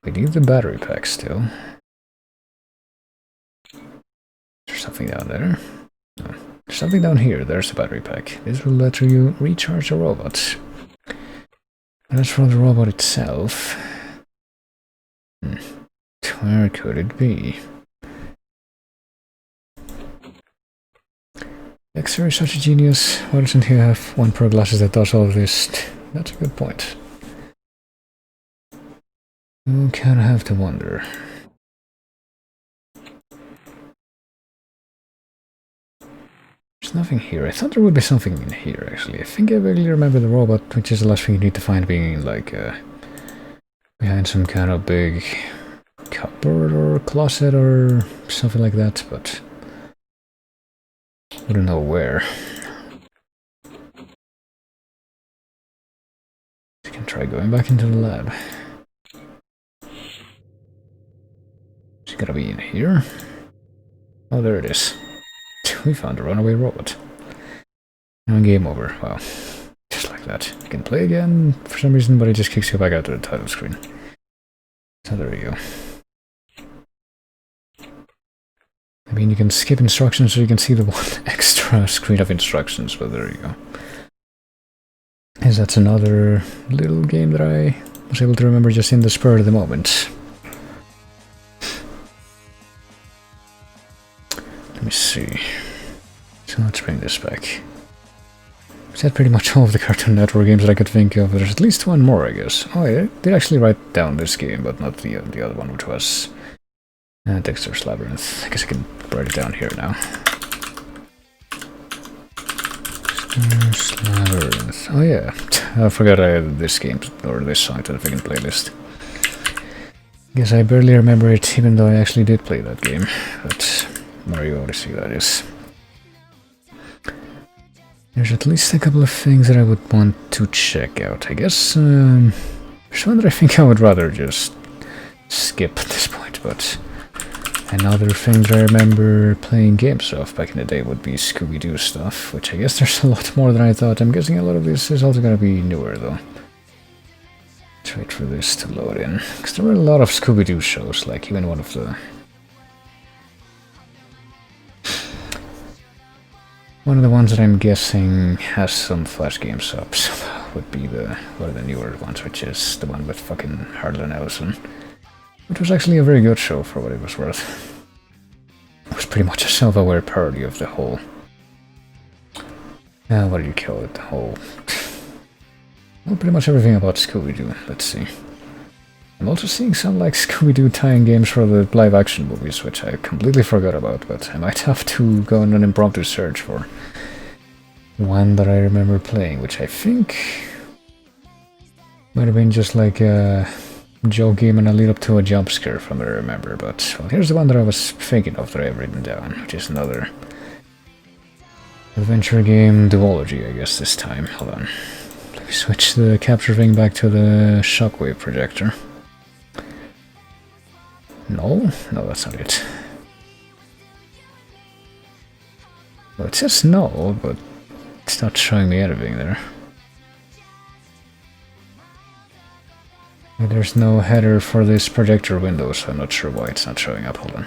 A: We need the battery pack still. There's something down there. No. There's something down here. There's the battery pack. This will let you recharge a robot. And as for the robot itself... Where could it be? X-ray is such a genius. Why doesn't he have one pair of glasses that does all of this? That's a good point. You kind of have to wonder. There's nothing here. I thought there would be something in here, actually. I think I vaguely remember the robot, which is the last thing you need to find, being like behind some kind of big cupboard or closet or something like that, but I don't know where. I can try going back into the lab. It's gotta be in here. Oh, there it is. We found a runaway robot. And game over. Wow. Just like that. You can play again for some reason, but it just kicks you back out to the title screen. So there you go. I mean, you can skip instructions so you can see the one extra screen of instructions, but there you go. As that's another little game that I was able to remember just in the spur of the moment. Let me see. So let's bring this back. Is that pretty much all of the Cartoon Network games that I could think of? There's at least one more, I guess. Oh, I did actually write down this game, but not the other one, which was Dexter's Labyrinth. I guess I can write it down here now. Dexter's Labyrinth. Oh yeah, I forgot I had this game, or this song to the freaking playlist. Guess I barely remember it, even though I actually did play that game. But Mario Odyssey, that is. There's at least a couple of things that I would want to check out. I guess there's one that I think I would rather just skip at this point, but another thing that I remember playing games of back in the day would be Scooby-Doo stuff, which I guess there's a lot more than I thought. I'm guessing a lot of this is also going to be newer, though. Let's wait for this to load in, because there were a lot of Scooby-Doo shows, like even one of the... One of the ones that I'm guessing has some Flash games up would be one of the newer ones, which is the one with fucking Harlan Ellison. Which was actually a very good show for what it was worth. It was pretty much a self-aware parody of the whole... what do you call it? The whole... Well, pretty much everything about Scooby-Doo. Let's see. I'm also seeing some like Scooby-Doo tie-in games for the live-action movies, which I completely forgot about, but I might have to go on an impromptu search for one that I remember playing, which I think might have been just like a joke game and a lead up to a jump scare from what I remember, but well, here's the one that I was thinking of that I have written down, which is another Adventure game duology, I guess, this time. Hold on. Let me switch the capture thing back to the shockwave projector. No? No, that's not it. Well, it says no, but it's not showing me anything there. There's no header for this projector window, so I'm not sure why it's not showing up. Hold on.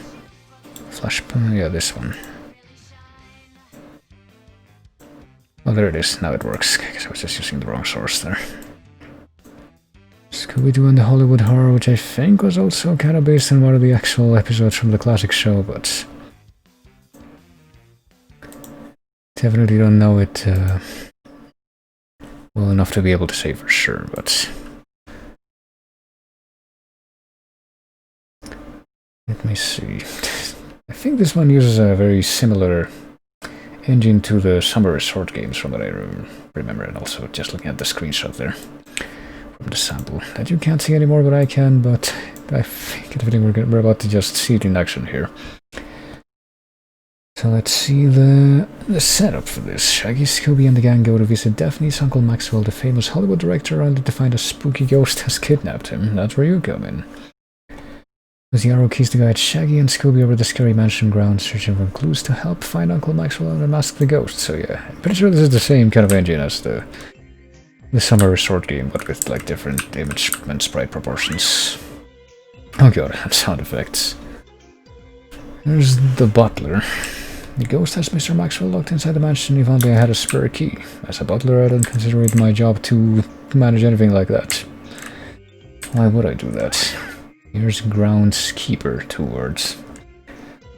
A: Flash, yeah, this one. Oh, there it is. Now it works. I guess I was just using the wrong source there. Scooby-Doo and the Hollywood Horror, which I think was also kind of based on one of the actual episodes from the classic show, but definitely don't know it well enough to be able to say for sure, but let me see. I think this one uses a very similar engine to the Summer Resort games from what I remember, and also just looking at the screenshot there from the sample that you can't see anymore, but I can. But I think we're about to just see it in action here. So let's see the setup for this. Shaggy, Scooby and the gang go to visit Daphne's Uncle Maxwell, the famous Hollywood director, only to find a spooky ghost has kidnapped him. That's where you come in. With the arrow keys to guide Shaggy and Scooby over the scary mansion grounds, searching for clues to help find Uncle Maxwell and unmask the ghost. So yeah, I'm pretty sure this is the same kind of engine as the Summer Resort game, but with like different image and sprite proportions. Oh god, and sound effects. There's the butler. The ghost has Mr. Maxwell locked inside the mansion. If only I had a spare key. As a butler, I don't consider it my job to manage anything like that. Why would I do that? Here's groundskeeper, 2 words.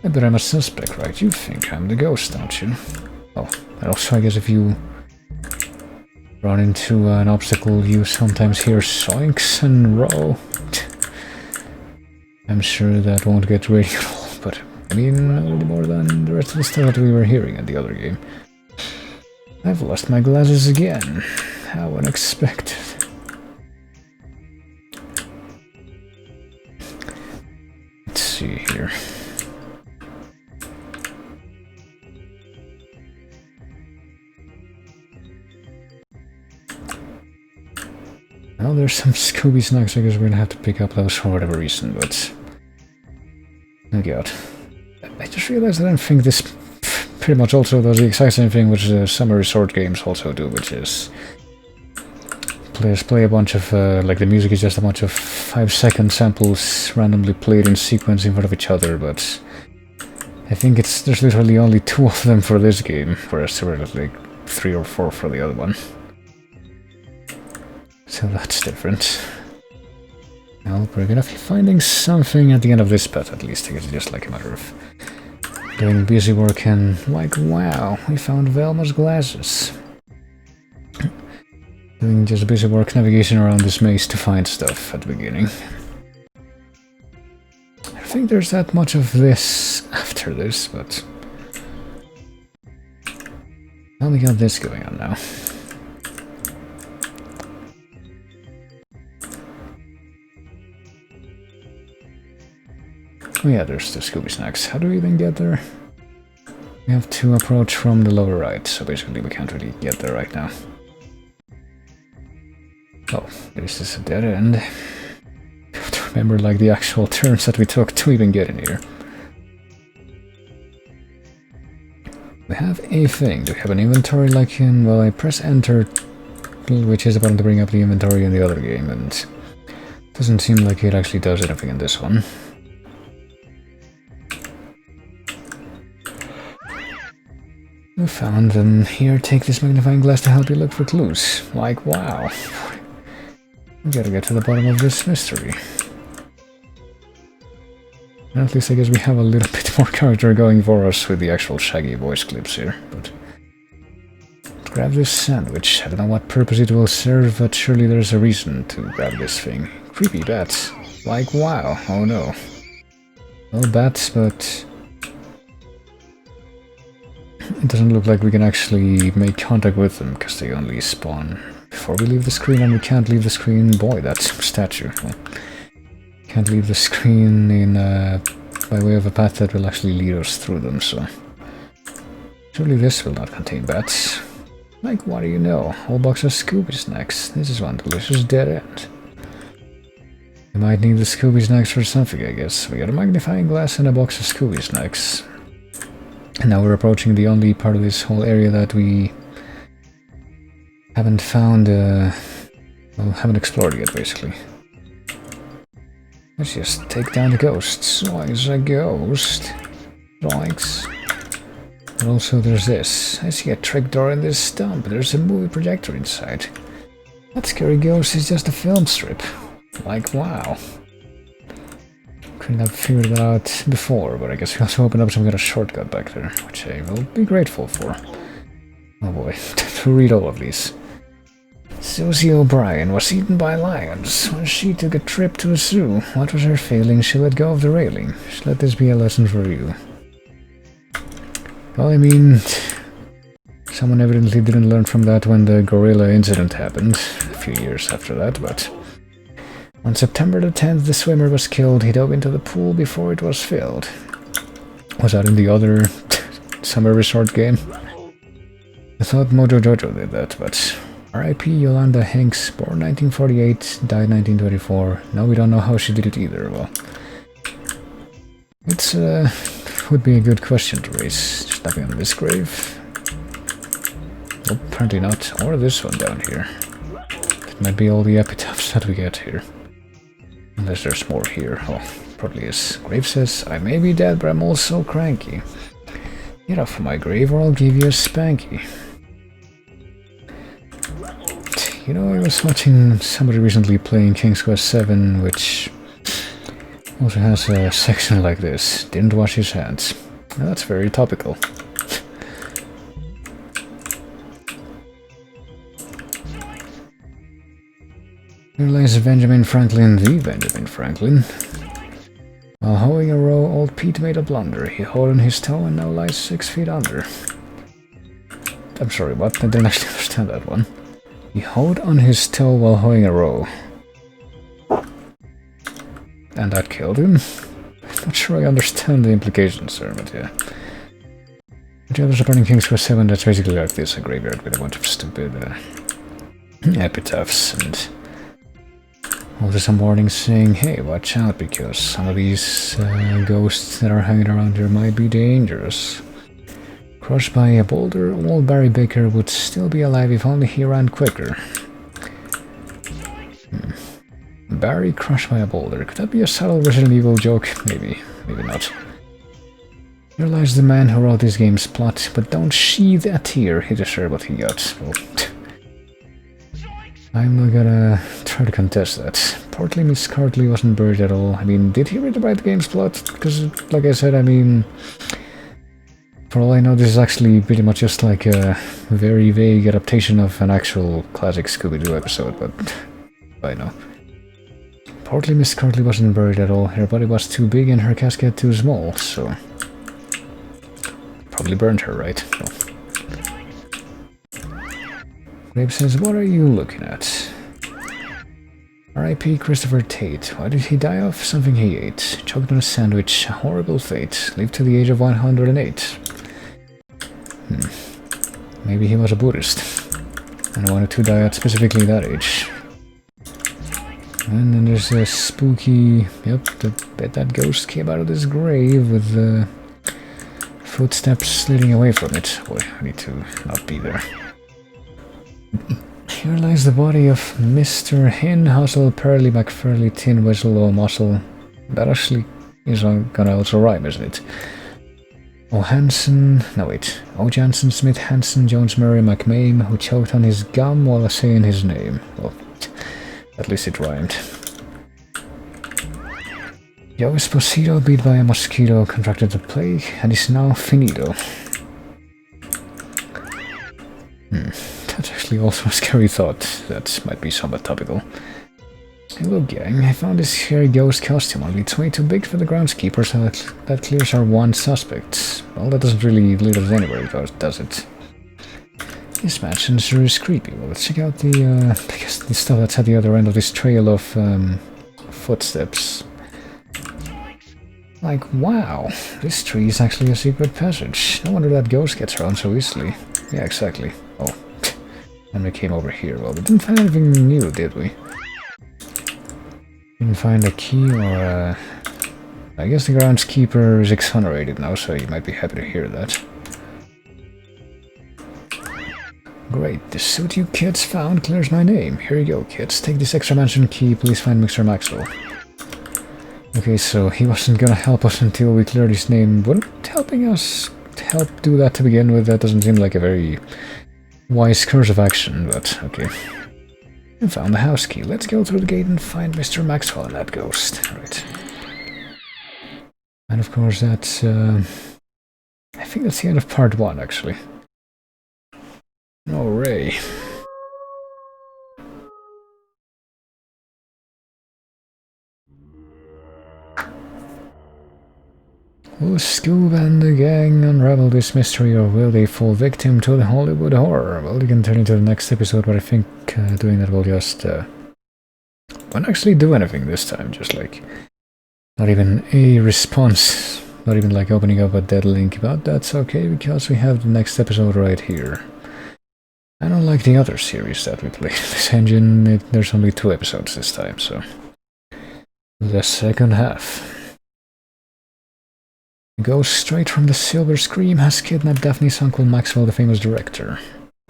A: I bet I'm a suspect, right? You think I'm the ghost, don't you? Oh, and also I guess if you run into an obstacle, you sometimes hear soinks and row. I'm sure that won't get ready at all, but I mean, a little more than the rest of the stuff that we were hearing in the other game. I've lost my glasses again. How unexpected. Let's see here. Well, there's some Scooby snacks. I guess we're gonna have to pick up those for whatever reason, but oh god. I just realized that I think this pretty much also does the exact same thing which the Summer Resort games also do, which is play a bunch of, like the music is just a bunch of 5-second samples randomly played in sequence in front of each other, but I think there's literally only 2 of them for this game, whereas there were like 3 or 4 for the other one. So that's different. Well, we're gonna be finding something at the end of this path at least. I guess it's just like a matter of doing busy work and like, wow, we found Velma's glasses. Doing just busy work navigation around this maze to find stuff at the beginning. I think there's that much of this after this, but well, we got this going on now. Oh yeah, there's the Scooby snacks. How do we even get there? We have to approach from the lower right, so basically we can't really get there right now. Oh, this is a dead end. I have to remember like the actual turns that we took to even get in here. We have a thing. Do we have an inventory like in... Well, I press enter, which is a button to bring up the inventory in the other game, and it doesn't seem like it actually does anything in this one. We found them. Here, take this magnifying glass to help you look for clues. Like, wow. We gotta get to the bottom of this mystery. And at least I guess we have a little bit more character going for us with the actual Shaggy voice clips here, but... Let's grab this sandwich. I don't know what purpose it will serve, but surely there's a reason to grab this thing. Creepy bats. Like, wow. Oh no. Well, bats, but... It doesn't look like we can actually make contact with them, because they only spawn before we leave the screen, and we can't leave the screen... Boy, that statue. Well, can't leave the screen in by way of a path that will actually lead us through them, so... Surely this will not contain bats. Like, what do you know? Whole box of Scooby snacks. This is one delicious dead end. We might need the Scooby snacks for something, I guess. We got a magnifying glass and a box of Scooby snacks. And now we're approaching the only part of this whole area that we haven't found, well, haven't explored yet, basically. Let's just take down the ghosts. Why is a ghost? Zoinks. And also there's this. I see a trick door in this stump. There's a movie projector inside. That scary ghost is just a film strip. Like, wow. Couldn't have figured that out before, but I guess we also opened up some kind of shortcut back there, which I will be grateful for. Oh boy, to read all of these. Susie O'Brien was eaten by lions. When she took a trip to a zoo, what was her failing? She let go of the railing. Let this be a lesson for you. Well, I mean, someone evidently didn't learn from that when the gorilla incident happened, a few years after that, but on September the 10th, the swimmer was killed. He dove into the pool before it was filled. Was that in the other summer resort game? I thought Mojo Jojo did that, but R.I.P. Yolanda Hanks, born 1948, died 1924. No, we don't know how she did it either. Well, it's would be a good question to raise. Just nothing on this grave. Nope, apparently not. Or this one down here. That might be all the epitaphs that we get here. Unless there's more here. Oh, probably is. Grave says, I may be dead, but I'm also cranky. Get off my grave or I'll give you a spanky. You know, I was watching somebody recently playing King's Quest 7, which also has a section like this. Didn't wash his hands. Now, that's very topical. Here lies Benjamin Franklin, the Benjamin Franklin. While hoeing a row, old Pete made a blunder. He hoed on his toe and now lies 6 feet under. I'm sorry, what? I didn't actually understand that one. He hoed on his toe while hoeing a row. And that killed him? I'm not sure I understand the implications there, but yeah. The others are in King's Quest 7, that's basically like this, a graveyard with a bunch of stupid epitaphs and also some warnings saying, hey, watch out because some of these ghosts that are hanging around here might be dangerous. Crushed by a boulder, old Barry Baker would still be alive if only he ran quicker. Barry crushed by a boulder. Could that be a subtle Resident Evil joke? Maybe. Maybe not. Here lies the man who wrote this game's plot, but don't sheathe a tear. He deserved what he got. Well, I'm not gonna try to contest that. Portly Miss Cartley wasn't buried at all. I mean, did he write the game's plot? Because, like I said, I mean, for all I know, this is actually pretty much just like a very vague adaptation of an actual classic Scooby-Doo episode, but I know. Portly Miss Cartley wasn't buried at all. Her body was too big and her casket too small, so probably burned her, right? So. Grape says, what are you looking at? R.I.P. Christopher Tate. Why did he die of? Something he ate. Choked on a sandwich. A horrible fate. Lived to the age of 108. Maybe he was a Buddhist and wanted to die at specifically that age. And then there's a spooky... Yep, I bet that ghost came out of this grave with the footsteps leading away from it. Boy, I need to not be there. Here lies the body of Mr. Hin Hustle Pearly McFurley Tin Whistle O Muscle. That actually is gonna also rhyme, isn't it? O Hansen... No, wait. O Jansen Smith Hansen Jones Murray McMame, who choked on his gum while saying his name. Well, at least it rhymed. Joe Esposito, beat by a mosquito, contracted the plague, and is now finito. That's actually also a scary thought. That might be somewhat topical. Hello gang, I found this scary ghost costume, only it's way too big for the groundskeeper, so that clears our one suspect. Well, that doesn't really lead us anywhere, does it? This mansion sure is creepy. Well, let's check out the, I guess the stuff that's at the other end of this trail of footsteps. Like, wow, this tree is actually a secret passage. No wonder that ghost gets around so easily. Yeah, exactly. Oh, and we came over here. Well, we didn't find anything new, did we? Didn't find a key or I guess the groundskeeper is exonerated now, so you might be happy to hear that. Great, the suit you kids found clears my name. Here you go, kids. Take this extra mansion key, please find Mr. Maxwell. Okay, so he wasn't gonna help us until we cleared his name. Wouldn't helping us help do that to begin with? That doesn't seem like a very wise course of action, but okay. I found the house key. Let's go through the gate and find Mr. Maxwell and that ghost. Right. And of course that's... I think that's the end of part 1, actually. Hooray. Will Scoob and the gang unravel this mystery, or will they fall victim to the Hollywood horror? Well, you can turn into the next episode, but I think doing that will just... won't actually do anything this time, just like... not even a response, not even like opening up a dead link, but that's okay, because we have the next episode right here. I don't like the other series that we played. This engine, there's only 2 episodes this time, so... the second half. The ghost straight from the Silver Scream has kidnapped Daphne's uncle Maxwell, the famous director.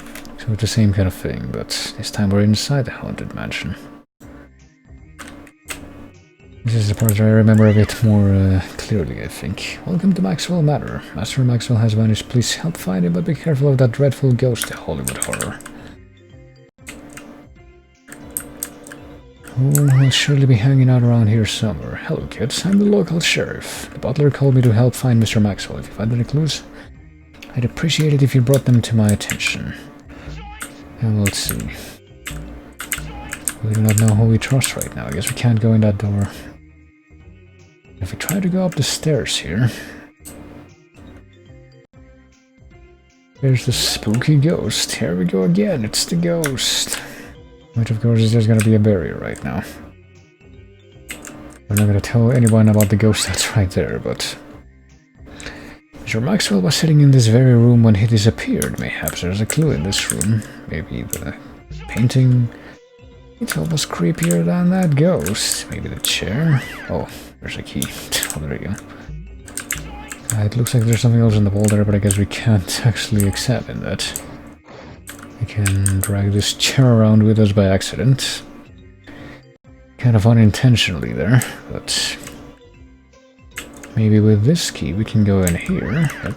A: So it's the same kind of thing, but this time we're inside the haunted mansion. This is the part that I remember a bit more clearly, I think. Welcome to Maxwell Manor. Master Maxwell has vanished. Please help find him, but be careful of that dreadful ghost, the Hollywood horror. Oh, he'll surely be hanging out around here somewhere. Hello, kids. I'm the local sheriff. The butler called me to help find Mr. Maxwell. If you find any clues, I'd appreciate it if you brought them to my attention. And let's see. We do not know who we trust right now. I guess we can't go in that door. If we try to go up the stairs here... there's the spooky ghost. Here we go again. It's the ghost. Which of course is just gonna be a barrier right now. We're not gonna tell anyone about the ghost that's right there, but... Mr. Maxwell was sitting in this very room when he disappeared. Mayhaps there's a clue in this room. Maybe the painting... it's almost creepier than that ghost. Maybe the chair? Oh, there's a key. Oh, there you go. It looks like there's something else in the wall there, but I guess we can't actually examine that. We can drag this chair around with us by accident. Kind of unintentionally there, but... maybe with this key we can go in here, but...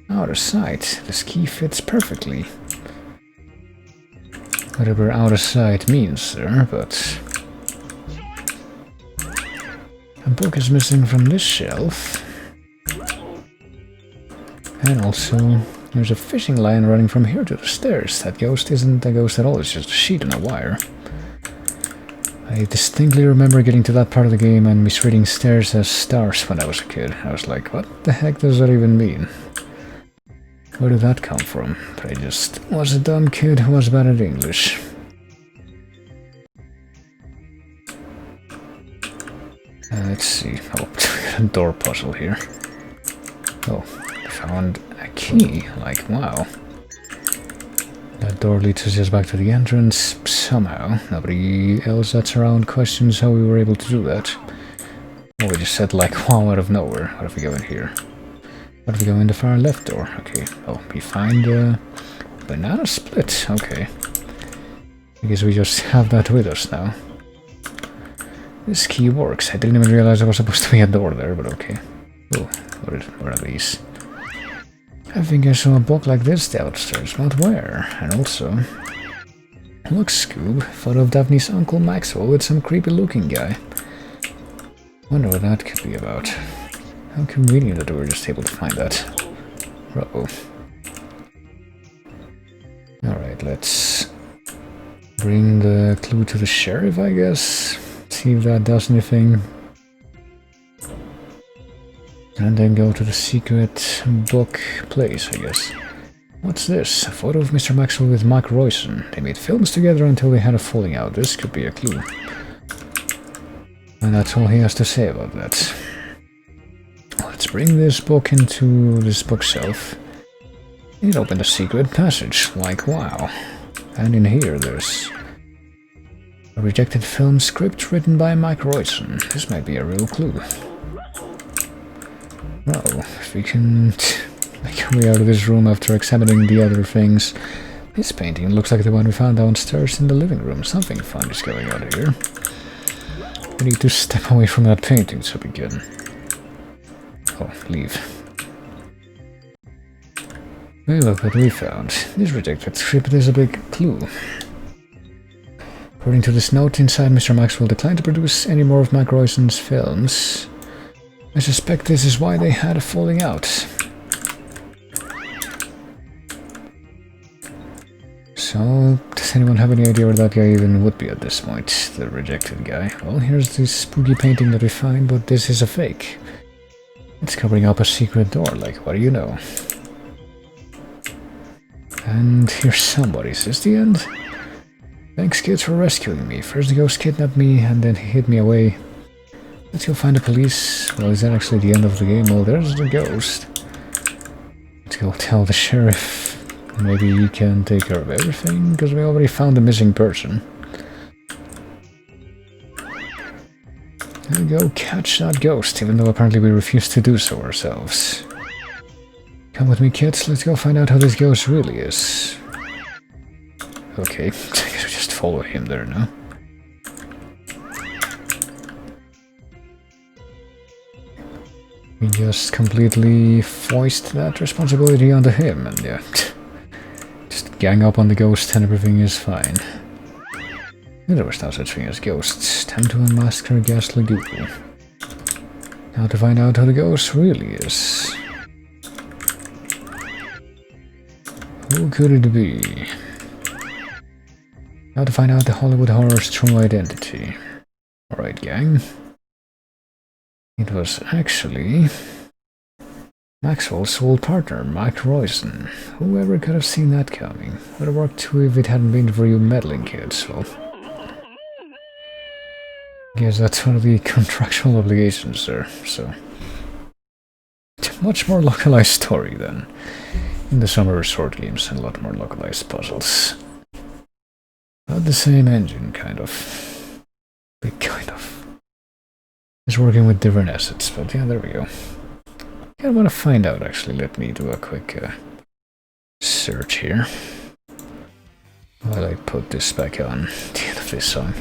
A: out of sight. This key fits perfectly. Whatever out of sight means there, but... a book is missing from this shelf. And also, there's a fishing line running from here to the stairs. That ghost isn't a ghost at all, it's just a sheet on a wire. I distinctly remember getting to that part of the game and misreading stairs as stars when I was a kid. I was like, what the heck does that even mean? Where did that come from? But I just was a dumb kid who was bad at English. Let's see. Oh, we got a door puzzle here. Oh, found a key. Like, wow. That door leads us just back to the entrance. Somehow. Nobody else that's around questions how we were able to do that. Oh, we just said like, wow, out of nowhere. What if we go in here? What if we go in the far left door? Okay. Oh, we find a banana split. Okay. I guess we just have that with us now. This key works. I didn't even realize there was supposed to be a door there, but okay. Oh, what are these? I think I saw a book like this downstairs, but where? And also... look, Scoob. Photo of Daphne's uncle Maxwell with some creepy looking guy. Wonder what that could be about. How convenient that we were just able to find that. Uh-oh. Alright, let's bring the clue to the sheriff, I guess. See if that does anything. And then go to the secret book place, I guess. What's this? A photo of Mr. Maxwell with Mark Royson. They made films together until they had a falling out. This could be a clue. And that's all he has to say about that. let's bring this book into this bookshelf. It opened a secret passage, like wow. And in here there's a rejected film script written by Mike Royson. This might be a real clue. Well, if we can make our way out of this room after examining the other things. This painting looks like the one we found downstairs in the living room. Something fun is going on here. We need to step away from that painting to begin. Oh, leave. Hey, look what we found. This rejected script is a big clue. According to this note inside, Mr. Maxwell declined to produce any more of Mike Royson's films. I suspect this is why they had a falling out. So, does anyone have any idea where that guy even would be at this point? The rejected guy. Well, here's this spooky painting that we find, but this is a fake. It's covering up a secret door, like, what do you know? And here's somebody. Is this the end? Thanks, kids, for rescuing me. First the ghost kidnapped me, and then he hid me away. Let's go find the police. Well, is that actually the end of the game? Well, there's the ghost. Let's go tell the sheriff. Maybe he can take care of everything, because we already found a missing person. There we go, catch that ghost, even though apparently we refused to do so ourselves. Come with me, kids, let's go find out how this ghost really is. Okay, I guess we just follow him there now. We just completely foist that responsibility onto him, and yeah, just gang up on the ghost and everything is fine. There was no such thing as ghosts. Time to unmask her ghastly goo. Now to find out how the ghost really is. Who could it be? Now to find out the Hollywood horror's true identity. Alright, gang. It was actually Maxwell's old partner, Mike Royson. Whoever could have seen that coming? Would have worked too if it hadn't been for you meddling kids. Well, I guess that's one of the contractual obligations there, so... Much more localized story than in the summer resort games, and a lot more localized puzzles. Not the same engine, kind of. Big kind of. It's working with different assets, but yeah, there we go. I want to find out, actually. Let me do a quick search here. While I put this back on the end of this song.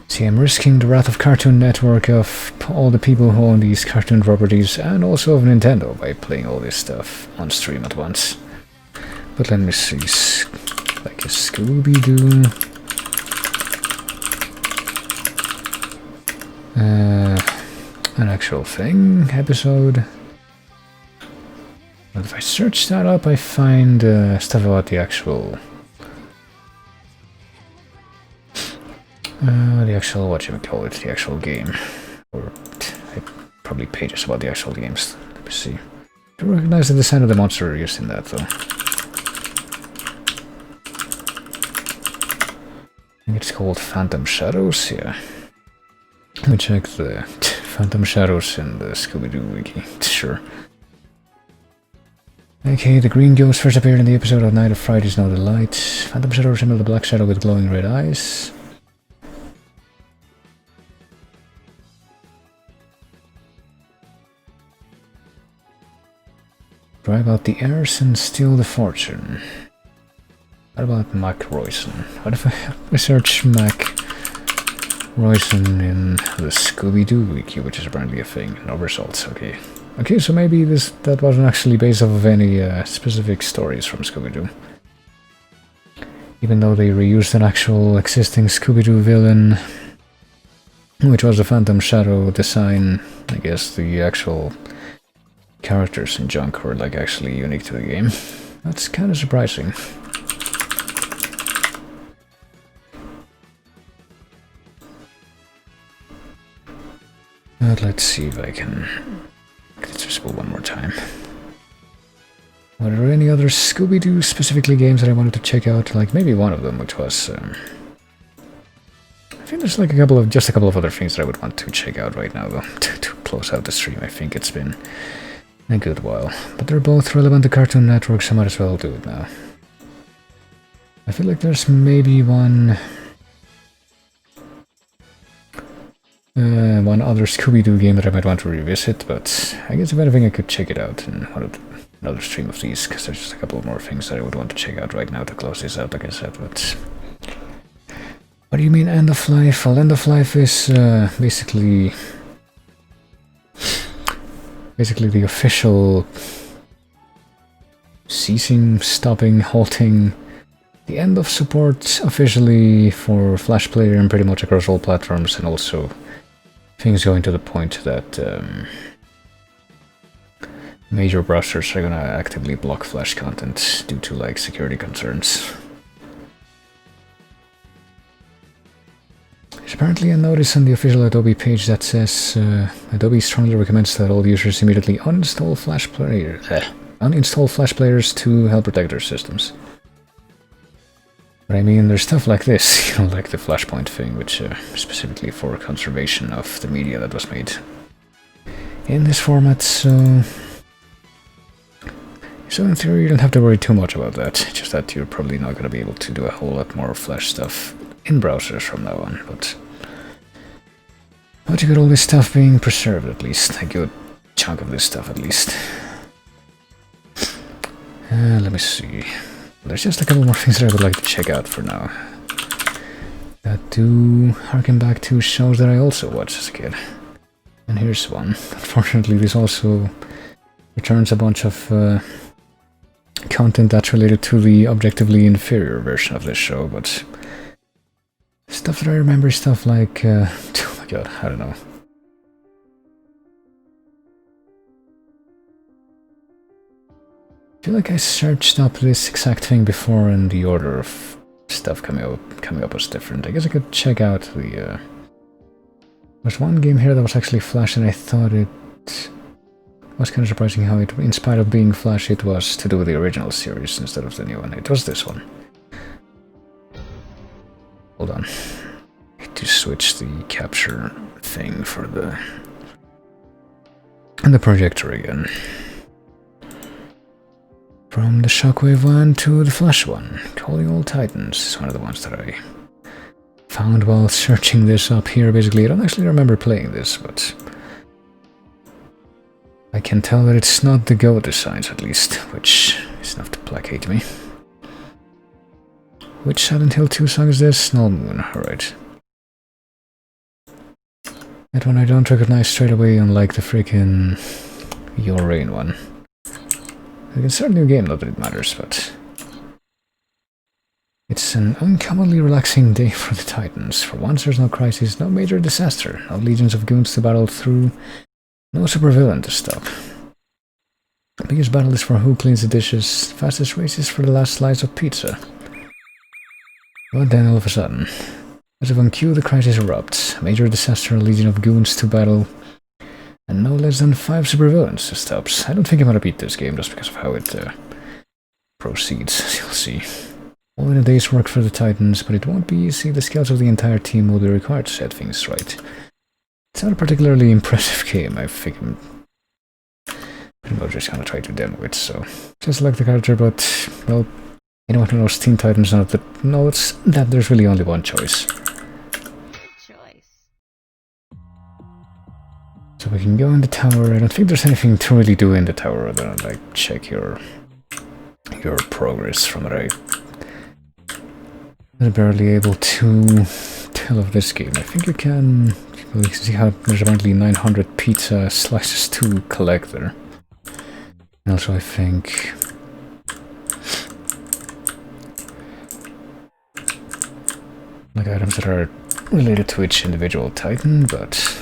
A: See, I'm risking the wrath of Cartoon Network, of all the people who own these cartoon properties, and also of Nintendo by playing all this stuff on stream at once. But let me see. Like a Scooby-Doo... an actual thing, episode. But if I search that up, I find stuff about the actual... whatchamacallit, the actual game. Or probably pages about the actual games. Let me see. I don't recognize the design of the monster used in that, though. I think it's called Phantom Shadows, yeah. Let me check the Phantom Shadows in the Scooby-Doo wiki, sure. Okay, the green ghost first appeared in the episode of Night of Friday's No Delight. Phantom Shadow resembled a black shadow with glowing red eyes. Drive out the heirs and steal the fortune. What about Mac Royson? What if I search Mac Royson in the Scooby-Doo wiki, which is apparently a thing? No results, okay. Okay, so maybe that wasn't actually based off of any specific stories from Scooby-Doo. Even though they reused an actual existing Scooby-Doo villain, which was a Phantom Shadow design, I guess the actual characters and junk were like actually unique to the game. That's kind of surprising. But let's see if I can get this visible one more time. Were there any other Scooby-Doo specifically games that I wanted to check out? Like maybe one of them, which was I think there's like just a couple of other things that I would want to check out right now, though, to close out the stream. I think it's been a good while. But they're both relevant to Cartoon Network, so I might as well do it now. I feel like there's maybe one other Scooby-Doo game that I might want to revisit, but I guess if anything I could check it out in another stream of these, because there's just a couple more things that I would want to check out right now to close this out, like I said. But what do you mean end of life? Well, end of life is basically the official ceasing, stopping, halting, the end of support officially for Flash Player and pretty much across all platforms, and also things going to the point that major browsers are gonna actively block Flash content due to like security concerns. There's apparently a notice on the official Adobe page that says Adobe strongly recommends that all users immediately uninstall Flash players to help protect their systems. But I mean, there's stuff like this, you know, like the Flashpoint thing, which specifically for conservation of the media that was made in this format, so in theory you don't have to worry too much about that, just that you're probably not going to be able to do a whole lot more Flash stuff in browsers from now on, but you got all this stuff being preserved, at least, a good chunk of this stuff at least. Let me see. There's just a couple more things that I would like to check out for now, that do harken back to shows that I also watched as a kid. And here's one. Unfortunately, this also returns a bunch of content that's related to the objectively inferior version of this show, but stuff that I remember, stuff like, oh my god, I don't know. I feel like I searched up this exact thing before and the order of stuff coming up was different. I guess I could check out the, there's one game here that was actually Flash, and I thought it was kind of surprising how it, in spite of being Flash, it was to do with the original series instead of the new one. It was this one. Hold on. I need to switch the capture thing for the projector again. From the Shockwave one to the Flash one. Calling All Titans is one of the ones that I found while searching this up here. Basically, I don't actually remember playing this, but I can tell that it's not the Go designs, at least, which is enough to placate me. Which Silent Hill 2 song is this? Null Moon, alright. That one I don't recognize straight away, unlike the freaking Your Rain one. I can start a new game, not that it matters, but it's an uncommonly relaxing day for the Titans. For once there's no crisis, no major disaster, no legions of goons to battle through, no supervillain to stop. The biggest battle is for who cleans the dishes, fastest race is for the last slice of pizza. But then all of a sudden, as if on cue, the crisis erupts. A major disaster, a legion of goons to battle, and no less than 5 supervillains to stop. I don't think I'm gonna beat this game just because of how it proceeds, as you'll see. All in a day's work for the Titans, but it won't be easy. The skills of the entire team will be required to set things right. It's not a particularly impressive game. I think I'm pretty much just gonna try to demo it, so just like the character, but, well, anyone who knows Teen Titans knows that there's really only one choice. So we can go in the tower. I don't think there's anything to really do in the tower other than like check your progress from what I'm barely able to tell of this game. I think you can see how there's apparently 900 pizza slices to collect there. And also I think like items that are related to each individual Titan, but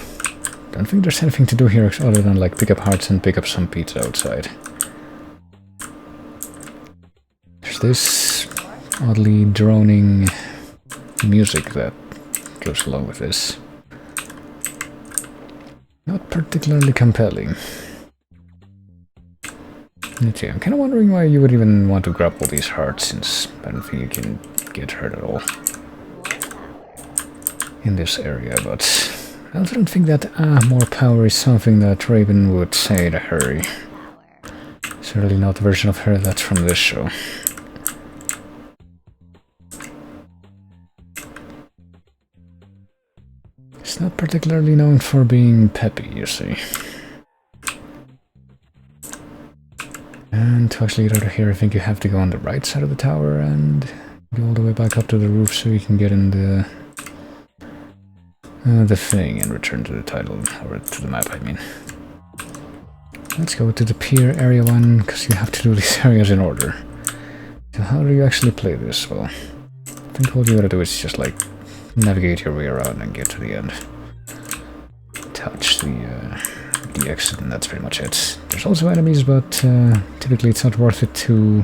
A: I don't think there's anything to do here other than like pick up hearts and pick up some pizza outside. There's this oddly droning music that goes along with this. Not particularly compelling. Let's see, I'm kind of wondering why you would even want to grab all these hearts, since I don't think you can get hurt at all in this area, but I also don't think that more power is something that Raven would say to hurry. Certainly not the version of her that's from this show. It's not particularly known for being peppy, you see. And to actually get out of here, I think you have to go on the right side of the tower and go all the way back up to the roof so you can get in the thing and return to the title, or to the map, I mean. Let's go to the pier area 1, because you have to do these areas in order. So how do you actually play this? Well, I think all you gotta do is just like navigate your way around and get to the end. Touch the exit, and that's pretty much it. There's also enemies, but typically it's not worth it to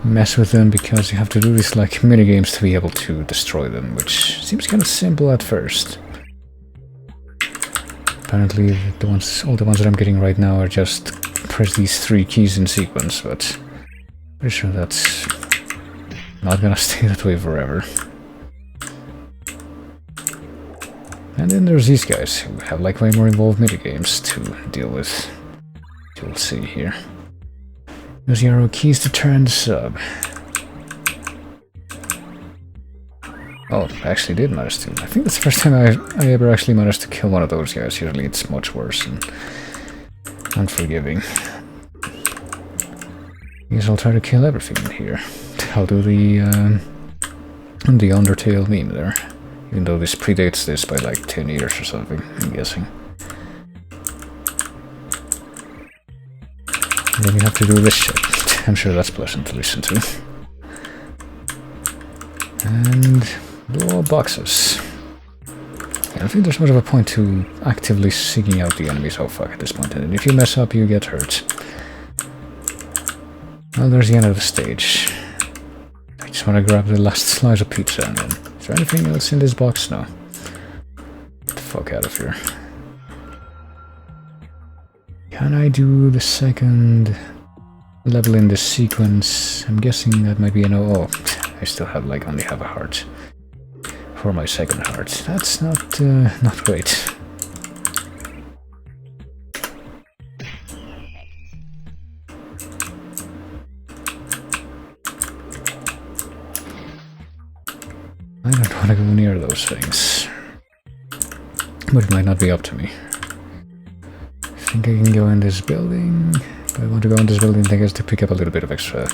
A: mess with them, because you have to do these like minigames to be able to destroy them, which seems kind of simple at first. Apparently all the ones that I'm getting right now are just press these 3 keys in sequence, but pretty sure that's not gonna stay that way forever. And then there's these guys who have like way more involved minigames to deal with. You'll see here. Use your arrow keys to turn the sub. Oh, I actually did manage to. I think that's the first time I ever actually managed to kill one of those guys. Usually it's much worse and unforgiving. I guess I'll try to kill everything in here. I'll do the Undertale meme there. Even though this predates this by like 10 years or something, I'm guessing. And then you have to do this shit. I'm sure that's pleasant to listen to. And blow up boxes. I don't think there's much of a point to actively seeking out the enemies. Oh fuck, at this point. And if you mess up, you get hurt. Well, there's the end of the stage. I just want to grab the last slice of pizza and then... Is there anything else in this box? No. Get the fuck out of here. Can I do the second level in this sequence? I'm guessing that might be an oh, I still have like only have a heart for my second heart. That's not great. I don't want to go near those things, but it might not be up to me. I think I can go in this building. If I want to go in this building, I guess to pick up a little bit of extra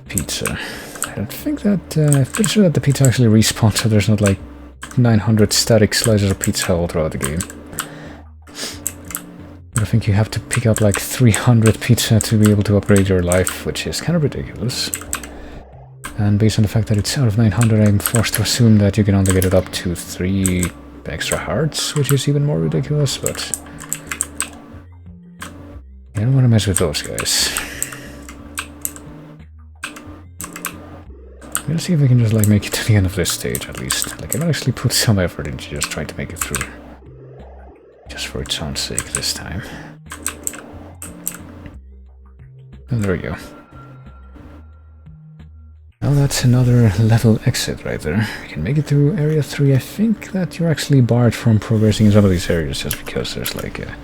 A: pizza. I don't think that... I'm pretty sure that the pizza actually respawns, so there's not like 900 static slices of pizza all throughout the game. But I think you have to pick up like 300 pizza to be able to upgrade your life, which is kind of ridiculous. And based on the fact that it's out of 900, I'm forced to assume that you can only get it up to 3 extra hearts, which is even more ridiculous, but... I don't want to mess with those guys. I'm gonna see if I can just like make it to the end of this stage at least. Like I might actually put some effort into just trying to make it through. Just for its own sake this time. And there we go. Well, that's another level exit right there. You can make it through area 3. I think that you're actually barred from progressing in some of these areas just because there's like a...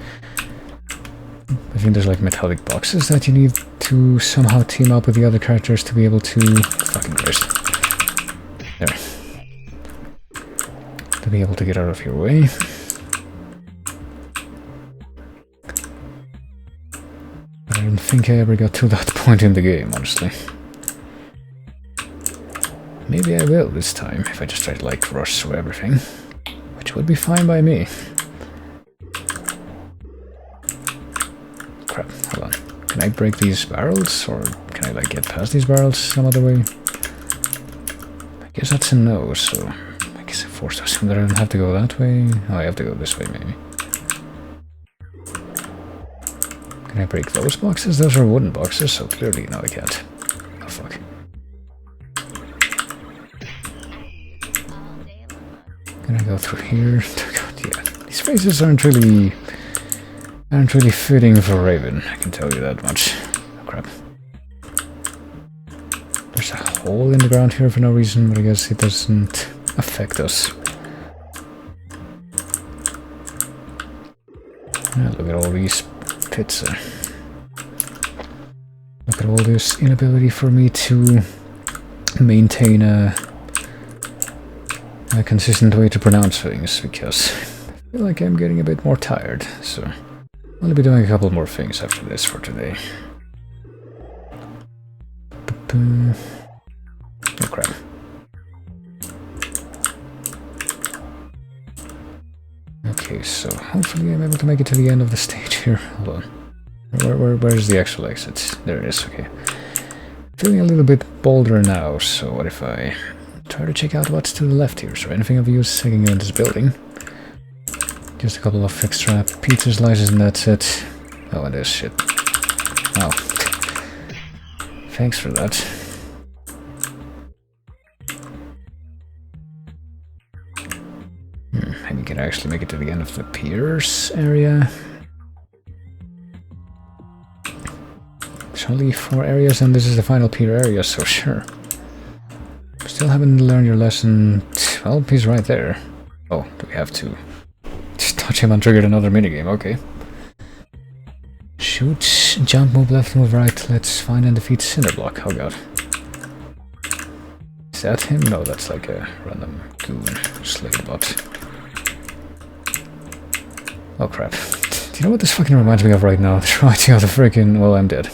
A: I think there's like metallic boxes that you need to somehow team up with the other characters to be able to... Fucking Christ. There. To be able to get out of your way. But I don't think I ever got to that point in the game, honestly. Maybe I will this time, if I just try to like rush through everything. Which would be fine by me. Crap, hold on. Can I break these barrels, or can I like get past these barrels some other way? I guess that's a no, so I guess I'm forced to assume that I don't have to go that way. Oh, I have to go this way maybe. Can I break those boxes? Those are wooden boxes, so clearly no I can't. Oh fuck. Can I go through here? God, yeah. These phrases aren't really fitting for Raven, I can tell you that much. Oh crap. There's a hole in the ground here for no reason, but I guess it doesn't affect us. Yeah, look at all these pits. Look at all this inability for me to maintain a consistent way to pronounce things, because I feel like I'm getting a bit more tired, so I'll be doing a couple more things after this for today. Oh crap. Okay, so hopefully I'm able to make it to the end of the stage here. Hold on. Where's the actual exit? There it is, okay. Feeling a little bit bolder now, so what if I try to check out what's to the left here? So anything of use hanging in this building? Just a couple of extra pizza slices and that's it. Oh, and this shit. Oh. Thanks for that. Maybe we can actually make it to the end of the piers area. There's only 4 areas and this is the final pier area, so sure. Still haven't learned your lesson. Well, he's right there. Oh, do we have to touch him and trigger another minigame? Okay. Shoot, jump, move left, move right. Let's find and defeat Cinderblock. Oh god. Is that him? No, that's like a random goon slave bot. Oh crap. Do you know what this fucking reminds me of right now? The writing of the freaking... Well, I'm dead.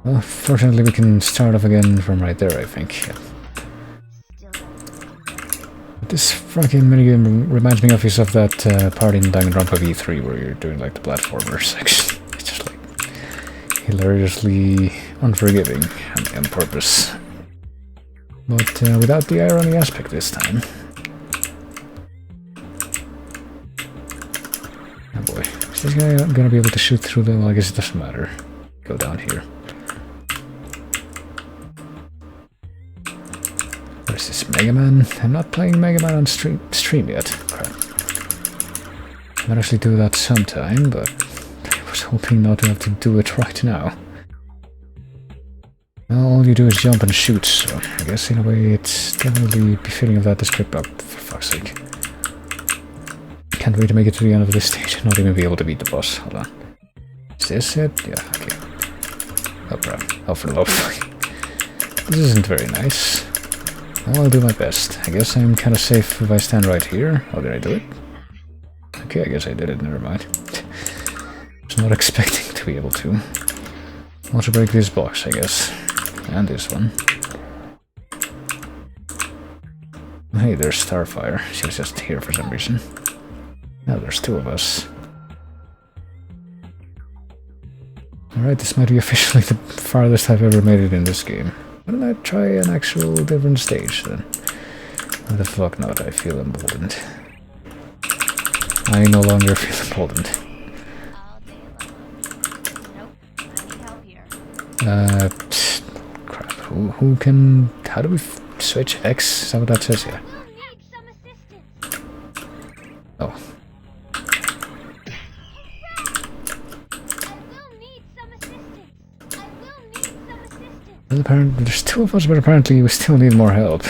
A: Well, fortunately we can start off again from right there, I think. Yeah. But this fucking minigame reminds me of that part in Danganronpa V3 where you're doing like the platformer section. It's just like hilariously unforgiving and on purpose. But without the irony aspect this time. Oh boy. Is this guy gonna be able to shoot through them? Well, I guess it doesn't matter. Go down here. What is this, Mega Man? I'm not playing Mega Man on stream yet. Crap. I might actually do that sometime, but I was hoping not to have to do it right now. Well, all you do is jump and shoot, so I guess in a way it's definitely befitting of that description. Oh, for fuck's sake. Can't wait to make it to the end of this stage and not even be able to beat the boss. Hold on. Is this it? Yeah, okay. Oh crap. Oh, for the love of fuck. This isn't very nice. Well, I'll do my best. I guess I'm kind of safe if I stand right here. Oh, did I do it? Okay, I guess I did it. Never mind. I was not expecting to be able to. I'll also break this box, I guess. And this one. Hey, there's Starfire. She was just here for some reason. Now there's 2 of us. Alright, this might be officially the farthest I've ever made it in this game. Why don't I try an actual different stage then? Why the fuck not? I feel emboldened. I no longer feel emboldened. Crap. Who can... How do we switch X? Is that what that says here? Oh. Well, apparently there's 2 of us, but apparently we still need more help.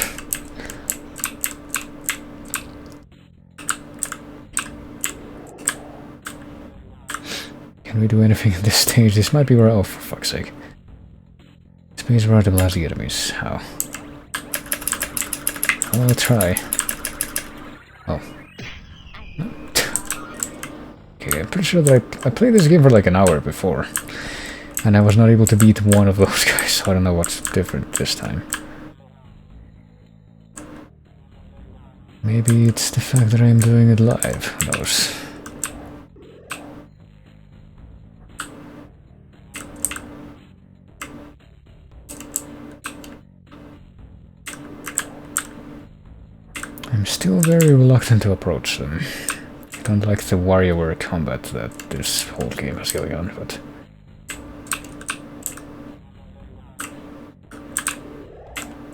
A: Can we do anything at this stage? This might be where... Oh, for fuck's sake. Space where to blast the enemies. How? Well, I'll try. Oh. Okay, I'm pretty sure that I played this game for like an hour before. And I was not able to beat one of those guys, so I don't know what's different this time. Maybe it's the fact that I'm doing it live, who knows. I'm still very reluctant to approach them. I don't like the WarioWare combat that this whole game has going on, but...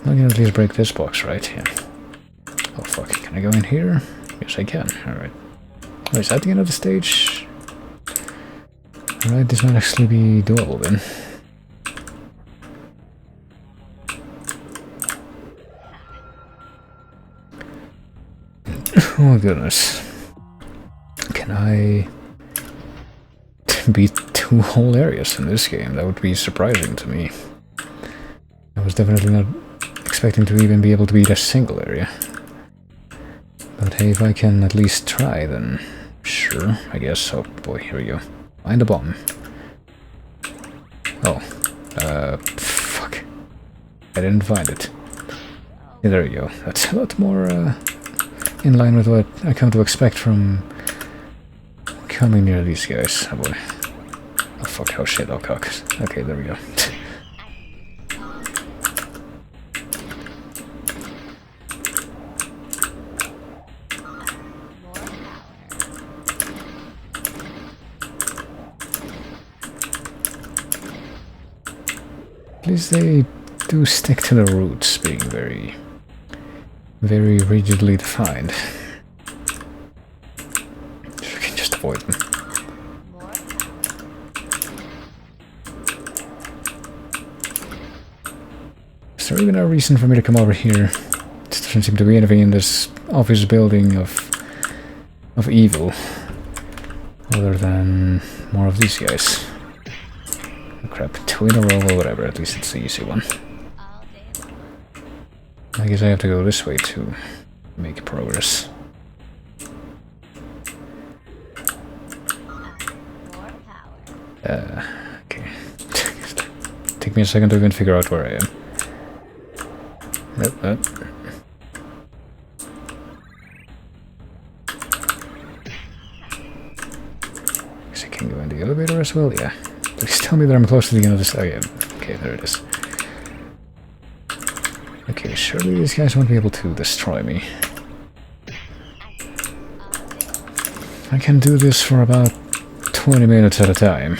A: I can at least break this box, right? Yeah. Oh fuck, can I go in here? Yes I can, alright. Oh, is that the end of the stage? Alright, this might actually be doable then. Oh goodness. Can I beat 2 whole areas in this game? That would be surprising to me. I was definitely not expecting to even be able to beat a single area. But hey, if I can at least try, then sure, I guess. Oh boy, here we go. Find the bomb. Oh, fuck. I didn't find it. Yeah, there we go. That's a lot more in line with what I come to expect from coming near these guys. Oh boy. Oh fuck, oh shit, oh cock. Okay, there we go. At least they do stick to the roots, being very rigidly defined. If we can just avoid them. Is there even a reason for me to come over here? There doesn't seem to be anything in this office building of evil, other than more of these guys. Oh crap, 2 in a row or whatever, at least it's the easy one. I guess I have to go this way to make progress. Okay. Take me a second to even figure out where I am. Nope. Guess I can go in the elevator as well, yeah. Please tell me that I'm close to the end of this. Oh yeah, okay, there it is. Okay, surely these guys won't be able to destroy me. I can do this for about 20 minutes at a time.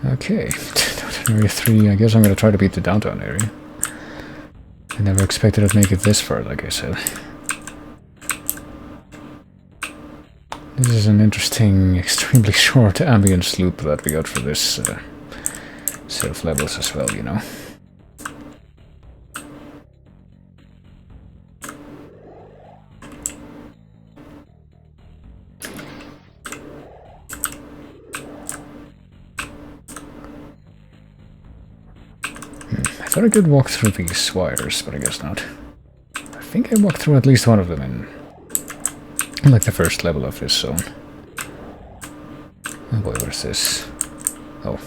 A: Okay, area 3, I guess I'm gonna try to beat the downtown area. I never expected I'd make it this far, like I said. This is an interesting, extremely short ambience loop that we got for this set of levels as well, you know. I thought I could walk through these wires, but I guess not. I think I walked through at least one of them in like the first level of this zone. Oh boy, what is this? Oh.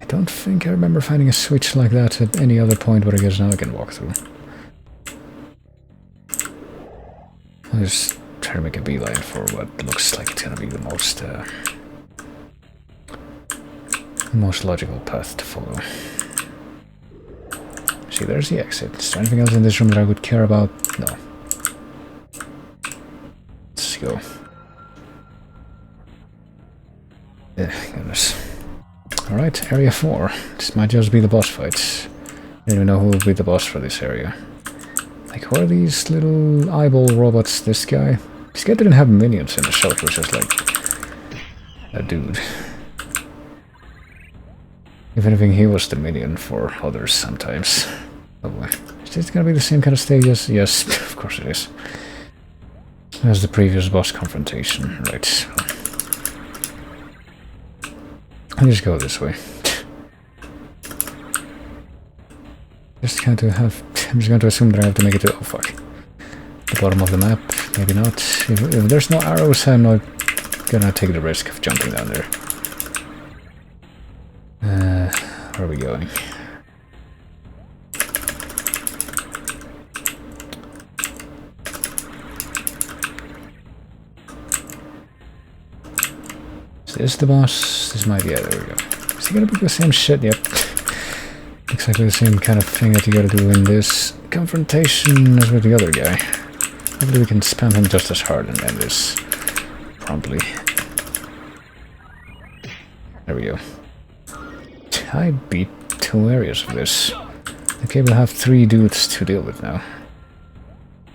A: I don't think I remember finding a switch like that at any other point, but I guess now I can walk through. I'll just try to make a beeline for what looks like it's gonna be the most logical path to follow. See, there's the exit. Is there anything else in this room that I would care about? No. Let's go. Goodness. Alright, area 4. This might just be the boss fights. I don't even know who will be the boss for this area. Like, who are these little eyeball robots? This guy? This guy didn't have minions in the show, it was just like a dude. If anything, he was the minion for others sometimes. Oh boy. Is this gonna be the same kind of stage as... Yes, of course it is. As the previous boss confrontation, right. I'll just go this way. Just going to have... I'm just going to assume that I have to make it to... Oh fuck. The bottom of the map. Maybe not. If there's no arrows, I'm not gonna take the risk of jumping down there. Where are we going? Is this the boss? This might be it. There we go. Is he gonna be the same shit? Yep. Exactly the same kind of thing that you gotta do in this confrontation as with the other guy. Hopefully we can spam him just as hard and end this promptly. There we go. I beat 2 areas of this. Okay, we'll have 3 dudes to deal with now.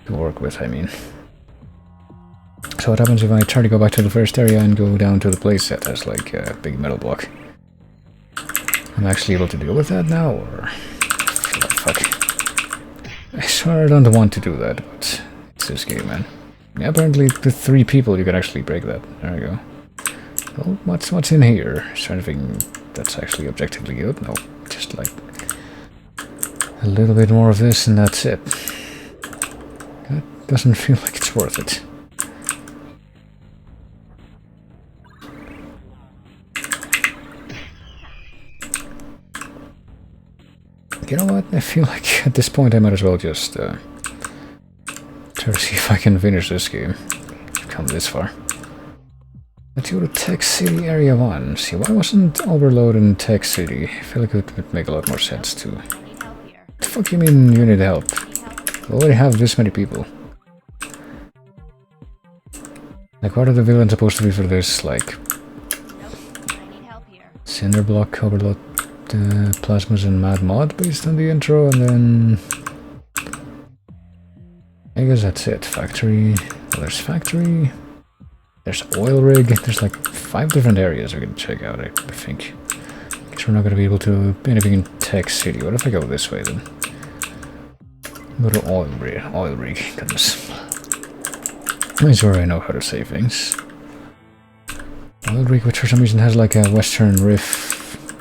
A: To work with, I mean. So what happens if I try to go back to the first area and go down to the playset as like a big metal block? I'm actually able to deal with that now, or... Fuck. I swear I don't want to do that, but it's this game, man. Yeah, apparently with 3 people you can actually break that. There we go. Well, what's in here? Is there anything that's actually objectively good? No, just like a little bit more of this and that's it. That doesn't feel like it's worth it. You know what? I feel like at this point I might as well just try to see if I can finish this game. I've come this far. Let's go to Tech City Area 1. See, why wasn't Overload in Tech City? I feel like it would make a lot more sense too. What the fuck you mean you need help? We already have this many people. Like, what are the villains supposed to be for this? Like... Cinder Block, Overload, Plasmas and Mad Mod based on the intro, and then... I guess that's it. Factory... Well, there's Factory... There's Oil Rig, there's like 5 different areas we can check out, I think. Guess we're not gonna be able to do anything in Tech City. What if I go this way then? Go to Oil Rig, goodness. That's where I know how to say things. Oil Rig, which for some reason has like a Western Riff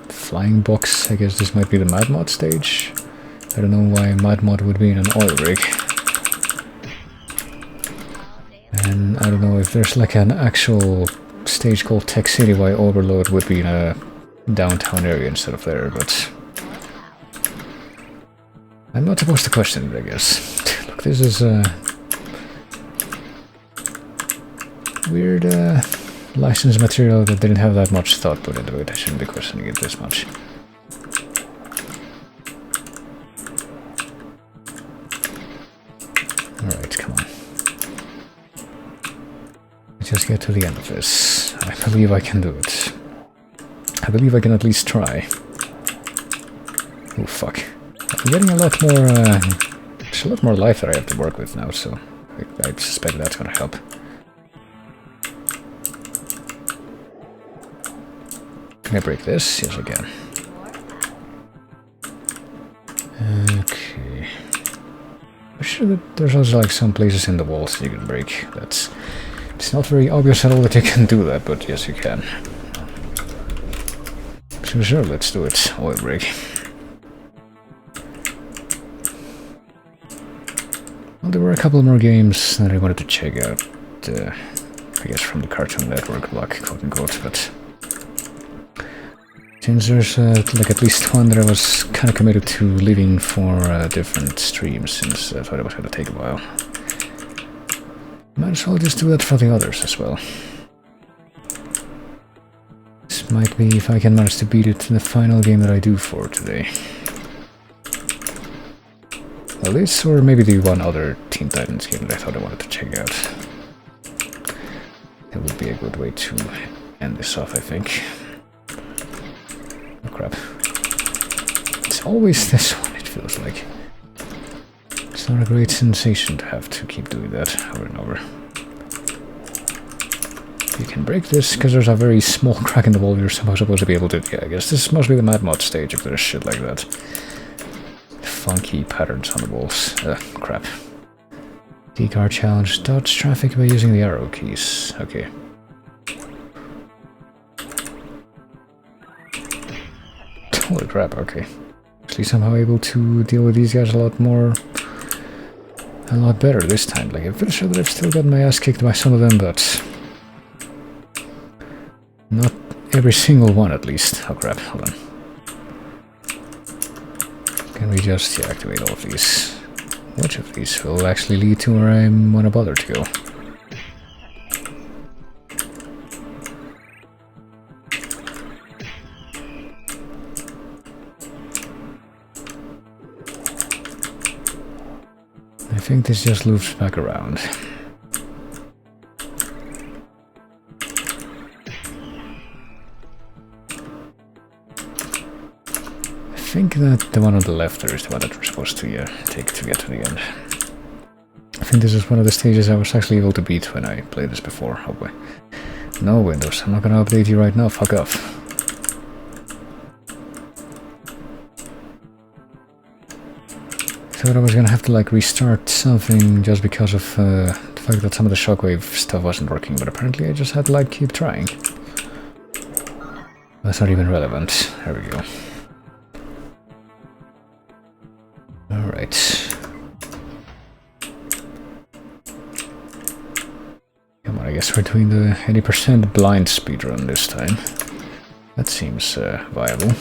A: flying box. I guess this might be the Mad Mod stage. I don't know why Mad Mod would be in an Oil Rig. And I don't know if there's like an actual stage called Tech City, why Overload would be in a downtown area instead of there, but... I'm not supposed to question it, I guess. Look, this is weird licensed material that didn't have that much thought put into it. I shouldn't be questioning it this much. Alright, come on. Just get to the end of this. I believe I can do it. I believe I can at least try. Oh fuck. I'm getting a lot more, there's a lot more life that I have to work with now, so I suspect that's gonna help. Can I break this? Yes I can. Okay. I'm sure that there's also like some places in the walls that you can break. It's not very obvious at all that you can do that, but yes you can. So sure, let's do it. Oil Rig. Well, there were a couple more games that I wanted to check out. I guess from the Cartoon Network block, quote unquote, but... Since there's like at least one that I was kind of committed to leaving for different streams, since I thought it was going to take a while. Might as well just do that for the others as well. This might be if I can manage to beat it in the final game that I do for today. Well, this or maybe the one other Teen Titans game that I thought I wanted to check out. It would be a good way to end this off, I think. Oh crap. It's always this one, it feels like. It's not a great sensation to have to keep doing that over and over. You can break this, because there's a very small crack in the wall you're supposed to be able to... Yeah, I guess this must be the Mad Mod stage if there's shit like that. Funky patterns on the walls. Crap. D-card challenge. Dodge traffic by using the arrow keys. Okay. Holy crap, okay. Actually somehow able to deal with these guys a lot better this time. Like, I'm pretty sure that I've still got my ass kicked by some of them, but... not every single one, at least. Oh crap, hold on. Can we just activate all of these? Which of these will actually lead to where I want to bother to go? I think this just loops back around. I think that the one on the left there is the one that we're supposed to take to get to the end. I think this is one of the stages I was actually able to beat when I played this before. Oh boy. No, Windows, I'm not gonna update you right now, fuck off. thought I was gonna have to like restart something just because of the fact that some of the shockwave stuff wasn't working, but apparently I just had to like keep trying. That's not even relevant. There we go. Alright. Come on, I guess we're doing the 80% blind speedrun this time. That seems viable.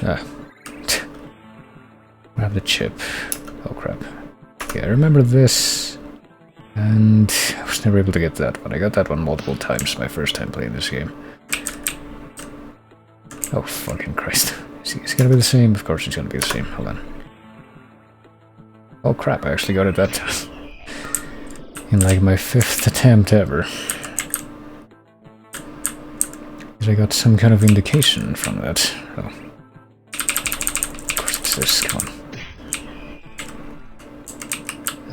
A: Ah. Grab the chip. Oh crap. Yeah, I remember this. And I was never able to get that one. I got that one multiple times my first time playing this game. Oh fucking Christ. It's gonna be the same. Of course it's gonna be the same. Hold on. Oh crap, I actually got it that time. In like my 5th attempt ever. I got some kind of indication from that. Oh. Of course it's this, come on.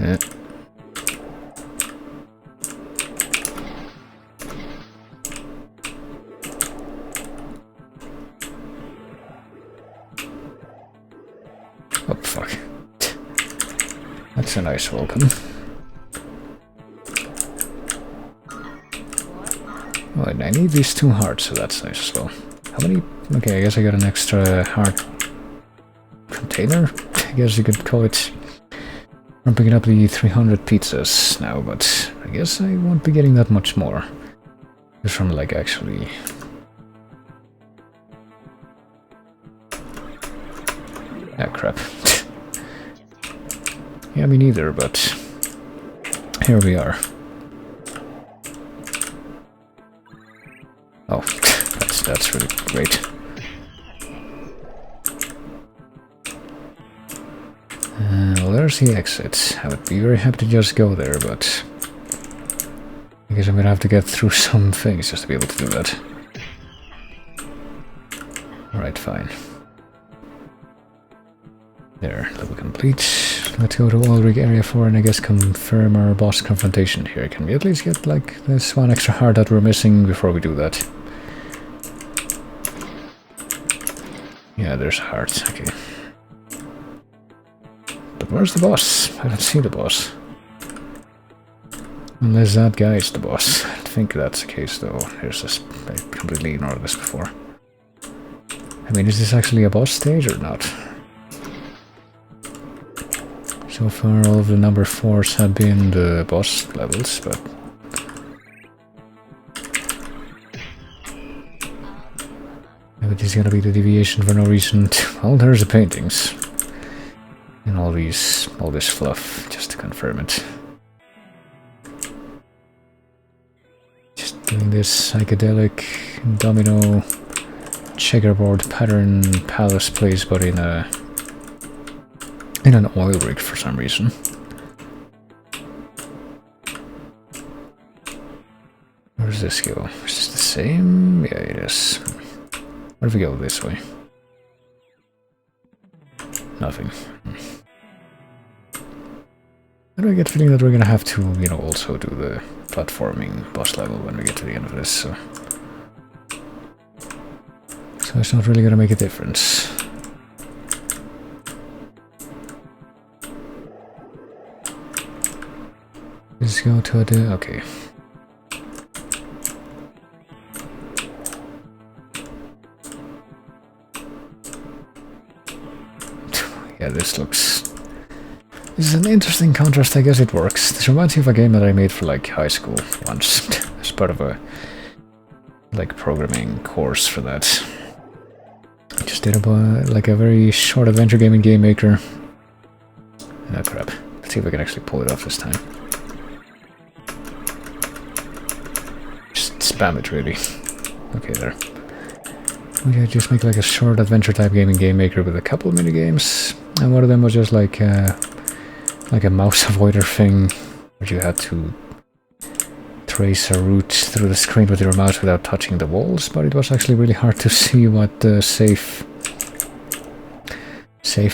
A: Yeah. Oh fuck. That's a nice welcome. Oh, and I need these 2 hearts, so that's nice as well. How many? Okay, I guess I got an extra heart container, I guess you could call it. I'm picking up the 300 pizzas now, but I guess I won't be getting that much more. Just from like actually... Ah, crap. Yeah, me neither, but here we are. Oh, that's really great. Well, there's the exit. I would be very happy to just go there, but I guess I'm gonna have to get through some things just to be able to do that. Alright, fine. There, level complete. Let's go to Ulrich Area 4 and I guess confirm our boss confrontation here. Can we at least get like this 1 extra heart that we're missing before we do that? Yeah, there's a heart, okay. But where's the boss? I don't see the boss. Unless that guy is the boss. I think that's the case though. Here's this. I completely ignored this before. I mean, is this actually a boss stage or not? So far all of the number 4s have been the boss levels, but... maybe this is gonna be the deviation for no reason. Well, there's the paintings. And all this fluff, just to confirm it. Just doing this psychedelic domino checkerboard pattern palace place, but in an oil rig for some reason. Where does this go? Is this the same? Yeah, it is. Where do we go this way? Nothing. How do I get the feeling that we're gonna have to, you know, also do the platforming boss level when we get to the end of this, so it's not really gonna make a difference. Let's go to the... okay. Yeah, this is an interesting contrast. I guess it works. This reminds me of a game that I made for like high school once as part of a like programming course for that. I just did like a very short adventure game in Game Maker. Oh crap. Let's see if I can actually pull it off this time. Just spam it really. Okay, there. Okay, just make like a short adventure type game in Game Maker with a couple of mini games, and one of them was just like a mouse avoider thing, where you had to trace a route through the screen with your mouse without touching the walls, but it was actually really hard to see what the safe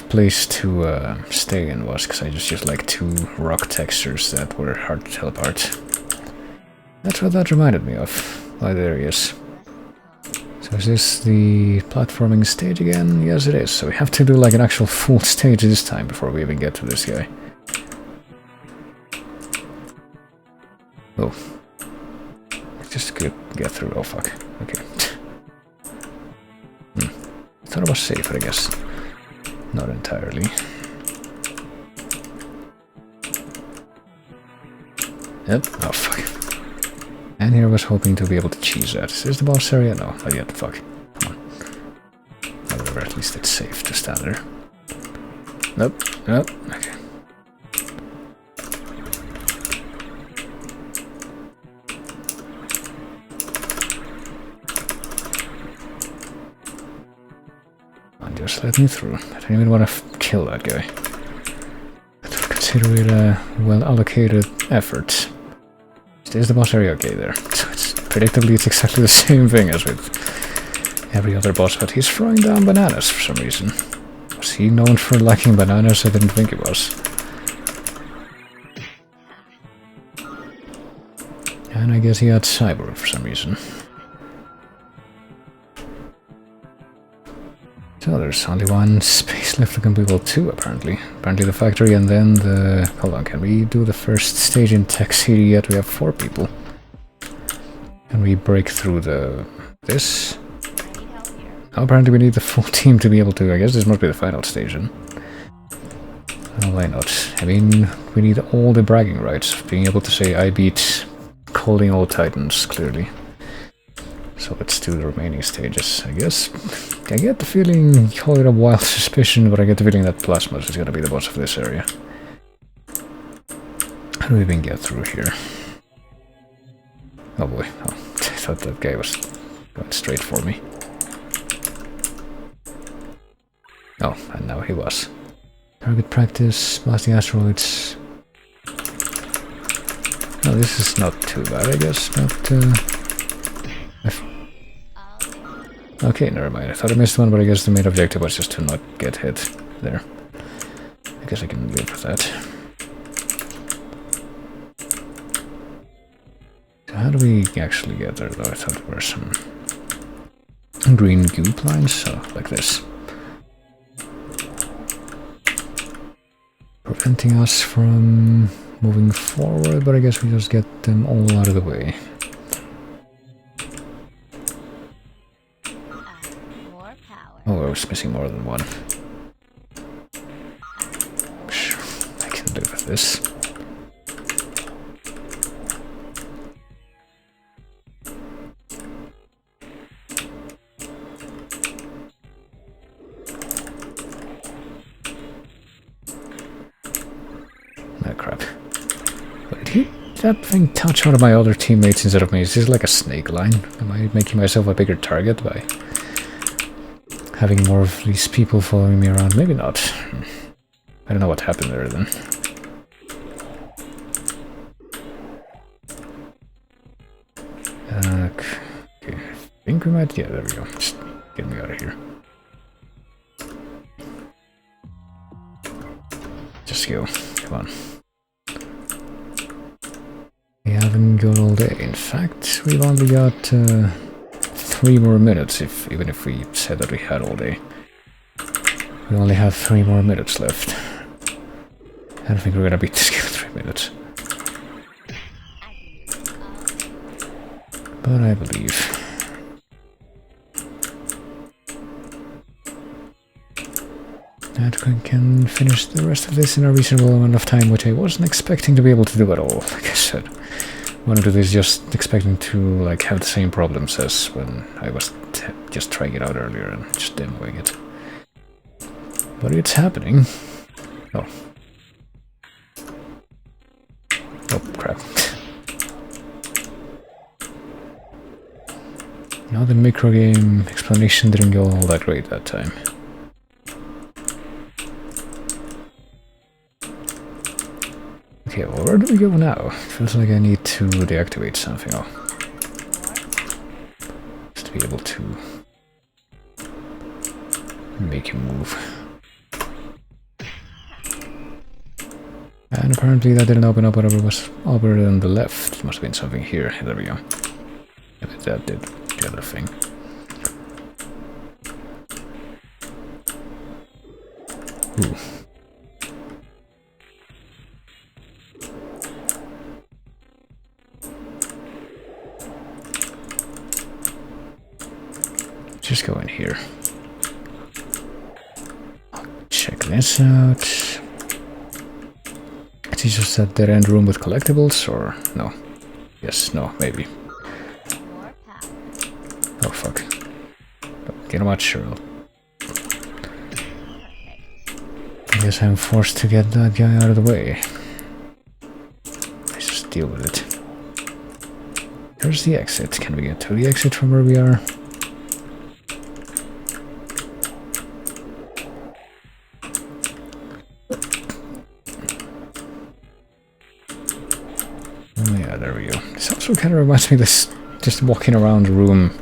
A: place to stay in was, because I just used like 2 rock textures that were hard to tell apart. That's what that reminded me of. Oh, there he is. So is this the platforming stage again? Yes, it is. So we have to do like an actual full stage this time before we even get to this guy. Oh. Just get through. Oh, fuck. Okay. I thought it was safe, but I guess not entirely. Yep. Oh, fuck. And here I was hoping to be able to cheese that. Is this the boss area? No, not yet. Fuck. Come on. However, at least it's safe to stand there. Nope. Nope. Okay. Just let me through. I don't even want to kill that guy. I consider it a well-allocated effort. Is this the boss area? Okay, there. So predictably, it's exactly the same thing as with every other boss, but he's throwing down bananas for some reason. Was he known for liking bananas? I didn't think he was. And I guess he had cyber for some reason. So there's only one space left to complete World 2, apparently. Apparently the factory and then the... Hold on, can we do the first stage in Tech City yet? We have 4 people. Can we break through the... this? Oh, apparently we need the full team to be able to... I guess this must be the final stage then. Oh, why not? I mean, we need all the bragging rights of being able to say I beat calling all titans, clearly. So let's do the remaining stages, I guess. I get the feeling, call it a wild suspicion, but I get the feeling that Plasmas is gonna be the boss of this area. How do we even get through here? Oh boy, oh, I thought that guy was going straight for me. Oh, and now he was. Target practice, blasting asteroids. No, this is not too bad, I guess, but okay, never mind. I thought I missed one, but I guess the main objective was just to not get hit there. I guess I can live with that. So how do we actually get there, though? I thought there were some green goop lines, so like this. Preventing us from moving forward, but I guess we just get them all out of the way. Oh, I was missing more than one. Sure, I can live with this. Oh crap. Did that thing touch one of my other teammates instead of me? Is this like a snake line? Am I making myself a bigger target by having more of these people following me around? Maybe not. I don't know what happened there then. Okay, I think we might... yeah, there we go. Just get me out of here. Just go. Come on. We haven't got all day. In fact, we've only got 3 more minutes, even if we said that we had all day. We only have 3 more minutes left. I don't think we're gonna beat this game in 3 minutes. But I believe. That we can finish the rest of this in a reasonable amount of time, which I wasn't expecting to be able to do at all, like I said. One of these just expecting to like have the same problems as when I was just trying it out earlier and just demoing it. But it's happening. Oh. Oh, crap. Now the microgame explanation didn't go all that great that time. Okay, well, where do we go now? Feels like I need to deactivate something. Oh. Just to be able to make him move. And apparently that didn't open up whatever was over on the left. Must have been something here. There we go. Yeah, but that did the other thing. Ooh. Just go in here. Check this out. Is he just that dead end room with collectibles, or no? Yes, no, maybe. Oh fuck. But you know what, sure. I guess I'm forced to get that guy out of the way. Let's just deal with it. Here's the exit. Can we get to the exit from where we are? Oh yeah, there we go. This also kind of reminds me of this, just walking around the room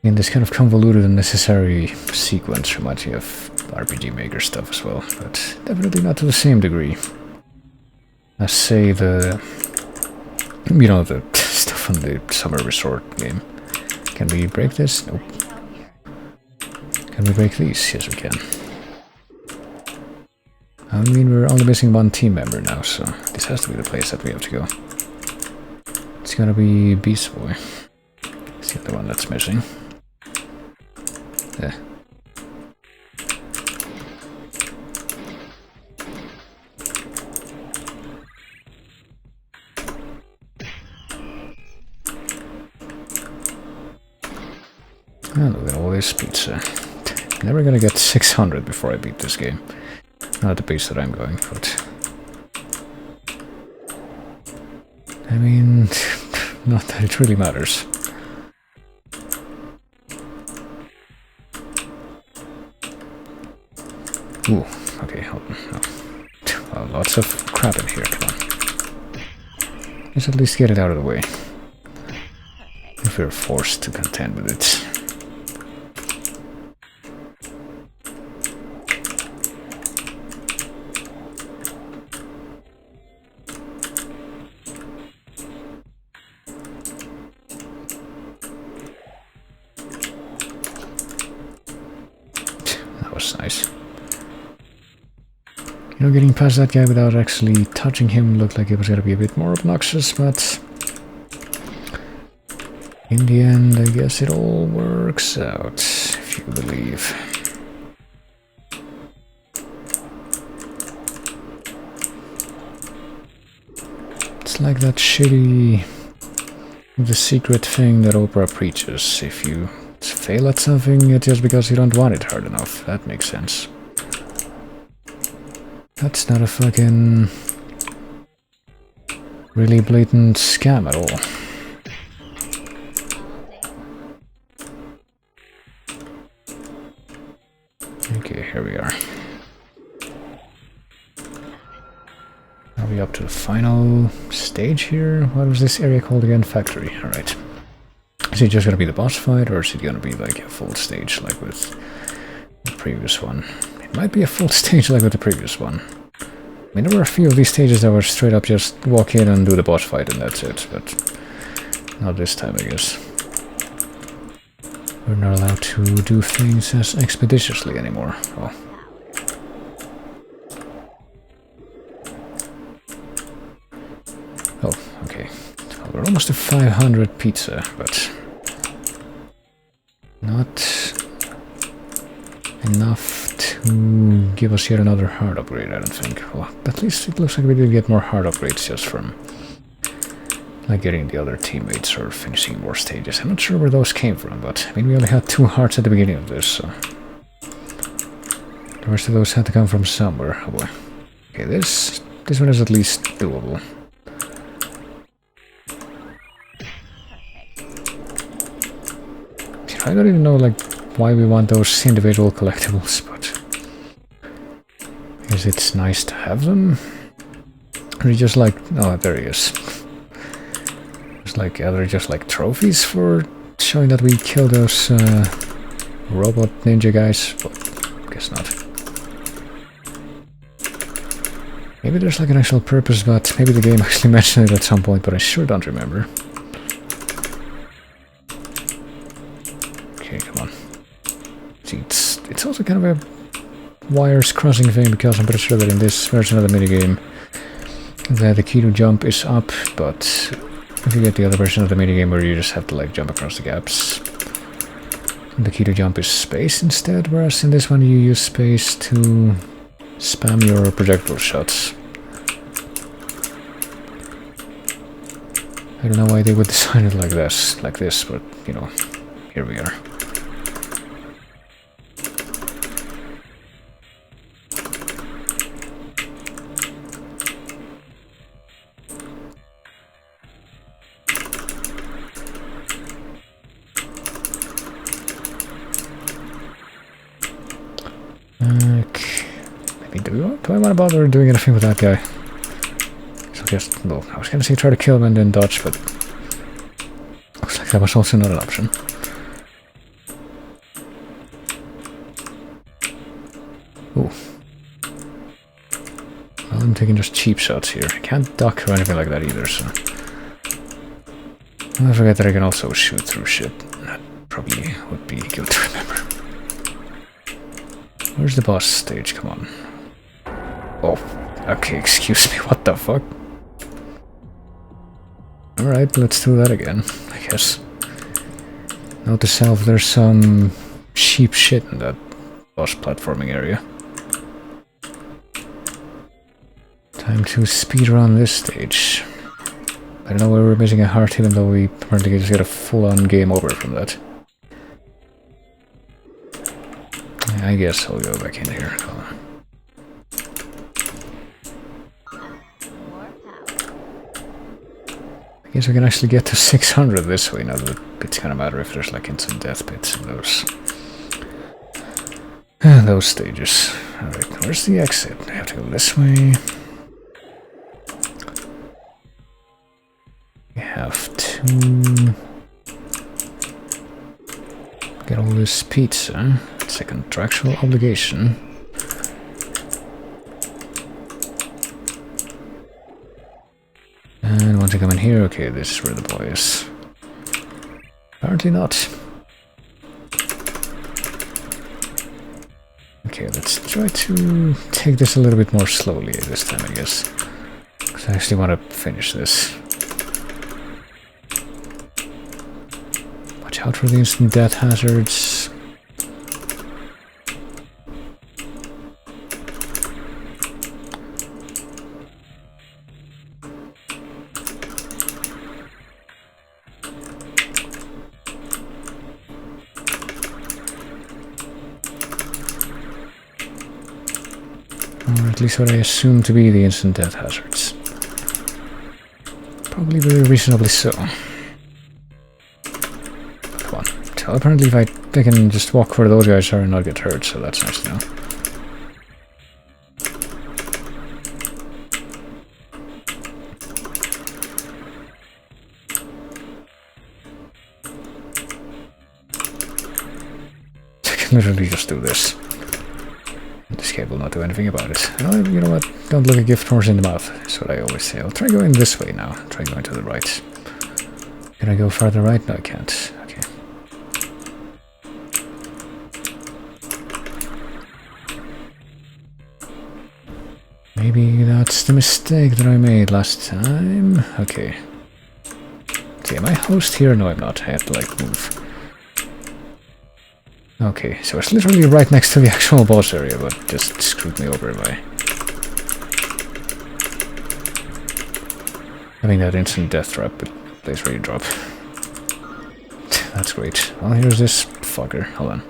A: in this kind of convoluted and necessary sequence. Reminds me of RPG Maker stuff as well, but definitely not to the same degree as, say, the, you know, the stuff on the summer resort game. Can we break this? Nope. Can we break these? Yes, we can. I mean, we're only missing one team member now, so this has to be the place that we have to go. It's gonna be Beast Boy. Is he the one that's missing? Yeah. And look at all this pizza. Never gonna get 600 before I beat this game. Not the pace that I'm going, but... I mean, not that it really matters. Ooh, okay, hold on. No. Well, lots of crap in here, come on. Let's at least get it out of the way. If we're forced to contend with it. Nice. You know, getting past that guy without actually touching him looked like it was gonna be a bit more obnoxious, but in the end, I guess it all works out, if you believe. It's like that shitty, the secret thing that Oprah preaches. If you fail at something, it's just because you don't want it hard enough. That makes sense. That's not a fucking really blatant scam at all. Okay, here we are. Are we up to the final stage here? What was this area called again? Factory, alright. Is it just gonna be the boss fight, or is it gonna be like a full stage like with the previous one? It might be a full stage like with the previous one. I mean, there were a few of these stages that were straight up just walk in and do the boss fight and that's it, but not this time, I guess. We're not allowed to do things as expeditiously anymore. Oh. Oh, okay. Well, we're almost to 500 pizza, but not enough to give us yet another heart upgrade, I don't think. Well, at least it looks like we did get more heart upgrades just from like getting the other teammates or finishing more stages. I'm not sure where those came from, but I mean, we only had 2 hearts at the beginning of this, so the rest of those had to come from somewhere. Oh boy. Okay, this one is at least doable. I don't even know like why we want those individual collectibles, but I guess it's nice to have them. Or just like, oh, there he is. It's like, are they just like trophies for showing that we killed those robot ninja guys? Well, guess not. Maybe there's like an actual purpose, but maybe the game actually mentioned it at some point, but I sure don't remember. Okay, come on. See, it's also kind of a wires crossing thing, because I'm pretty sure that in this version of the minigame, the key to jump is up, but if you get the other version of the minigame where you just have to like jump across the gaps, the key to jump is space instead, whereas in this one you use space to spam your projectile shots. I don't know why they would design it like this, but you know, here we are. Do I want to bother doing anything with that guy? So just, well, I was gonna say try to kill him and then dodge, but looks like that was also not an option. Ooh. Well, I'm taking just cheap shots here. I can't duck or anything like that either, so... I forget that I can also shoot through shit. That probably would be good to remember. Where's the boss stage? Come on. Oh, okay, excuse me, what the fuck? Alright, let's do that again, I guess. Note to self, there's some cheap shit in that boss platforming area. Time to speedrun this stage. I don't know why we're missing a heart, even though we apparently just get a full-on game over from that. I guess I'll go back in here. I guess we can actually get to 600 this way now that it's gonna matter if there's like instant death pits in those stages. Alright, where's the exit? I have to go this way. We have to get all this pizza. It's a contractual obligation. And once I come in here, okay, this is where the boy is. Apparently not. Okay, let's try to take this a little bit more slowly this time, I guess. Because I actually want to finish this. Watch out for the instant death hazards. Or at least what I assume to be the instant death hazards. Probably very reasonably so. Come on. So apparently if I can just walk where those guys are and not get hurt, so that's nice to know. I can literally just do this. This cable will not do anything about it. You know what? Don't look a gift horse in the mouth. That's what I always say. I'll try going this way now. Try going to the right. Can I go farther right? No, I can't. Okay. Maybe that's the mistake that I made last time. Okay. See, am I host here? No, I'm not. I have to like move. Okay, so it's literally right next to the actual boss area, but just screwed me over by having that instant death trap, but place where you drop. That's great. Well, here's this fucker. Hold on.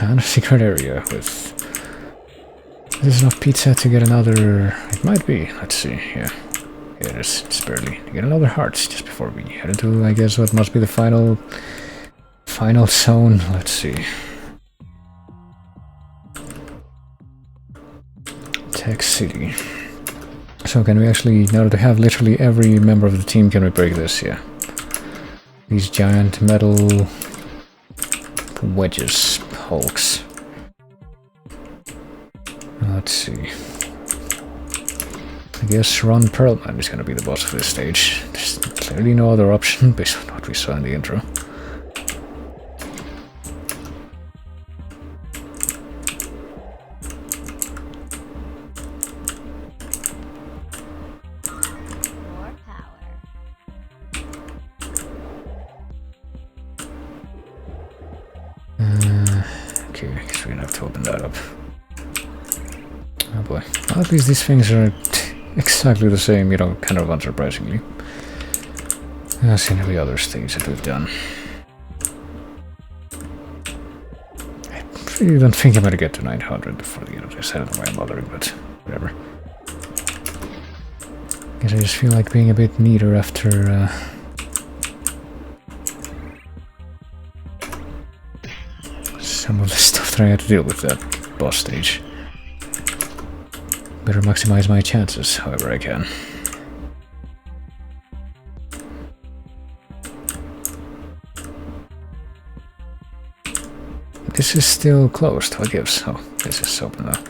A: And a secret area with... There's enough pizza to get another... It might be. Let's see. Yeah. Yeah, it is. It's barely. To get another heart just before we head into, I guess, what must be the final zone. Let's see. Tech City. So can we actually, now that we have literally every member of the team, can we break this? Yeah. These giant metal wedges. hulks. Let's see. I guess Ron Perlman is gonna be the boss of this stage. There's clearly no other option based on what we saw in the intro. Okay, I guess we're gonna have to open that up. Oh boy. Well, at least these things are exactly the same, you know, kind of unsurprisingly. As in every other stage that we've done. I really don't think I'm gonna get to 900 before the end of this. I don't know why I'm bothering, but whatever. Guess I just feel like being a bit neater after some of the stuff that I had to deal with that boss stage. Better maximize my chances however I can. This is still closed. What gives? Oh, this is open now.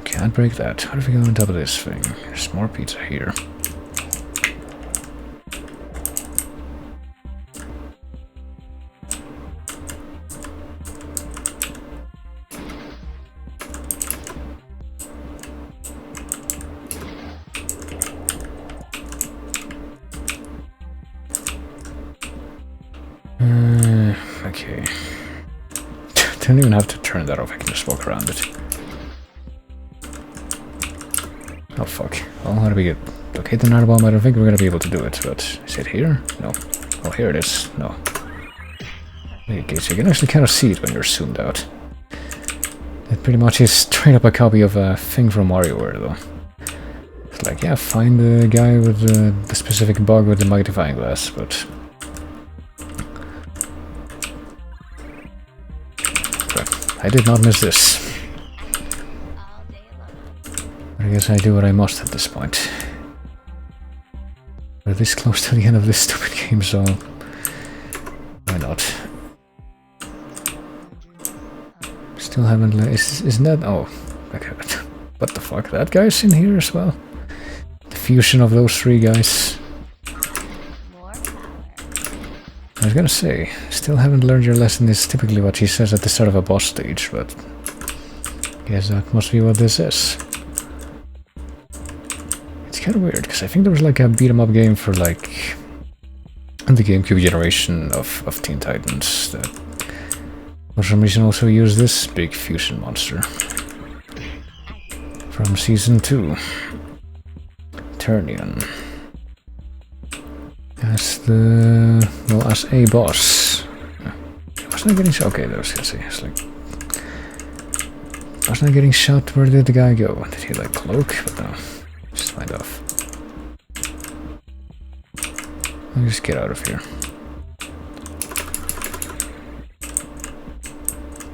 A: Can't break that. What if we go on top of this thing? There's more pizza here. Okay. Don't even have to turn that off, I can just walk around it. Oh fuck. Well, how do we get... locate the night bomb? I don't think we're gonna be able to do it, but... is it here? No. Oh, here it is. No. Okay, so you can actually kind of see it when you're zoomed out. It pretty much is straight up a copy of a thing from WarioWare, though. It's like, yeah, find the guy with the specific bug with the magnifying glass, but... I did not miss this. But I guess I do what I must at this point. We're this close to the end of this stupid game, so... why not? Still haven't... isn't that... oh, okay. What the fuck? That guy's in here as well? The fusion of those three guys. I was gonna say, still haven't learned your lesson is typically what he says at the start of a boss stage, but... guess that must be what this is. It's kind of weird, because I think there was like a beat-em-up game for like... the GameCube generation of Teen Titans that... for some reason also used this big fusion monster. From Season 2. Turnian. As the... well, as a boss. Wasn't I getting shot? Okay, there was it's like... wasn't I getting shot? Where did the guy go? Did he like cloak? But no. Just find off. I'll just get out of here.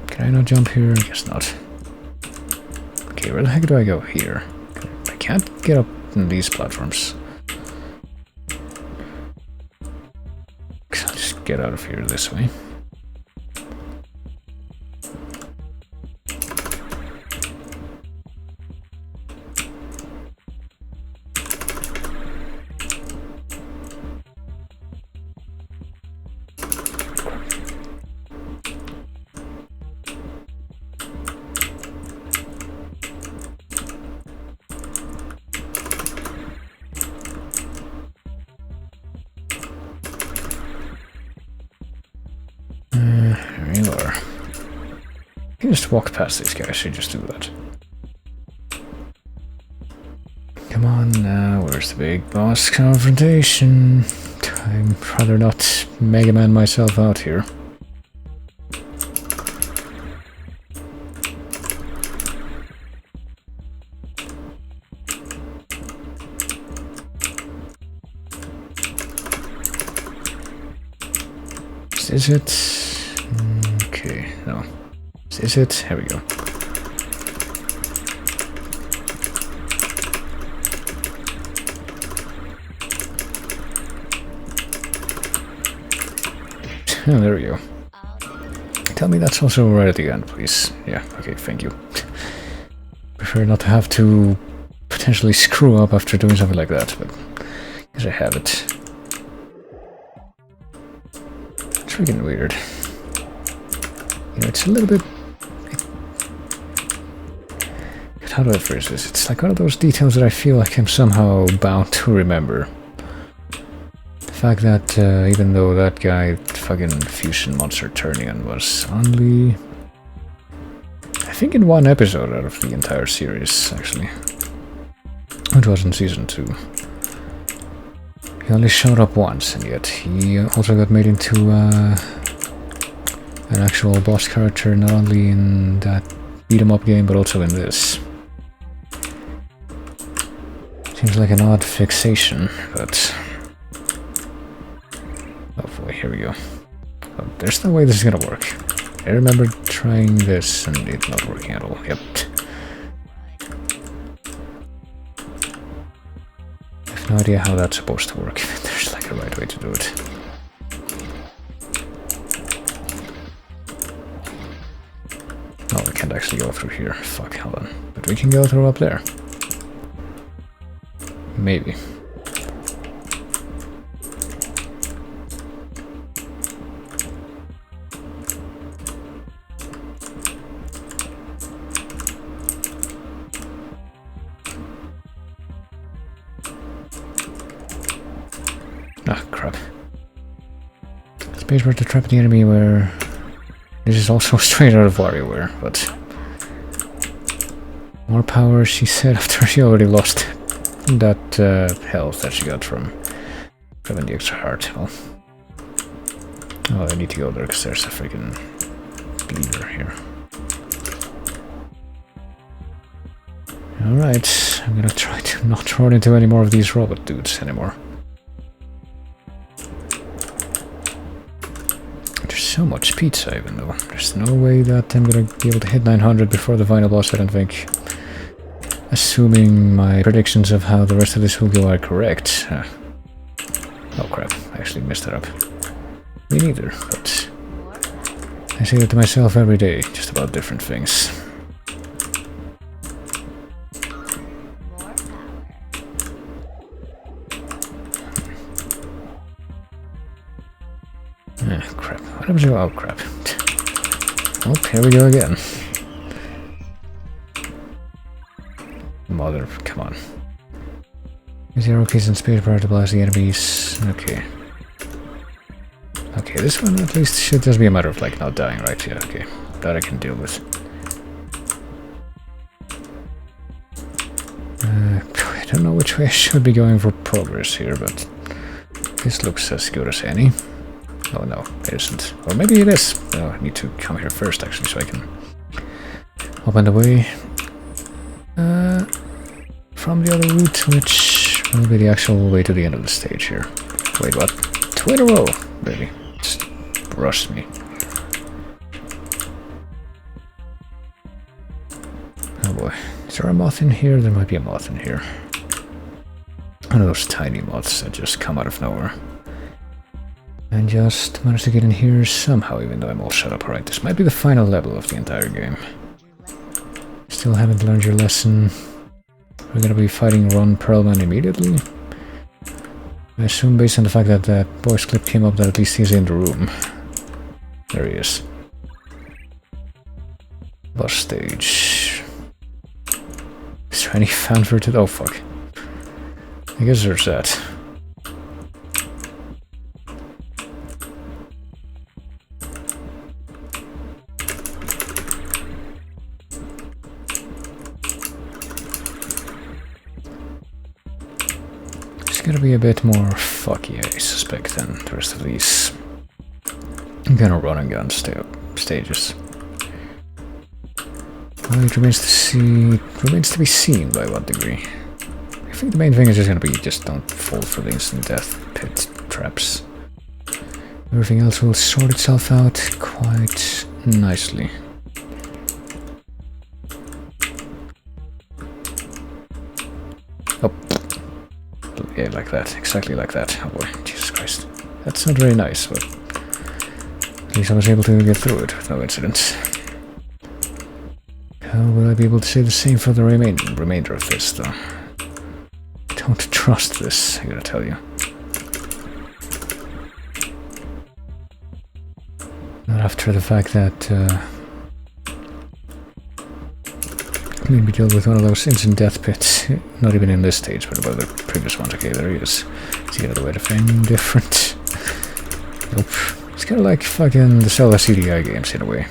A: Can I not jump here? I guess not. Okay, where the heck do I go? Here. I can't get up on these platforms. I'll just get out of here this way. There you are. You can just walk past these guys, you just do that. Come on now, where's the big boss confrontation? I'd rather not Mega Man myself out here. Is it? Okay, no. Is it? Here we go. Oh, there we go. Tell me that's also right at the end, please. Yeah, okay, thank you. Prefer not to have to potentially screw up after doing something like that, but I guess I have it. It's freaking weird. You know, it's a little bit... How do I phrase this? It's like one of those details that I feel like I'm somehow bound to remember. The fact that even though that guy, fucking fusion monster Turnian, was only... I think in one episode out of the entire series, actually. It was in season 2. He only showed up once, and yet he also got made into an actual boss character, not only in that beat-em-up game, but also in this. Seems like an odd fixation, but... Oh boy, here we go. Oh, there's no way this is gonna work. I remember trying this and it not working at all. Yep. I have no idea how that's supposed to work. There's like a right way to do it. Oh, we can't actually go through here. Fuck, hold on. But we can go through up there. Maybe. Ah, crap. Spacebar to trap the enemy where... This is also straight out of WarioWare, but... More power, she said, after she already lost that health that she got from grabbing the extra heart. Well, oh, I need to go there because there's a freaking lever here. Alright, I'm gonna try to not run into any more of these robot dudes anymore. There's so much pizza even though. There's no way that I'm gonna be able to hit 900 before the final boss, I don't think. Assuming my predictions of how the rest of this will go are correct. Oh crap, I actually messed it up. Me neither, but... I say that to myself every day, just about different things. Crap. What happens to... Oh crap. Oh, here we go again. Mother, come on. Use the arrow keys and spacebar to blast the enemies. Okay. Okay, this one at least should just be a matter of like not dying, right? Yeah, okay. That I can deal with. I don't know which way I should be going for progress here, but this looks as good as any. Oh no, it isn't. Or maybe it is. Oh, I need to come here first actually so I can open the way. From the other route, which will be the actual way to the end of the stage here. Wait, what? 2 in a row! Really? Just rushed me. Oh boy. Is there a moth in here? There might be a moth in here. One of those tiny moths that just come out of nowhere. And just managed to get in here somehow, even though I'm all shut up. Alright, this might be the final level of the entire game. Still haven't learned your lesson. We're gonna be fighting Ron Perlman immediately. I assume based on the fact that that voice clip came up that at least he's in the room. There he is. Boss stage. Is there any fanfare to... Oh fuck. I guess there's that. Gotta be a bit more fucky, I suspect, than the rest of these kind of run and gun stages. Well, it remains to be seen by what degree. I think the main thing is just gonna be just don't fall for the instant death pit traps. Everything else will sort itself out quite nicely. Oh. Yeah, like that. Exactly like that. Oh boy, Jesus Christ. That's not very nice, but least I was able to get through it with no incidents. How will I be able to say the same for the remainder of this, though? Don't trust this, I gotta tell you. Not after the fact that we dealt with one of those instant death pits. Not even in this stage, but about the previous ones. Okay, there he is. Is he gonna do anything different? Nope. It's kind of like fucking the Zelda CDI games in a way.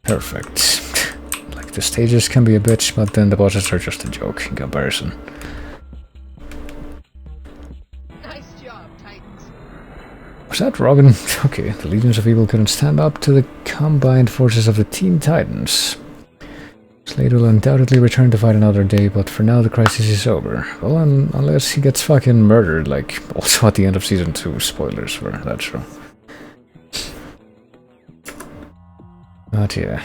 A: Perfect. Like the stages can be a bitch, but then the bosses are just a joke in comparison.
B: Nice job, Titans.
A: Was that Robin? Okay, the Legions of Evil couldn't stand up to the combined forces of the Teen Titans. Slade will undoubtedly return to fight another day, but for now the crisis is over. Well, unless he gets fucking murdered, like also at the end of Season 2. Spoilers for that show. But yeah.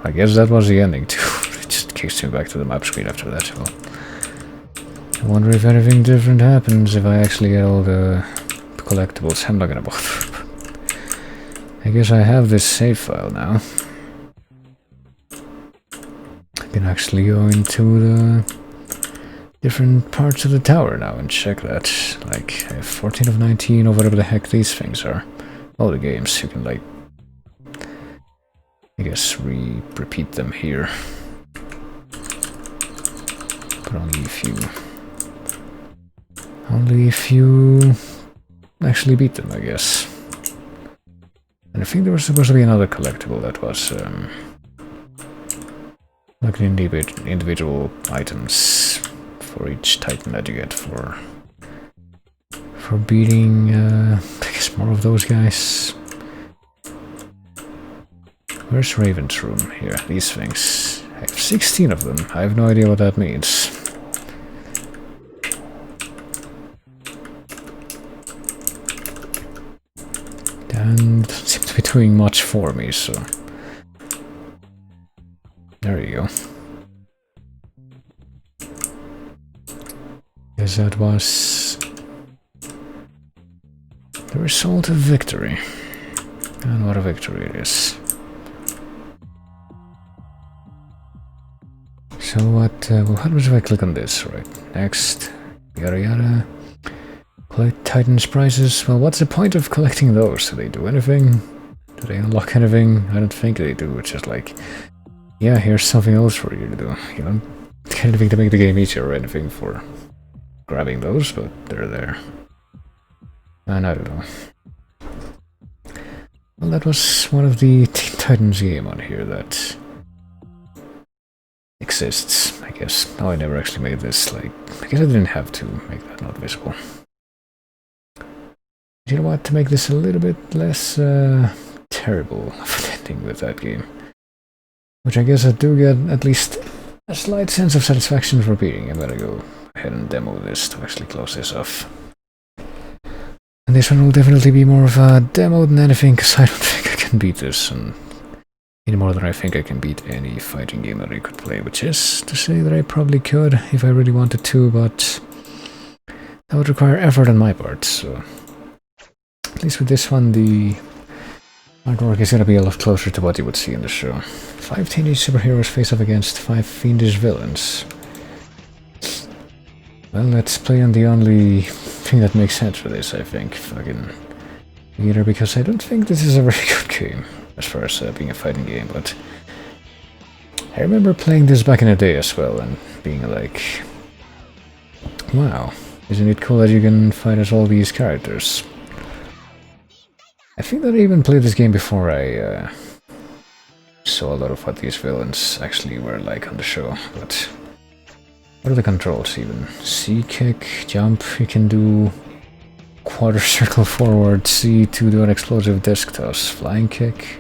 A: I guess that was the ending too. It just kicks me back to the map screen after that. Well, I wonder if anything different happens if I actually get all the collectibles. I'm not gonna bother. I guess I have this save file now. I can actually go into the different parts of the tower now and check that. Like, I have 14 of 19 or whatever the heck these things are. All the games, you can like, I guess repeat them here. But only if you actually beat them, I guess. And I think there was supposed to be another collectible that was like individual items for each Titan that you get for beating, I guess, more of those guys. Where's Raven's room? Here, these things. I have 16 of them. I have no idea what that means. And doesn't seem to be doing much for me, so... There you go. Guess that was the result of victory. And what a victory it is. So what happens if I click on this? Right, next, yada yada. Collect Titan's prizes. Well, what's the point of collecting those? Do they do anything? Do they unlock anything? I don't think they do. It's just like, yeah, here's something else for you to do. You don't get anything to make the game easier or anything for grabbing those, but they're there. And I don't know. Well, that was one of the Teen Titans game on here that exists, I guess. No, I never actually made this, like, I guess I didn't have to make that not visible. You know what, to make this a little bit less terrible of an ending with that game, which I guess I do get at least a slight sense of satisfaction for beating. I'm gonna go ahead and demo this to actually close this off. And this one will definitely be more of a demo than anything, because I don't think I can beat this, and any more than I think I can beat any fighting game that I could play, which is to say that I probably could if I really wanted to, but that would require effort on my part, so... At least with this one, the artwork is going to be a lot closer to what you would see in the show. 5 teenage superheroes face off against 5 fiendish villains. Well, let's play on the only thing that makes sense for this, I think. Fucking either, because I don't think this is a very good game, as far as being a fighting game, but I remember playing this back in the day as well, and being like, wow, isn't it cool that you can fight as all these characters? I think that I even played this game before I saw a lot of what these villains actually were like on the show, but what are the controls even? C kick, jump, you can do quarter circle forward, C to do an explosive disc toss, flying kick,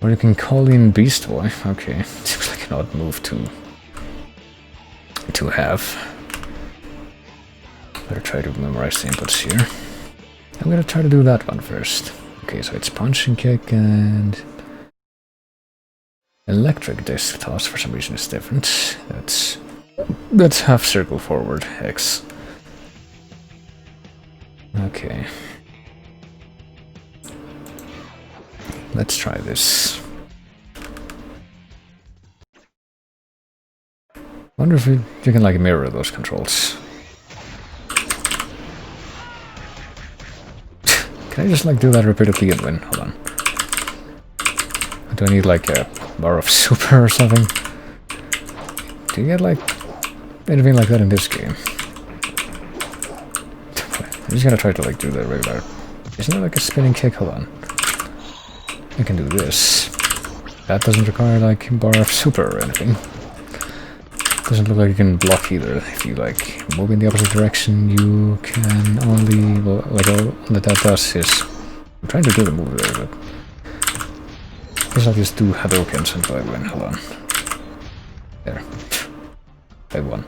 A: or you can call in Beast Boy. Okay, seems like an odd move to have. Better try to memorize the inputs here. I'm gonna try to do that one first. Okay, so it's punch and kick and electric disc toss. For some reason it's different. That's half circle forward, X. Okay. let's try this. Wonder if you can like mirror those controls. Can I just like do that repeatedly and win? Hold on. Do I need like a bar of super or something? Do you get like anything like that in this game? I'm just gonna try to like do the regular. Isn't there like a spinning kick? Hold on. I can do this. That doesn't require like a bar of super or anything. Doesn't look like you can block either. If you like move in the opposite direction, you can only, well, like all that does is, I'm trying to do the move there, but I guess I'll just do Hadoukens until I win. Hold on. There. I won.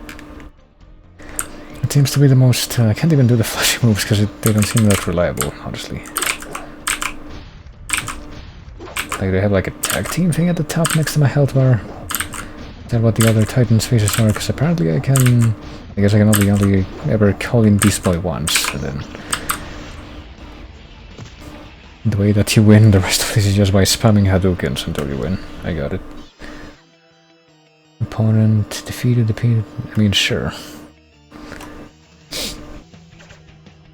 A: It seems to be the most, I can't even do the flashy moves because they don't seem that reliable, honestly. Like they have like a tag team thing at the top next to my health bar. Is that what the other Titan's faces are? Because apparently I guess I can only ever call in Beast Boy once, and then the way that you win the rest of this is just by spamming Hadoukens until you win. I got it. Opponent defeated, I mean, sure.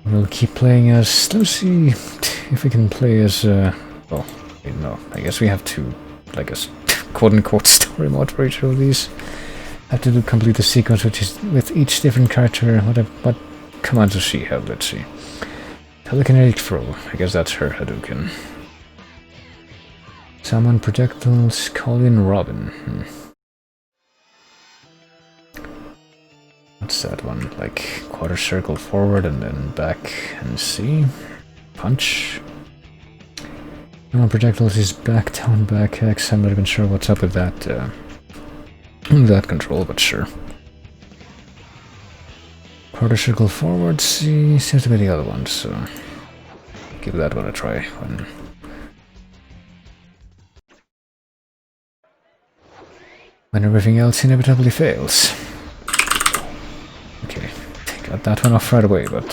A: We'll keep playing as, let's see if we can play as, well, wait, no, I guess we have to, like a quote-unquote story mode for each of these. Have to complete the sequence, which is with each different character. What commands does she have? Let's see. Telekinetic throw. I guess that's her Hadouken. Summon projectiles. Call in Robin. What's that one? Like quarter circle forward and then back and C. Punch. No, projectiles is back, down, back, X. I'm not even sure what's up with that, that control, but sure. Quarter circle forward, C, seems to be the other one, so give that one a try. When everything else inevitably fails. Okay, got that one off right away, but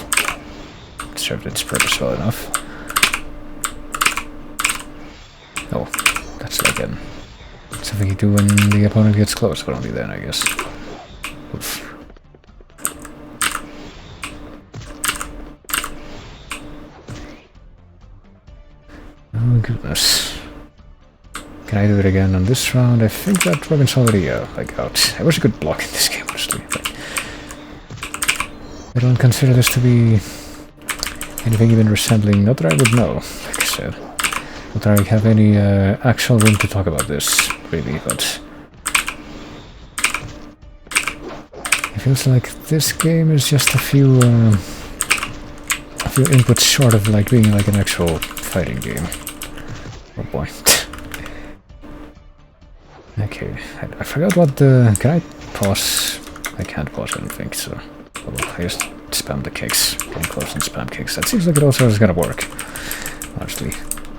A: it served its purpose well enough. Oh, that's like something you do when the opponent gets close, but only then, I guess. Oof. Oh goodness. Can I do it again on this round? I think that Robin's already like out. I wish I could block in this game, honestly. Like, I don't consider this to be anything even resembling, not that I would know, like I said. Not that I have any actual room to talk about this, really, but it feels like this game is just a few inputs short of like being like an actual fighting game. Oh boy. Okay, I forgot what the... Can I pause? I can't pause, I don't think, so... Well, I just spam the kicks. Getting close and spam kicks. That seems like it also is gonna work, honestly.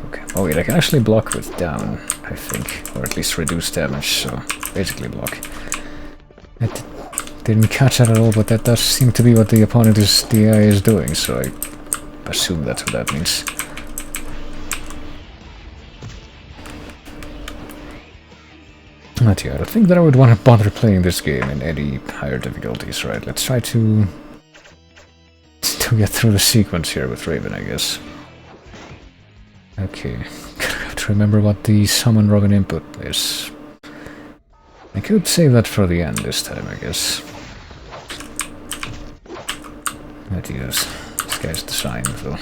A: Okay. Oh wait, I can actually block with down, I think. Or at least reduce damage, so basically block. I didn't catch that at all, but that does seem to be what the opponent is, the AI is doing, so I assume that's what that means. Not yet. I don't think that I would want to bother playing this game in any higher difficulties, right? Let's try to get through the sequence here with Raven, I guess. Okay, gonna have to remember what the summon Robin input is. I could save that for the end this time, I guess. That is, this guy's design, though.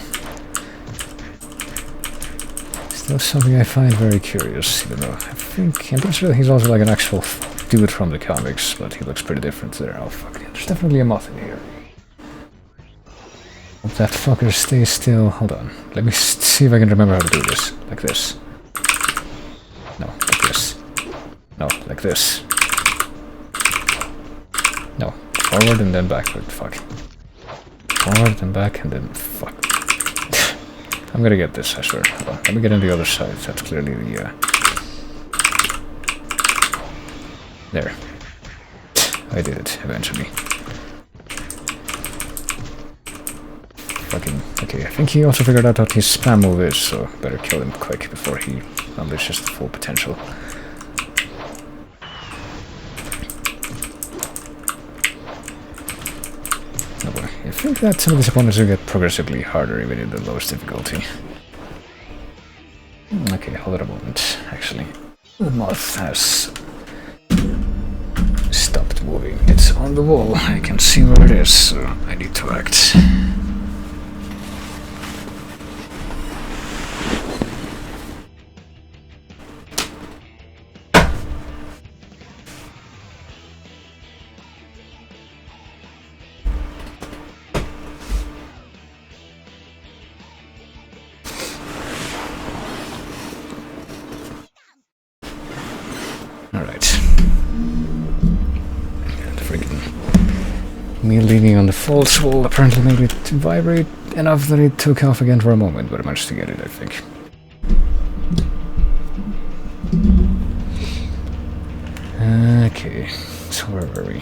A: Still something I find very curious, even though I'm pretty sure he's also like an actual dude from the comics, but he looks pretty different there. Oh fuck, there's definitely a moth in here. Hope that fucker stays still. Hold on, let me see if I can remember how to do this. Like this. No, like this. No, like this. No, forward and then backward, fuck. Forward and back and then fuck. I'm gonna get this, I swear. Hold on. Let me get on the other side. That's clearly the, There. I did it, eventually. fucking... Okay, I think he also figured out what his spam move is, so better kill him quick before he unleashes the full potential. Oh boy, I think that some of these opponents will get progressively harder even in the lowest difficulty. Okay, hold on a moment, actually. The moth has stopped moving. It's on the wall. I can see where it is, so I need to act. Me leaning on the false wall apparently made it vibrate enough that it took off again for a moment, but I managed to get it, I think. Okay, so where were we?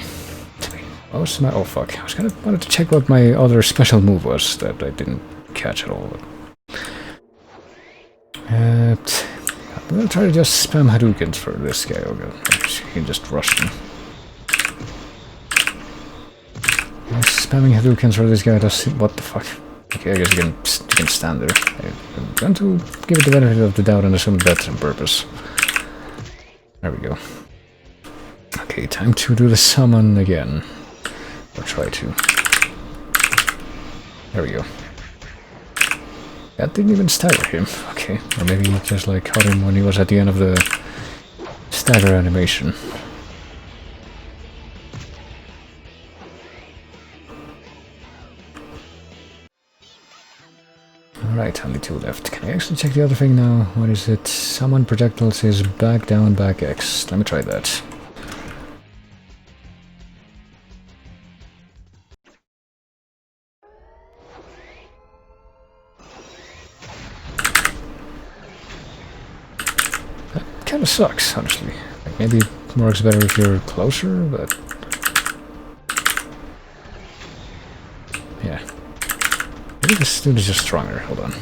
A: What was my... oh fuck, I was wanted to check what my other special move was that I didn't catch at all. I'm gonna try to just spam Hadoukens for this guy. Okay, you can just rush him. Spamming Hadoukens for this guy does... what the fuck? Okay, I guess you can stand there. I'm going to give it the benefit of the doubt and assume that's on purpose. There we go. Okay, time to do the summon again. Or try to. There we go. That didn't even stagger him. Okay, or maybe he just like caught him when he was at the end of the stagger animation. Alright, only 2 left. Can I actually check the other thing now? What is it? Summon projectiles is back, down, back, X. Let me try that. That kinda sucks, honestly. Like, maybe it works better if you're closer, but... yeah. Maybe this dude is just stronger. Hold on.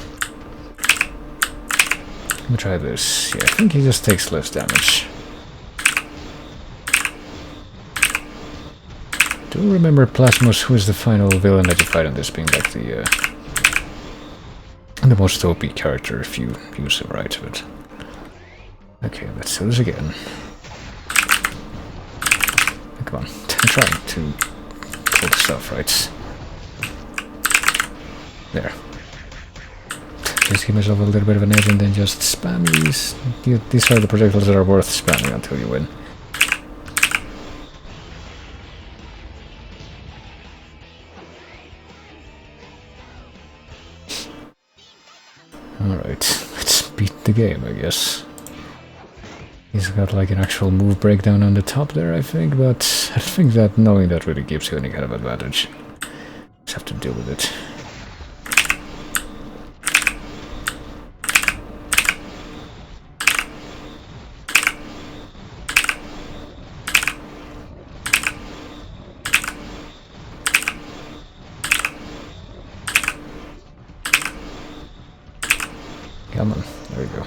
A: Let me try this. Yeah, I think he just takes less damage. Do you remember Plasmos, who is the final villain that you fight on this, being like the most OP character if you use him right, but... okay, let's do this again. Come on, I'm trying to pull this off right. There. Just give myself a little bit of an edge and then just spam these. These are the projectiles that are worth spamming until you win. Alright, let's beat the game, I guess. He's got like an actual move breakdown on the top there, I think, but I think that knowing that really gives you any kind of advantage. Just have to deal with it. Come on, there we go.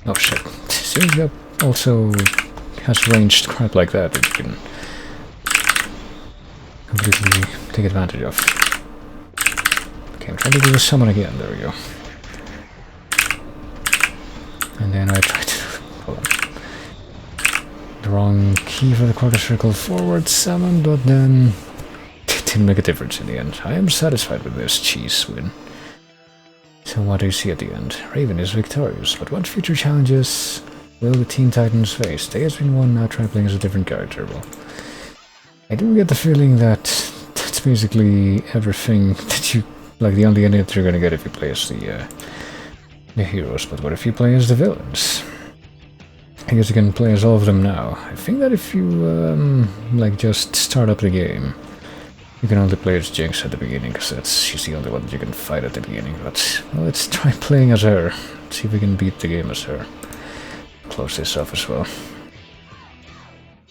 A: Oh shit. Seems that also has ranged crap like that that you can completely take advantage of. Okay, I'm trying to do the summon again, there we go. And then I try to... hold on. The wrong key for the quarter circle forward summon, but then it didn't make a difference in the end. I am satisfied with this cheese win. So what do you see at the end? Raven is victorious, but what future challenges will the Teen Titans face? Day has been won, now try playing as a different character. Well, I do get the feeling that that's basically everything that you... like the only ending that you're gonna get if you play as the heroes, but what if you play as the villains? I guess you can play as all of them now. I think that if you, like, just start up the game, you can only play as Jinx at the beginning, because she's the only one that you can fight at the beginning, but well, let's try playing as her. See if we can beat the game as her. Close this off as well.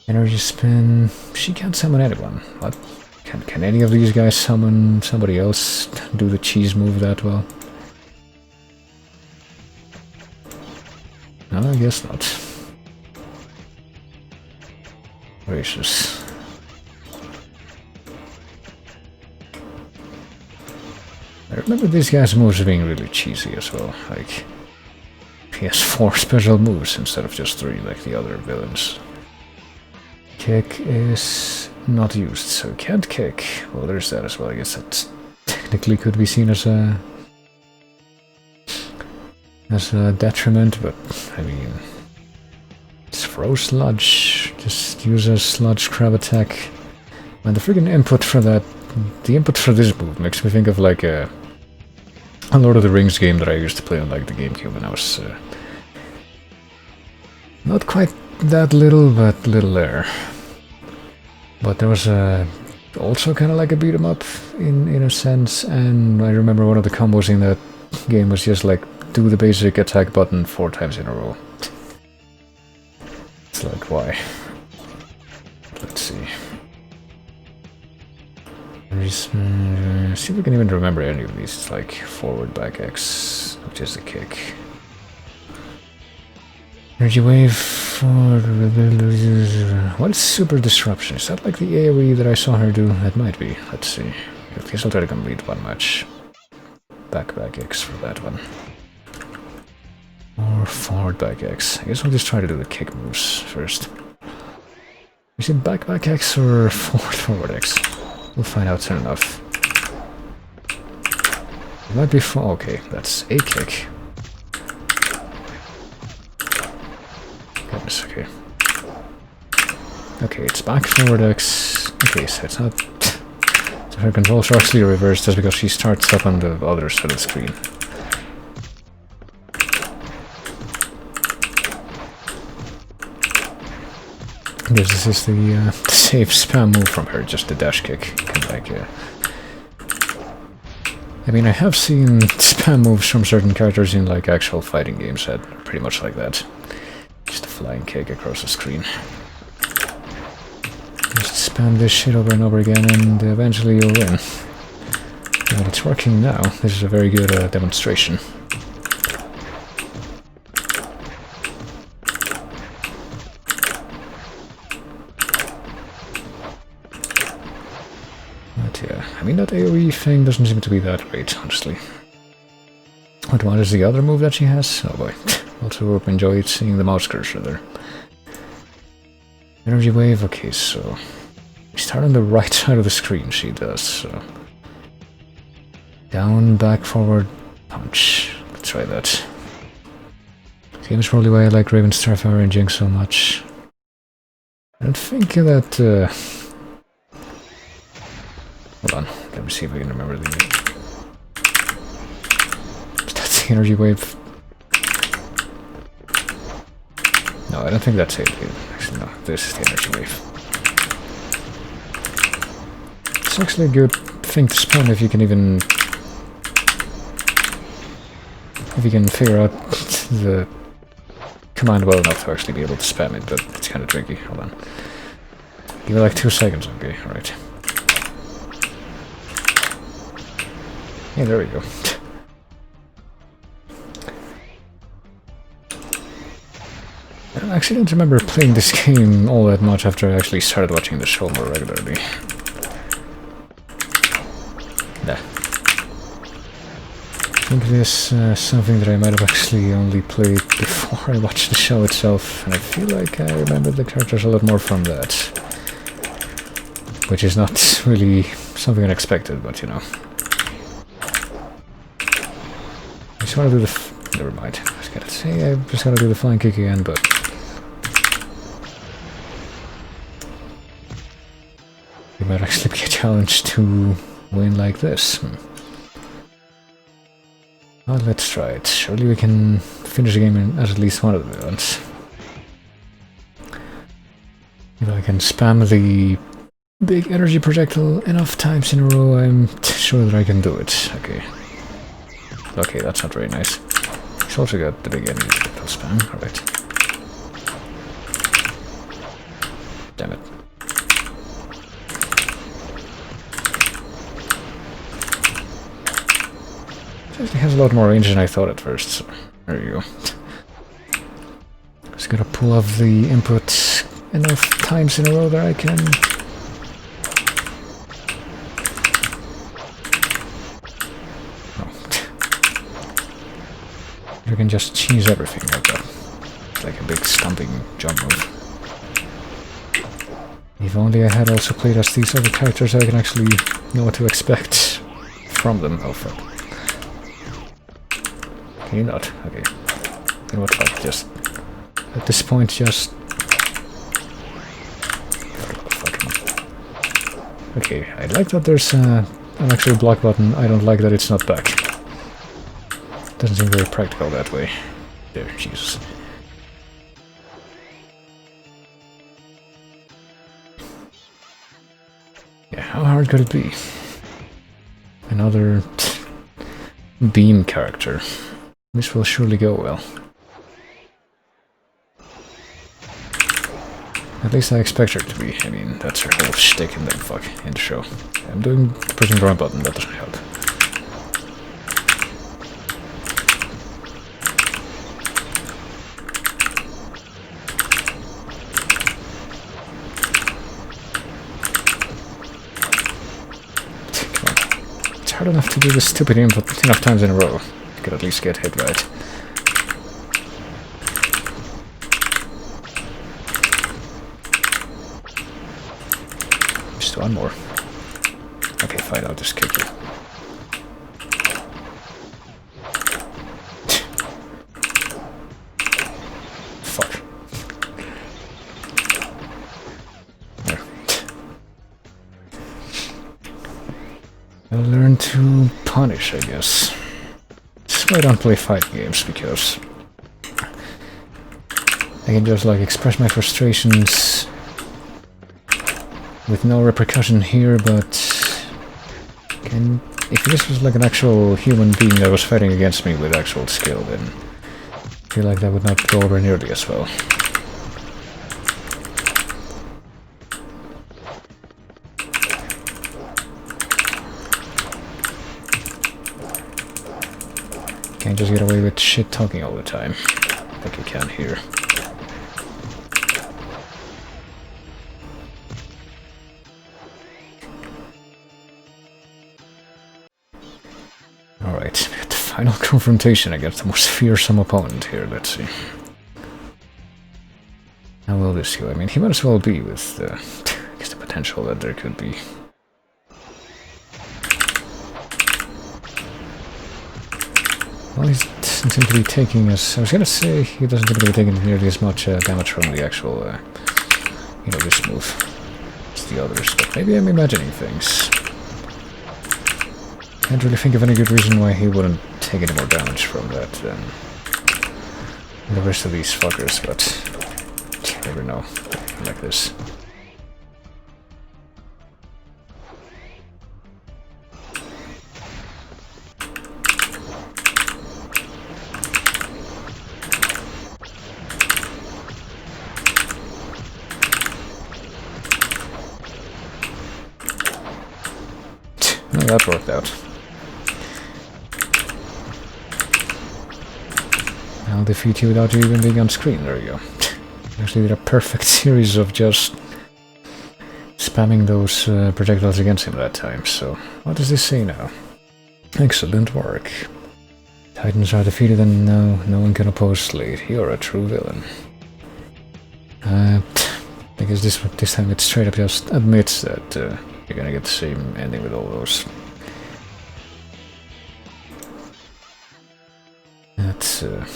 A: Energy spin. She can't summon anyone. What? Can any of these guys summon somebody else? Do the cheese move that well? No, I guess not. Gracious. I remember these guys' moves being really cheesy as well. Like, he has 4 special moves instead of just 3 like the other villains. Kick is not used, so can't kick. Well, there's that as well. I guess that technically could be seen as a detriment, but I mean, it's throw sludge. Just use a sludge crab attack. And the freaking input for that, the input for this move makes me think of like a Lord of the Rings game that I used to play on like the GameCube when I was not quite that little, but little there. But there was also kind of like a beat 'em up in a sense, and I remember one of the combos in that game was just like do the basic attack button 4 times in a row. It's like, why? Let's see. See if we can even remember any of these. It's like forward, back X, which is the kick. Energy wave for... What is super disruption? Is that like the AoE that I saw her do? That might be. Let's see. I guess I'll try to complete one match. Back X for that one. Or forward back X. I guess I'll just try to do the kick moves first. Is it back X or forward X? We'll find out soon enough. It might be okay, that's a kick. Goodness, okay. Okay, it's back forward X. Okay, so it's not... So her controls are actually reversed just because she starts up on the other side of the screen. I guess this is the safe spam move from her, just the dash kick. Kind of like, I mean, I have seen spam moves from certain characters in like actual fighting games that are pretty much like that. Just a flying kick across the screen. Just spam this shit over and over again and eventually you'll win. But it's working now. This is a very good demonstration. I mean, that AoE thing doesn't seem to be that great, honestly. What is the other move that she has? Oh boy. Also hope enjoyed seeing the mouse cursor there. Energy wave, okay, so... We start on the right side of the screen, she does, so... Down, back, forward, punch. Let's try that. This game is probably why I like Raven Starfire and Jinx so much. I don't think that... Hold on, let me see if I can remember the... That's the energy wave. No, I don't think that's it. Actually, no, this is the energy wave. It's actually a good thing to spam if you can even... If you can figure out the command well enough to actually be able to spam it, but it's kind of tricky. Hold on. Give it like 2 seconds, okay, alright. Yeah, there we go. I actually don't remember playing this game all that much after I actually started watching the show more regularly. Nah. I think this is something that I might have actually only played before I watched the show itself, and I feel like I remember the characters a lot more from that. Which is not really something unexpected, but you know. I just want to do the... Never mind. I was gonna say I just gotta do the flying kick again, but... It might actually be a challenge to win like this. Well, let's try it. Surely we can finish the game as at least one of the villains. If I can spam the big energy projectile enough times in a row, I'm sure that I can do it. Okay. Okay, that's not very nice. He's also got the big energy projectile spam, alright. Damn it. It actually has a lot more range than I thought at first, so there you go. Just gotta pull off the input enough times in a row that I can... You can just cheese everything like that. It's like a big stumping jump move. If only I had also played as these other characters, I can actually know what to expect from them. Oh fuck. Can you not? Okay. You know what, fuck, just... At this point, just... Okay, I like that there's an actual block button. I don't like that it's not back. Doesn't seem very practical that way. There, Jesus. Yeah, how hard could it be? Another beam character. This will surely go well. At least I expect her to be. I mean, that's her whole shtick in the show. I'm doing the pressing the wrong button, that doesn't help. Hard enough to do this stupid input enough times in a row. You could at least get hit right. Just one more. Okay, fine, I'll just kick you. Fuck. There. I'll learn to punish, I guess. This is why I don't play fighting games, because I can just like express my frustrations with no repercussion here, but if this was like an actual human being that was fighting against me with actual skill, then I feel like that would not go over nearly as well. Can't just get away with shit talking all the time. I think you can here. Alright, the final confrontation against the most fearsome opponent here, let's see. How will this go? I mean, he might as well be with I guess the potential that there could be. Well, he doesn't seem to be taking as... I was gonna say he doesn't seem to be taking nearly as much damage from the actual, you know, this move as the others, but maybe I'm imagining things. Can't really think of any good reason why he wouldn't take any more damage from that than the rest of these fuckers, but you never know, like this. Well, that worked out. I'll defeat you without you even being on screen. There you go. Actually did a perfect series of just spamming those projectiles against him that time, so what does this say now? Excellent work. Titans are defeated and now no one can oppose Slade. You're a true villain. I guess this time it straight up just admits that you're gonna get the same ending with all those. That's well,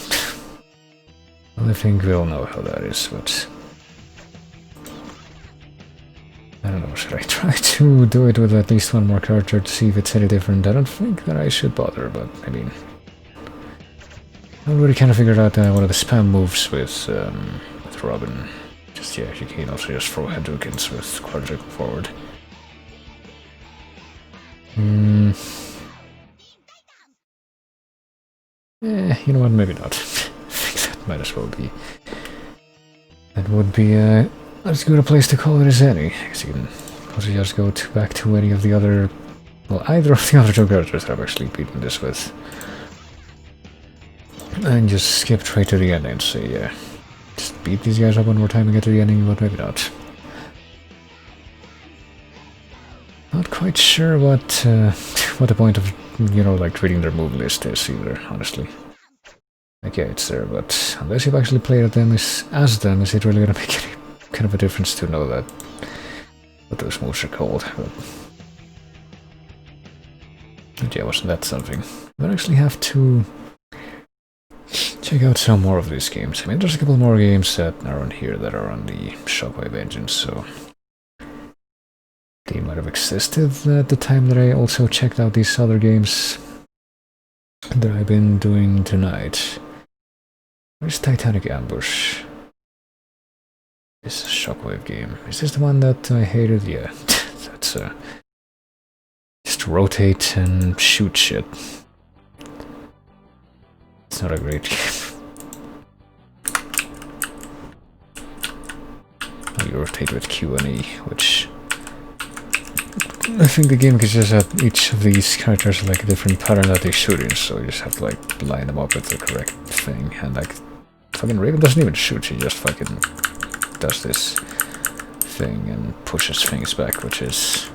A: I think we all know how that is, but I don't know, should I try to do it with at least one more character to see if it's any different? I don't think that I should bother, but I mean, I already kind of figured out one of the spam moves with Robin. Just, yeah, you can also just throw Hadoukens with quadruple forward. You know what, maybe not. I think that might as well be... That would be as good a place to call it as any, because you can also just go back to any of the other, well, either of the other two characters that I've actually beaten this with. And just skip straight to the ending and say, yeah, just beat these guys up one more time and get to the ending, but maybe not. Not quite sure what the point of, you know, like reading their move list is either, honestly. Like, yeah, it's there, but unless you've actually played them as them, is it really gonna make any kind of a difference to know that what those moves are called? But yeah, wasn't that something? But I actually have to check out some more of these games. I mean, there's a couple more games that are on here that are on the Shockwave engine, so they might have existed at the time that I also checked out these other games that I've been doing tonight. Where's Titanic Ambush? This is a Shockwave game. Is this the one that I hated? Yeah, that's just rotate and shoot shit. It's not a great game. You rotate with Q and E, which I think the game can just have each of these characters like a different pattern that they shoot in, so you just have to like line them up with the correct thing. And like fucking Raven doesn't even shoot, she just fucking does this thing and pushes things back, which is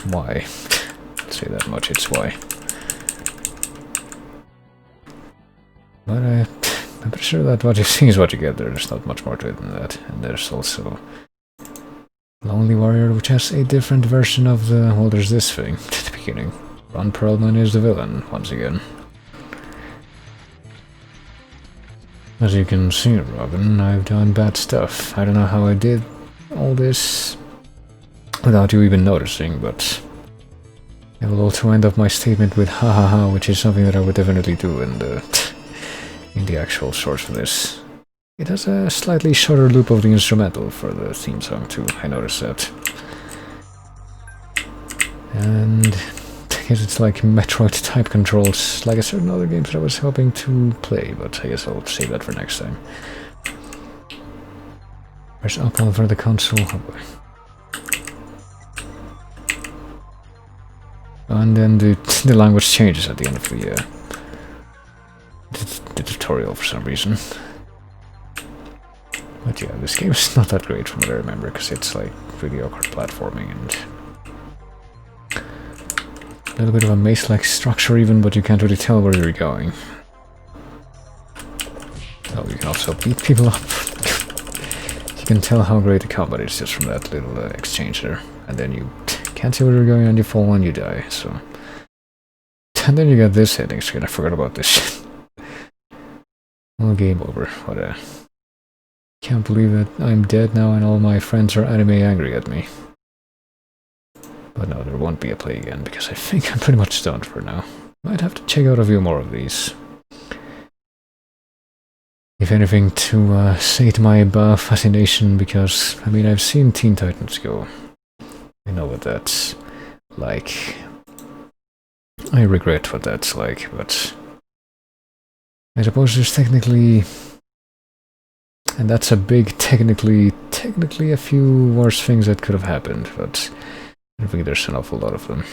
A: why. I'd say that much, it's why. But I'm pretty sure that what you see is what you get there. There's not much more to it than that. And there's also Lonely Warrior, which has a different version of the... well, there's this thing at the beginning. Ron Perlman is the villain, once again. As you can see, Robin, I've done bad stuff. I don't know how I did all this without you even noticing, but I will also end up my statement with ha ha ha, which is something that I would definitely do in the actual source for this. It has a slightly shorter loop of the instrumental for the theme song too, I noticed that. And I guess it's like Metroid type controls, like a certain other games that I was hoping to play, but I guess I'll save that for next time. Where's alcohol for the console? Oh boy. And then the language changes at the end of the tutorial for some reason. But yeah, this game is not that great from what I remember, because it's like really awkward platforming and a little bit of a maze-like structure even, but you can't really tell where you're going. Oh, you can also beat people up. You can tell how great the combat is just from that little exchange there. And then you can't see where you're going and you fall and you die, so... And then you got this heading screen, I forgot about this shit. Well, game over, what a... Can't believe that I'm dead now and all my friends are anime angry at me. But no, there won't be a play again, because I think I'm pretty much done for now. Might have to check out a few more of these. If anything, to sate my fascination, because, I mean, I've seen Teen Titans Go. I know what that's like. I regret what that's like, but... I suppose there's technically... And that's a big, technically a few worse things that could have happened, but I don't think there's an awful lot of them.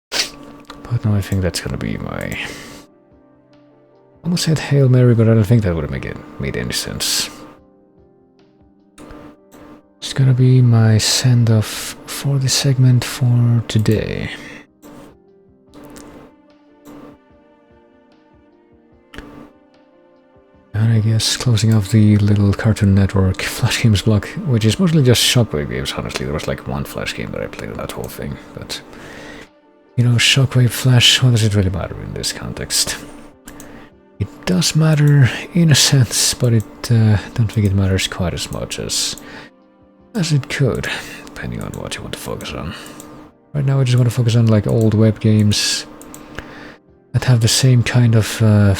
A: But no, I think that's gonna be my... I almost said Hail Mary, but I don't think that would have made any sense. It's gonna be my send-off for the segment for today. And I guess closing off the little Cartoon Network Flash Games block, which is mostly just Shockwave games, honestly. There was like one Flash game that I played in that whole thing, but... You know, Shockwave, Flash, what does it really matter in this context? It does matter in a sense, but it don't think it matters quite as much as it could, depending on what you want to focus on. Right now I just want to focus on like old web games that have the same kind of... I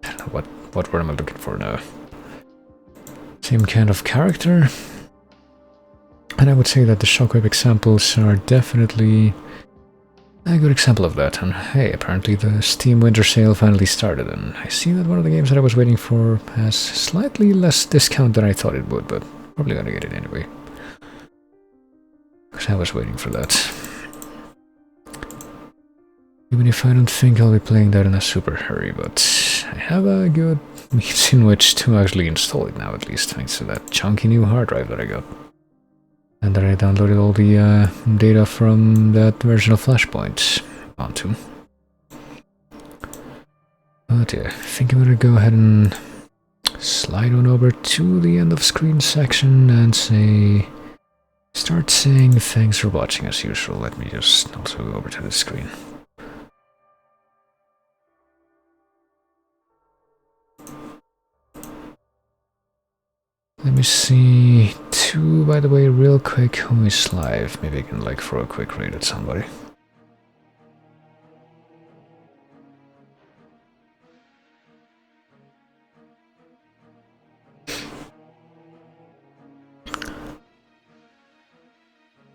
A: don't know, what word am I looking for now? Same kind of character. And I would say that the Shockwave examples are definitely A good example of that, and hey, apparently the Steam Winter Sale finally started, and I see that one of the games that I was waiting for has slightly less discount than I thought it would, but probably gonna get it anyway. Because I was waiting for that. Even if I don't think I'll be playing that in a super hurry, but I have a good means in which to actually install it now, at least, thanks to that chunky new hard drive that I got. And that I downloaded all the data from that version of Flashpoint onto. But yeah, I think I'm gonna go ahead and slide on over to the end of screen section and start saying thanks for watching as usual. Let me just also go over to the screen. Let me see, by the way, real quick, who is live? Maybe I can like throw a quick raid at somebody.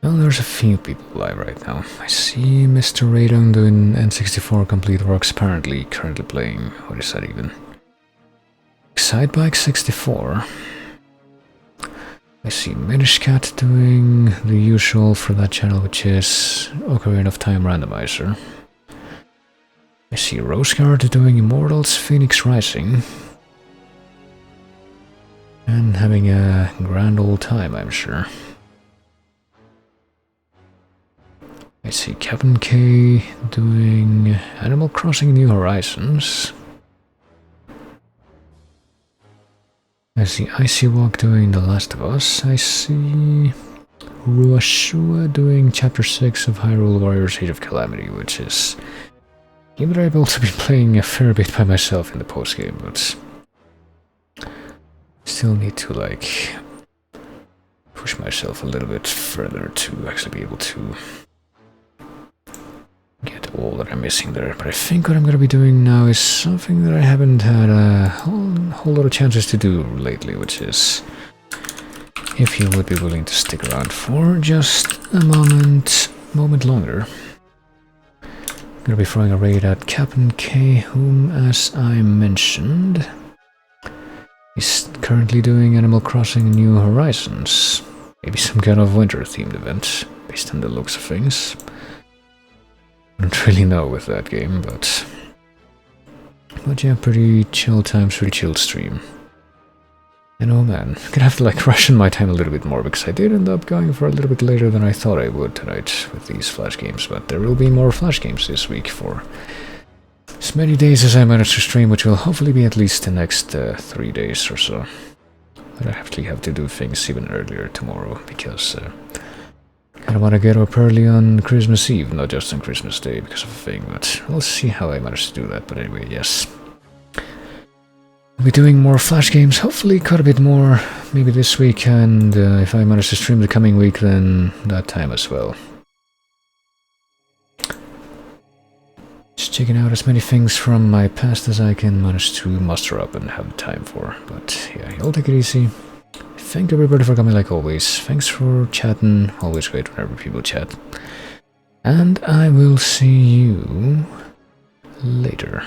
A: Well, there's a few people live right now. I see Mr. Radon doing N64 Complete Works, apparently currently playing, what is that even? Excitebike 64. I see Minishcat doing the usual for that channel, which is Ocarina of Time Randomizer. I see Roseguard doing Immortals Phoenix Rising. And having a grand old time, I'm sure. I see Captain K doing Animal Crossing New Horizons. I see Icy Walk doing The Last of Us. I see Ruashua doing Chapter 6 of Hyrule Warriors Age of Calamity, which is a game that I've also been playing a fair bit by myself in the post-game, but still need to like push myself a little bit further to actually be able to get all that I'm missing there. But I think what I'm going to be doing now is something that I haven't had a whole lot of chances to do lately, which is, if you would be willing to stick around for just a moment longer, I'm going to be throwing a raid at Captain K, whom, as I mentioned, is currently doing Animal Crossing New Horizons. Maybe some kind of winter-themed event, based on the looks of things. I don't really know with that game, but yeah, pretty chill times, pretty chill stream. And oh man, I'm gonna have to like ration my time a little bit more, because I did end up going for a little bit later than I thought I would tonight with these Flash games, but there will be more Flash games this week for as many days as I manage to stream, which will hopefully be at least the next 3 days or so. But I actually have to do things even earlier tomorrow, because I don't want to get up early on Christmas Eve, not just on Christmas Day because of a thing, but we'll see how I manage to do that. But anyway, yes. I'll be doing more Flash games, hopefully quite a bit more, maybe this week, and if I manage to stream the coming week, then that time as well. Just checking out as many things from my past as I can manage to muster up and have time for. But yeah, you'll take it easy. Thank everybody for coming like always. Thanks for chatting. Always great whenever people chat. And I will see you later.